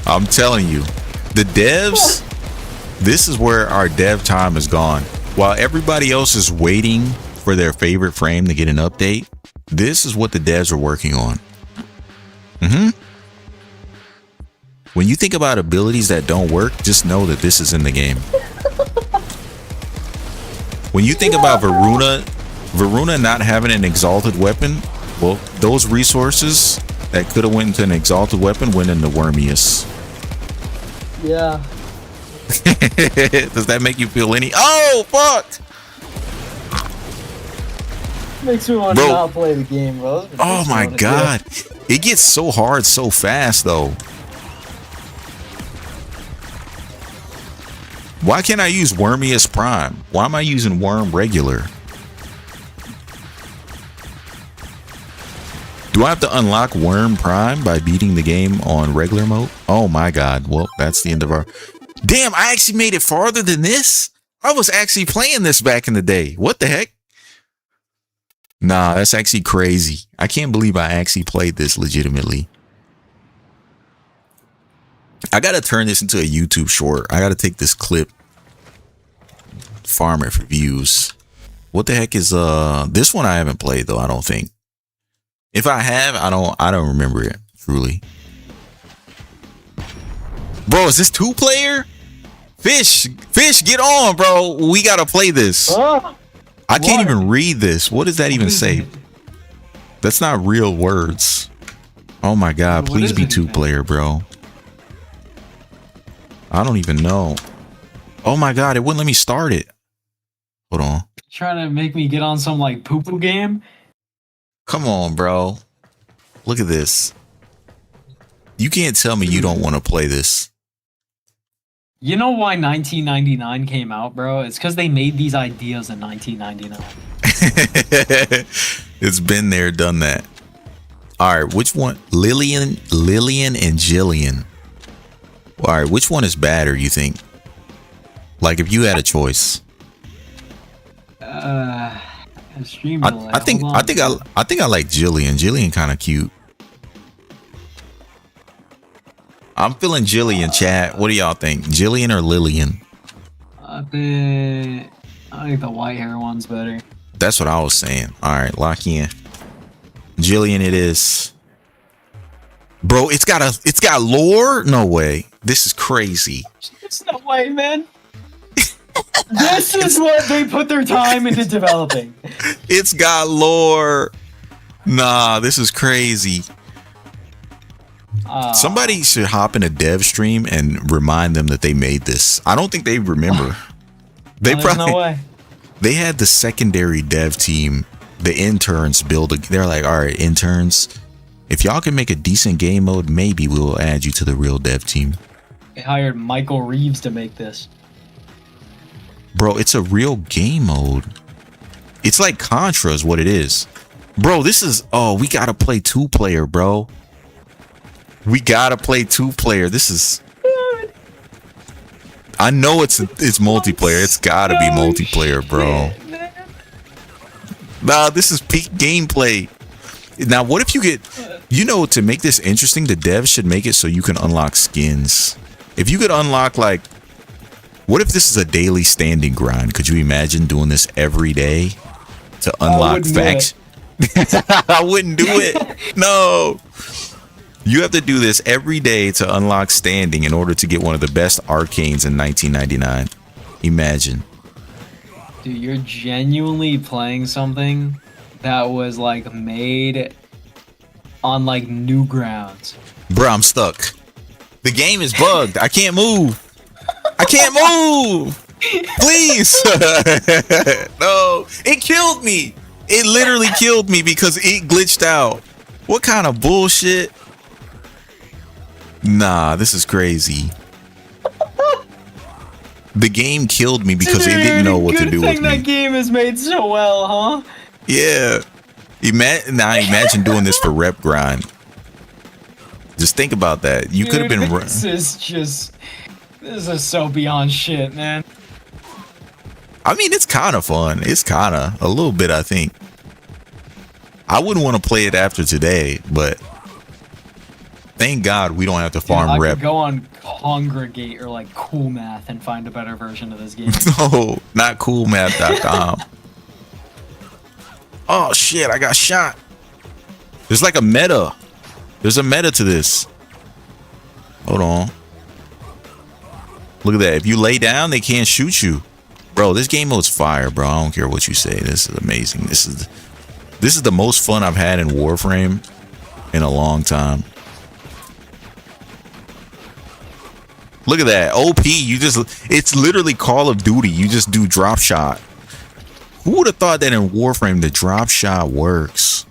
I'm telling you, the devs, this is where our dev time is gone. While everybody else is waiting for their favorite frame to get an update, this is what the devs are working on. When you think about abilities that don't work, just know that this is in the game. When you think about Varuna not having an exalted weapon, well, those resources that could have went into an exalted weapon went into Wormius. Yeah. Does that make you feel any? Oh, fuck! Makes me want to not play the game, bro. Oh my god. It gets so hard so fast, though. Why can't I use Wormius Prime? Why am I using Worm Regular? Do I have to unlock Worm Prime by beating the game on regular mode? Oh my god. Well, that's the end of our... Damn, I actually made it farther than this? I was actually playing this back in the day. What the heck? Nah, that's actually crazy. I can't believe I actually played this legitimately. I gotta turn this into a YouTube short. I gotta take this clip, farm it for views. What the heck is this one? I haven't played though. I don't think. If I have, I don't remember it truly. Bro, is this 2-player? Fish, get on, bro. We gotta play this. I can't even read this. What does that even say? That's not real words. Oh my god! Please be 2-player, bro. I don't even know. Oh my god, it wouldn't let me start it. Hold on. Trying to make me get on some like poo-poo game? Come on, bro. Look at this. You can't tell me you don't want to play this. You know why 1999 came out, bro? It's because they made these ideas in 1999. It's been there, done that. All right, which one? Lillian, and Jillian. All right, which one is badder, you think? Like, if you had a choice. I think I like Jillian. Jillian kind of cute. I'm feeling Jillian, chat. What do y'all think? Jillian or Lillian? I think the white hair one's better. That's what I was saying. All right, lock in. Jillian it is. Bro, it's got lore? No way. This is crazy. There's no way, man. This is what they put their time into developing. It's got lore. Nah, this is crazy. Somebody should hop in a dev stream and remind them that they made this. I don't think they remember. No way. They had the secondary dev team, the interns build they're like, all right, interns, if y'all can make a decent game mode, maybe we'll add you to the real dev team. They hired Michael Reeves to make this. Bro, it's a real game mode. It's like Contra is what it is. Bro, this is, we gotta play 2-player, bro. We gotta play 2-player. This is... I know it's multiplayer. It's gotta be multiplayer, bro. Nah, this is peak gameplay. Now, what if you get... to make this interesting, the devs should make it so you can unlock skins. If you could unlock, like... What if this is a daily standing grind? Could you imagine doing this every day to unlock facts? I wouldn't do it. No. You have to do this every day to unlock standing in order to get one of the best arcanes in 1999. Imagine. Dude, you're genuinely playing something that was like made on like Newgrounds. Bro, I'm stuck. The game is bugged. I can't move. Please. No. It killed me. It literally killed me because it glitched out. What kind of bullshit? Nah, this is crazy. The game killed me because it didn't know what to do with me. Good thing that game is made so well, huh? Yeah. Imagine doing this for rep grind. Just think about that. You could have been. This is so beyond shit, man. I mean, it's kind of fun. It's kind of a little bit, I think. I wouldn't want to play it after today, but thank God we don't have to farm I rep. could go on Congregate or like Cool Math and find a better version of this game. No, not coolmath.com. Oh shit, I got shot. There's like a meta. There's a meta to this. Hold on. Look at that. If you lay down, they can't shoot you. Bro, this game mode's fire, bro. I don't care what you say. This is amazing. This is the most fun I've had in Warframe in a long time. Look at that. OP, it's literally Call of Duty. You just do drop shot. Who would have thought that in Warframe the drop shot works?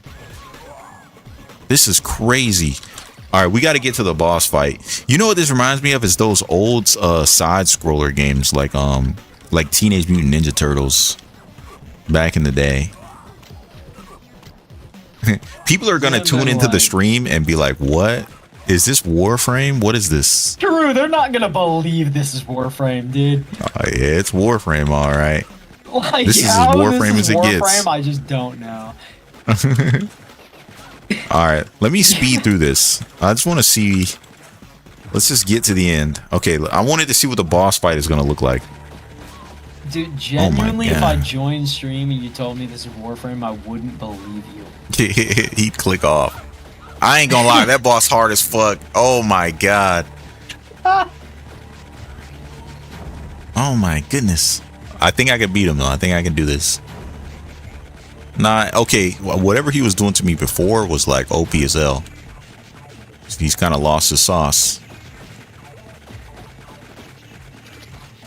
This is crazy. All right, we got to get to the boss fight. You know what this reminds me of is those old side scroller games like Teenage Mutant Ninja Turtles back in the day. People are gonna tune into the stream and be like, "What is this Warframe? What is this?" True, they're not gonna believe this is Warframe, dude. Yeah, it's Warframe, all right. Like, this is as Warframe as it gets. I just don't know. All right, let me speed through this. I just want to see. Let's just get to the end. Okay, I wanted to see what the boss fight is gonna look like. Dude, genuinely, if I joined stream and you told me this is Warframe, I wouldn't believe you. He'd click off. I ain't gonna lie, that boss hard as fuck. Oh my god. Oh my goodness. I think I can beat him though. I think I can do this. Nah, okay. Whatever he was doing to me before was like OP as hell. He's kind of lost his sauce.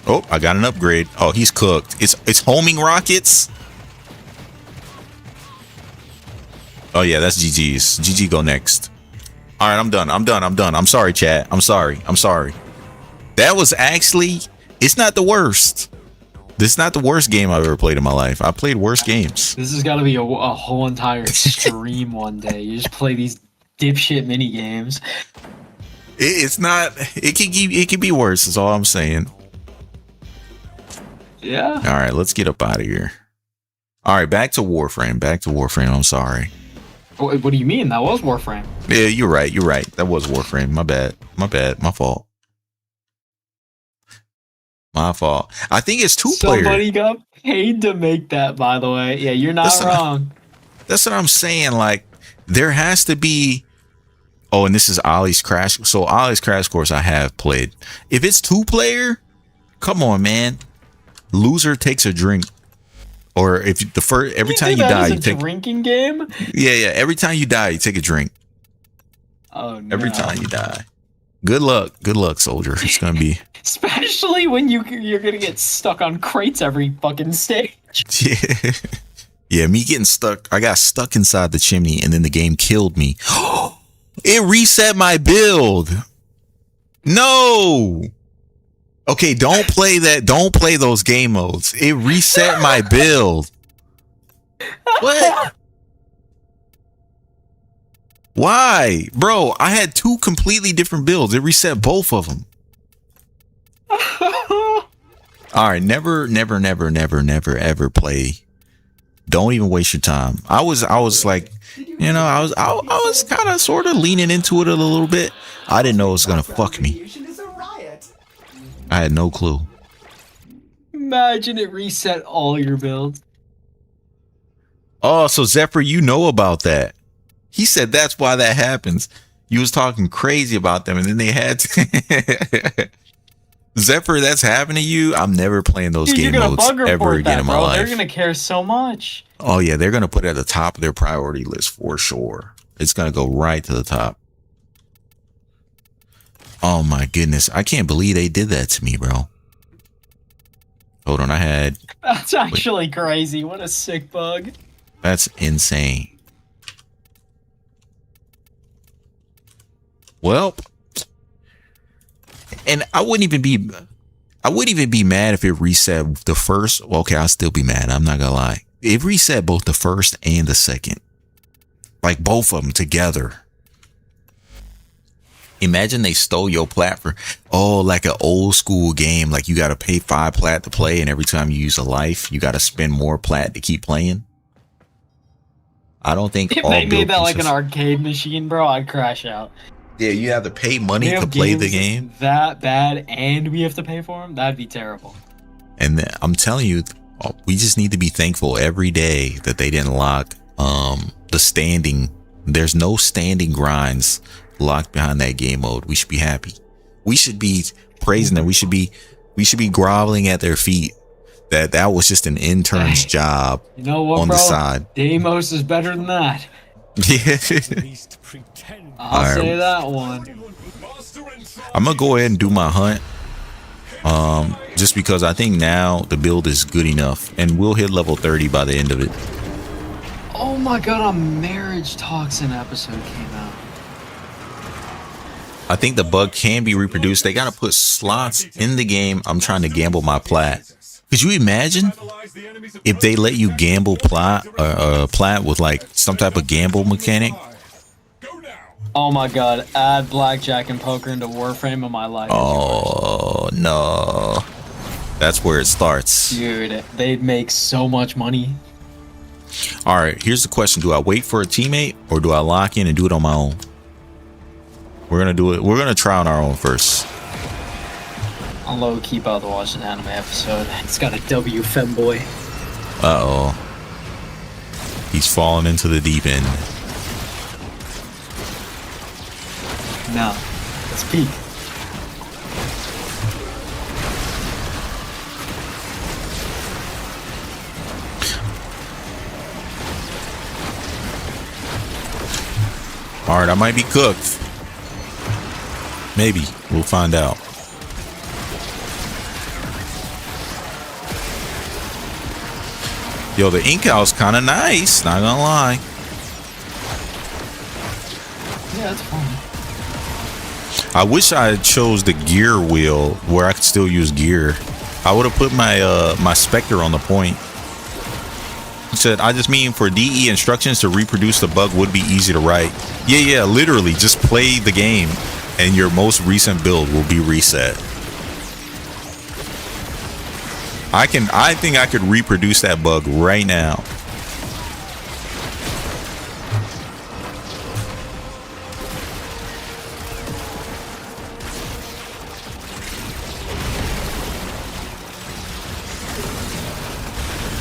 Oh, I got an upgrade. Oh, he's cooked. It's homing rockets. Oh yeah, that's GG's. GG go next. All right, I'm done. I'm sorry, chat. I'm sorry. That was actually, it's not the worst. This is not the worst game I've ever played in my life. I played worse games. This has got to be a whole entire stream one day. You just play these dipshit mini games. It's not. It can be worse. That's all I'm saying. Yeah. All right, let's get up out of here. All right, back to Warframe. I'm sorry. What do you mean? That was Warframe. Yeah, you're right. That was Warframe. My bad. My fault. I think it's two-player. Somebody got paid to make that, by the way. Yeah, you're not wrong. That's what I'm saying. Like, there has to be. Oh, and this is Ollie's Crash. So Ollie's Crash Course I have played. If it's two-player, come on, man. Loser takes a drink. Or if every time you die, you take a drinking game. Yeah. Every time you die, you take a drink. Oh no! Every time you die. Good luck, soldier. It's gonna be. Especially when you're gonna get stuck on crates every fucking stage. Yeah. Me getting stuck. I got stuck inside the chimney, and then the game killed me. It reset my build. No. Okay, don't play that. Don't play those game modes. It reset my build. What? Why? Bro, I had two completely different builds. It reset both of them. All right, never ever play. Don't even waste your time. I was like, you know, I was kind of sort of leaning into it a little bit. I didn't know it was going to fuck me. I had no clue. Imagine it reset all your builds. Oh, so Zephyr, you know about that. He said that's why that happens. You was talking crazy about them, and then they had to... Zephyr, that's happened to you? I'm never playing those game modes ever again in my life. They're going to care so much. Oh, yeah, they're going to put it at the top of their priority list for sure. It's going to go right to the top. Oh, my goodness. I can't believe they did that to me, bro. Hold on, That's actually crazy. What a sick bug. That's insane. Well, And I wouldn't even be mad if it reset the first. Well, okay, I'll still be mad. I'm not gonna lie. It reset both the first and the second. Like both of them together. Imagine they stole your plat for, oh, like an old school game. Like you got to pay 5 plat to play. And every time you use a life, you got to spend more plat to keep playing. I don't think if all they made that pieces, like an arcade machine, bro, I'd crash out. Yeah, you have to pay money to play the game. That bad, and we have to pay for them? That'd be terrible. And I'm telling you, we just need to be thankful every day that they didn't lock the standing. There's no standing grinds locked behind that game mode. We should be happy. We should be praising them. We should be groveling at their feet. That was just an intern's job. You know what, on bro? The side. Deimos is better than that. I'll say that one. I'm gonna go ahead and do my hunt. Just because I think now the build is good enough, and we'll hit level 30 by the end of it. Oh my god, a marriage toxin episode came out. I think the bug can be reproduced. They gotta put slots in the game. I'm trying to gamble my plat. Could you imagine if they let you gamble plat with like some type of gamble mechanic? Oh my god, add blackjack and poker into Warframe of my life. Oh no. That's where it starts. Dude, they'd make so much money. Alright, here's the question. Do I wait for a teammate or do I lock in and do it on my own? We're gonna do it. We're gonna try on our own first. I'll low key about to watch an anime episode. It's got a W femboy. Uh-oh. He's falling into the deep end. No. Let's peek. Alright, I might be cooked. Maybe. We'll find out. Yo, the ink out's kind of nice. Not gonna lie. Yeah, it's fun. I wish I had chose the gear wheel where I could still use gear. I would have put my my Spectre on the point. He said, I just mean for DE instructions to reproduce the bug would be easy to write. Yeah, literally just play the game and your most recent build will be reset. I think I could reproduce that bug right now.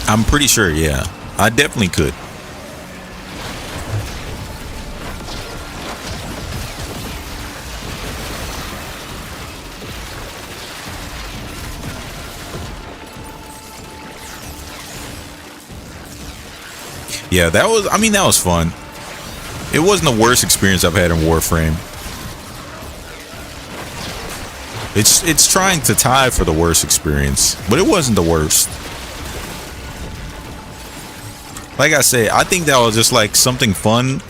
I'm pretty sure, yeah. I definitely could. Yeah, that was fun. It wasn't the worst experience I've had in Warframe. It's trying to tie for the worst experience, but it wasn't the worst. Like I said, I think that was just like something fun.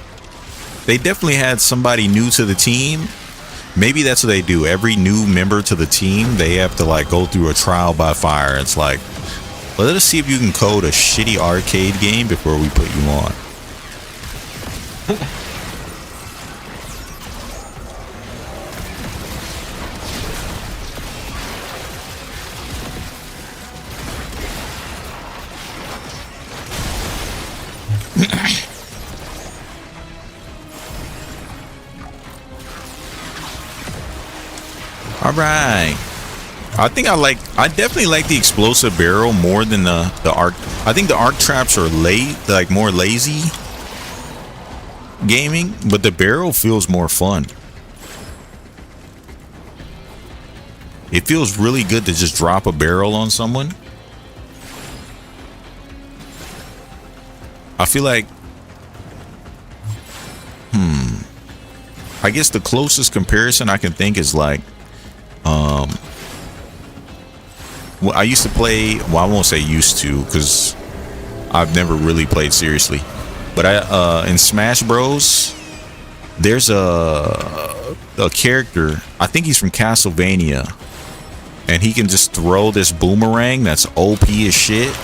They definitely had somebody new to the team. Maybe that's what they do. Every new member to the team, they have to like go through a trial by fire. It's like, well, let us see if you can code a shitty arcade game before we put you on. All right. I definitely like the explosive barrel more than the arc. I think the arc traps are like more lazy gaming, but the barrel feels more fun. It feels really good to just drop a barrel on someone. I feel like, I guess the closest comparison I can think is like, well, I used to play, well, I won't say used to because I've never really played seriously, but in Smash Bros, there's a a character. I think he's from Castlevania, and he can just throw this boomerang that's OP as shit.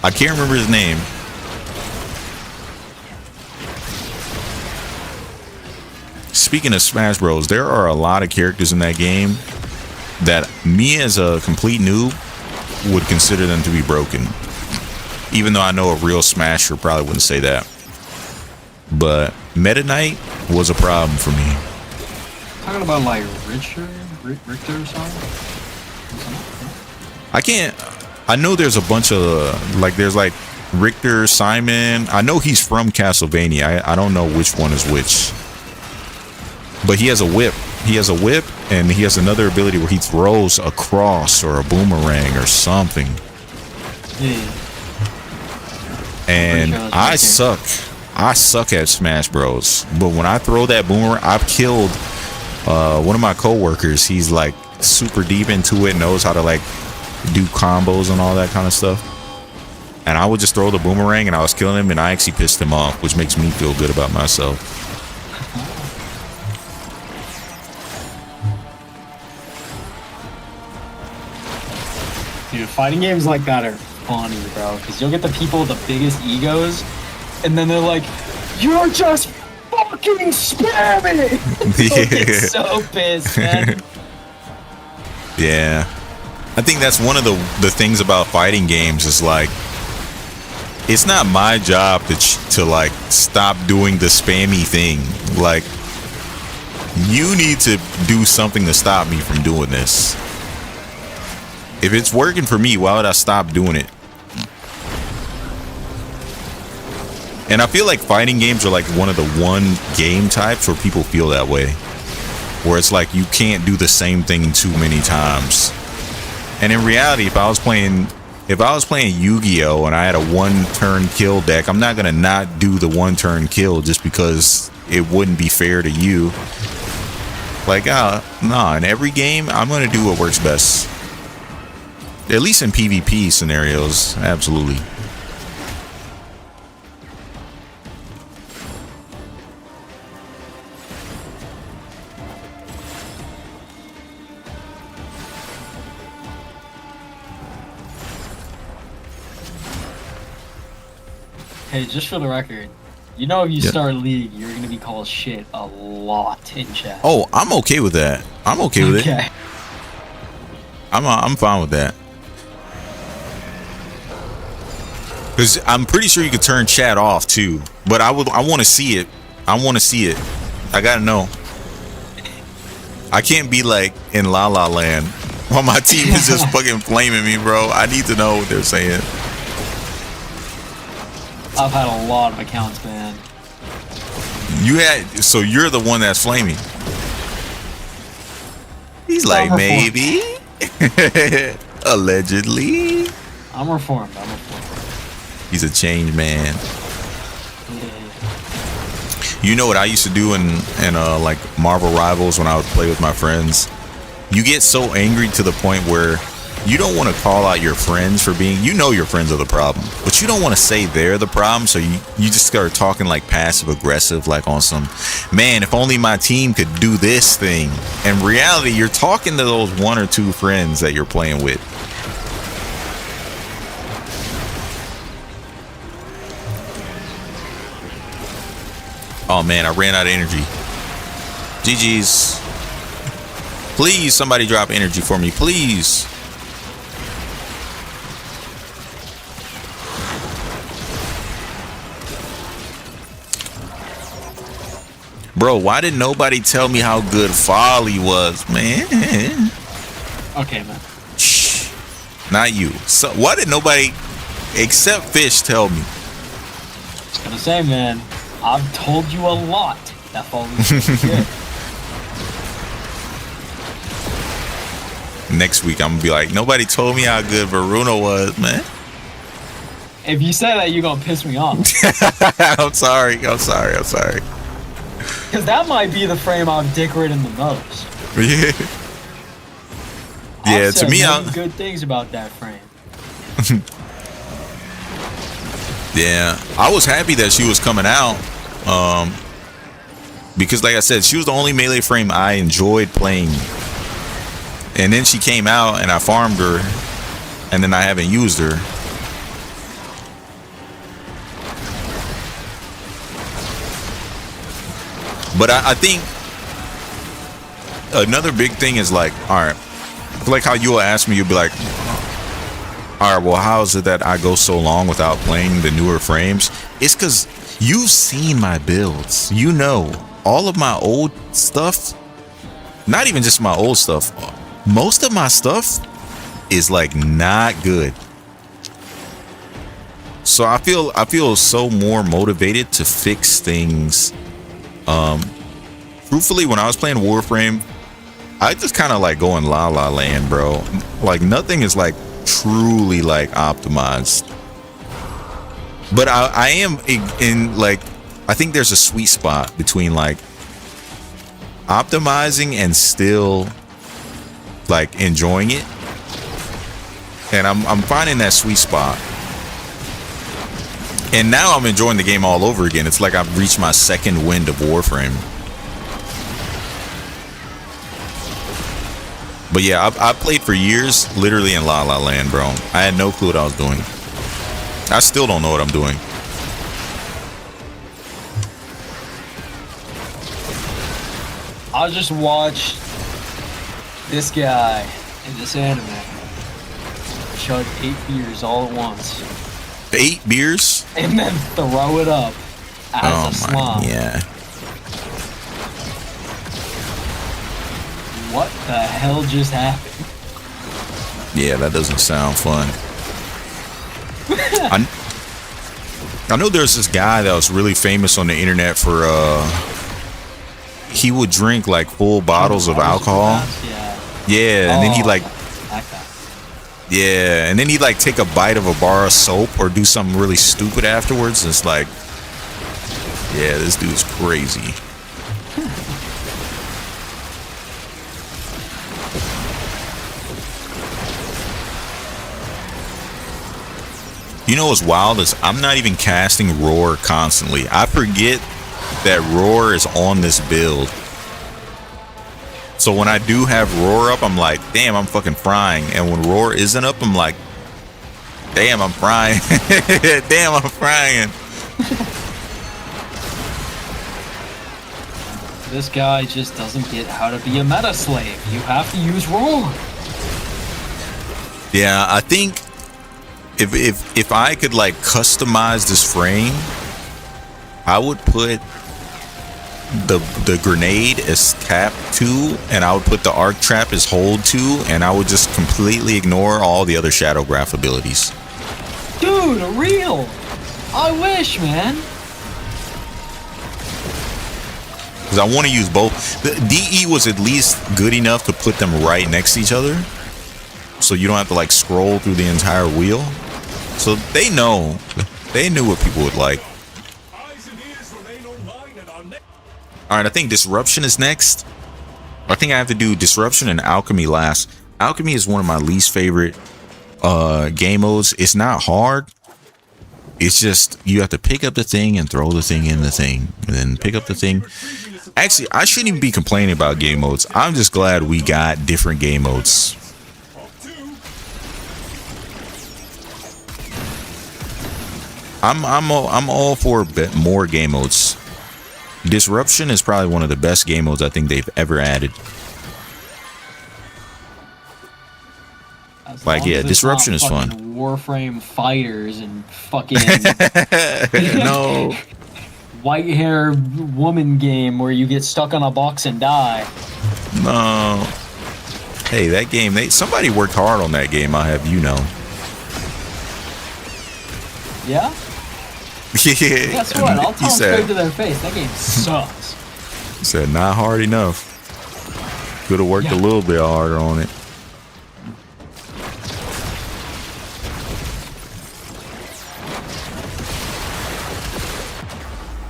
I can't remember his name. Speaking of Smash Bros, there are a lot of characters in that game that me as a complete noob would consider them to be broken. Even though I know a real Smasher probably wouldn't say that. But Meta Knight was a problem for me. Talking about like Richter or something? I know there's a bunch of like, there's like Richter, Simon. I know he's from Castlevania. I don't know which one is which. But he has a whip. He has a whip, and he has another ability where he throws a cross or a boomerang or something. Yeah. And I suck. I suck at Smash Bros. But when I throw that boomerang, I've killed one of my coworkers. He's like super deep into it, knows how to like do combos and all that kind of stuff. And I would just throw the boomerang, and I was killing him, and I actually pissed him off, which makes me feel good about myself. Dude, fighting games like that are funny, bro. Because you'll get the people with the biggest egos, and then they're like, "You're just fucking spamming!" They'll get so pissed, man. Yeah. I think that's one of the things about fighting games is like, it's not my job to like stop doing the spammy thing. Like, you need to do something to stop me from doing this. If it's working for me, why would I stop doing it? And I feel like fighting games are like one of the game types where people feel that way. Where it's like you can't do the same thing too many times. And in reality, if I was playing Yu-Gi-Oh! And I had a one-turn kill deck, I'm not gonna not do the one-turn kill just because it wouldn't be fair to you. Like, nah, in every game, I'm gonna do what works best. At least in PvP scenarios, absolutely. Hey, just for the record, you know if you start League, you're gonna be called shit a lot in chat. Oh, I'm okay with that. I'm okay with it. I'm fine with that. Because I'm pretty sure you could turn chat off too. But I want to see it. I want to see it. I gotta know. I can't be like in La La Land while my team is just fucking flaming me, bro. I need to know what they're saying. I've had a lot of accounts banned. So you're the one that's flaming. He's like, maybe. Allegedly. I'm reformed. He's a changed man. You know what I used to do in like Marvel Rivals when I would play with my friends? You get so angry to the point where you don't want to call out your friends for being, you know your friends are the problem, but you don't want to say they're the problem, so you just start talking like passive aggressive, like on some, man, if only my team could do this thing. In reality, you're talking to those one or two friends that you're playing with. Oh man, I ran out of energy. GG's. Please, somebody drop energy for me, please. Bro, why did nobody tell me how good Folly was, man? Okay, man. Shh. Not you. So why did nobody except Fish tell me? I was gonna say, man, I've told you a lot that Folly was good. Next week, I'm gonna be like, nobody told me how good Varuna was, man. If you say that, you're gonna piss me off. I'm sorry. Because that might be the frame I've dick ridden the most. Yeah. Yeah, to me, I'm good things about that frame. Yeah, I was happy that she was coming out. because like I said, she was the only melee frame I enjoyed playing. And then she came out and I farmed her, and then I haven't used her. But I think another big thing is like, all right, like how you'll ask me, you'll be like, all right, well, how is it that I go so long without playing the newer frames? It's because you've seen my builds. You know, all of my old stuff, not even just my old stuff, most of my stuff is like not good. So I feel so more motivated to fix things. Truthfully, when I was playing Warframe, I just kind of like go in la la land, bro. Like nothing is like truly like optimized. But I am in like, I think there's a sweet spot between like optimizing and still like enjoying it. And I'm finding that sweet spot. And now I'm enjoying the game all over again. It's like I've reached my second wind of Warframe. But yeah, I played for years, literally in La La Land, bro. I had no clue what I was doing. I still don't know what I'm doing. I just watched this guy in this anime chug 8 beers all at once. 8 beers? And then throw it up as a slime. Yeah. What the hell just happened? Yeah, that doesn't sound fun. I know there's this guy that was really famous on the internet for he would drink like full bottles of alcohol. Yeah, and then he like yeah, and then he'd like take a bite of a bar of soap or do something really stupid afterwards. And it's like, yeah, this dude's crazy. You know what's wild is I'm not even casting Roar constantly. I forget that Roar is on this build. So when I do have Roar up, I'm like, damn, I'm fucking frying. And when Roar isn't up, I'm like, damn, I'm frying. Damn, I'm frying. This guy just doesn't get how to be a meta slave. You have to use Roar. Yeah, I think if I could like customize this frame, I would put the grenade as tap 2, and I would put the arc trap as hold 2, and I would just completely ignore all the other shadow graph abilities. Dude, real. I wish, man. Because I want to use both. The DE was at least good enough to put them right next to each other, so you don't have to like scroll through the entire wheel. So they know, they knew what people would like. All right, I think Disruption is next. I think I have to do Disruption and Alchemy last. Alchemy is one of my least favorite game modes. It's not hard. It's just you have to pick up the thing and throw the thing in the thing, and then pick up the thing. Actually, I shouldn't even be complaining about game modes. I'm just glad we got different game modes. I'm all for more game modes. Disruption is probably one of the best game modes I think they've ever added. Like, yeah, Disruption is fun. Warframe fighters and fucking no white hair woman game where you get stuck on a box and die. No. Hey, that game, somebody worked hard on that game, I have you know. Yeah? Yeah. Guess what? I'll tell them straight to their face. That game sucks. He said, not hard enough. Could have worked a little bit harder on it.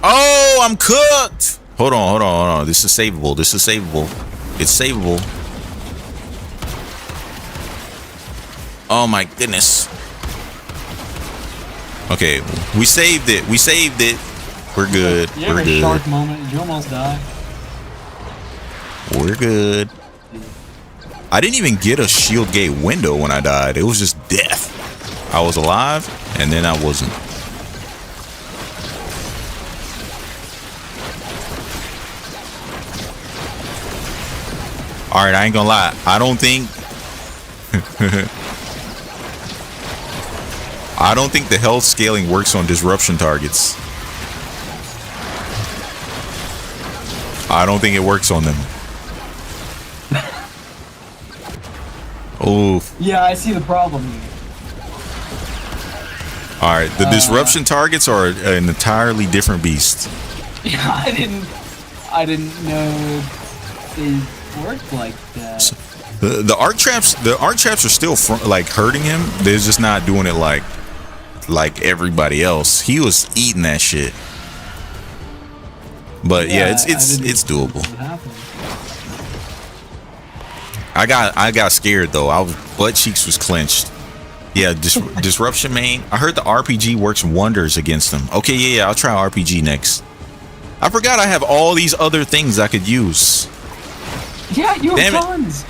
Oh, I'm cooked. Hold on. This is savable. It's savable. Oh my goodness. Okay, we saved it. We're good. You have a shark moment. Did you almost die? We're good. I didn't even get a shield gate window when I died. It was just death. I was alive, and then I wasn't. Alright, I ain't gonna lie. I don't think... I don't think the health scaling works on disruption targets. I don't think it works on them. Oof. Yeah, I see the problem here. Alright, the disruption targets are an entirely different beast. Yeah, I didn't know they worked like that. So, the arc traps are still like hurting him. They're just not doing it like everybody else. He was eating that shit. But yeah, it's doable. I got scared though. Butt cheeks was clenched. Yeah, disruption main. I heard the RPG works wonders against them. Okay, yeah, I'll try RPG next. I forgot I have all these other things I could use. Yeah, you have tons.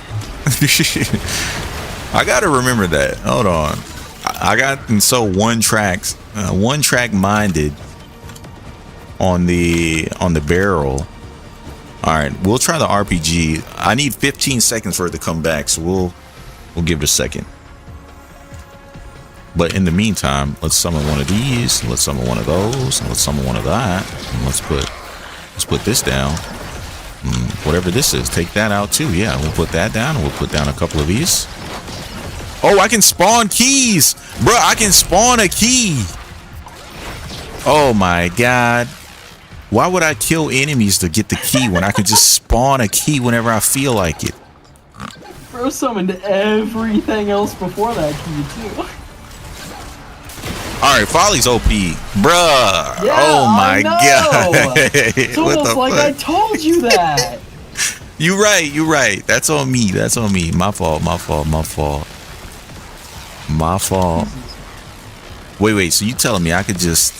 I gotta remember that. Hold on. I got one track minded on the barrel. All right, we'll try the RPG. I need 15 seconds for it to come back, so we'll give it a second. But in the meantime, let's summon one of these. Let's summon one of those. Let's summon one of that. And let's put this down. Whatever this is, take that out too. Yeah, we'll put that down, and we'll put down a couple of these. Oh, I can spawn keys, bro. I can spawn a key. Oh my god. Why would I kill enemies to get the key when I can just spawn a key whenever I feel like it? Bro summoned everything else before that key too. All right, Folly's OP, bruh. Yeah, oh my god. It's almost like I told you that. You right. That's on me. My fault. Wait. So you telling me I could just...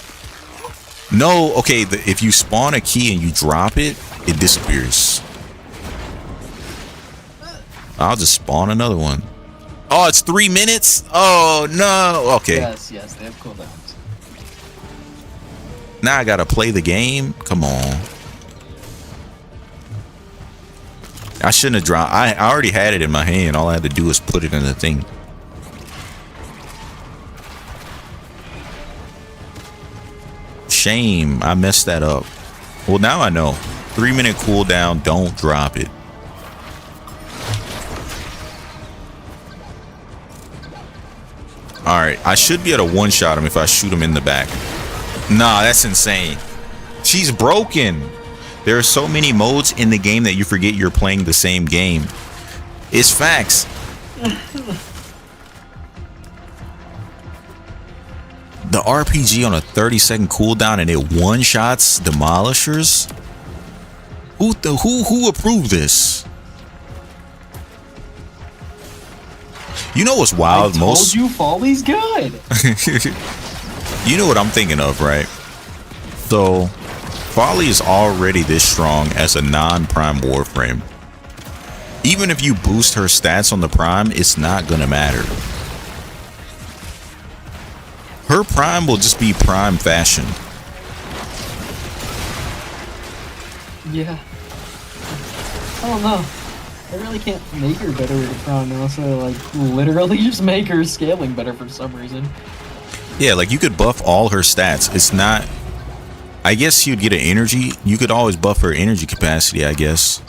No, okay, if you spawn a key and you drop it, it disappears. I'll just spawn another one. Oh, it's 3 minutes? Oh, no. Okay. Yes, they have cooldowns. Now I gotta play the game? Come on. I shouldn't have dropped. I already had it in my hand. All I had to do was put it in the thing. Shame. I messed that up. Well, now I know. 3 minute cooldown. Don't drop it. Alright. I should be able to one-shot him if I shoot him in the back. Nah, that's insane. She's broken. There are so many modes in the game that you forget you're playing the same game. It's facts. The RPG on a 30-second cooldown and it one-shots demolishers? Who approved this? You know what's wild? I told you Folly's good. You know what I'm thinking of, right? So, Folly is already this strong as a non-prime Warframe. Even if you boost her stats on the prime, it's not gonna matter. Her prime will just be prime fashion. Yeah. I don't know. I really can't make her better with the prime now, so like literally just make her scaling better for some reason. Yeah, like you could buff all her stats. It's not... I guess you'd get an energy. You could always buff her energy capacity, I guess.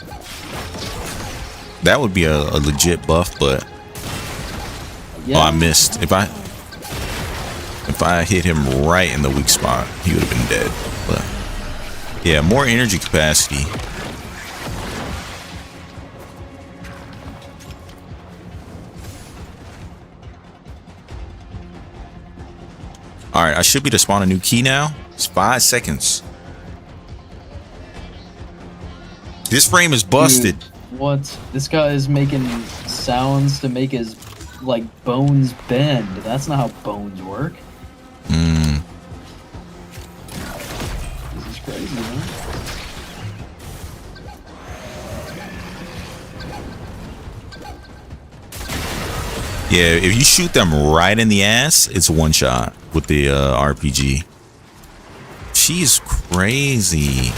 That would be a legit buff, but... Yeah. Oh, I missed. If I hit him right in the weak spot, he would have been dead. But yeah, more energy capacity. All right, I should be able to spawn a new key now. It's 5 seconds. This frame is busted. Dude, what? This guy is making sounds to make his like bones bend. That's not how bones work. This is crazy, man. Yeah, if you shoot them right in the ass, it's a one shot with the RPG. She's crazy.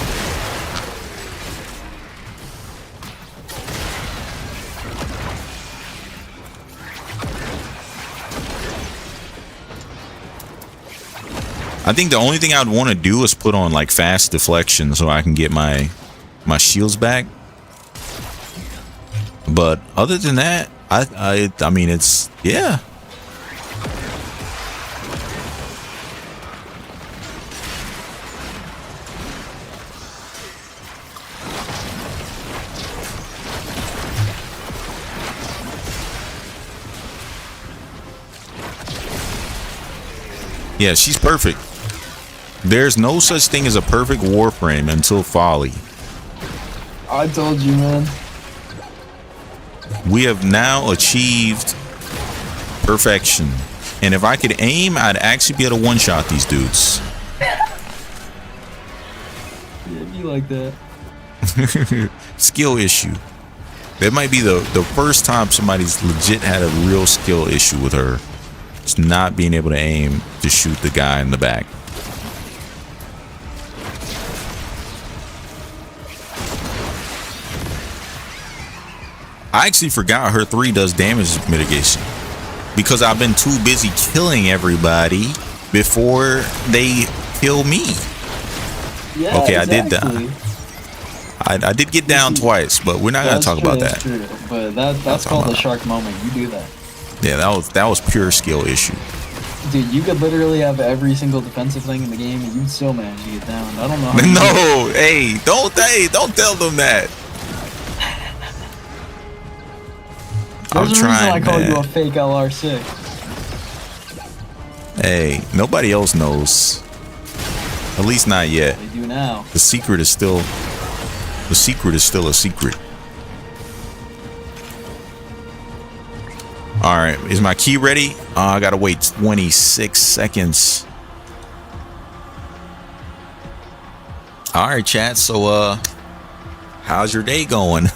I think the only thing I'd want to do is put on like fast deflection so I can get my shields back. But other than that, I mean, it's, yeah. Yeah, she's perfect. There's no such thing as a perfect Warframe until Folly. I told you, man. We have now achieved perfection. And if I could aim, I'd actually be able to one-shot these dudes. Yeah, it'd be like that. Skill issue. That might be the first time somebody's legit had a real skill issue with her. It's not being able to aim to shoot the guy in the back. I actually forgot her 3 does damage mitigation because I've been too busy killing everybody before they kill me. Yeah, okay, exactly. I did die. I did get down twice, but we're not gonna talk about that. True. But that's called a shark moment. You do that. Yeah, that was pure skill issue. Dude, you could literally have every single defensive thing in the game, and you'd still manage to get down. I don't know. How No, hey, don't tell them that. I'm There's a trying, reason I call man. you a fake LR6. Hey, nobody else knows. At least not yet. They do now. The secret is still a secret. All right, is my key ready? I gotta wait 26 seconds. All right, chat. So, how's your day going?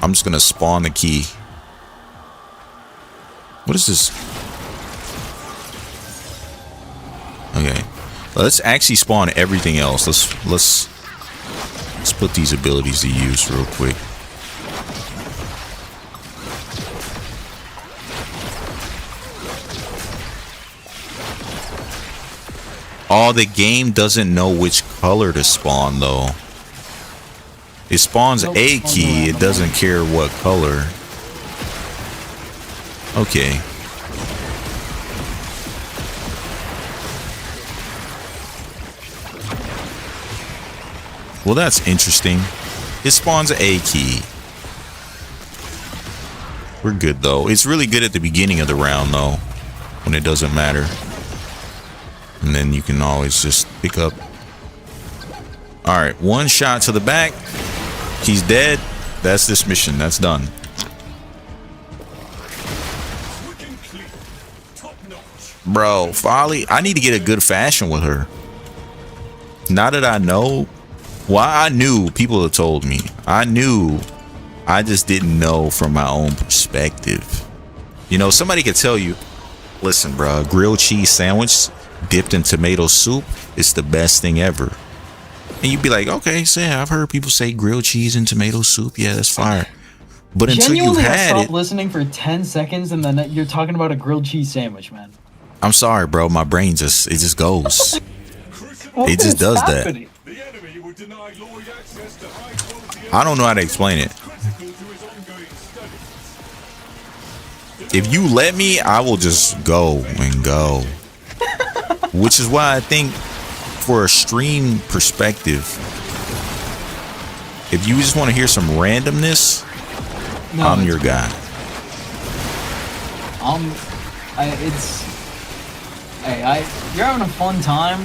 I'm just gonna spawn the key. What is this? Okay, let's actually spawn everything else. Let's put these abilities to use real quick. Oh, the game doesn't know which color to spawn though. It spawns a key, it doesn't care what color. Okay. Well, that's interesting. It spawns a key. We're good though. It's really good at the beginning of the round though, when it doesn't matter. And then you can always just pick up. All right, one shot to the back. He's dead. That's this mission. That's done. Bro, Folly, I need to get a good fashion with her. Now that I know, well, I knew, people have told me. I knew, I just didn't know from my own perspective. You know, somebody could tell you, listen, bro, grilled cheese sandwich dipped in tomato soup is the best thing ever. And you'd be like, okay, so yeah, I've heard people say grilled cheese and tomato soup. Yeah, that's fire. But until Genuinely, you I had stopped it, listening for 10 seconds, and then you're talking about a grilled cheese sandwich, man. I'm sorry, bro. My brain it just goes. What It just is does happening? that. I don't know how to explain it. If you let me, I will just go and go. Which is why I think for a stream perspective, if you just want to hear some randomness, No, I'm it's your guy. You're having a fun time,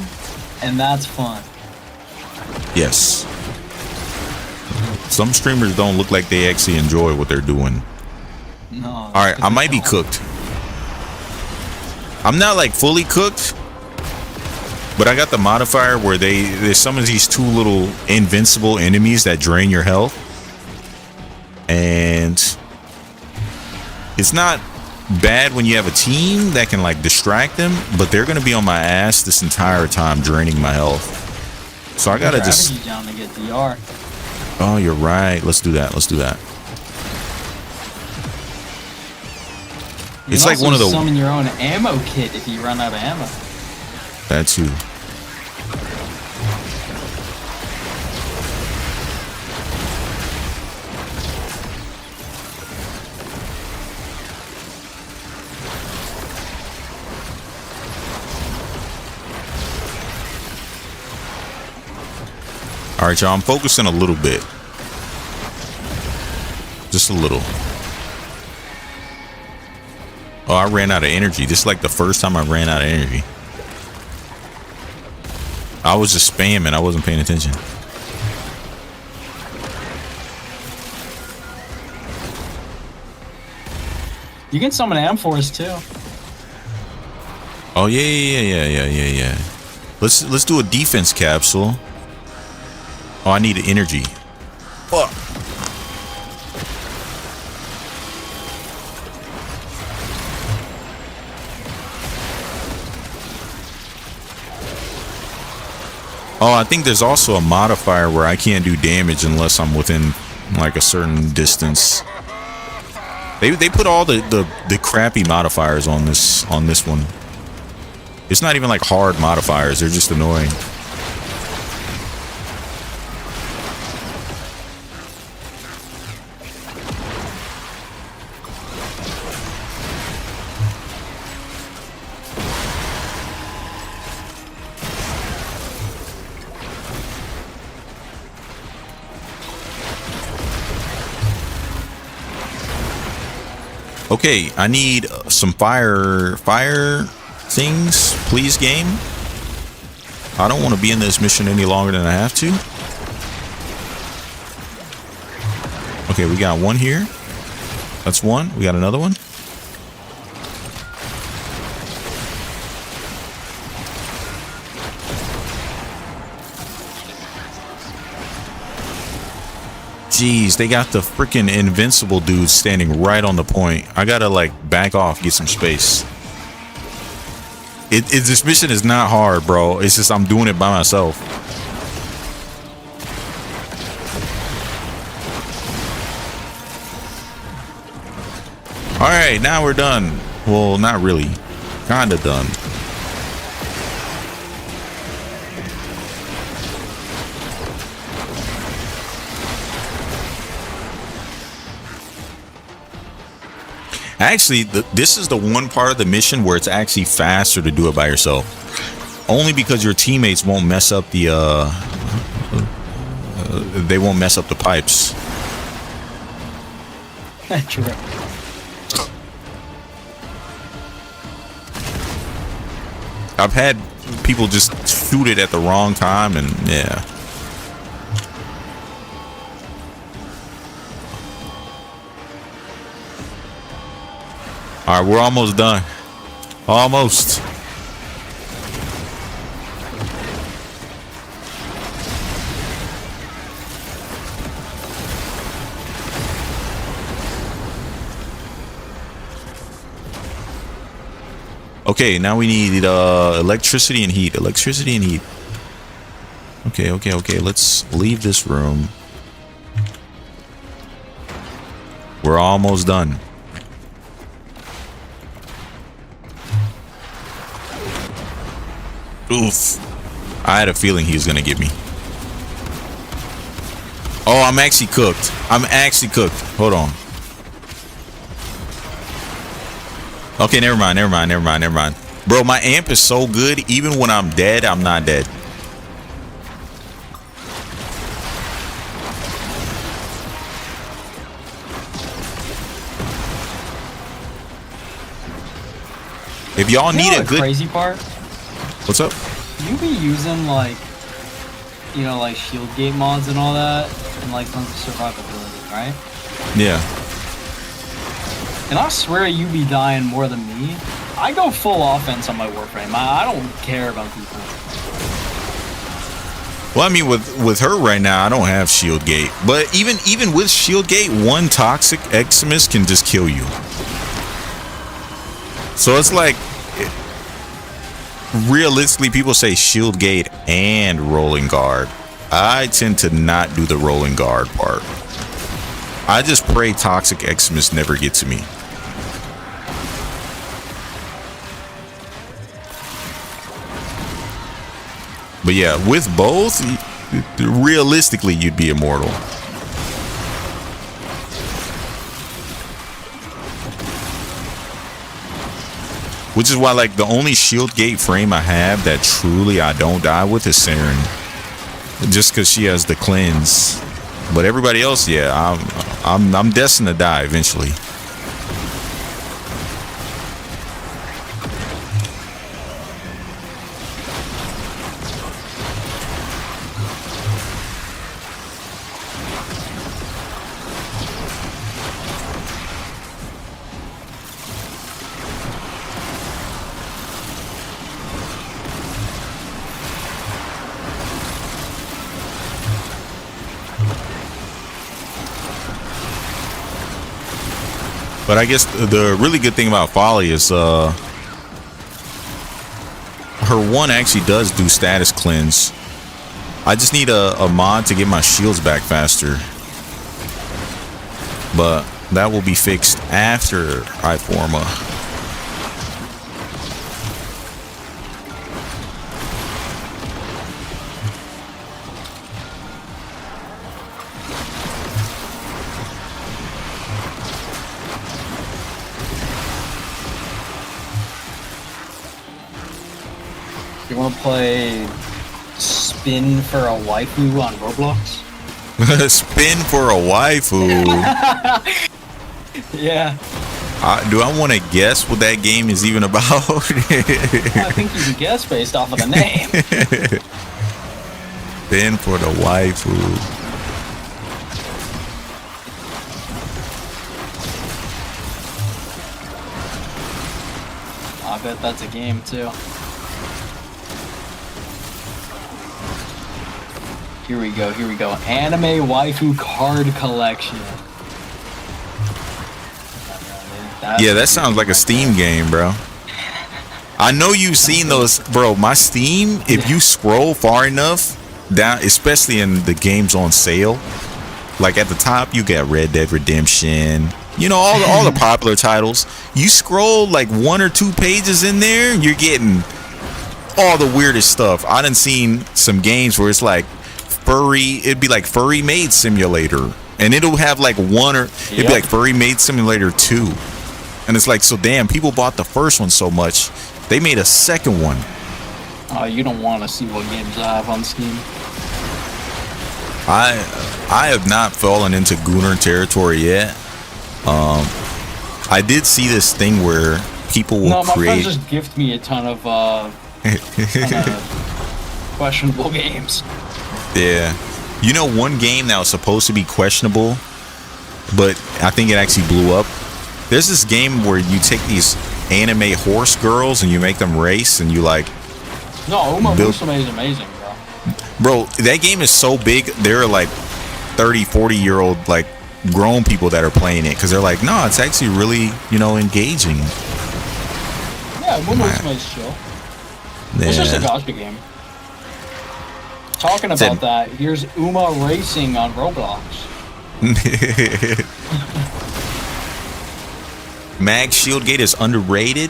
and that's fun. Yes. Some streamers don't look like they actually enjoy what they're doing. No. All right, I might be cooked. I'm not like fully cooked, but I got the modifier where there's some of these two little invincible enemies that drain your health, and It's not bad when you have a team that can like distract them, but they're gonna be on my ass this entire time, draining my health. So I gotta just. Down to get DR. Oh, you're right. Let's do that. Let's do that. You It's can like one of the. Summon your own ammo kit if you run out of ammo. That too. All right, y'all. I'm focusing a little bit. Just a little. Oh, I ran out of energy. This is like the first time I ran out of energy. I was just spamming. I wasn't paying attention. You can summon Amphors too. Oh yeah. Let's do a defense capsule. Oh, I need energy. Fuck. Oh, I think there's also a modifier where I can't do damage unless I'm within like a certain distance. They put all the crappy modifiers on this one. It's not even like hard modifiers, they're just annoying. Okay, I need some fire things, please, game. I don't want to be in this mission any longer than I have to. Okay, we got one here. That's one. We got another one. Jeez, they got the freaking invincible dude standing right on the point. I gotta like back off, get some space. This mission is not hard, bro. It's just I'm doing it by myself. All right, now we're done. Well, not really. Kinda done. Actually, this is the one part of the mission where it's actually faster to do it by yourself. Only because your teammates won't mess up the they won't mess up the pipes. True. I've had people just shoot it at the wrong time, and yeah. All right, we're almost done. Almost. Okay, now we need electricity and heat. Electricity and heat. Okay. Let's leave this room. We're almost done. Oof. I had a feeling he was gonna get me. Oh, I'm actually cooked. I'm actually cooked. Hold on. Okay, never mind. Bro, my amp is so good, even when I'm dead, I'm not dead. If y'all need a good crazy part. What's up? You be using like, you know, like shield gate mods and all that, and like tons of survivability, right? Yeah. And I swear you be dying more than me. I go full offense on my Warframe. I don't care about people. Well, I mean, with her right now, I don't have shield gate, but even with shield gate, one toxic Eximus can just kill you. So it's like, realistically, people say shield gate and rolling guard. I tend to not do the rolling guard part. I just pray Toxic Xmas never get to me. But yeah, with both, realistically, you'd be immortal. Which is why, like, the only shield gate frame I have that truly I don't die with is Siren. Just because she has the cleanse. But everybody else, yeah, I'm destined to die eventually. But I guess the really good thing about Folly is her one actually does do status cleanse. I just need a mod to get my shields back faster. But that will be fixed after I forma. You want to play Spin for a Waifu on Roblox? Spin for a waifu. Yeah. Do I want to guess what that game is even about? I think you can guess based off of the name. Spin for the waifu. I bet that's a game too. Here we go, here we go. Anime Waifu Card Collection. Yeah, that sounds like a Steam game, bro. I know you've seen those, bro. My Steam, if you scroll far enough down, especially in the games on sale, like at the top, you got Red Dead Redemption. You know, all the popular titles. You scroll like 1 or 2 pages in there, you're getting all the weirdest stuff. I done seen some games where it's like it'd be like Furry Maid Simulator, and it'll have like it'd be like Furry Maid Simulator 2, and it's like, so damn, people bought the first one so much they made a second one. Oh, you don't want to see what games I have on Steam. I have not fallen into Gooner territory yet. I did see this thing where people will my create. friends just gift me a ton of questionable games. Yeah. You know, one game that was supposed to be questionable, but I think it actually blew up. There's this game where you take these anime horse girls and you make them race, and you like... No, Uma Musume is amazing, bro. That game is so big, there are like 30, 40-year-old like grown people that are playing it, because they're like, no, it's actually really, you know, engaging. Yeah, Uma Musume is chill. Yeah. It's just a Gospel game. Talking about that, here's Uma Racing on Roblox. Mag Shieldgate is underrated.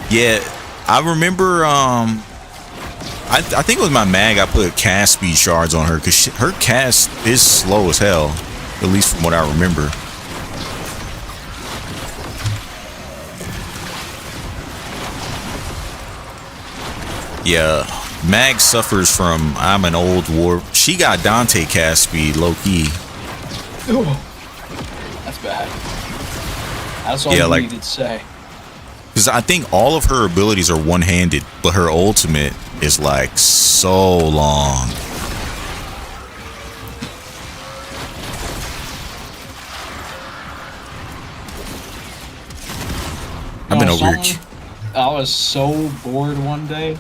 Yeah, I remember. I think it was my mag. I put cast speed shards on her because her cast is slow as hell, at least from what I remember. Yeah, Mag suffers from I'm an old war. She got Dante cast speed low key. Ooh, that's bad. That's all you needed to say. Because I think all of her abilities are one-handed, but her ultimate is like so long. I've been over here. I was so bored one day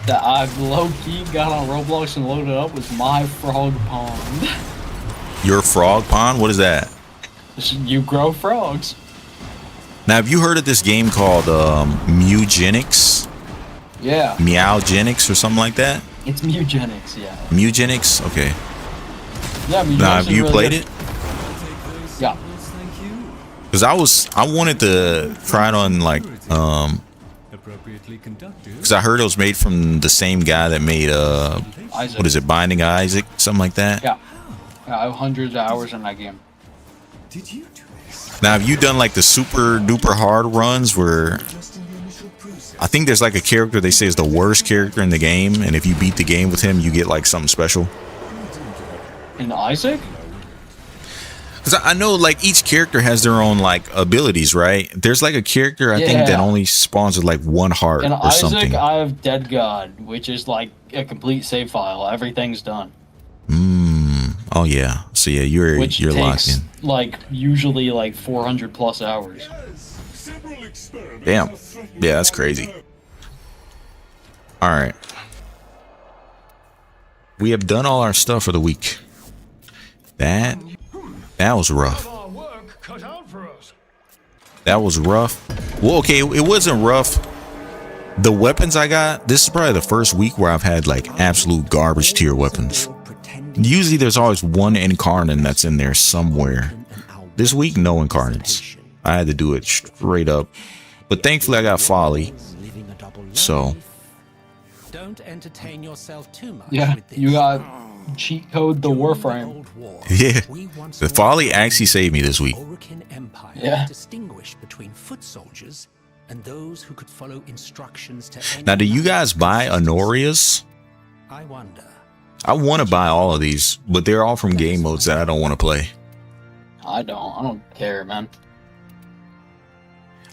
that I low-key got on Roblox and loaded up with my frog pond. Your frog pond? What is that? You grow frogs. Now, have you heard of this game called Mugenics? Yeah. Meowgenics or something like that? It's Mugenics, yeah. Mugenics? Okay. Yeah, Mugenics. Now, have you really played good. it? Yeah. Because I wanted to try it on like because I heard it was made from the same guy that made Isaac. what is it, Binding of Isaac, something like that. Yeah. I have hundreds of hours in that game. Did you do this? Now, have you done like the super duper hard runs where I think there's like a character they say is the worst character in the game, and if you beat the game with him, you get like something special? In Isaac? Because I know like each character has their own like abilities, right? There's like a character I think that only spawns with like one heart In or Isaac, something. I have Dead God, which is like a complete save file. Everything's done. Oh yeah. So yeah, you're Which locked takes, in. like, usually like 400 plus hours. Damn. Yeah, that's crazy. All right. We have done all our stuff for the week. That was rough. That was rough. Well, okay, it wasn't rough. The weapons I got, this is probably the first week where I've had like absolute garbage tier weapons. Usually there's always one incarnate that's in there somewhere. This week, no incarnates. I had to do it straight up. But thankfully I got Folly. So. Don't entertain yourself too much. Yeah, with this. you got cheat code the Warframe. Yeah. The Folly actually saved me this week. Yeah. Distinguish between foot soldiers and those who could follow instructions to Now, do you guys buy Honorias? I wonder. I want to buy all of these, but they're all from game modes that I don't want to play. I don't care, man.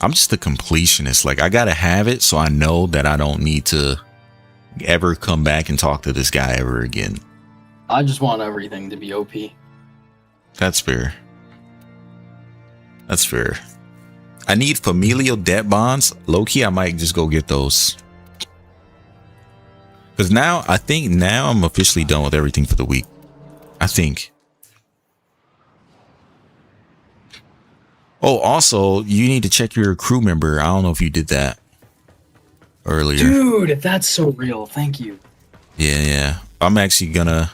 I'm just a completionist. Like, I gotta have it so I know that I don't need to ever come back and talk to this guy ever again. I just want everything to be OP. That's fair. That's fair. I need familial debt bonds. Low-key, I might just go get those. Because I think now I'm officially done with everything for the week. I think. Oh, also, you need to check your crew member. I don't know if you did that earlier. Dude, that's so real. Thank you. Yeah. I'm actually gonna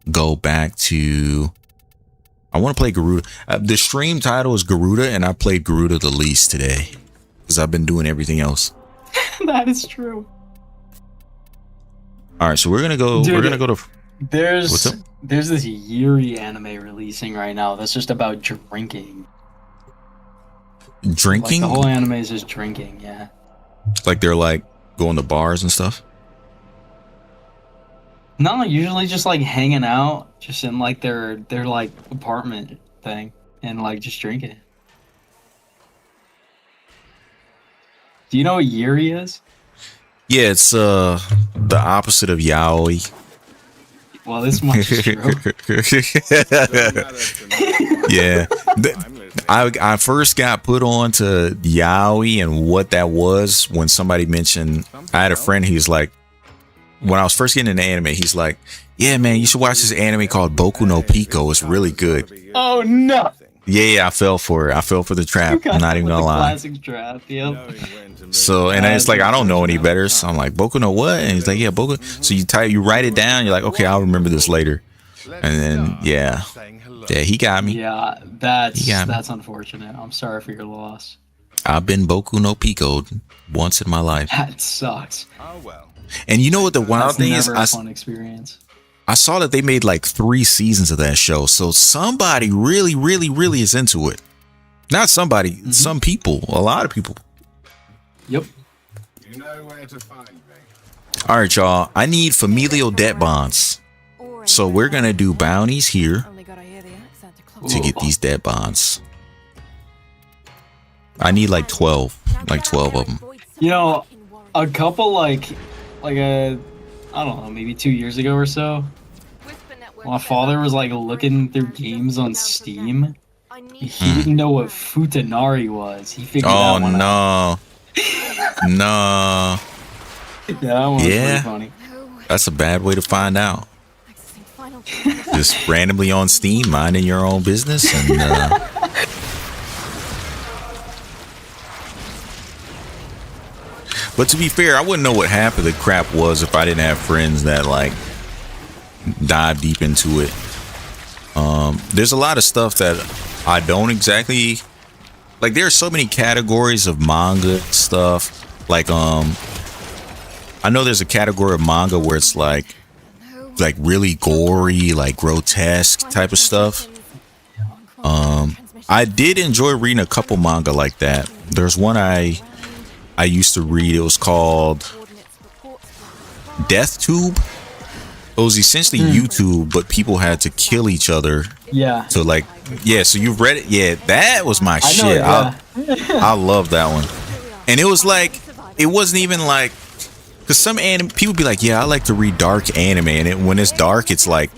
go back to. I want to play Garuda. The stream title is Garuda, and I played Garuda the least today because I've been doing everything else. That is true. All right, so we're gonna go. Dude, we're gonna go to. There's What's up? this Yuri anime releasing right now that's just about drinking. Drinking? Like the whole anime is just drinking, yeah. Like they're like going to bars and stuff. No, usually just like hanging out, just in like their like apartment thing, and like just drinking. Do you know what Yuri is? Yeah, it's the opposite of yaoi. Well, this much is true. Yeah. I first got put on to yaoi and what that was when somebody mentioned. I had a friend who's like, when I was first getting into anime, he's like, yeah, man, you should watch this anime called Boku no Pico. It's really good. Oh no! Yeah, I fell for it. I fell for the trap. I'm not even gonna lie. Classic trap, yep. So, and it's like, I don't know any better. So I'm like, Boku no what? And he's like, yeah, Boku. So you write it down. You're like, okay, I'll remember this later. And then, yeah, he got me. Yeah, that's unfortunate. I'm sorry for your loss. I've been Boku no Pico'd once in my life. That sucks. And you know what the wild thing is? Never a fun experience. I saw that they made like 3 seasons of that show. So somebody really, really, really is into it. Not somebody, some people, a lot of people. Yep. You know where to find me. All right, y'all. I need familial debt bonds. So we're going to do bounties here to get these debt bonds. I need like 12 of them. You know, a couple like I don't know, maybe 2 years ago or so, my father was like looking through games on Steam. He didn't know what Futanari was. He figured that one out. No. Yeah, that one was pretty funny. That's a bad way to find out. Just randomly on Steam, minding your own business, and But to be fair, I wouldn't know what half of the crap was if I didn't have friends that like dive deep into it. There's a lot of stuff that I don't exactly like. There are so many categories of manga stuff. Like I know there's a category of manga where it's like really gory, like grotesque type of stuff. I did enjoy reading a couple manga like that. There's one I used to read. It was called Death Tube. It was essentially YouTube, but people had to kill each other. Yeah. So like, yeah. So you've read it? Yeah, that was my shit. I love that one. And it was like, it wasn't even like, because some anime people be like, yeah, I like to read dark anime, and when it's dark, it's like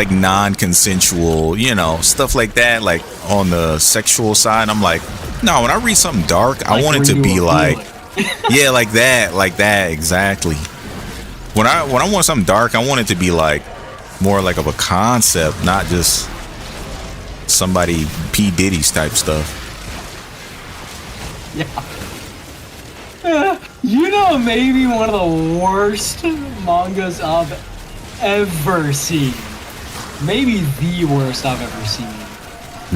non-consensual, you know, stuff like that, like on the sexual side. I'm like, no, when I read something dark, I want it to be like, yeah, like that, exactly. When I want something dark, I want it to be like more like of a concept, not just somebody P. Diddy's type stuff. Yeah. You know, maybe one of the worst mangas I've ever seen. Maybe the worst I've ever seen.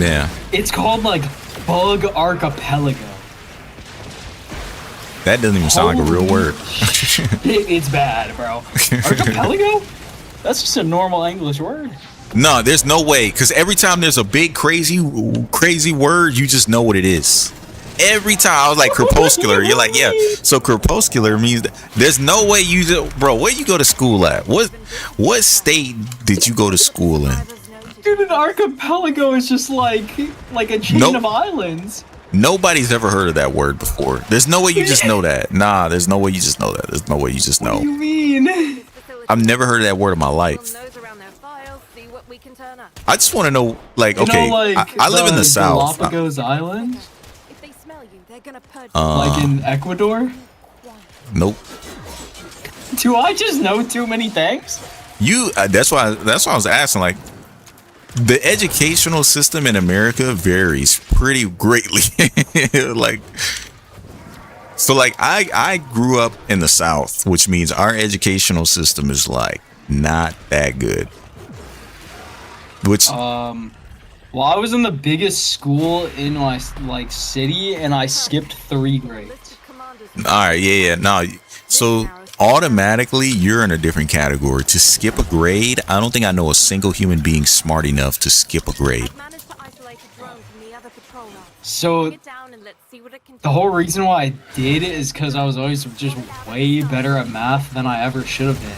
Yeah. It's called like Bug Archipelago. That doesn't even sound like a real word. It's bad, bro. Archipelago? That's just a normal English word. No, there's no way, because every time there's a big crazy word, you just know what it is. Every time I was like crepuscular, you're like, yeah. So crepuscular means that there's no way you just, bro. Where you go to school at? What state did you go to school in? Dude, an archipelago is just like a chain of islands. Nobody's ever heard of that word before. There's no way you just know that. Nah, there's no way you just know that. There's no way you just know. What do you mean? I've never heard of that word in my life. I just want to know, like, okay, I live in the South. Galapagos Islands? Like in Ecuador? Nope. Do I just know too many things? That's why I was asking, like, the educational system in America varies pretty greatly. Like, so like I grew up in the South, which means our educational system is like not that good. Which well, I was in the biggest school in my like city, and I skipped 3 grades. All right, yeah, no. So automatically, you're in a different category. To skip a grade, I don't think I know a single human being smart enough to skip a grade. So the whole reason why I did it is because I was always just way better at math than I ever should have been.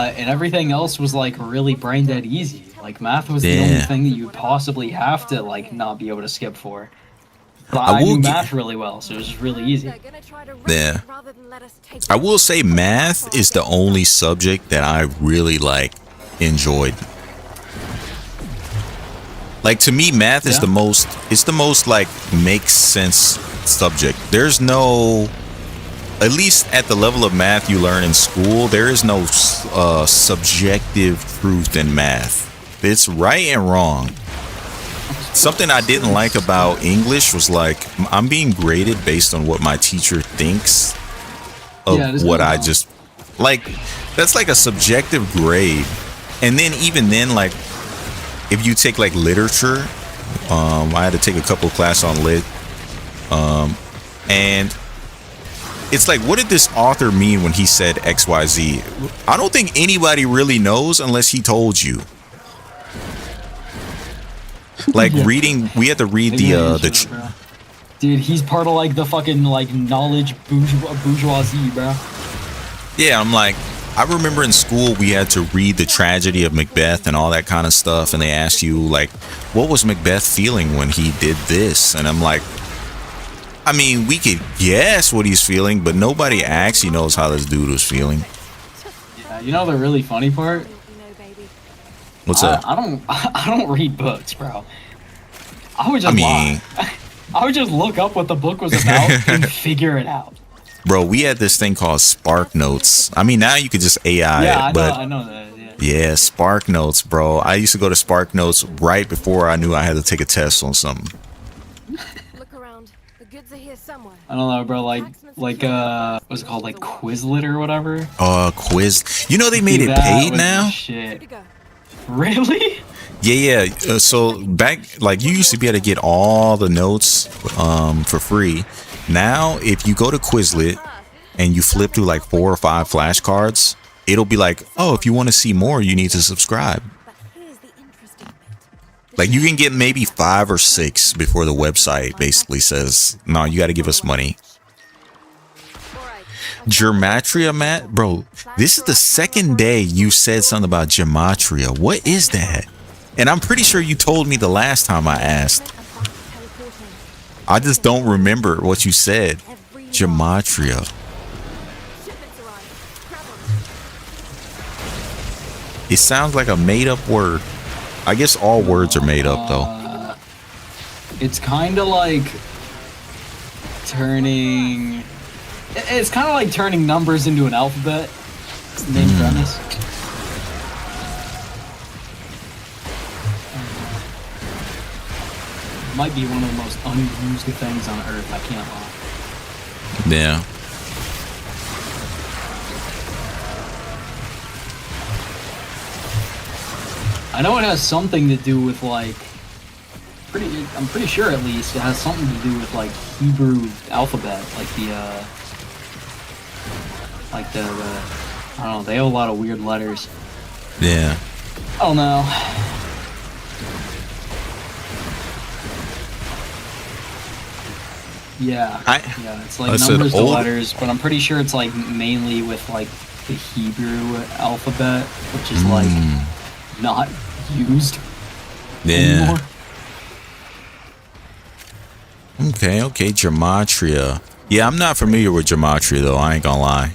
And everything else was like really brain dead easy. Like math was the only thing that you'd possibly have to like not be able to skip for. But I knew math really well, so it was just really easy. Yeah. I will say math is the only subject that I really like enjoyed. Like to me, math is the most like makes sense subject. There's no, at least at the level of math you learn in school, there is no subjective truth in math. It's right and wrong. Something I didn't like about English was like, I'm being graded based on what my teacher thinks of what I just, like, that's like a subjective grade. And then even then, like, if you take like literature, I had to take a couple of classes on lit, and it's like, what did this author mean when he said XYZ? I don't think anybody really knows unless he told you. Like reading, we had to read dude, he's part of like the fucking like knowledge bourgeoisie, bro. Yeah, I'm like, I remember in school we had to read the tragedy of Macbeth and all that kind of stuff, and they asked you like, what was Macbeth feeling when he did this? And I'm like, I mean, we could guess what he's feeling, but nobody actually knows how this dude was feeling. Yeah, you know the really funny part? What's that? I don't read books, bro. I would just I would just look up what the book was about and figure it out. Bro, we had this thing called Spark Notes. I mean, now you could just AI it, but I know that. Yeah, Spark Notes, bro. I used to go to Spark Notes right before I knew I had to take a test on something. Exits are here somewhere. I don't know, bro. Like what's it called? Like Quizlet or whatever. Quiz. You know they made Dude, it that paid was now. Shit. Really? Yeah. So back, like, you used to be able to get all the notes for free. Now, if you go to Quizlet and you flip through like 4 or 5 flashcards, it'll be like, oh, if you want to see more, you need to subscribe. Like, you can get maybe 5 or 6 before the website basically says, no, you got to give us money. Gematria, Matt? Bro, this is the second day you said something about Gematria. What is that? And I'm pretty sure you told me the last time I asked. I just don't remember what you said. Gematria. It sounds like a made-up word. I guess all words are made up, though. It's kind of like turning... It's kind of like turning numbers into an alphabet. It's the main premise. Might be one of the most unused things on Earth, I can't lie. Yeah. I know it has something to do with, like, I'm pretty sure at least it has something to do with, like, Hebrew alphabet, like the I don't know, they have a lot of weird letters. Yeah. Oh no. Yeah. Yeah, it's like numbers to letters, but I'm pretty sure it's like mainly with like the Hebrew alphabet, which is like not used anymore. Okay, Gematria. Yeah, I'm not familiar with Gematria though, I ain't gonna lie.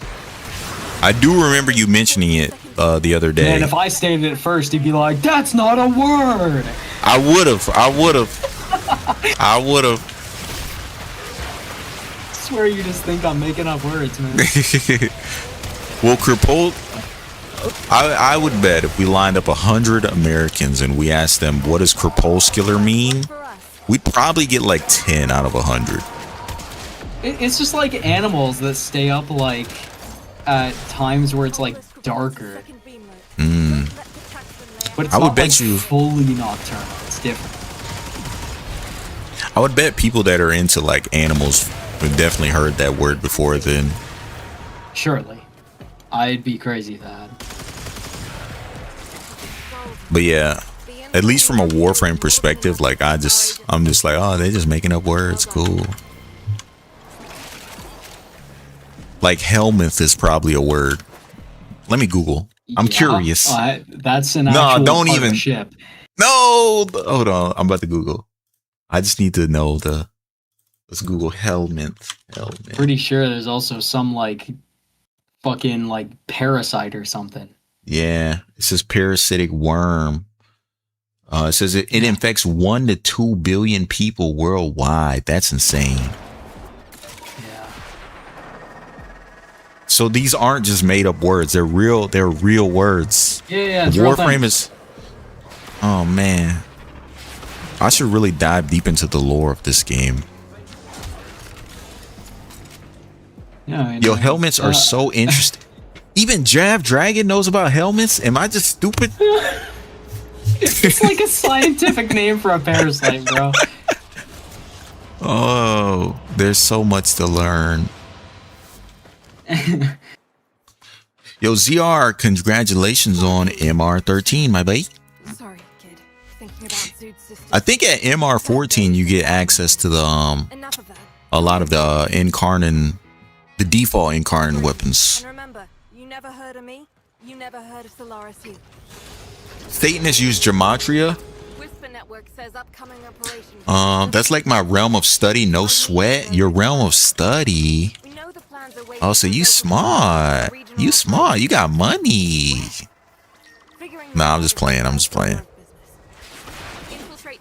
I do remember you mentioning it the other day. Man, if I stated it first, he'd be like, that's not a word! I would've. I swear you just think I'm making up words, man. Well, crippled. I would bet if we lined up 100 Americans and we asked them what does crepuscular mean, we'd probably get like 10 out of 100. It's just like animals that stay up like at times where it's like darker. But it's I would not, bet like, you fully nocturnal. It's different. I would bet people that are into like animals have definitely heard that word before then. Surely. I'd be crazy at that. But yeah, at least from a Warframe perspective, like I'm just like, oh, they're just making up words. Cool. Like helminth is probably a word. Let me Google. I'm curious. That's an actual don't even. ship. No, hold on. I'm about to Google. I just need to know the. Let's Google helminth. Pretty sure there's also some like fucking like parasite or something. Yeah, it says parasitic worm. It says it infects 1 to 2 billion people worldwide. That's insane. So these aren't just made up words. They're real. They're real words. Yeah. Warframe is. Oh man, I should really dive deep into the lore of this game. Yeah. Yo, helmets are so interesting. Even Jav Dragon knows about helmets. Am I just stupid? It's like a scientific name for a parasite, bro. Oh, there's so much to learn. Yo, ZR, congratulations on MR13, my babe. Sorry, kid. Thinking about Zood's sister. I think at MR14 you get access to the Enough of that. a lot of the the default incarnate weapons. And remember, you never heard of me. You never heard of Solaris here. Satanists use Gematria. Whisper Network says upcoming operation. That's like my realm of study. No sweat. Your realm of study. Oh, so you smart. You smart. You got money. Nah, I'm just playing.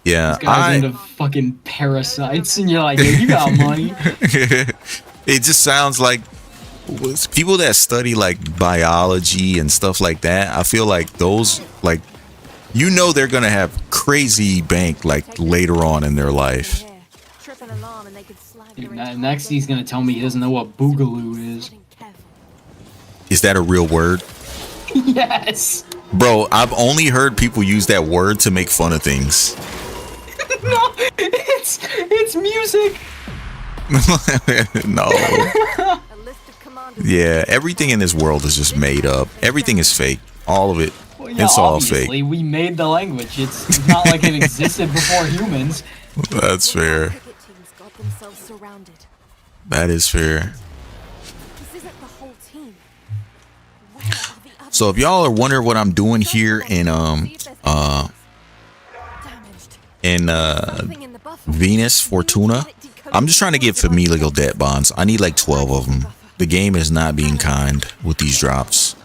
Yeah, This guy's into fucking parasites, and you're like, yeah, you got money. It just sounds like people that study like biology and stuff like that. I feel like those, like, you know, they're gonna have crazy bank like later on in their life. Dude, next he's gonna tell me he doesn't know what boogaloo is. Is that a real word? Yes. Bro, I've only heard people use that word to make fun of things. No, it's music. No. Yeah, everything in this world is just made up. Everything is fake. All of it. Well, yeah, It's all obviously, fake. we made the language. It's not like it existed before humans. That's fair. That is fair. So if y'all are wondering what I'm doing here in Venus Fortuna, I'm just trying to get familial debt bonds. I need like 12 of them. The game is not being kind with these drops.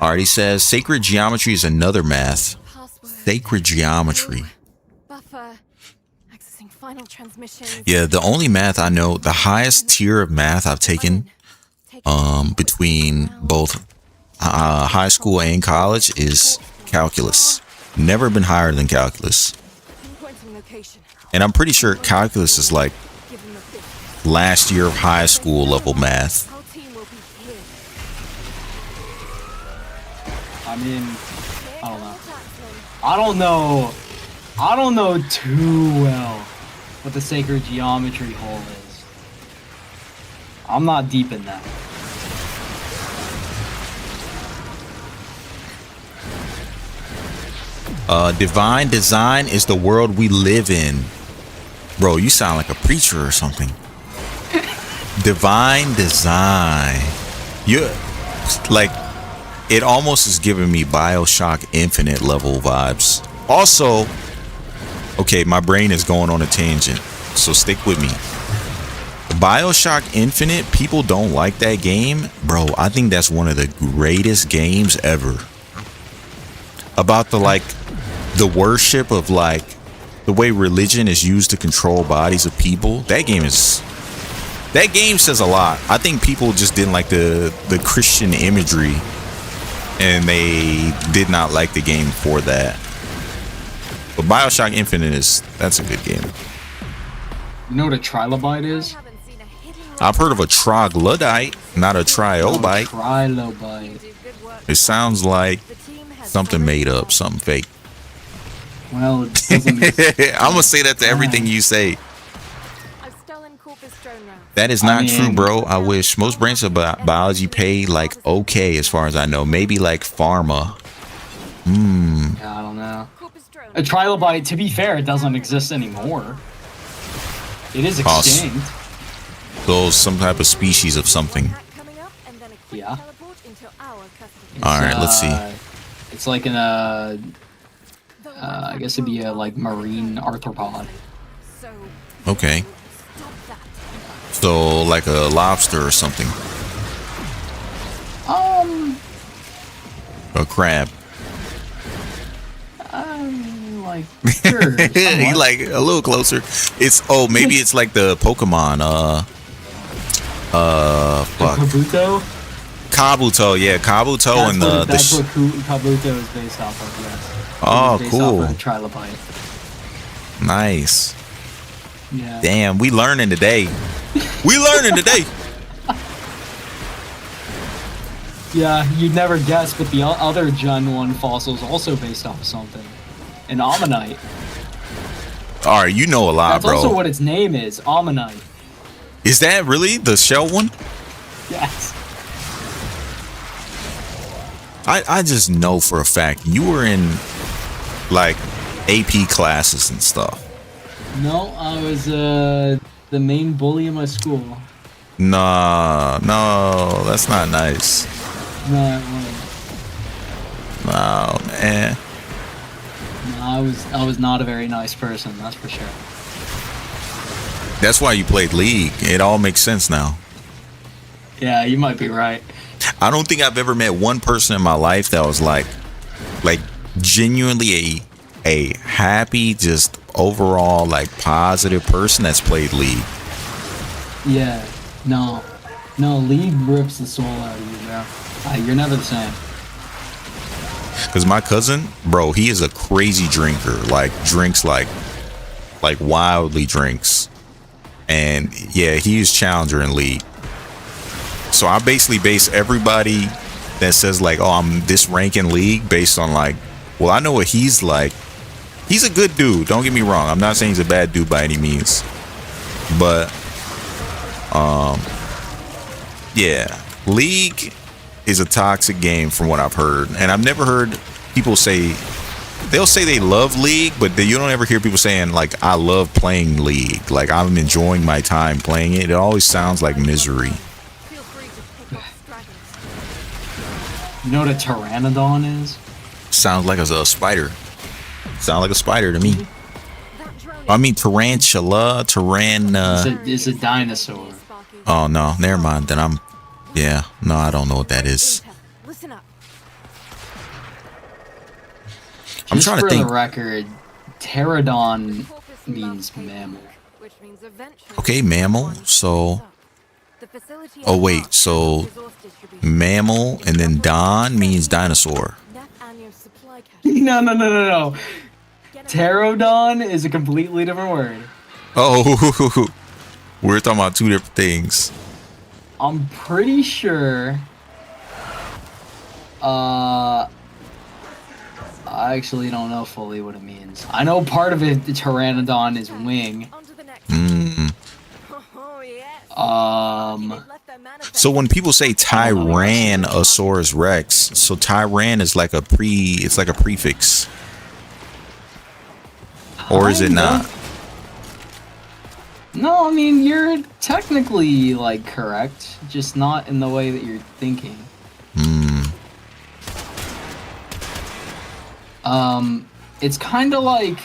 Already says sacred geometry is another math. Sacred geometry. Yeah, the only math I know, the highest tier of math I've taken between both high school and college is calculus. Never been higher than calculus. And I'm pretty sure calculus is like last year of high school level math. I mean, I don't know. I don't know too well what the sacred geometry hole is. I'm not deep in that. Divine design is the world we live in. Bro, you sound like a preacher or something. Divine design. You like it almost is giving me BioShock Infinite level vibes. Also, okay, my brain is going on a tangent, so stick with me. BioShock Infinite, people don't like that game. Bro, I think that's one of the greatest games ever. About the worship of like the way religion is used to control bodies of people. That game says a lot. I think people just didn't like the Christian imagery, and they did not like the game for that. But BioShock Infinite that's a good game. You know what a trilobite is? I've heard of a troglodyte, not a triobite. Trilobite. It sounds like something made up, something fake. Well, it doesn't make sense. I'm gonna say that to everything you say. That is not true, bro. I wish. Most branches of biology pay like okay, as far as I know. Maybe like pharma. Yeah, I don't know. A trilobite, to be fair, it doesn't exist anymore. It is extinct. So some type of species of something. Yeah. Alright, let's see. It's like an I guess it'd be a like marine arthropod. Okay. So like a lobster or something. A crab. Like sure. He like a little closer. It's maybe it's like the Pokemon. Fuck. Kabuto? Kabuto, yeah, Kabuto and that's what Kabuto is based off of. Yes. Oh, cool. Off of trilobite. Nice. Yeah. Damn, we learning today. Yeah, you'd never guess, but the other Gen 1 fossil is also based off of something. An ammonite. All right, you know a lot, That's bro. That's also what its name is, ammonite. Is that really the shell one? Yes. I just know for a fact you were in like AP classes and stuff. No, I was the main bully in my school. No, that's not nice. No, it wasn't. Oh man. No, I was not a very nice person, that's for sure. That's why you played League. It all makes sense now. Yeah, you might be right. I don't think I've ever met one person in my life that was like genuinely a happy, just overall like positive person that's played League. Yeah, no, League rips the soul out of you, bro. You're never the same. Because my cousin, bro, he is a crazy drinker. Like drinks like wildly drinks. And yeah, he is challenger in league. So I basically base everybody that says like, oh, I'm this rank in league based on like, well, I know what he's like. He's a good dude. Don't get me wrong. I'm not saying he's a bad dude by any means. But yeah, league is a toxic game from what I've heard. And I've never heard people say, they'll say they love league, but you don't ever hear people saying like, I love playing league. Like I'm enjoying my time playing it. It always sounds like misery. You know what a pteranodon is? Sounds like a spider. Sounds like a spider to me. I mean tarantula, It's a dinosaur. Oh no, never mind. Then I don't know what that is. Listen up. I'm Just trying to for think. the record, pterodon means mammal. Which means eventually Okay, mammal. So, the facility oh wait, so mammal and then don means dinosaur. No. Pterodon is a completely different word. Oh, we're talking about two different things. I'm pretty sure. I actually don't know fully what it means. I know part of it, the pteranodon, is wing. So when people say Tyrannosaurus Rex, so Tyran is like it's like a prefix. Or is it not? No, I mean, you're technically, like, correct. Just not in the way that you're thinking. It's kind of like,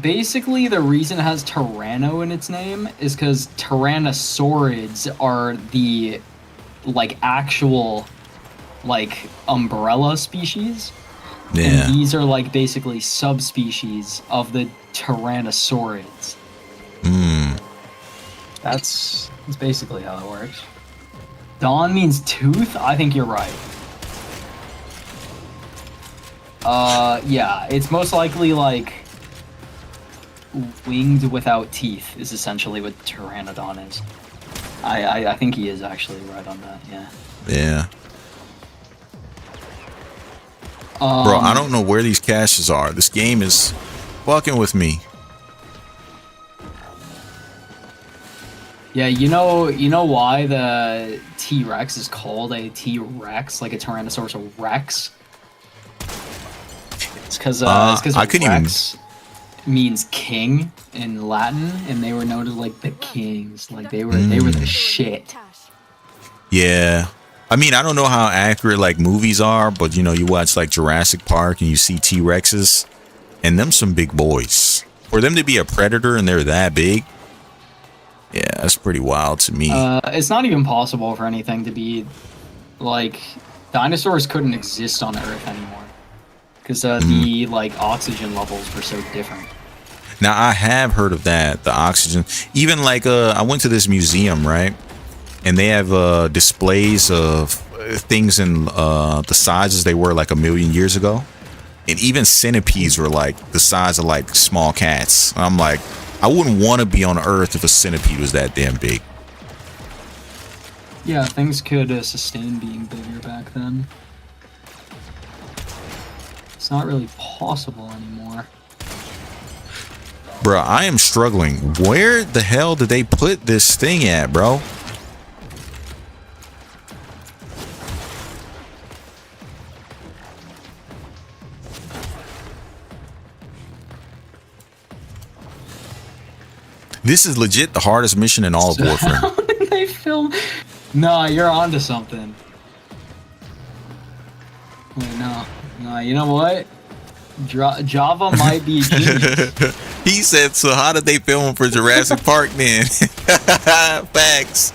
basically the reason it has Tyranno in its name is because Tyrannosaurids are the, like, actual, like, umbrella species. Yeah. And these are, like, basically subspecies of the Tyrannosaurids. That's basically how it works. Dawn means tooth? I think you're right. Yeah, it's most likely, like, winged without teeth is essentially what Pteranodon is. I think he is actually right on that, yeah. Yeah. Bro, I don't know where these caches are. This game is fucking with me. Yeah, you know why the T-Rex is called a T-Rex, like a Tyrannosaurus Rex? It's because Rex means king in Latin, and they were known as like the kings, like they were the shit. Yeah. I mean, I don't know how accurate like movies are, but you know, you watch like Jurassic Park and you see T-Rexes, and them some big boys. For them to be a predator and they're that big, yeah, that's pretty wild to me. It's not even possible for anything to be like dinosaurs couldn't exist on Earth anymore because the like oxygen levels were so different. Now I have heard of that, the oxygen. Even like I went to this museum, right? And they have displays of things in the sizes they were like 1 million years ago. And even centipedes were like the size of like small cats. And I'm like, I wouldn't want to be on Earth if a centipede was that damn big. Yeah, things could sustain being bigger back then. It's not really possible anymore. Bro, I am struggling. Where the hell did they put this thing at, bro? This is legit the hardest mission in all of Warframe. How did they film? Nah, you're onto something. Wait, no, you know what? Java might be a genius. He said, so how did they film for Jurassic Park then? Facts.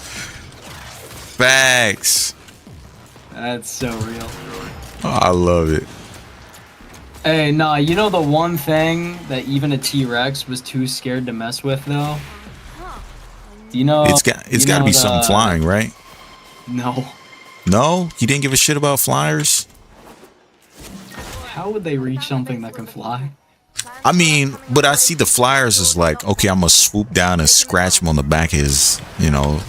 That's so real. Oh, I love it. Hey, nah, you know the one thing that even a T-Rex was too scared to mess with, though? You know... It's got to be something flying, right? No. No, he didn't give a shit about flyers. How would they reach something that can fly? I mean, but I see the flyers as like, okay, I'm gonna swoop down and scratch him on the back of his, you know.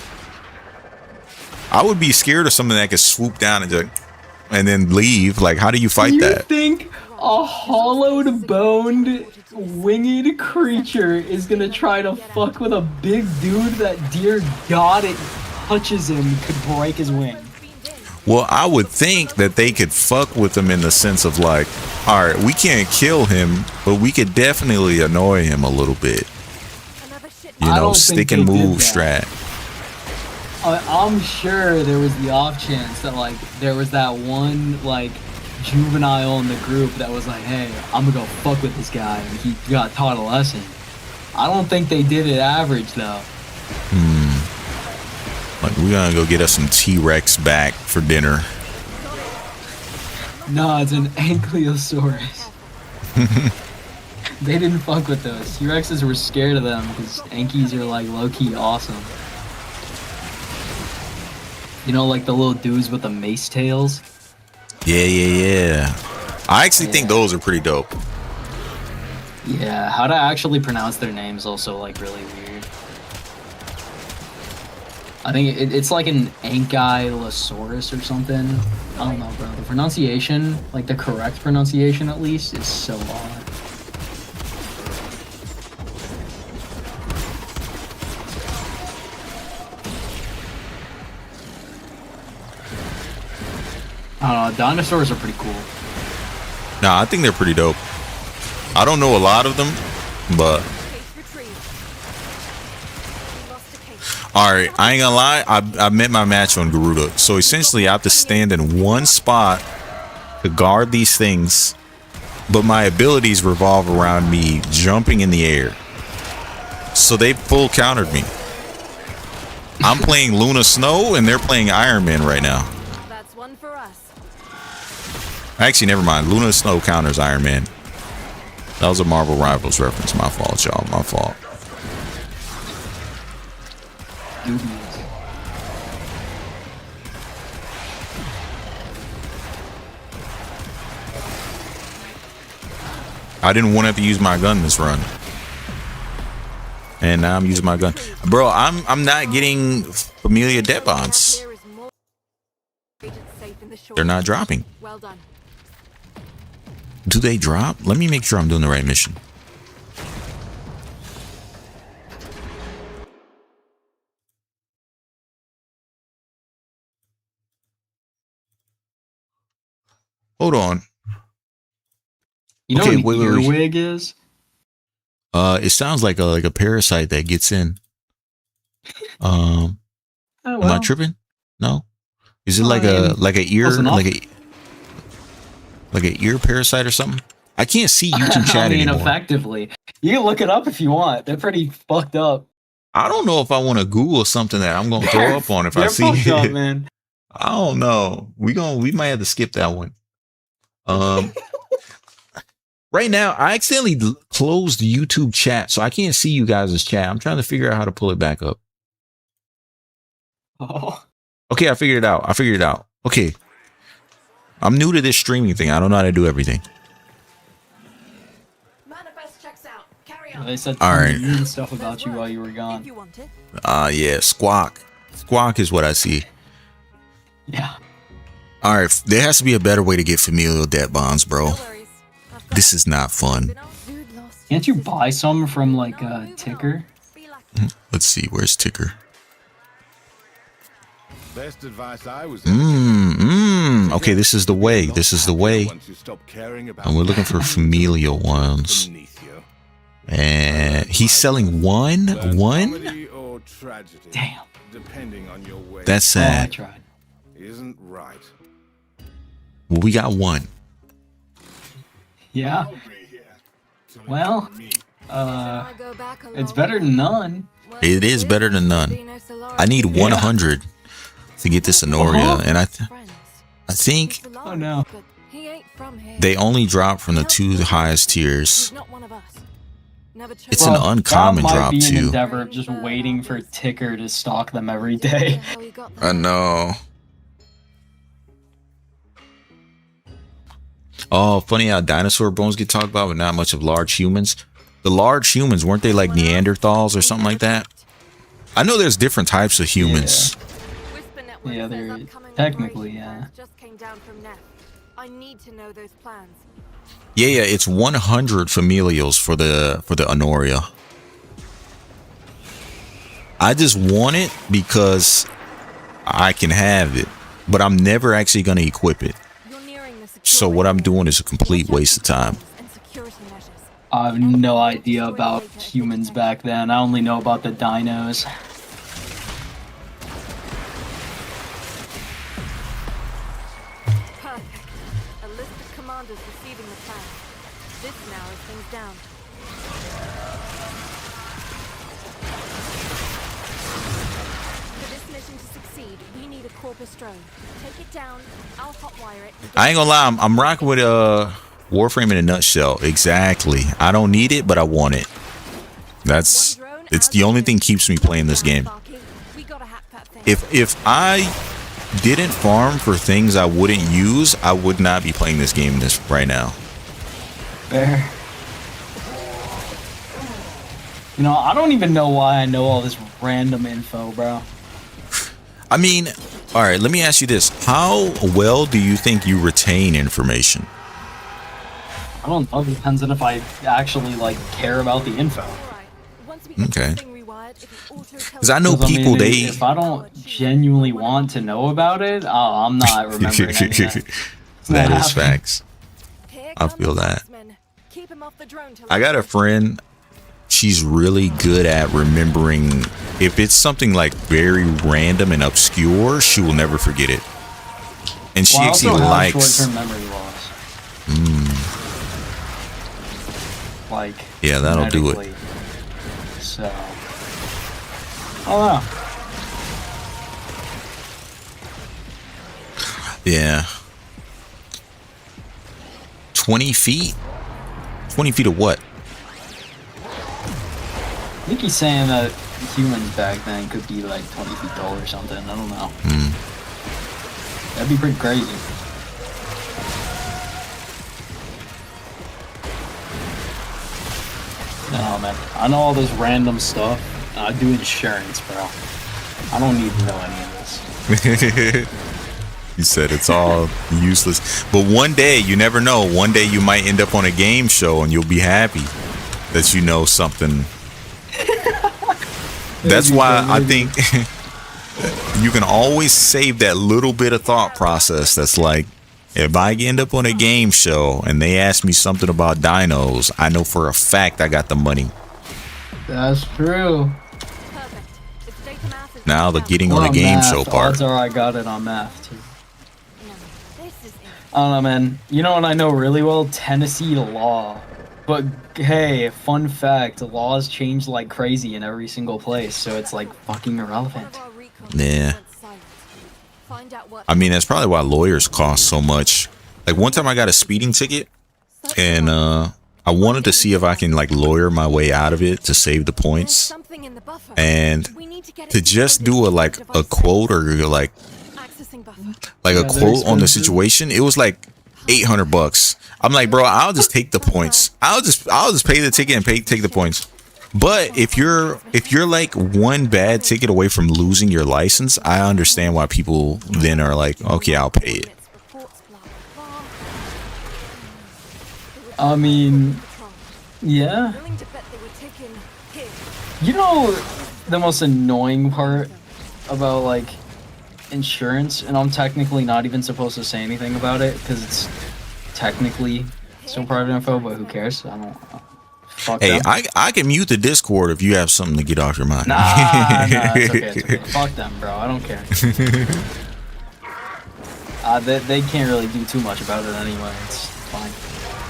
I would be scared of something that could swoop down and just, and then leave. Like, how do you fight that? You think a hollowed, boned, winged creature is gonna try to fuck with a big dude that, dear God, it touches him could break his wing? Well, I would think that they could fuck with him in the sense of like, all right, we can't kill him, but we could definitely annoy him a little bit. You know, stick and move strat. I'm sure there was the off chance that like there was that one like juvenile in the group that was like, hey, I'm gonna go fuck with this guy, and he got taught a lesson. I don't think they did it average though. Like, we're gonna go get us some T-Rex back for dinner. No, it's an Ankylosaurus. They didn't fuck with those. T-Rexes were scared of them because Ankies are like low-key awesome. You know, like the little dudes with the mace tails? Yeah. I actually think those are pretty dope. Yeah, how to actually pronounce their names also like really weird. I think it's like an Ankylosaurus or something. I don't know, bro. The pronunciation, like the correct pronunciation at least, is so odd. I don't know, dinosaurs are pretty cool. Nah, I think they're pretty dope. I don't know a lot of them, but... Alright, I ain't gonna lie, I met my match on Garuda. So essentially I have to stand in one spot to guard these things, but my abilities revolve around me jumping in the air. So they full countered me. I'm playing Luna Snow and they're playing Iron Man right now. That's one for us. Actually, never mind. Luna Snow counters Iron Man. That was a Marvel Rivals reference. My fault, y'all. My fault. I didn't want to have to use my gun this run, and now I'm using my gun, bro. I'm not getting Familia debt bonds. They're not dropping. Well done. Do they drop? Let me make sure I'm doing the right mission. Hold on. You know what an earwig is? It sounds like a parasite that gets in. Oh, well. Am I tripping? No. Is it like a ear like an ear parasite or something? I can't see YouTube chat anymore. Effectively, you can look it up if you want. They're pretty fucked up. I don't know if I want to Google something that I'm gonna throw up on if I see it. Up, man. I don't know. We might have to skip that one. Right now, I accidentally closed the YouTube chat, so I can't see you guys' chat. I'm trying to figure out how to pull it back up. Oh. Okay, I figured it out. Okay. I'm new to this streaming thing. I don't know how to do everything. Manifest checks out. Carry on. They said all right. Mean stuff about you while you were gone. Yeah, squawk. Squawk is what I see. Yeah. All right, there has to be a better way to get familial debt bonds, bro. This is not fun. Can't you buy some from like Ticker? Let's see, where's Ticker? Best advice I was Okay, this is the way. This is the way. And we're looking for familial ones. And he's selling one? Damn. That's sad. I tried. Isn't right. Well, we got one. Yeah. Well, it's better than none. It is better than none. I need 100 to get this Honoria, and I think oh no, they only drop from the 2 highest tiers. It's an uncommon that might drop be an too. endeavor of just waiting for Ticker to stock them every day. I know. Oh, funny how dinosaur bones get talked about, but not much of large humans. The large humans, weren't they like Neanderthals or something like that? I know there's different types of humans. Yeah, they're technically, yeah. Just came down from Neff. I need to know those plans. Yeah, it's 100 familials for the Honoria. I just want it because I can have it, but I'm never actually going to equip it. So what I'm doing is a complete waste of time. I have no idea about humans back then. I only know about the dinos. Perfect. A list of commanders receiving the plan. This narrows things down. For this mission to succeed, we need a Corpus drone. Take it down. I'll hotwire it. I ain't gonna lie, I'm rocking with Warframe in a nutshell. Exactly. I don't need it, but I want it. It's the only thing keeps me playing this game. If I didn't farm for things I wouldn't use, I would not be playing this game right now. Fair. You know, I don't even know why I know all this random info, bro. I mean, all right, let me ask you this. How well do you think you retain information? I don't know. It depends on if I actually, like, care about the info. Okay. Because I know people, if I don't genuinely want to know about it, I'm not remembering anything. That is facts. I feel that. I got a friend. She's really good at remembering. If it's something like very random and obscure, she will never forget it. And she actually likes short-term memory loss. Like, yeah, that'll do it. So, oh wow. Yeah. 20 feet? 20 feet of what? I think he's saying that humans back then could be like 20 feet tall or something. I don't know. That'd be pretty crazy. No, man. I know all this random stuff. I do insurance, bro. I don't need to know any of this. You said it's all useless. But one day, you never know. One day you might end up on a game show and you'll be happy that you know something. That's why I think you can always save that little bit of thought process. That's like, if I end up on a game show and they ask me something about dinos, I know for a fact I got the money. That's true. Now the getting on a game show part. Odds are I got it on math too. I don't know, man. You know what I know really well? Tennessee law. But hey, fun fact, laws change like crazy in every single place, so it's like fucking irrelevant. Yeah. I mean, that's probably why lawyers cost so much. Like one time I got a speeding ticket and I wanted to see if I can like lawyer my way out of it to save the points. And to just do a quote or like a quote on the situation, it was like $800. I'm like, bro, I'll just take the points. I'll just pay the ticket and take the points. But if you're like one bad ticket away from losing your license, I understand why people then are like, okay, I'll pay it. I mean, yeah. You know the most annoying part about like insurance, and I'm technically not even supposed to say anything about it because it's technically still private info, but who cares? I don't. Fuck hey, them. I can mute the Discord if you have something to get off your mind. Nah, it's okay. Fuck them, bro. I don't care. They can't really do too much about it anyway. It's fine.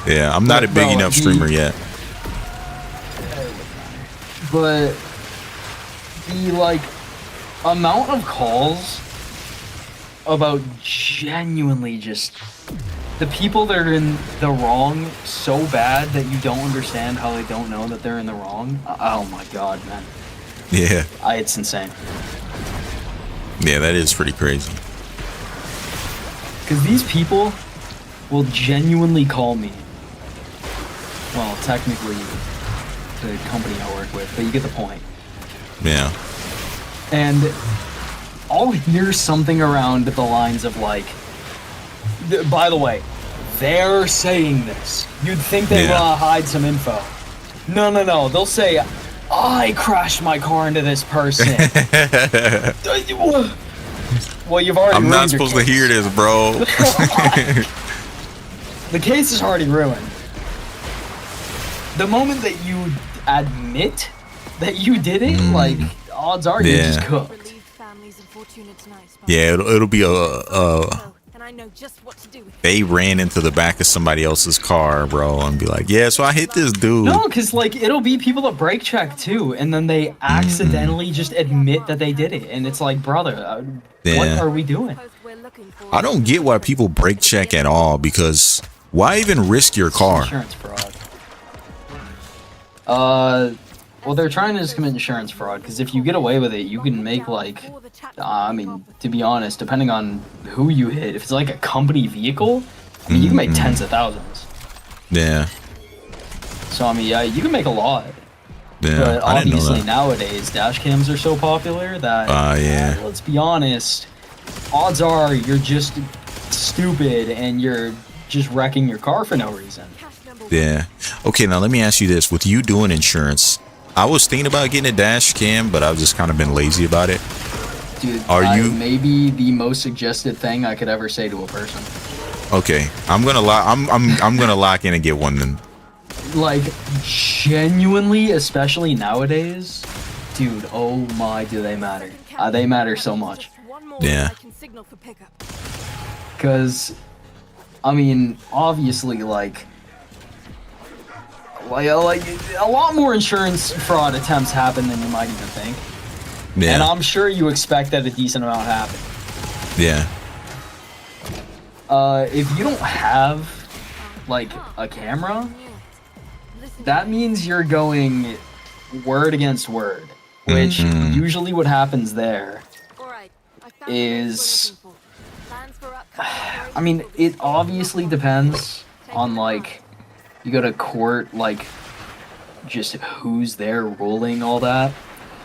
Yeah, I'm not a big enough streamer yet. But the like amount of calls about genuinely just the people that are in the wrong so bad that you don't understand how they don't know that they're in the wrong. Oh my god, man. Yeah. It's insane. Yeah, that is pretty crazy. Because these people will genuinely call me. Well, technically, the company I work with, but you get the point. Yeah. And I'll hear something around the lines of like, by the way, they're saying this. You'd think they want to hide some info. No. They'll say, I crashed my car into this person. Well, you've already I'm ruined not supposed to hear this, bro. The case is already ruined. The moment that you admit that you did it, like, odds are you're just cooked. Yeah, it'll be And I know just what to do with it. they ran into the back of somebody else's car, bro, and be like, yeah, so I hit this dude. No, because, like, it'll be people that brake check, too, and then they accidentally just admit that they did it. And it's like, brother, what are we doing? I don't get why people brake check at all, because why even risk your car? Insurance fraud. Well, they're trying to just commit insurance fraud, because if you get away with it, you can make, like, I mean, to be honest, depending on who you hit, if it's like a company vehicle, I mean, you can make tens of thousands. Yeah. So, I mean, yeah, you can make a lot. Yeah, But I didn't know obviously that. nowadays, dash cams are so popular that, Yeah. let's be honest, odds are you're just stupid and you're just wrecking your car for no reason. Yeah. Okay, now let me ask you this. With you doing insurance, I was thinking about getting a dash cam, but I've just kind of been lazy about it. Dude, you maybe the most suggested thing I could ever say to a person. Okay, I'm gonna lock in and get one then. Like, genuinely, especially nowadays, dude, oh my, do they matter. They matter so much. Yeah. Because, I mean, obviously, like a lot more insurance fraud attempts happen than you might even think. Yeah. And I'm sure you expect that a decent amount happen. Yeah. If you don't have, like, a camera, that means you're going word against word, which usually what happens there is, I mean, it obviously depends on, like, you go to court, like, just who's there ruling all that.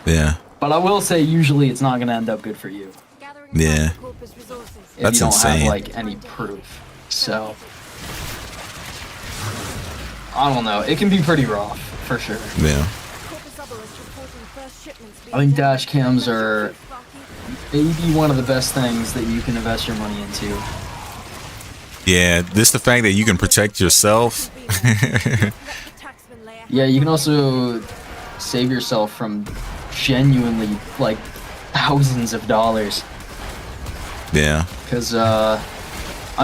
Yeah. But I will say, usually it's not going to end up good for you. Yeah. If That's you don't insane. have, like, any proof. So, I don't know. It can be pretty rough, for sure. Yeah. I think dash cams are maybe one of the best things that you can invest your money into. Yeah, this the fact that you can protect yourself. Yeah, you can also save yourself from genuinely, like, thousands of dollars. Yeah. Because, I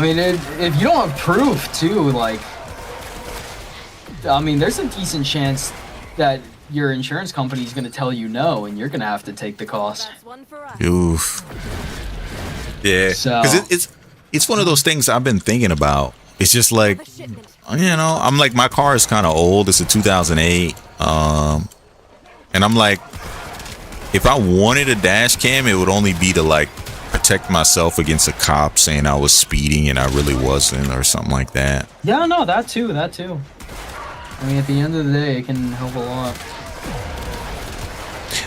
mean, if you don't have proof, too, like, I mean, there's a decent chance that your insurance company is going to tell you no, and you're going to have to take the cost. Oof. Yeah. So- Because it's one of those things I've been thinking about. It's just like, you know, I'm like, my car is kind of old. It's a 2008. And I'm like, if I wanted a dash cam, it would only be to, like, protect myself against a cop saying I was speeding and I really wasn't, or something like that. Yeah, no, that too. I mean, at the end of the day, it can help a lot.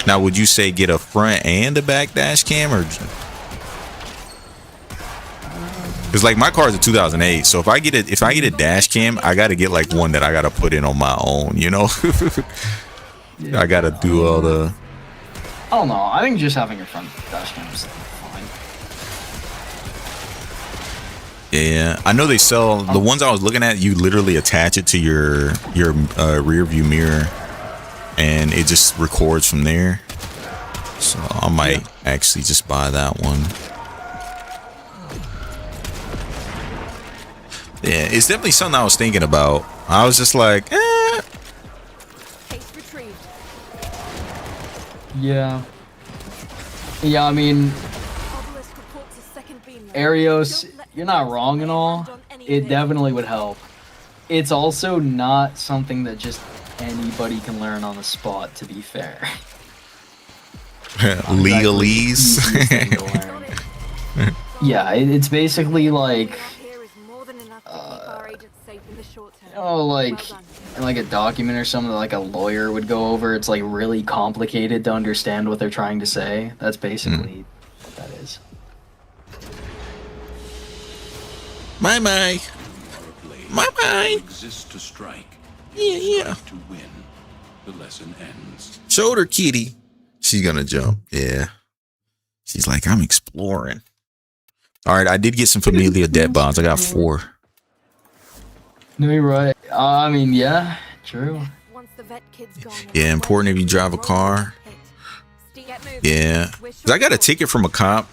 Now, would you say get a front and a back dash cam, or? Because, like, my car is a 2008, so if I get a dash cam, I got to get, like, one that I got to put in on my own, you know? I got to do all the... I don't know. I think just having your front dash cam is fine. Yeah, I know they sell the ones I was looking at. You literally attach it to your rear view mirror, and it just records from there. So I might actually just buy that one. Yeah, it's definitely something I was thinking about. I was just like, Case retrieved. Yeah. Yeah, I mean, Obelisk reports a second beam. Arios, Don't let you're not them wrong and all. on any It of definitely would help. It's also not something that just anybody can learn on the spot, to be fair. legalese. Easiest thing to learn. Yeah, it's basically like Here is more than enough to Oh, like in like a document or something that like a lawyer would go over. It's like really complicated to understand what they're trying to say. That's basically what that is. My. Exists to strike. Yeah. To win. The lesson ends. Shoulder kitty. She's gonna jump. Yeah. She's like, I'm exploring. All right, I did get some familiar debt bonds. I got 4. No, you're right. I mean, yeah, true. Once the vet kid's gone, Yeah, important if you drive a car. Yeah. 'Cause I got a ticket from a cop.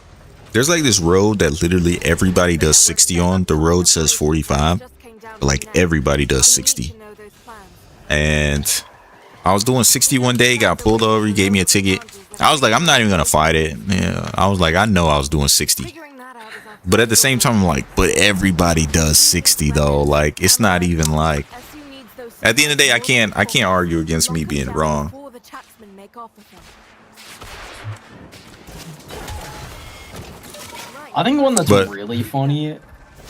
There's like this road that literally everybody does 60 on. The road says 45. But like everybody does 60. And I was doing 60 one day, got pulled over, he gave me a ticket. I was like, I'm not even gonna fight it. Yeah, I was like, I know I was doing 60. But at the same time, I'm like, but everybody does 60 though. Like, it's not even like, at the end of the day, I can't argue against me being wrong. I think the one that's really funny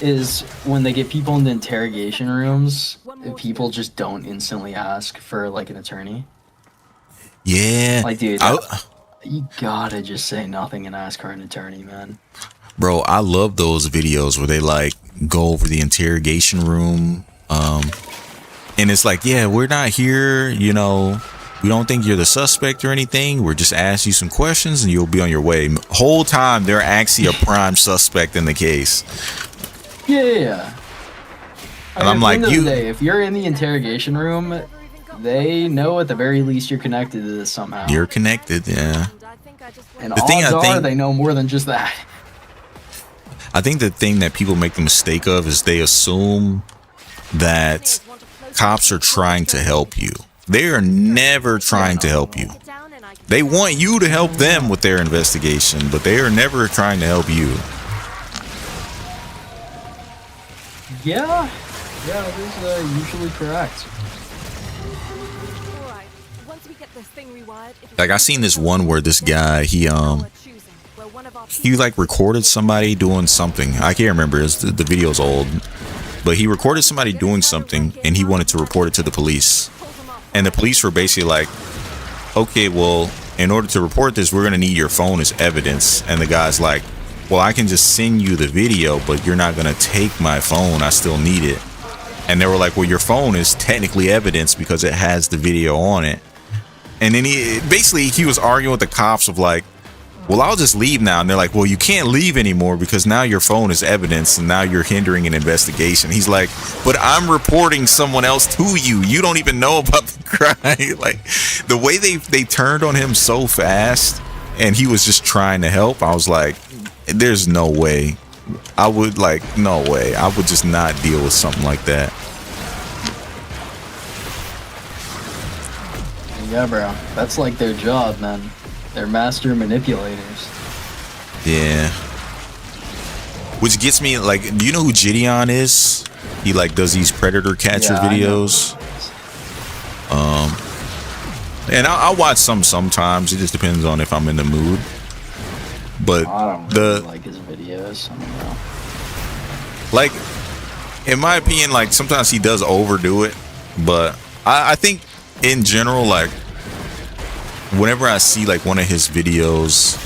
is when they get people in the interrogation rooms, people just don't instantly ask for like an attorney. Yeah. Like, dude, you gotta just say nothing and ask for an attorney, man. Bro, I love those videos where they like go over the interrogation room. And it's like, yeah, we're not here, you know, we don't think you're the suspect or anything. We're just asking you some questions and you'll be on your way. Whole time they're actually a prime suspect in the case. Yeah. And I'm like, if you're in the interrogation room, they know at the very least you're connected to this somehow. You're connected, yeah. And the odds are they know more than just that. I think the thing that people make the mistake of is they assume that cops are trying to help you. They are never trying to help you. They want you to help them with their investigation, but they are never trying to help you. Yeah, that is usually correct. Like, I seen this one where this guy, he like recorded somebody doing something. I can't remember, the video's old, but he recorded somebody doing something and he wanted to report it to the police. And the police were basically like, okay, well, in order to report this, we're going to need your phone as evidence. And the guy's like, well, I can just send you the video, but you're not going to take my phone. I still need it. And they were like, well, your phone is technically evidence because it has the video on it. And then he was arguing with the cops of like, well, I'll just leave now. And they're like, well, you can't leave anymore because now your phone is evidence and now you're hindering an investigation. He's like, but I'm reporting someone else to you. You don't even know about the crime. Like, the way they turned on him so fast and he was just trying to help. I was like, there's no way. No way. I would just not deal with something like that. Yeah, bro. That's like their job, man. They're master manipulators. Yeah. Which gets me, like, do you know who Gideon is? He like does these predator catcher videos. And I'll watch some sometimes. It just depends on if I'm in the mood. But I don't really like his videos. I don't know. Like, in my opinion, like sometimes he does overdo it. But I think in general, like, whenever I see like one of his videos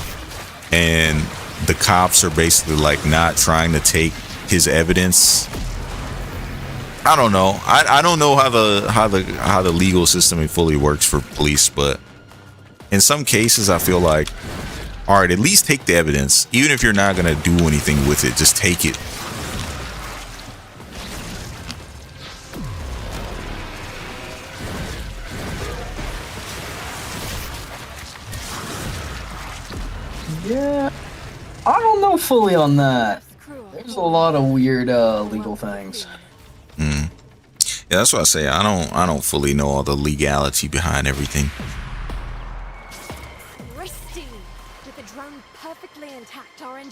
and the cops are basically like not trying to take his evidence, I don't know. I don't know how the legal system fully works for police, but in some cases I feel like, all right, at least take the evidence. Even if you're not gonna do anything with it, just take it. Yeah, I don't know fully on that. There's a lot of weird legal things. Yeah, that's what I say. I don't fully know all the legality behind everything.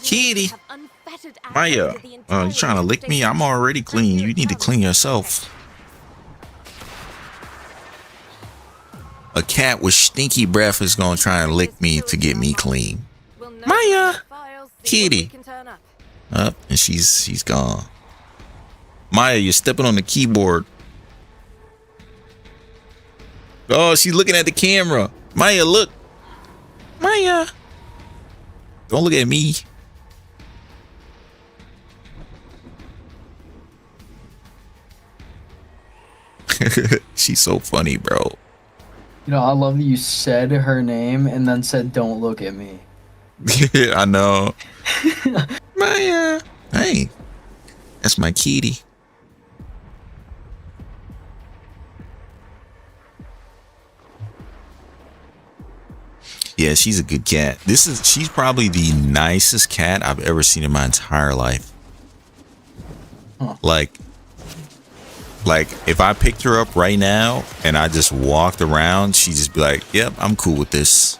Kitty, Maya, you trying to lick me? I'm already clean. You need to clean yourself. A cat with stinky breath is gonna try and lick me to get me clean. Maya, Kitty. Up, and she's gone. Maya, you're stepping on the keyboard. Oh, she's looking at the camera. Maya, look. Maya. Don't look at me. She's so funny, bro. You know, I love that you said her name and then said, "Don't look at me." I know. Maya. Hey, that's my kitty. Yeah, she's a good cat. She's probably the nicest cat I've ever seen in my entire life. Huh. Like if I picked her up right now and I just walked around, she'd just be like, "Yep, I'm cool with this."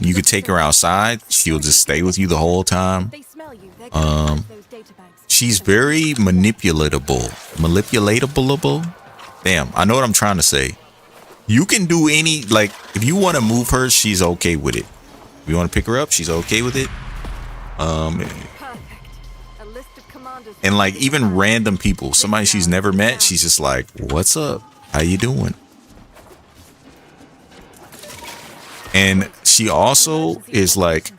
You could take her outside, she'll just stay with you the whole time. She's very manipulatable. Damn, I know what I'm trying to say. You can do any, like, if you want to move her, she's okay with it. If you want to pick her up, she's okay with it. And like even random people, somebody she's never met, she's just like, "What's up? How you doing?" And she also is like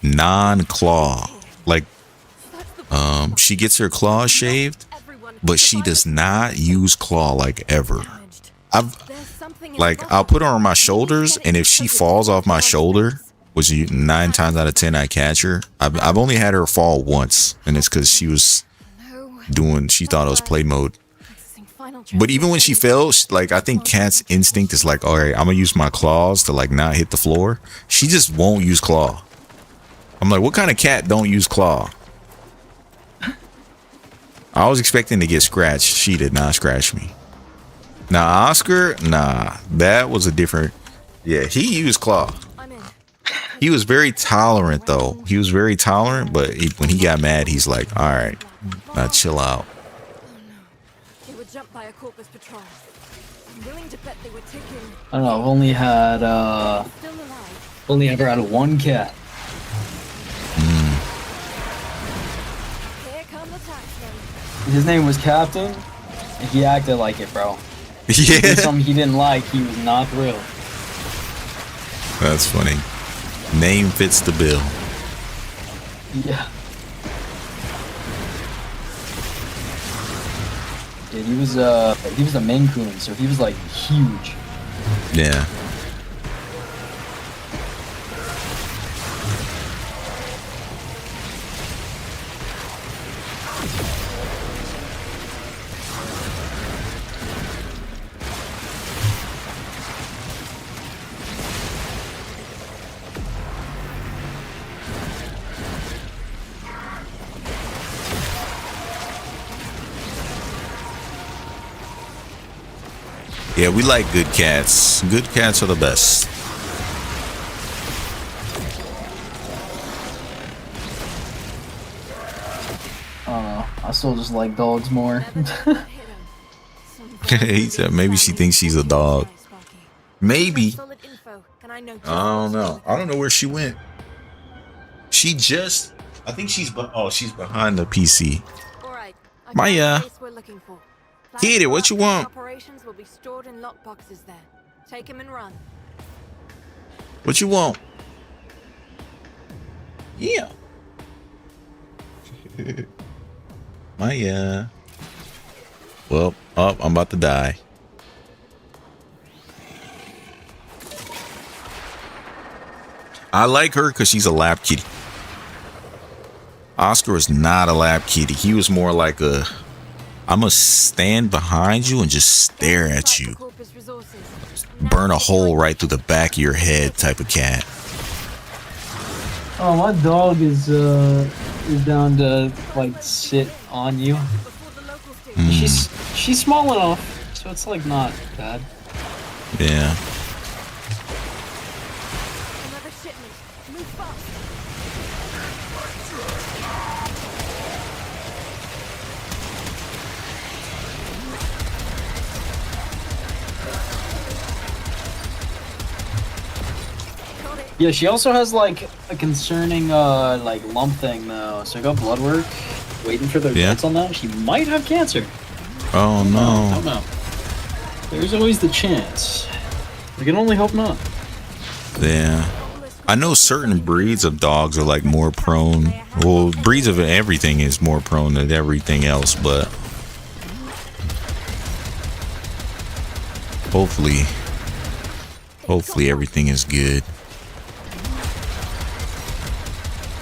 non-claw. Like, she gets her claws shaved, but she does not use claw like ever. I'll put her on my shoulders, and if she falls off my shoulder, which 9 times out of 10 I catch her. I've only had her fall once, and it's because she thought it was play mode. But even when she fell, like, I think cat's instinct is like, all right, I'm gonna use my claws to like not hit the floor. She just won't use claw. I'm like, what kind of cat don't use claw? I was expecting to get scratched. She did not scratch me. Now Oscar, nah, that was a different. Yeah, he used claw. He was very tolerant though. He was very tolerant, but when he got mad, he's like, all right, now chill out. I don't know, I've only ever had one cat. His name was Captain, and he acted like it, bro. Yeah. Something he didn't like, he was not thrilled. That's funny. Name fits the bill. Yeah. Dude, he was a Maine Coon, so he was like huge. Yeah. Yeah, we like good cats. Good cats are the best. I don't know. I still just like dogs more. He said maybe she thinks she's a dog. Maybe. I don't know. I don't know where she went. I think she's behind the PC. Maya. Kitty, what you want? Operations will be stored in lock boxes there. Take them and run. What you want? Yeah. Maya. Well, I'm about to die. I like her because she's a lap kitty. Oscar is not a lap kitty. He was more like a, I'm gonna stand behind you and just stare at you. Burn a hole right through the back of your head type of cat. Oh, my dog is down to like sit on you. She's small enough, so it's like not bad. Yeah. Another shipment. Move fast. Yeah, she also has like a concerning like lump thing though. So I got blood work, waiting for the results on that. She might have cancer. Oh no. I don't know. There's always the chance. We can only hope not. Yeah. I know certain breeds of dogs are like more prone. Well, breeds of everything is more prone than everything else, but hopefully everything is good.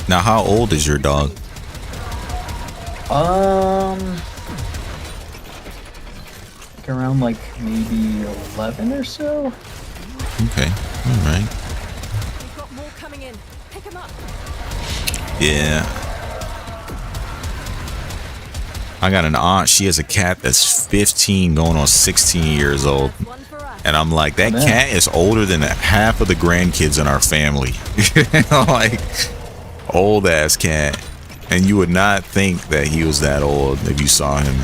Now, how old is your dog? Around like maybe 11 or so. Okay, all right. We've got more coming in. Pick 'em up. Yeah. I got an aunt. She has a cat that's 15 going on 16 years old. One for us. And I'm like, that cat is older than half of the grandkids in our family. Like, old ass cat. And you would not think that he was that old if you saw him.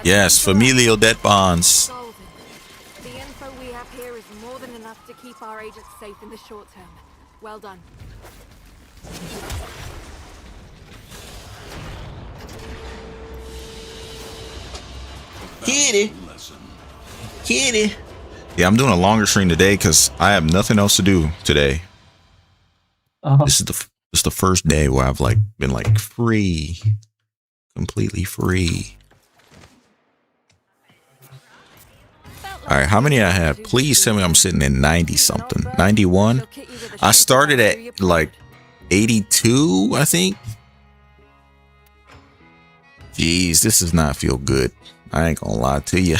Yes, familial debt bonds. Golden. The info we have here is more than enough to keep our agents safe in the short term. Well done. Kitty. Kitty. Yeah, I'm doing a longer stream today because I have nothing else to do today. This is the first day where I've like been like free, completely free. All right, how many I have? Please tell me I'm sitting at 90 something, 91. I started at like 82, I think. Jeez, this does not feel good. I ain't gonna lie to you.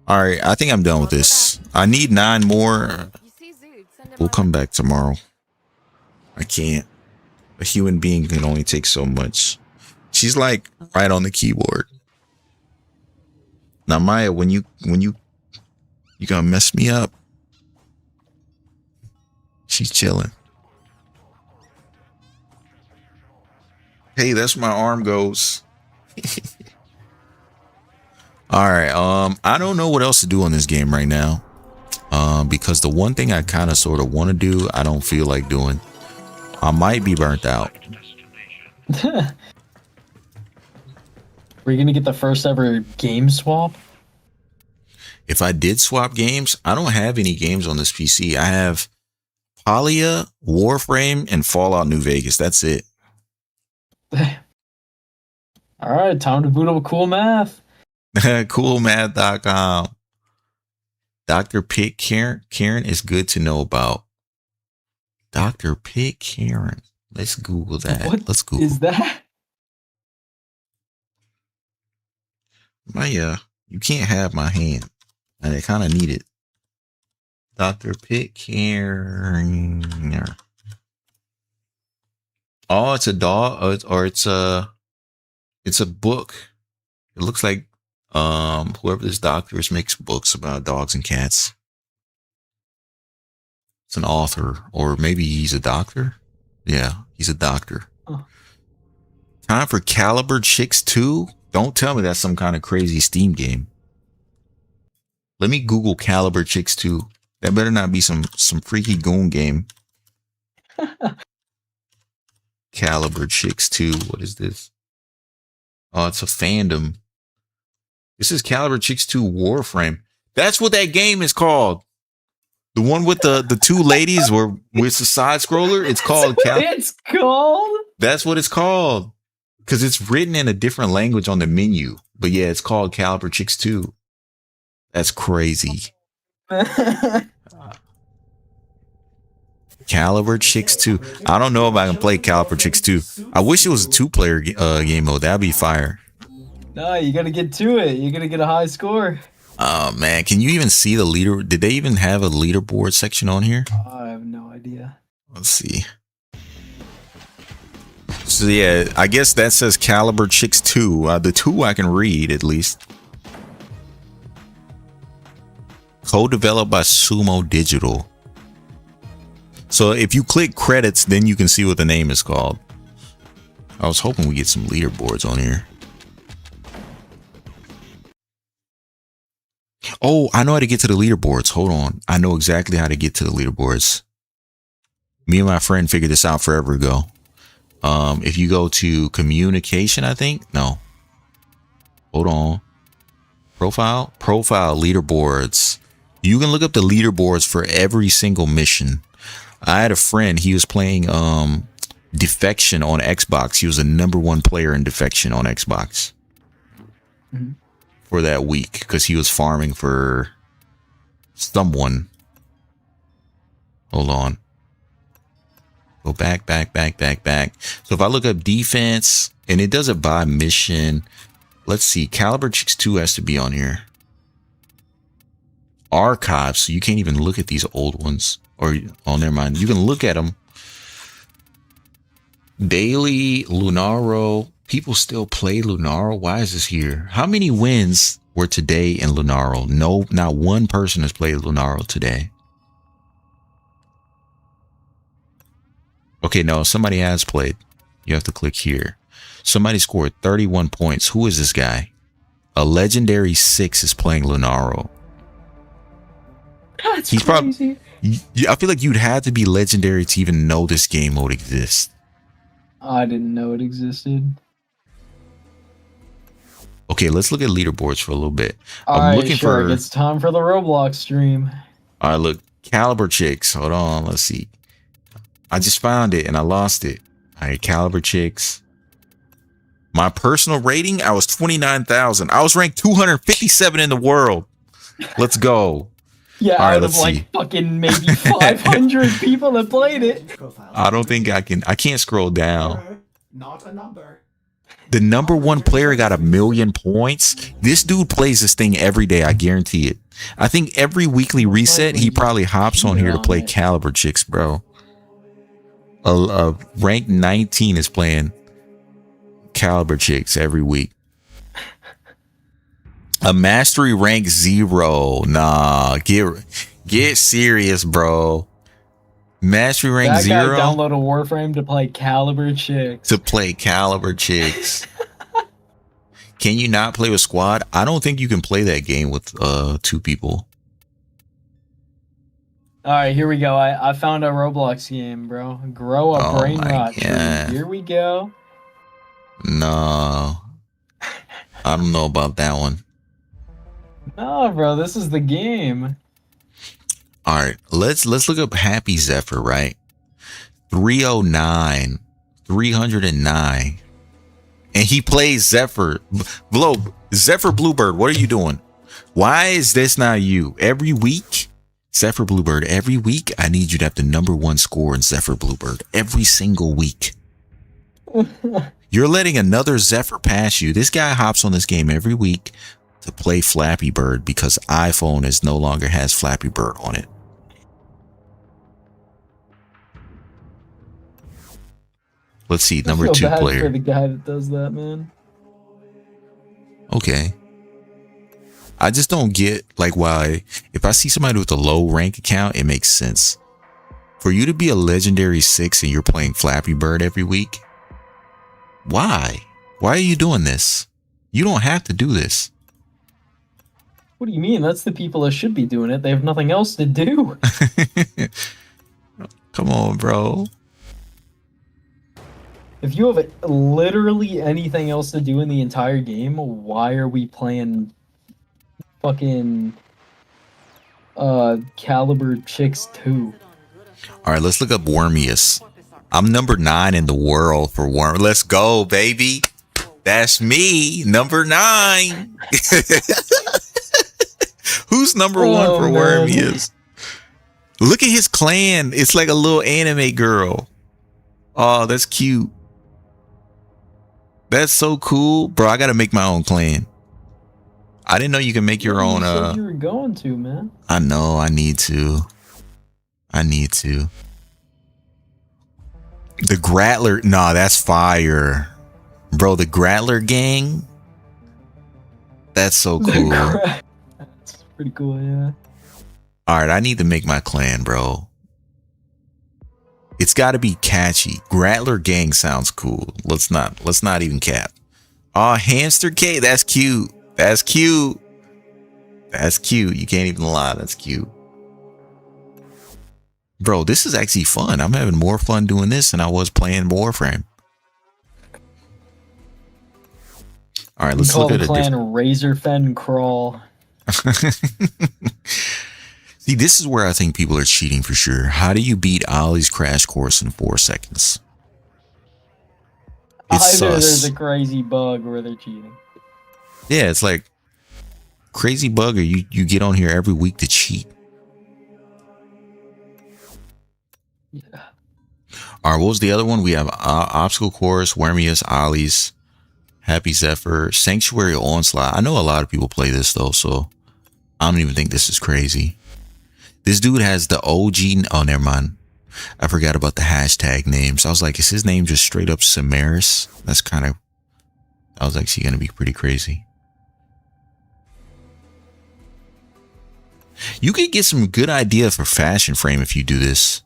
All right, I think I'm done with this. I need 9 more. We'll come back tomorrow. I can't. A human being can only take so much. She's like right on the keyboard. Now, Maya, when you gonna mess me up? She's chilling. Hey, that's where my arm goes. All right. I don't know what else to do on this game right now. Because the one thing I kind of sort of want to do, I don't feel like doing. I might be burnt out. Were you gonna get the first ever game swap? If I did swap games, I don't have any games on this PC. I have Palia, Warframe, and Fallout New Vegas. That's it. All right, time to boot up Cool Math. Coolmath.com. Dr. Pitt Karen is good to know about. Dr. Pitt Karen. Let's Google that. Let's Google. Is that? Maya, you can't have my hand. And I kind of need it. Dr. Pitt Karen. Oh, it's a dog, or it's a book. It looks like whoever this doctor is makes books about dogs and cats. It's an author, or maybe he's a doctor. Yeah, he's a doctor. Oh. Time for Caliber Chicks 2? Don't tell me that's some kind of crazy Steam game. Let me Google Caliber Chicks 2. That better not be some freaky goon game. Caliber Chicks 2. What is this? Oh, it's a fandom. This is Caliber Chicks 2 Warframe. That's what that game is called. The one with the two ladies where it's a side scroller. It's called It's called? That's what it's called. Because it's written in a different language on the menu. But yeah, it's called Caliber Chicks 2. That's crazy. Caliber Chicks 2. I don't know if I can play Caliber Chicks 2. I wish it was a 2-player game mode. That'd be fire. No, you gotta get to it. You gotta get a high score. Oh man, can you even see the leader? Did they even have a leaderboard section on here? I have no idea. Let's see. So yeah, I guess that says Caliber Chicks 2. The 2 I can read at least. Co-developed by Sumo Digital. So if you click credits, then you can see what the name is called. I was hoping we get some leaderboards on here. Oh, I know how to get to the leaderboards. Hold on. I know exactly how to get to the leaderboards. Me and my friend figured this out forever ago. If you go to communication, I think. No. Hold on. Profile leaderboards. You can look up the leaderboards for every single mission. I had a friend, he was playing Defection on Xbox. He was the #1 player in Defection on Xbox for that week because he was farming for someone. Hold on. Go back. So if I look up defense, and it does it by mission. Let's see. Caliber Chicks 2 has to be on here. Archives. So you can't even look at these old ones. Or, oh, never mind. You can look at them. Daily, Lunaro. People still play Lunaro. Why is this here? How many wins were today in Lunaro? No, not one person has played Lunaro today. Okay, no, somebody has played. You have to click here. Somebody scored 31 points. Who is this guy? A legendary 6 is playing Lunaro. That's He's crazy. I feel like you'd have to be legendary to even know this game mode exists. I didn't know it existed. Okay, let's look at leaderboards for a little bit. I'm looking for. It's time for the Roblox stream. All right, look, Caliber Chicks. Hold on, let's see. I just found it and I lost it. All right, Caliber Chicks. My personal rating, I was 29,000. I was ranked 257 in the world. Let's go. Yeah, all right, out of like fucking maybe 500 people that played it. I don't think I can. I can't scroll down. Not a number. The #1 player got 1,000,000 points. This dude plays this thing every day. I guarantee it. I think every weekly reset, he probably hops on here to play Caliber Chicks, bro. A rank 19 is playing Caliber Chicks every week. A mastery rank 0. Nah, get serious, bro. Mastery rank that 0. Guy download a Warframe to play Caliber Chicks. Can you not play with squad? I don't think you can play that game with 2 people. All right, here we go. I found a Roblox game, bro. Grow a brain rot tree. Here we go. No, I don't know about that one. No, bro, this is the game. All right, let's look up Happy Zephyr, right? 309, 309, and he plays Zephyr. Zephyr Bluebird, what are you doing? Why is this not you? Every week, Zephyr Bluebird, every week, I need you to have the #1 score in Zephyr Bluebird. Every single week. You're letting another Zephyr pass you. This guy hops on this game every week to play Flappy Bird because iPhone no longer has Flappy Bird on it. Let's see, #2 I feel bad player. for the guy that does that, man. Okay. I just don't get like why if I see somebody with a low rank account, it makes sense. For you to be a legendary 6 and you're playing Flappy Bird every week, why? Why are you doing this? You don't have to do this. What do you mean? That's the people that should be doing it. They have nothing else to do. Come on, bro. If you have literally anything else to do in the entire game, why are we playing fucking Caliber Chicks 2? All right, let's look up Wormius. I'm #9 in the world for Worm. Let's go, baby. That's me, #9. Who's #1 for Wormius? Look at his clan. It's like a little anime girl. Oh, that's cute. That's so cool, bro. I gotta make my own clan. I didn't know you can make your own. You said you were going to, man. I know. I need to. The Grattler. Nah, that's fire, bro. The Grattler gang. That's so cool. That's pretty cool, yeah. All right, I need to make my clan, bro. It's got to be catchy. Grattler gang sounds cool. Let's not even cap. Oh, Hamster K. That's cute. That's cute. That's cute. You can't even lie. That's cute. Bro, this is actually fun. I'm having more fun doing this than I was playing Warframe. All right, let's look at the clan Razorfen Crawl. See, this is where I think people are cheating for sure. How do you beat Ollie's Crash Course in 4 seconds? It's Either sus. there's a crazy bug or they're cheating. Yeah, it's like crazy bug, or you get on here every week to cheat. Yeah. All right, what was the other one? We have Obstacle Course, Wormius, Ollie's, Happy Zephyr, Sanctuary Onslaught. I know a lot of people play this though, so I don't even think this is crazy. This dude has the OG. Oh, never mind. I forgot about the hashtag names. I was like, is his name just straight up Samaris? That's kind of. That was actually going to be pretty crazy. You could get some good idea for Fashion Frame if you do this.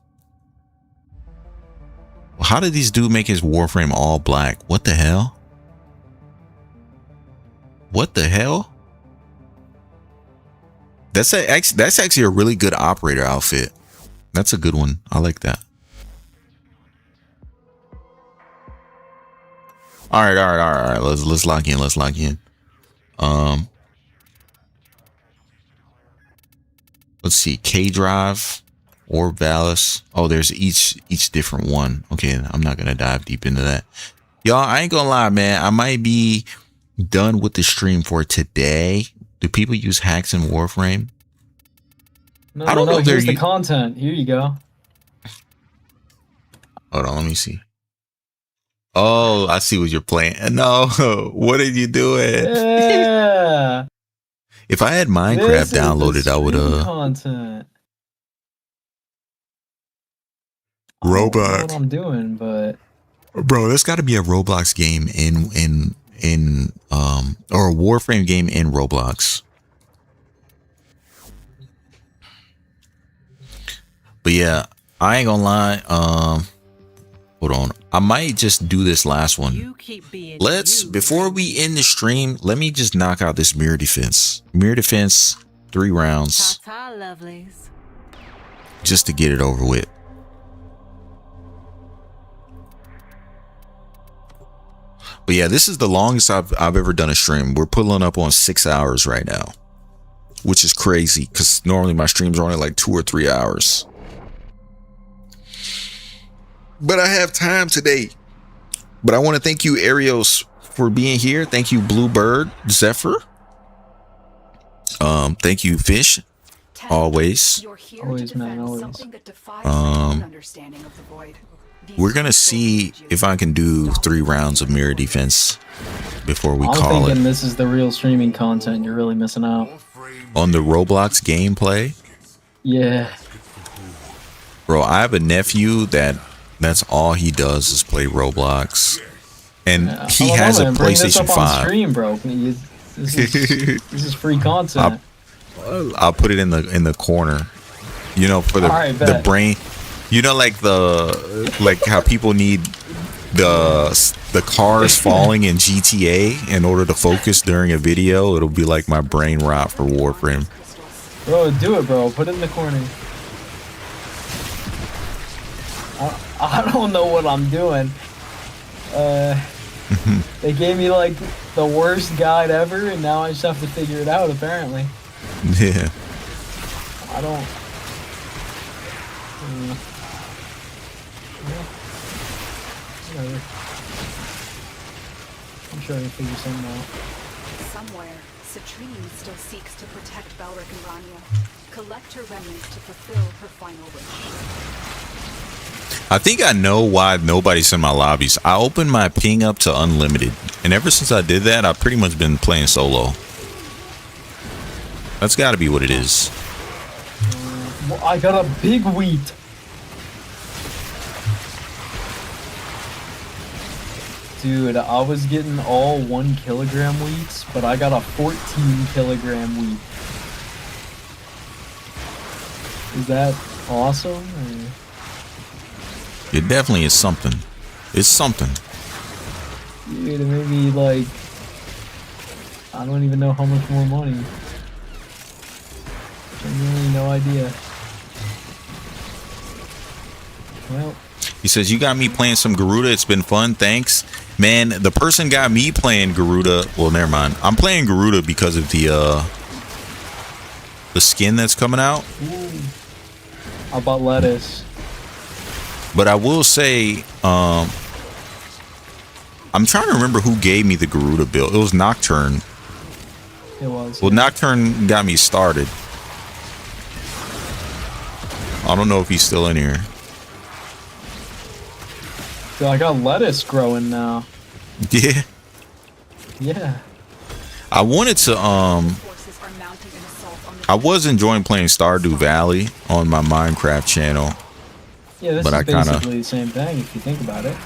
Well, how did this dude make his Warframe all black? What the hell? What the hell? That's actually a really good operator outfit. That's a good one. I like that. All right. Let's lock in. Let's lock in. Let's see. K Drive or Valis. Oh, there's each different one. Okay, I'm not gonna dive deep into that. Y'all, I ain't gonna lie, man. I might be done with the stream for today. Do people use hacks in Warframe? No, I don't know if here's they're the content. Here you go. Hold on, let me see. Oh, I see what you're playing. No, what are you doing? Yeah. If I had Minecraft downloaded, I would content. Roblox. I don't know what I'm doing, but bro, there's got to be a Roblox game or a Warframe game in Roblox. But yeah, I ain't gonna lie. Hold on. I might just do this last one. Before we end the stream, let me just knock out this mirror defense. Mirror defense, 3 rounds. Lovelies. Just to get it over with. But yeah, this is the longest I've ever done a stream. We're pulling up on 6 hours right now, which is crazy because normally my streams are only like 2 or 3 hours. But I have time today. But I want to thank you, Arios, for being here. Thank you, Bluebird, Zephyr. Thank you, Fish. Always. Always, man, always. We're gonna see if I can do 3 rounds of mirror defense before we call it. I'm thinking this is the real streaming content. You're really missing out on the Roblox gameplay. Yeah, bro, I have a nephew that's all he does is play Roblox, and he has a PlayStation 5. Stream, bro. This is free content. I'll put it in the corner, you know, for the brain. You know, like how people need the cars falling in GTA in order to focus during a video. It'll be like my brain rot for Warframe. Bro, do it, bro. Put it in the corner. I don't know what I'm doing. They gave me like the worst guide ever, and now I just have to figure it out. Apparently. Yeah. I don't. Whatever. I'm sure I can figure something out. Somewhere, Citrine still seeks to protect Belric and Rania. Collect her remnants to fulfill her final wish. I think I know why nobody's in my lobbies. I opened my ping up to unlimited, and ever since I did that, I've pretty much been playing solo. That's got to be what it is. Well, I got a big wheat. Dude, I was getting all 1 kilogram wheats, but I got a 14 kilogram wheat. Is that awesome? Or? It definitely is something. It's something. Dude, it made me like, I don't even know how much more money. no idea. Well, He says, you got me playing some Garuda. It's been fun. Thanks. Man, the person got me playing Garuda. Well, never mind. I'm playing Garuda because of the skin that's coming out. how about lettuce? But I will say, I'm trying to remember who gave me the Garuda build. It was Nocturne. It was. Well, Nocturne got me started. I don't know if he's still in here. Dude, I got lettuce growing now. Yeah. Yeah. I wanted to, Forces are mounting an assault on the I was enjoying playing Stardew Valley on my Minecraft channel. Yeah, this But is I kinda- basically the same thing if you think about it.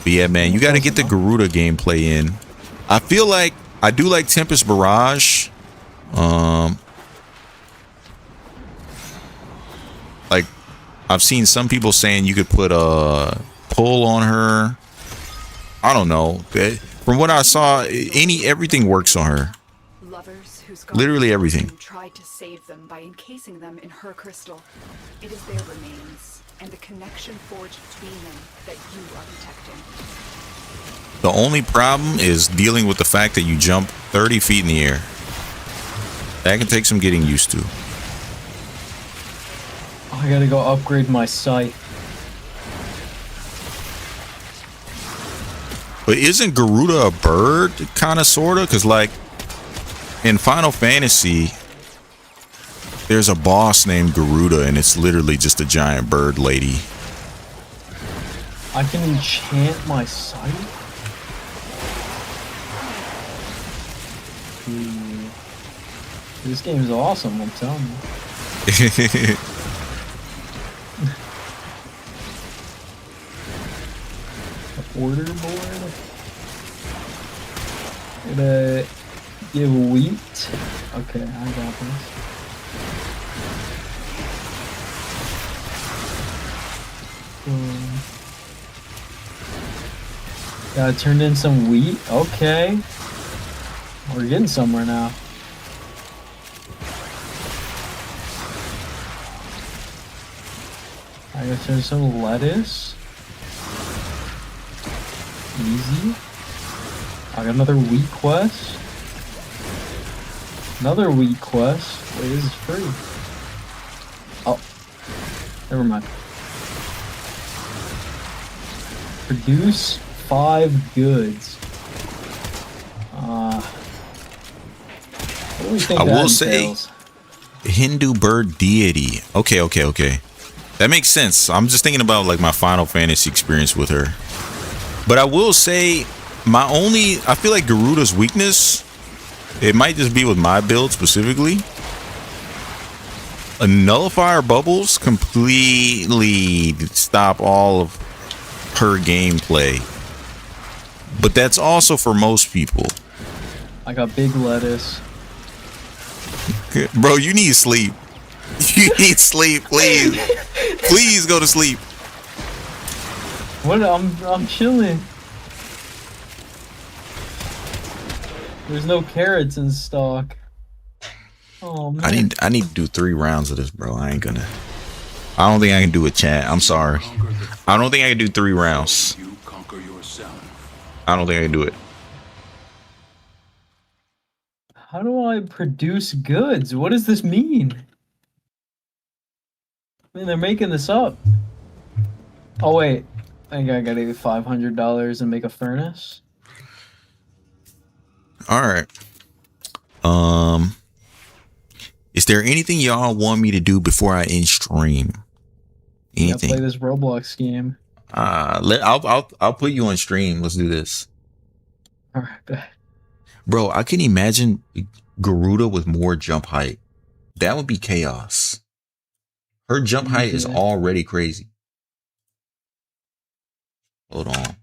But yeah, man, you got to get the Garuda gameplay in. I feel like I do like Tempest Barrage. Like I've seen some people saying you could put a pull on her. I don't know. From what I saw, everything works on her. lovers whose Literally everything. tried to save them by encasing them in her crystal. It is their remains and the connection forged between them that you are protecting. The only problem is dealing with the fact that you jump 30 feet in the air. That can take some getting used to. I gotta go upgrade my scythe. But isn't Garuda a bird, kind of, sort of? Because, like, in Final Fantasy, there's a boss named Garuda, and it's literally just a giant bird lady. I can enchant my scythe? Ooh. This game is awesome, I'm telling you. Order board. Gonna give wheat. Okay, I got this. Gotta turn in some wheat. Okay, we're getting somewhere now. I gotta turn some lettuce. Easy. I got another wheat quest. Another wheat quest. Wait, this is free. Oh. Never mind. Produce 5 goods. What do we think I that will say, entails? Hindu bird deity. Okay. That makes sense. I'm just thinking about, like, my Final Fantasy experience with her. But I will say, I feel like Garuda's weakness, it might just be with my build specifically. A nullifier bubbles completely stop all of her gameplay. But that's also for most people. I got big lettuce. Bro, you need sleep. You need sleep, please. Please go to sleep. What? I'm chilling. There's no carrots in stock. Oh man. I need to do 3 rounds of this, bro. I don't think I can do it, chat. I'm sorry. I don't think I can do 3 rounds. You conquer yourself. I don't think I can do it. How do I produce goods? What does this mean? I mean, they're making this up. Oh wait, I think I gotta get $500 and make a furnace. All right. Is there anything y'all want me to do before I end stream? Anything? Play this Roblox game. I'll put you on stream. Let's do this. All right, bet. Bro, I can imagine Garuda with more jump height. That would be chaos. Her jump height is already crazy. Hold on.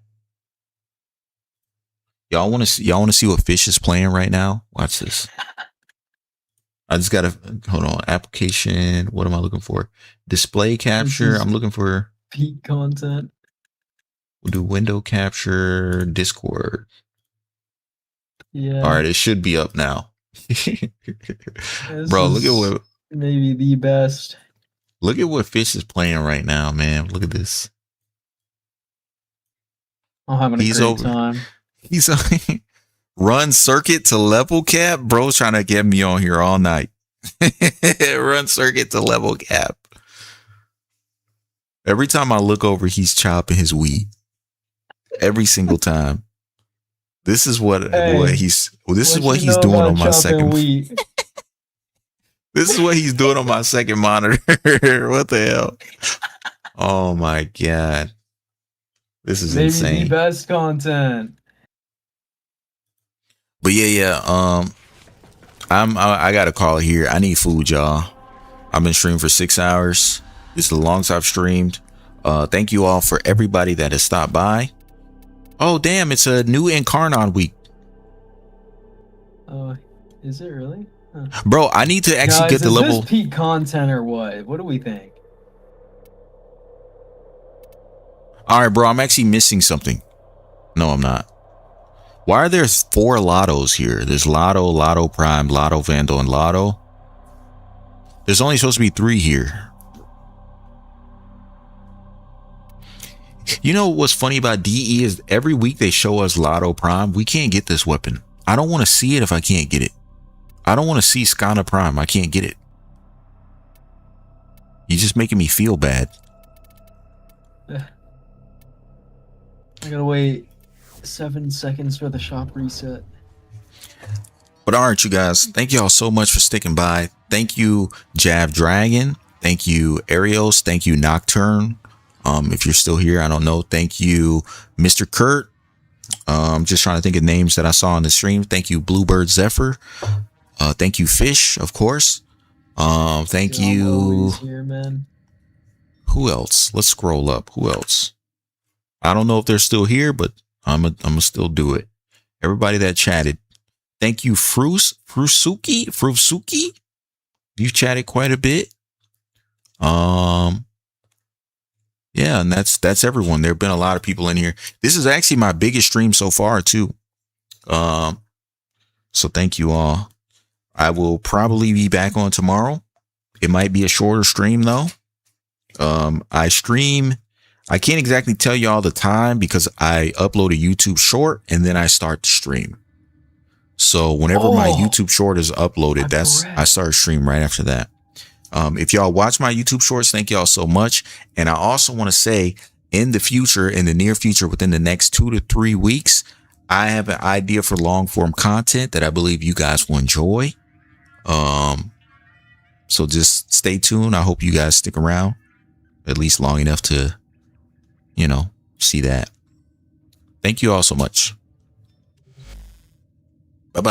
Y'all want to see what Fish is playing right now? Watch this. I just gotta hold on. Application. What am I looking for? Display capture. I'm looking for peak content. We'll do window capture. Discord. Yeah. All right, it should be up now. Bro, look at what maybe the best. Look at what Fish is playing right now, man. Look at this. I'm having a great time. He's run circuit to level cap. Bro's trying to get me on here all night. Run circuit to level cap. Every time I look over, he's chopping his weed. Every single time. This is what he's doing on my second. This is what he's doing on my second monitor. What the hell? Oh my god. This is maybe insane. The best content. But yeah. I gotta call it here. I need food, y'all. I've been streaming for 6 hours. This is the longest I've streamed. Thank you all for everybody that has stopped by. Oh damn, it's a new Incarnon week. Is it really? Huh. Bro, I need to actually get the level. Is this peak content or what? What do we think? All right, bro, I'm actually missing something. No, I'm not. Why are there 4 lottos here? There's Lotto, Lotto Prime, Lotto Vandal, and Lotto. There's only supposed to be 3 here. You know what's funny about DE is every week they show us Lotto Prime. We can't get this weapon. I don't want to see it if I can't get it. I don't want to see Skana Prime. I can't get it. You're just making me feel bad. I gotta wait 7 seconds for the shop reset. But all right, you guys, thank you all so much for sticking by. Thank you, Jav Dragon. Thank you, Arios. Thank you, Nocturne. If you're still here, I don't know. Thank you, Mr. Kurt. Just trying to think of names that I saw on the stream. Thank you, Bluebird Zephyr. Thank you, Fish, of course. Thank you. Here, man. Who else? Let's scroll up. Who else? I don't know if they're still here, but I'm gonna still do it. Everybody that chatted. Thank you, Frusuki. You've chatted quite a bit. Yeah, and that's everyone. There have been a lot of people in here. This is actually my biggest stream so far too. So thank you all. I will probably be back on tomorrow. It might be a shorter stream though. I can't exactly tell you all the time because I upload a YouTube short and then I start to stream. So whenever my YouTube short is uploaded, I start stream right after that. If y'all watch my YouTube shorts, thank y'all so much. And I also want to say in the near future, within the next 2 to 3 weeks, I have an idea for long form content that I believe you guys will enjoy. So just stay tuned. I hope you guys stick around at least long enough to, see that. Thank you all so much. Bye-bye.